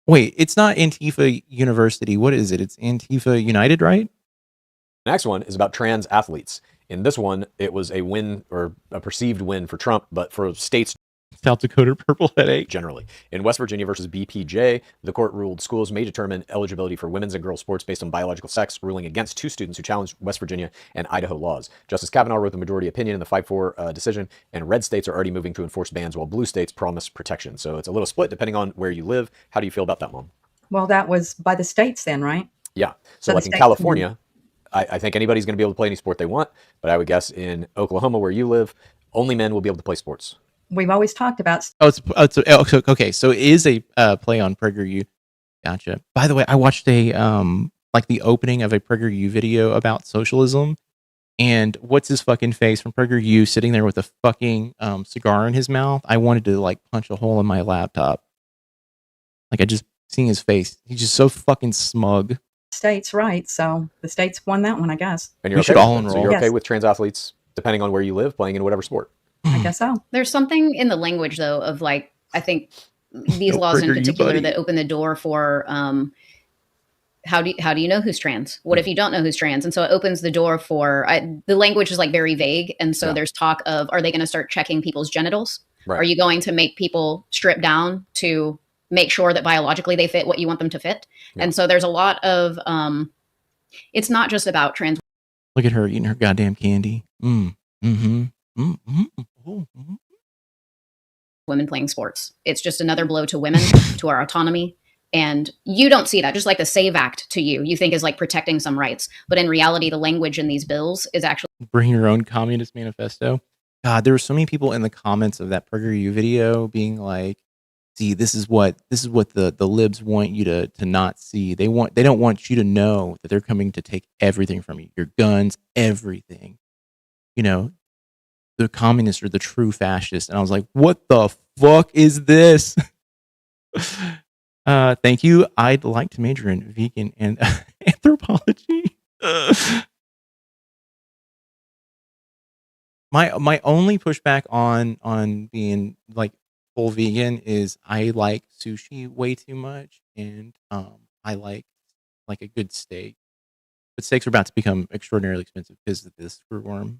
Wait, it's not Antifa University. What is it? It's Antifa United, right? Next one is about trans athletes. In this one, it was a win, or a perceived win for Trump, but for states. South Dakota purple headache. Generally. In West Virginia versus BPJ, the court ruled schools may determine eligibility for women's and girls sports based on biological sex, ruling against 2 students who challenged West Virginia and Idaho laws. Justice Kavanaugh wrote the majority opinion in the 5-4 decision, and red states are already moving to enforce bans while blue states promise protection. So it's a little split depending on where you live. How do you feel about that, Mom? Well, that was by the states then, right? Yeah. So like in California, I think anybody's going to be able to play any sport they want, but I would guess in Oklahoma, where you live, only men will be able to play sports. We've always talked about. Okay. So it is a play on PragerU. Gotcha. By the way, I watched a like the opening of a PragerU video about socialism, and what's his fucking face from PragerU sitting there with a fucking cigar in his mouth. I wanted to like punch a hole in my laptop. Like I just seeing his face. He's just so fucking smug. States, right? So the states won that one, I guess. And you're okay should all enroll. So you're okay Yes. with trans athletes, depending on where you live, playing in whatever sport. I guess so. There's something in the language, though, of like, I think these Don't laws in trigger you, particular buddy. that open the door for how do you know who's trans? What if you don't know who's trans? And so it opens the door for the language is like very vague. And so there's talk of, are they going to start checking people's genitals? Right. Are you going to make people strip down to make sure that biologically they fit what you want them to fit? Yeah. And so there's a lot of, it's not just about trans Look at her eating her goddamn candy. women playing sports. It's just another blow to women, to our autonomy. And you don't see that. Just like the SAVE Act to you think is like protecting some rights. But in reality, the language in these bills is actually Bring your own communist manifesto. God, there were so many people in the comments of that PragerU video being like, see, this is what the libs want you to not see. They don't want you to know that they're coming to take everything from you. Your guns, everything. You know, the communists are the true fascists. And I was like, what the fuck is this? Thank you. I'd like to major in vegan and anthropology. My only pushback on being like full vegan is I like sushi way too much, and I like a good steak. But steaks are about to become extraordinarily expensive because of this screwworm.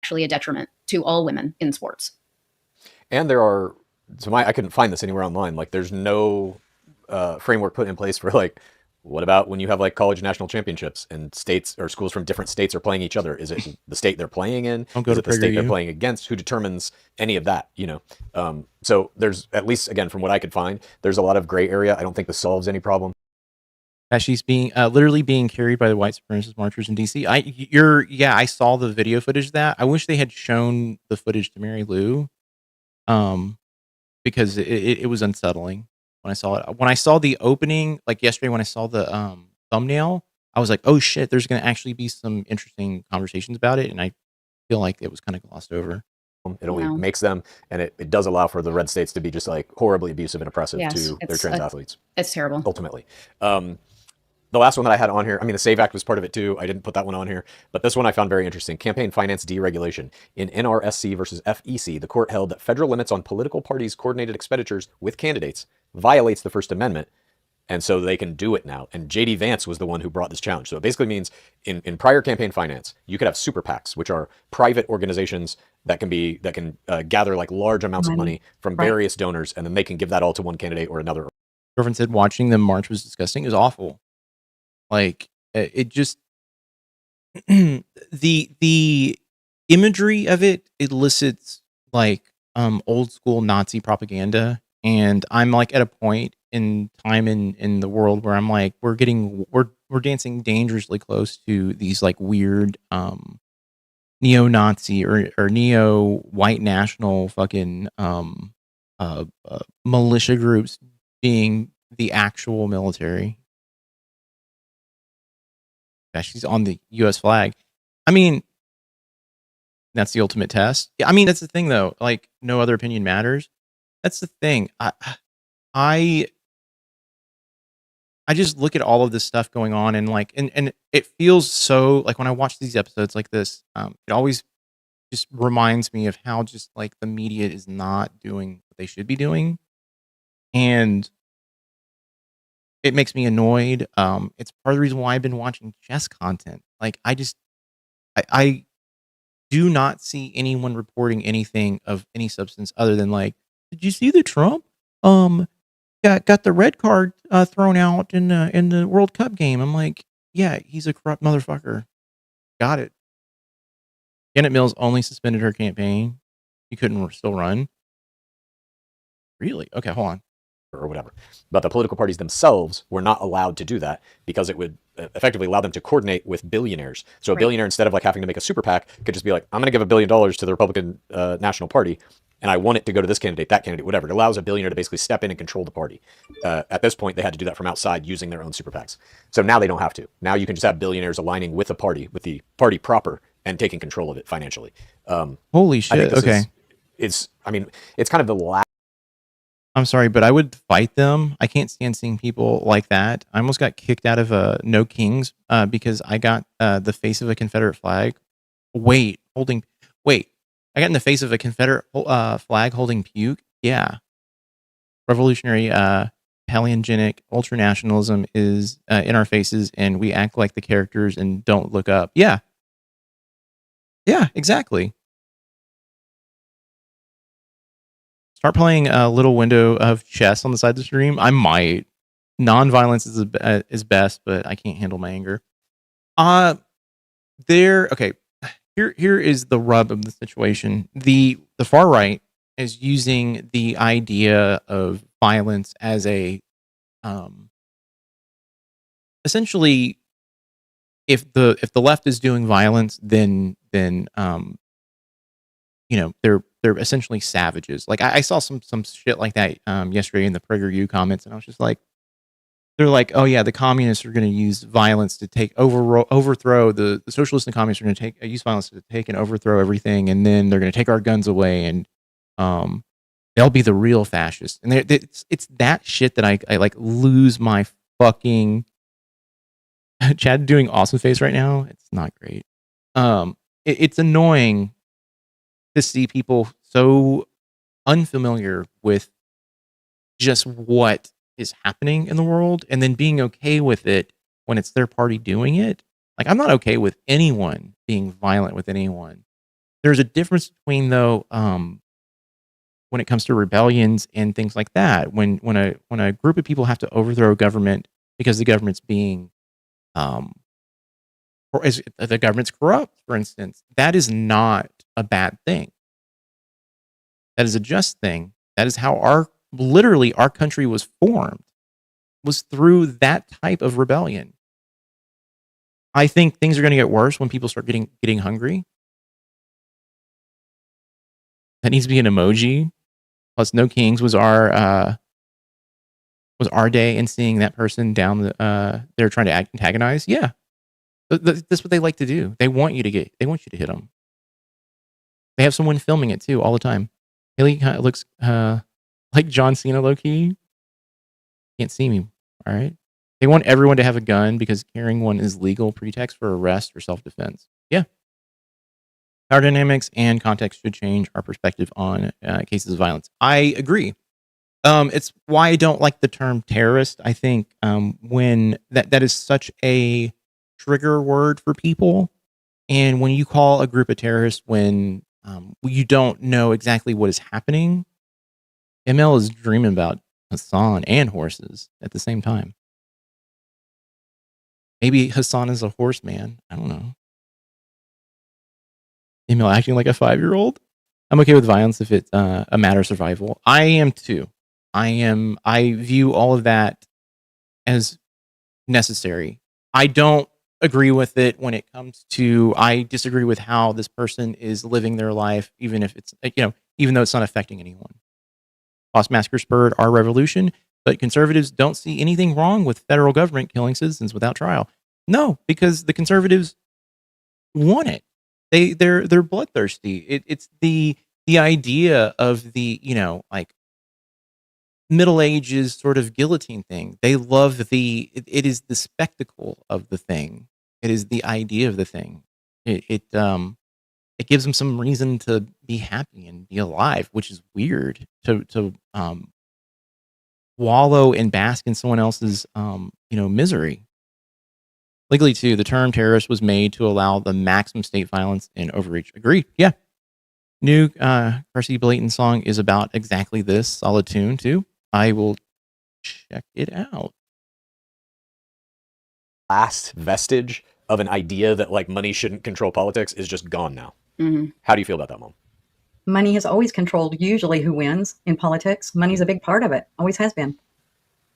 actually a detriment to all women in sports. And there are, I couldn't find this anywhere online. Like there's no framework put in place for like, what about when you have like college national championships and states or schools from different states are playing each other? Is it the state they're playing in? Don't go Is to it the state they're PragerU. playing against? Who determines any of that? You know, so there's at least again from what I could find, there's a lot of gray area. I don't think this solves any problem. As she's being literally being carried by the white supremacist marchers in DC. I saw the video footage of that. I wish they had shown the footage to Mary Lou, because it was unsettling when I saw it. When I saw the opening, like yesterday, when I saw the thumbnail, I was like, oh shit, there's going to actually be some interesting conversations about it, and I feel like it was kind of glossed over. It only Wow. makes them, and it does allow for the red states to be just like horribly abusive and oppressive Yes, to their it's trans a- athletes. It's terrible. Ultimately. The last one that I had on here, I mean, the SAVE Act was part of it too. I didn't put that one on here, but this one I found very interesting. Campaign finance deregulation. In NRSC versus FEC, the court held that federal limits on political parties' coordinated expenditures with candidates violates the First Amendment, and so they can do it now. And JD Vance was the one who brought this challenge. So it basically means in prior campaign finance, you could have super PACs, which are private organizations that can gather like large amounts of money from Right. various donors, and then they can give that all to one candidate or another. Girlfriend said watching them march was disgusting. It was awful. Like it just the imagery of it elicits like old school Nazi propaganda, and I'm like at a point in time in the world where I'm like we're dancing dangerously close to these like weird neo-Nazi or neo-white national fucking militia groups being the actual military. She's on the U.S. flag. I mean, that's the ultimate test. Yeah, I mean, that's the thing, though. Like, no other opinion matters. That's the thing. I just look at all of this stuff going on, and like, and it feels so like when I watch these episodes like this, it always just reminds me of how just like the media is not doing what they should be doing, and it makes me annoyed. It's part of the reason why I've been watching chess content. Like, I do not see anyone reporting anything of any substance other than like did you see that Trump got the red card thrown out in the World Cup game? I'm like, yeah, he's a corrupt motherfucker. Got it. Janet Mills only suspended her campaign. She couldn't still run. Really? Okay, hold on. Or whatever. But the political parties themselves were not allowed to do that because it would effectively allow them to coordinate with billionaires. So a billionaire, instead of like having to make a super PAC, could just be like, I'm going to give $1 billion to the Republican National Party, and I want it to go to this candidate, that candidate, whatever. It allows a billionaire to basically step in and control the party. At this point, they had to do that from outside using their own super PACs. So now they don't have to. Now you can just have billionaires aligning with the party proper, and taking control of it financially. Holy shit! Okay. It's kind of the last. I'm sorry, but I would fight them. I can't stand seeing people like that. I almost got kicked out of No Kings because I got the face of a Confederate flag. Wait, I got in the face of a Confederate flag holding puke. Yeah, revolutionary paleogenic ultranationalism is in our faces, and we act like the characters and don't look up. Yeah, exactly. Start playing a little window of chess on the side of the stream. I might. Non-violence is best, but I can't handle my anger. Okay. Here is the rub of the situation. The far right is using the idea of violence as a essentially, if the left is doing violence, then they're essentially savages. Like I saw some shit like that yesterday in the PragerU comments, and I was just like, they're like, oh yeah, the communists are going to use violence to overthrow the socialists and communists are going to use violence to take and overthrow everything, and then they're going to take our guns away, and they'll be the real fascists. And it's that shit that I like lose my fucking. Chad doing awesome face right now. It's not great. It's annoying to see people so unfamiliar with just what is happening in the world and then being okay with it when it's their party doing it. Like, I'm not okay with anyone being violent with anyone. There's a difference between, though, when it comes to rebellions and things like that. When a group of people have to overthrow a government because the government's being or is the government's corrupt, for instance, that is not a bad thing. That is a just thing. That is how our country was formed, was through that type of rebellion. I think things are going to get worse when people start getting hungry. That needs to be an emoji. Plus, No Kings was our day in seeing that person down they're trying to antagonize. Yeah, that's what they like to do. They want you to hit them. They have someone filming it too all the time. Haley kind of looks like John Cena low key. Can't see me. All right. They want everyone to have a gun because carrying one is legal pretext for arrest or self-defense. Yeah. Power dynamics and context should change our perspective on cases of violence. I agree. It's why I don't like the term terrorist. I think when that is such a trigger word for people, and when you call a group a terrorist when you don't know exactly what is happening, ML is dreaming about Hassan and horses at the same time. Maybe Hassan is a horseman. I don't know. ML acting like a 5-year-old. I'm okay with violence if it's a matter of survival. I am too. I view all of that as necessary. I don't agree with it when it comes to, I disagree with how this person is living their life, even if it's, even though it's not affecting anyone. Lost Massacre spurred our revolution, but conservatives don't see anything wrong with federal government killing citizens without trial. No, because the conservatives want it. They're bloodthirsty. It's the idea of the, Middle Ages sort of guillotine thing. They love it is the spectacle of the thing. It is the idea of the thing. It gives them some reason to be happy and be alive, which is weird to wallow and bask in someone else's misery. Legally too, the term terrorist was made to allow the maximum state violence and overreach. Agreed. Yeah. new Carsey Blatant song is about exactly this. Solid tune too. I will check it out. Last vestige of an idea that like money shouldn't control politics is just gone now. Mm-hmm. How do you feel about that, Mom? Money has always controlled usually who wins in politics. Money's a big part of it. Always has been.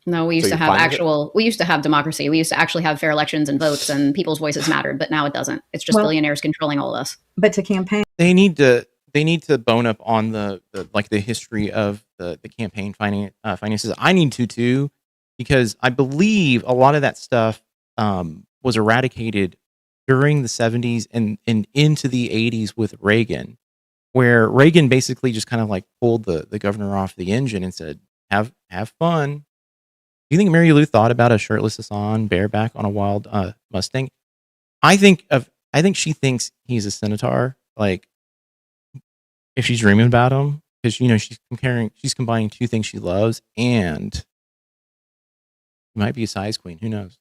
No, we used So to you're have fine with it? we used to have democracy. We used to actually have fair elections and votes and people's voices mattered, but now it doesn't. It's just Well- billionaires controlling all of us. But to campaign, They need to bone up on the like the history of the campaign finances. I need to too, because I believe a lot of that stuff was eradicated during the 70s and into the 80s with Reagan, where Reagan basically just kind of like pulled the governor off the engine and said, have fun. Do you think Mary Lou thought about a shirtless Hassan bareback on a wild Mustang? I think she thinks he's a centaur. Like, if she's dreaming about him, because she's combining two things she loves, and he might be a size queen. Who knows?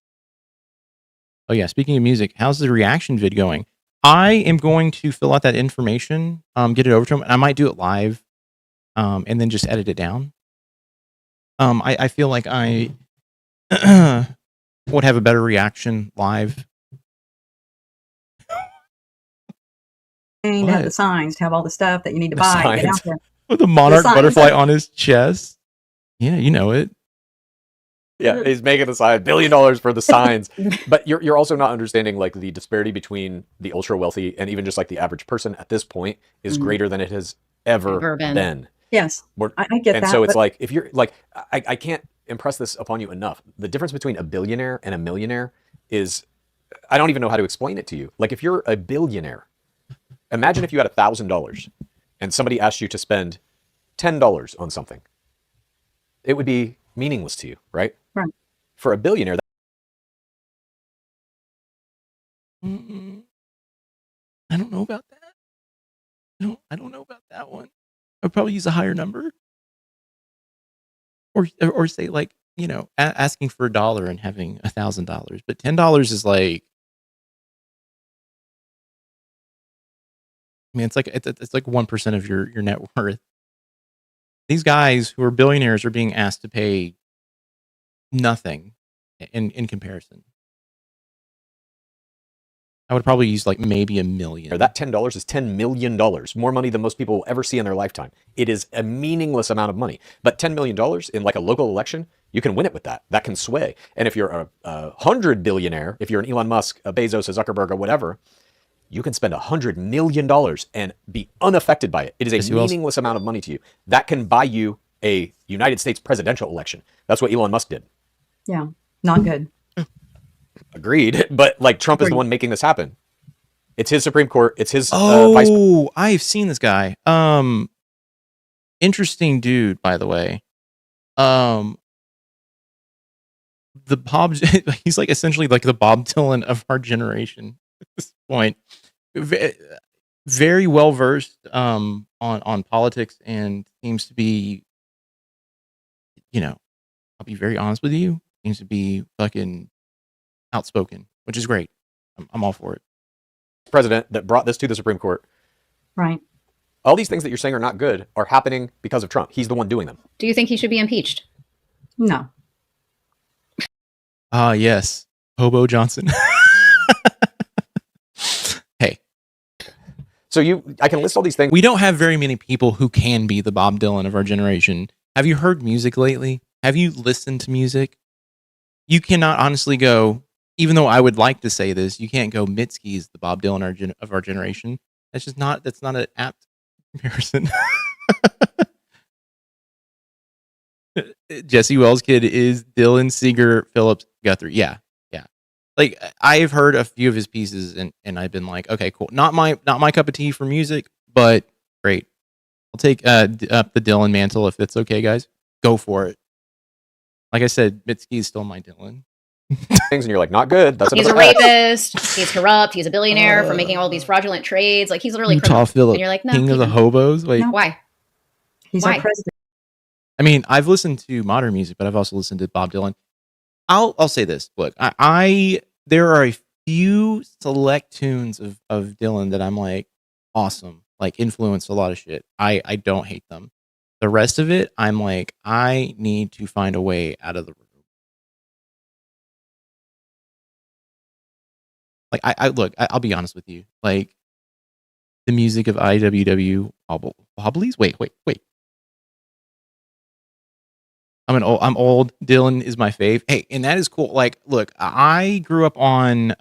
Oh yeah, speaking of music, how's the reaction vid going? I am going to fill out that information, get it over to him, and I might do it live, and then just edit it down. I feel like I would have a better reaction live. to have What? the signs, to have all the stuff that you need to The buy. Get signs. out there. With a monarch signs. butterfly on his chest. Yeah, you know it. Yeah, he's making the sign $1 billion for the signs. But you're also not understanding like the disparity between the ultra wealthy and even just like the average person at this point is Mhm. greater than it has ever Ever been. been. Yes, We're- I get and that. so it's but like if you're like I can't impress this upon you enough. The difference between a billionaire and a millionaire is I don't even know how to explain it to you. Like if you're a billionaire, imagine if you had $1,000 and somebody asked you to spend $10 on something. It would be meaningless to you, right? Right. For a billionaire, Mm-mm. I don't know about that. I don't know about that one. I'd probably use a higher number, or say like asking for $1 and having $1,000, but $10 is like. I mean, it's like 1% of your net worth. These guys who are billionaires are being asked to pay nothing in comparison. I would probably use like maybe $1 million. that $10 is $10 million, more money than most people will ever see in their lifetime. It is a meaningless amount of money. But $10 million in like a local election, you can win it with that. That can sway. And if you're a 100 billionaire, if you're an Elon Musk, a Bezos, a Zuckerberg, or whatever, you can spend $100 million and be unaffected by it. It is a meaningless amount of money to you. That can buy you a United States presidential election. That's what Elon Musk did. yeah, not good. Agreed. But like Trump is the one making this happen. It's his Supreme Court. It's his vice. Oh, I've seen this guy. Interesting dude, by the way. The Bob, he's like essentially like the Bob Dylan of our generation at this point. Very well versed on politics, and seems to be, I'll be very honest with you, seems to be fucking outspoken, which is great. I'm all for it. President that brought this to the Supreme Court. Right. All these things that you're saying are not good are happening because of Trump. He's the one doing them. Do you think he should be impeached? No. Ah, yes. Hobo Johnson. Hey. So I can list all these things. We don't have very many people who can be the Bob Dylan of our generation. Have you heard music lately? Have you listened to music? You cannot honestly go, even though I would like to say this, you can't go Mitski is the Bob Dylan of our generation. That's not an apt comparison. Jesse Wells Kid is Dylan Seeger Phillips Guthrie. Yeah. Like I've heard a few of his pieces and I've been like, okay, cool. Not my cup of tea for music, but great. I'll take up the Dylan mantle if it's okay, guys. Go for it. Like I said, Mitski is still my Dylan. Things and you're like, not good. That's He's a another pass. rapist. He's corrupt. He's a billionaire for making all these fraudulent trades. Like he's literally Utah criminal. Phillip, And you're like, no, king of the hobos. Wait, No. why? He's Why? our president. I mean, I've listened to modern music, but I've also listened to Bob Dylan. I'll say this. Look, there are a few select tunes of Dylan that I'm like, awesome. like influenced a lot of shit. I don't hate them. The rest of it, I'm like, I need to find a way out of the room. Like I look, I'll be honest with you. Like the music of IWW Wobblies. Wait. I'm old. Dylan is my fave. Hey, and that is cool. Like, look, I grew up on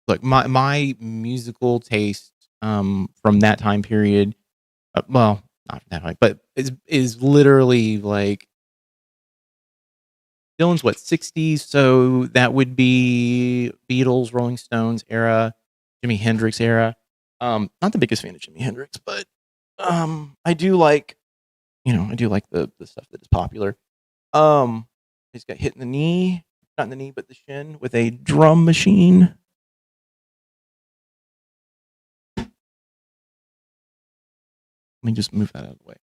look, my musical taste from that time period. Well, not that time, but is literally like Dylan's what 60s, so that would be Beatles, Rolling Stones era, Jimi Hendrix era. Not the biggest fan of Jimi Hendrix, but I do like, I do like the stuff that is popular. He's got hit in the knee, not in the knee, but the shin with a drum machine. Let me just move that out of the way.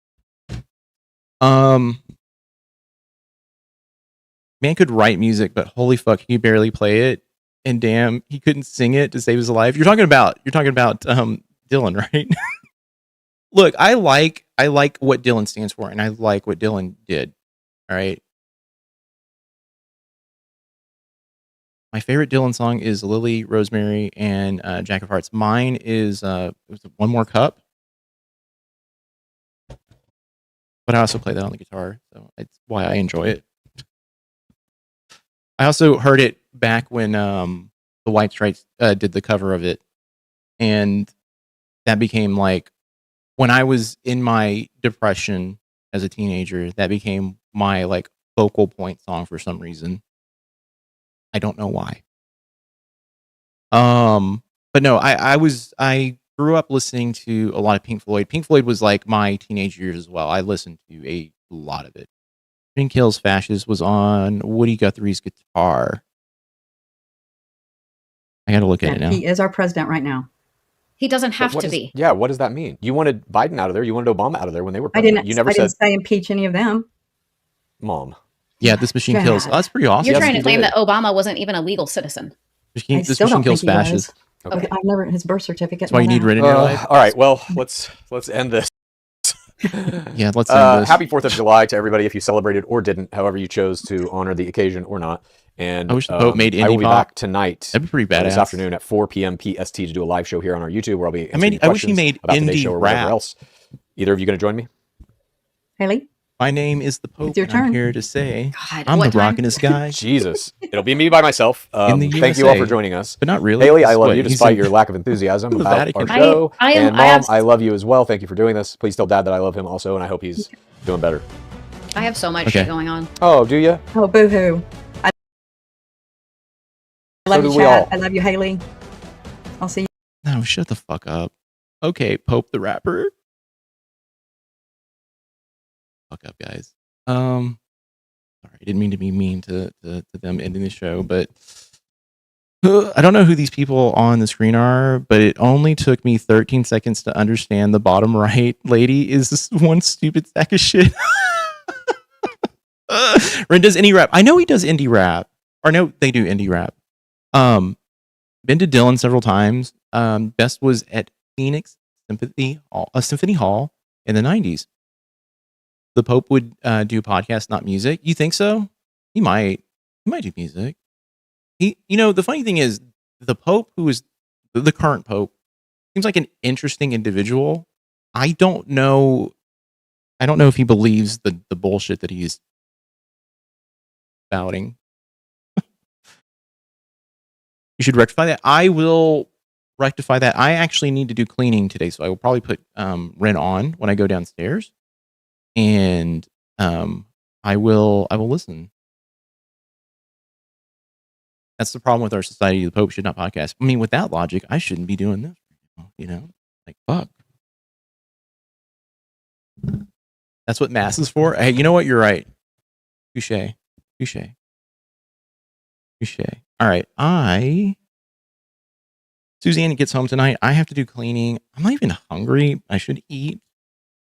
Man could write music, but holy fuck, he barely play it, and damn, he couldn't sing it to save his life. You're talking about Dylan, right? Look, I like what Dylan stands for, and I like what Dylan did. All right. My favorite Dylan song is Lily, Rosemary, and Jack of Hearts. Mine is One More Cup. But I also play that on the guitar, so it's why I enjoy it. I also heard it back when the White Stripes did the cover of it, and that became like, when I was in my depression as a teenager, that became my like focal point song for some reason. I don't know why. But no, I grew up listening to a lot of Pink Floyd. Pink Floyd was like my teenage years as well. I listened to a lot of it. Green Kills Fascist was on Woody Guthrie's guitar. I got to look at it now. He is our president right now. He doesn't have to be. Yeah, what does that mean? You wanted Biden out of there. You wanted Obama out of there when they were I president. didn't say impeach any of them. Mom. Yeah, This Machine Kills. Oh, that's pretty awesome. You're trying to claim that Obama wasn't even a legal citizen. This Machine Kills Fascist. Okay. I've never his birth certificate. That's why you need written in your life. All right, well, let's end this. Yeah, let's end this. Happy 4th of July to everybody if you celebrated or didn't, however you chose to honor the occasion or not. And I wish the Pope made indie I will be pop. back tonight. That'd be pretty badass. This afternoon at 4 p.m. PST to do a live show here on our YouTube where I'll be answering I wish he made about today's show indie or whatever rap. else. Either of you going to join me? Haley? My name is the Pope. It's your and turn. I'm here to say God, I'm what the time? rockin'est guy. Jesus. It'll be me by myself. In the Thank you all USA. for joining us. But not really. Haley, I Guess love what? you He's despite in your lack of enthusiasm the about Vatican. our show. And Mom, have- I love you as well. Thank you for doing this. Please tell Dad that I love him also, and I hope he's doing better. I have so much Okay. shit going on. Oh, do you? Oh, boo-hoo. I love do you, we Chad. all. I love you, Haley. I'll see you. No, shut the fuck up. Okay, Pope the rapper. Fuck up, guys. Sorry, I didn't mean to be mean to them ending the show, but I don't know who these people on the screen are, but it only took me 13 seconds to understand the bottom right lady is this one stupid sack of shit. Ren does indie rap. I know he does indie rap. Or no, they do indie rap. Been to Dylan several times. Best was at Phoenix Symphony Hall in the 90s. The Pope would do podcasts, not music. You think so? He might do music. The funny thing is, the Pope, who is the current Pope, seems like an interesting individual. I don't know if he believes the bullshit that he's spouting. You should rectify that. I will rectify that. I actually need to do cleaning today, so I will probably put Ren on when I go downstairs, and I will listen. That's the problem with our society. The Pope should not podcast. I mean, with that logic, I shouldn't be doing this. Like fuck. That's what mass is for. Hey, you know what? You're right. Touche. All right. Suzanne gets home tonight. I have to do cleaning. I'm not even hungry. I should eat.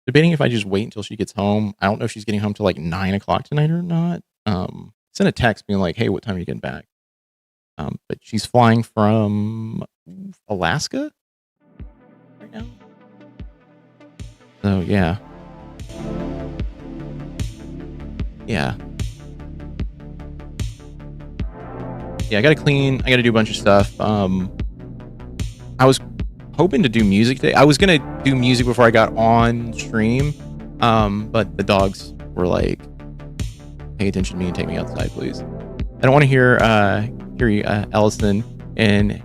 Debating if I just wait until she gets home. I don't know if she's getting home till like 9 o'clock tonight or not. Sent a text being like, hey, what time are you getting back? But she's flying from Alaska right now. So yeah. Yeah. Yeah, I gotta clean. I gotta do a bunch of stuff. I was hoping to do music today. I was gonna do music before I got on stream, but the dogs were like, "Pay attention to me and take me outside, please." I don't want to hear Ellison and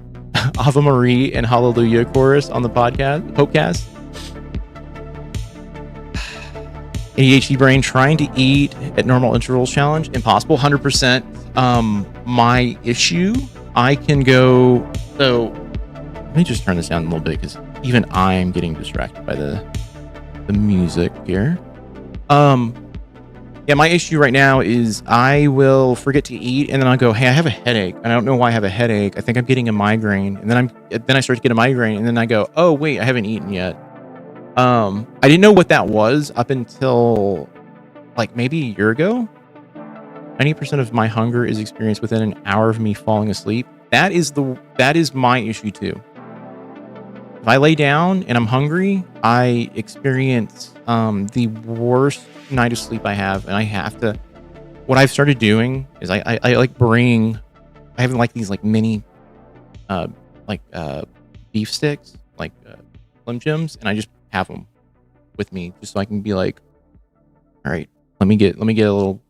Ave Marie and Hallelujah chorus on the podcast, Hopecast. ADHD brain trying to eat at normal intervals challenge. Impossible, 100%. My issue, I can go, so let me just turn this down a little bit because even I'm getting distracted by the music here. Yeah, my issue right now is I will forget to eat and then I'll go, hey, I have a headache. And I don't know why I have a headache. I think I'm getting a migraine. And then I start to get a migraine and then I go, oh wait, I haven't eaten yet. I didn't know what that was up until like maybe a year ago. 90% of my hunger is experienced within an hour of me falling asleep. That is my issue too. If I lay down and I'm hungry, I experience the worst night of sleep I have, and I have to. What I've started doing is I like bring. I have like these like mini, beef sticks, like Slim Jims, and I just have them with me just so I can be like, all right, let me get a little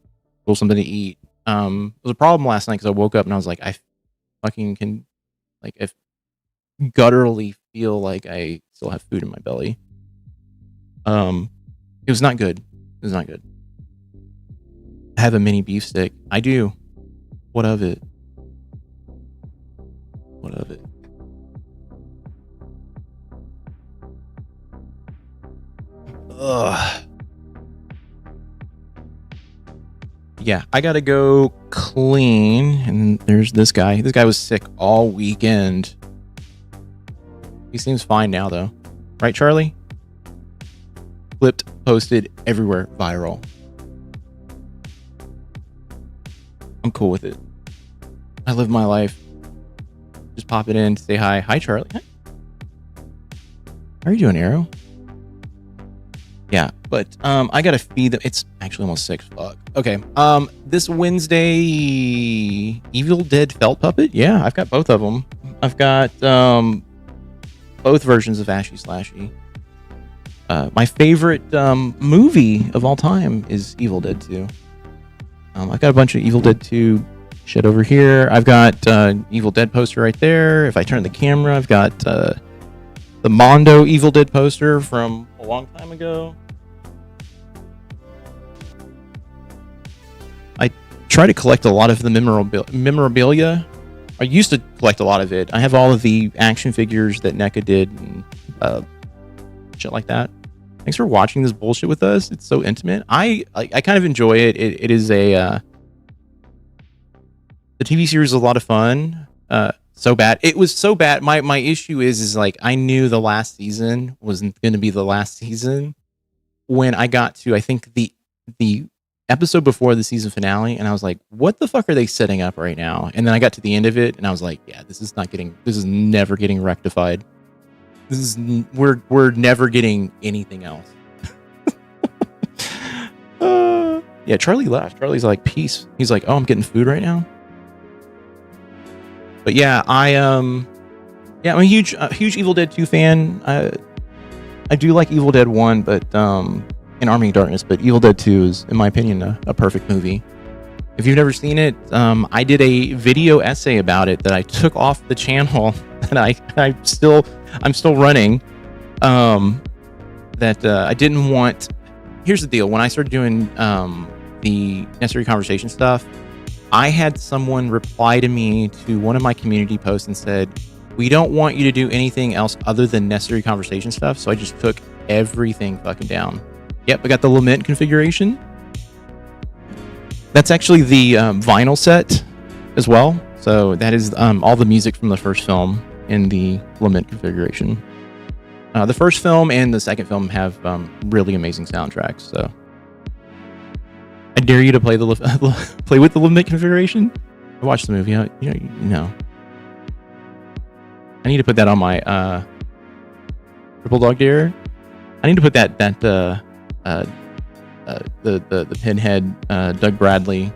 something to eat. It was a problem last night because I woke up and I was like, I fucking can, like, I gutturally feel like I still have food in my belly. It was not good. It was not good. I have a mini beef stick. I do. What of it? What of it? Ugh. Yeah, I gotta go clean. And there's this guy. This guy was sick all weekend. He seems fine now, though. Right, Charlie? Flipped, posted, everywhere, viral. I'm cool with it. I live my life. Just pop it in, say hi. Hi, Charlie. Hi. How are you doing, Arrow? Yeah, but I gotta feed them. It's actually almost 6. Fuck. Okay. This Wednesday, Evil Dead Felt Puppet. Yeah, I've got both of them. I've got both versions of Ashy Slashy. My favorite movie of all time is Evil Dead 2. I've got a bunch of Evil Dead 2 shit over here. I've got Evil Dead poster right there. If I turn the camera, I've got the Mondo Evil Dead poster from a long time ago. I try to collect a lot of the memorabilia. I used to collect a lot of it. I have all of the action figures that NECA did and shit like that. Thanks for watching this bullshit with us. It's so intimate. I kind of enjoy it. It is the TV series is a lot of fun. So bad. It was so bad. My issue is like I knew the last season wasn't going to be the last season when I got to I think the episode before the season finale, and I was like, what the fuck are they setting up right now? And then I got to the end of it and I was like, yeah, this is never getting rectified. We're never getting anything else. Yeah, Charlie left. Charlie's like, peace. He's like, oh, I'm getting food right now. But yeah, I'm a huge Evil Dead 2 fan. I do like Evil Dead 1, but in Army of Darkness, but Evil Dead 2 is, in my opinion, a perfect movie. If you've never seen it, I did a video essay about it that I took off the channel, and I'm still running. That I didn't want. Here's the deal: when I started doing the Necessary Conversation stuff, I had someone reply to me to one of my community posts and said, "We don't want you to do anything else other than Necessary Conversation stuff." So I just took everything fucking down. Yep, I got the Lament configuration. That's actually the vinyl set as well. So that is all the music from the first film in the Lament configuration. The first film and the second film have really amazing soundtracks. So I dare you to play play with the Lament configuration. I watched the movie. You know. I need to put that on my Triple Dog Dare. I need to put the pinhead Doug Bradley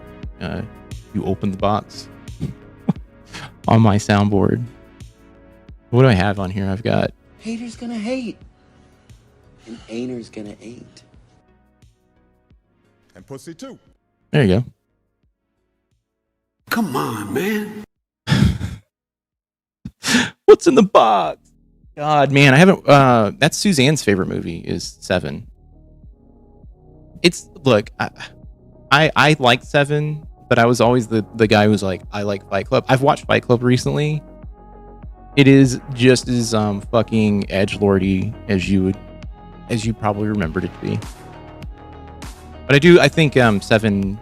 you open the box on my soundboard. What do I have on here? I've got Haters gonna hate. And ain'ters gonna ain't. And pussy too. There you go. Come on, man. What's in the box? God, man, I haven't. That's Suzanne's favorite movie is Seven. It's look, I like Seven, but I was always the guy who's like, I like Fight Club. I've watched Fight Club recently. It is just as fucking edgelordy as you probably remembered it to be. But I think Seven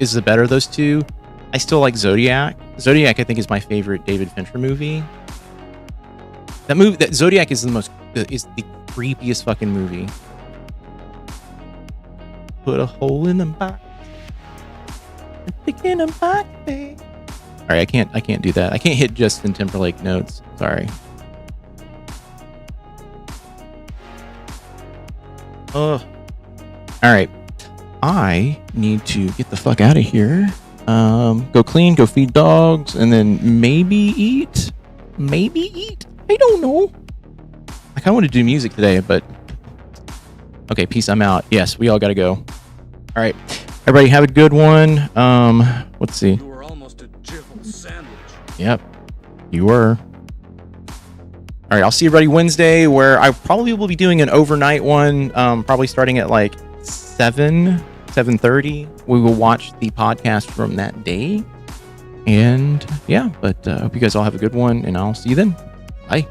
is the better of those two. I still like Zodiac. Zodiac, I think, is my favorite David Fincher movie. That Zodiac is the creepiest fucking movie. Put a hole in the box. Pick in a box, babe. All right, I can't do that. I can't hit Justin Timberlake notes. Sorry. All right. I need to get the fuck out of here. Go clean, go feed dogs, and then maybe eat. I don't know. I kind of want to do music today, but okay. Peace. I'm out. Yes, we all got to go. All right, everybody, have a good one. Let's see. You were almost a jibble sandwich. Yep, you were. All right, I'll see everybody Wednesday, where I probably will be doing an overnight one. Probably starting at like 7:30. We will watch the podcast from that day. And yeah, but I hope you guys all have a good one, and I'll see you then. Bye.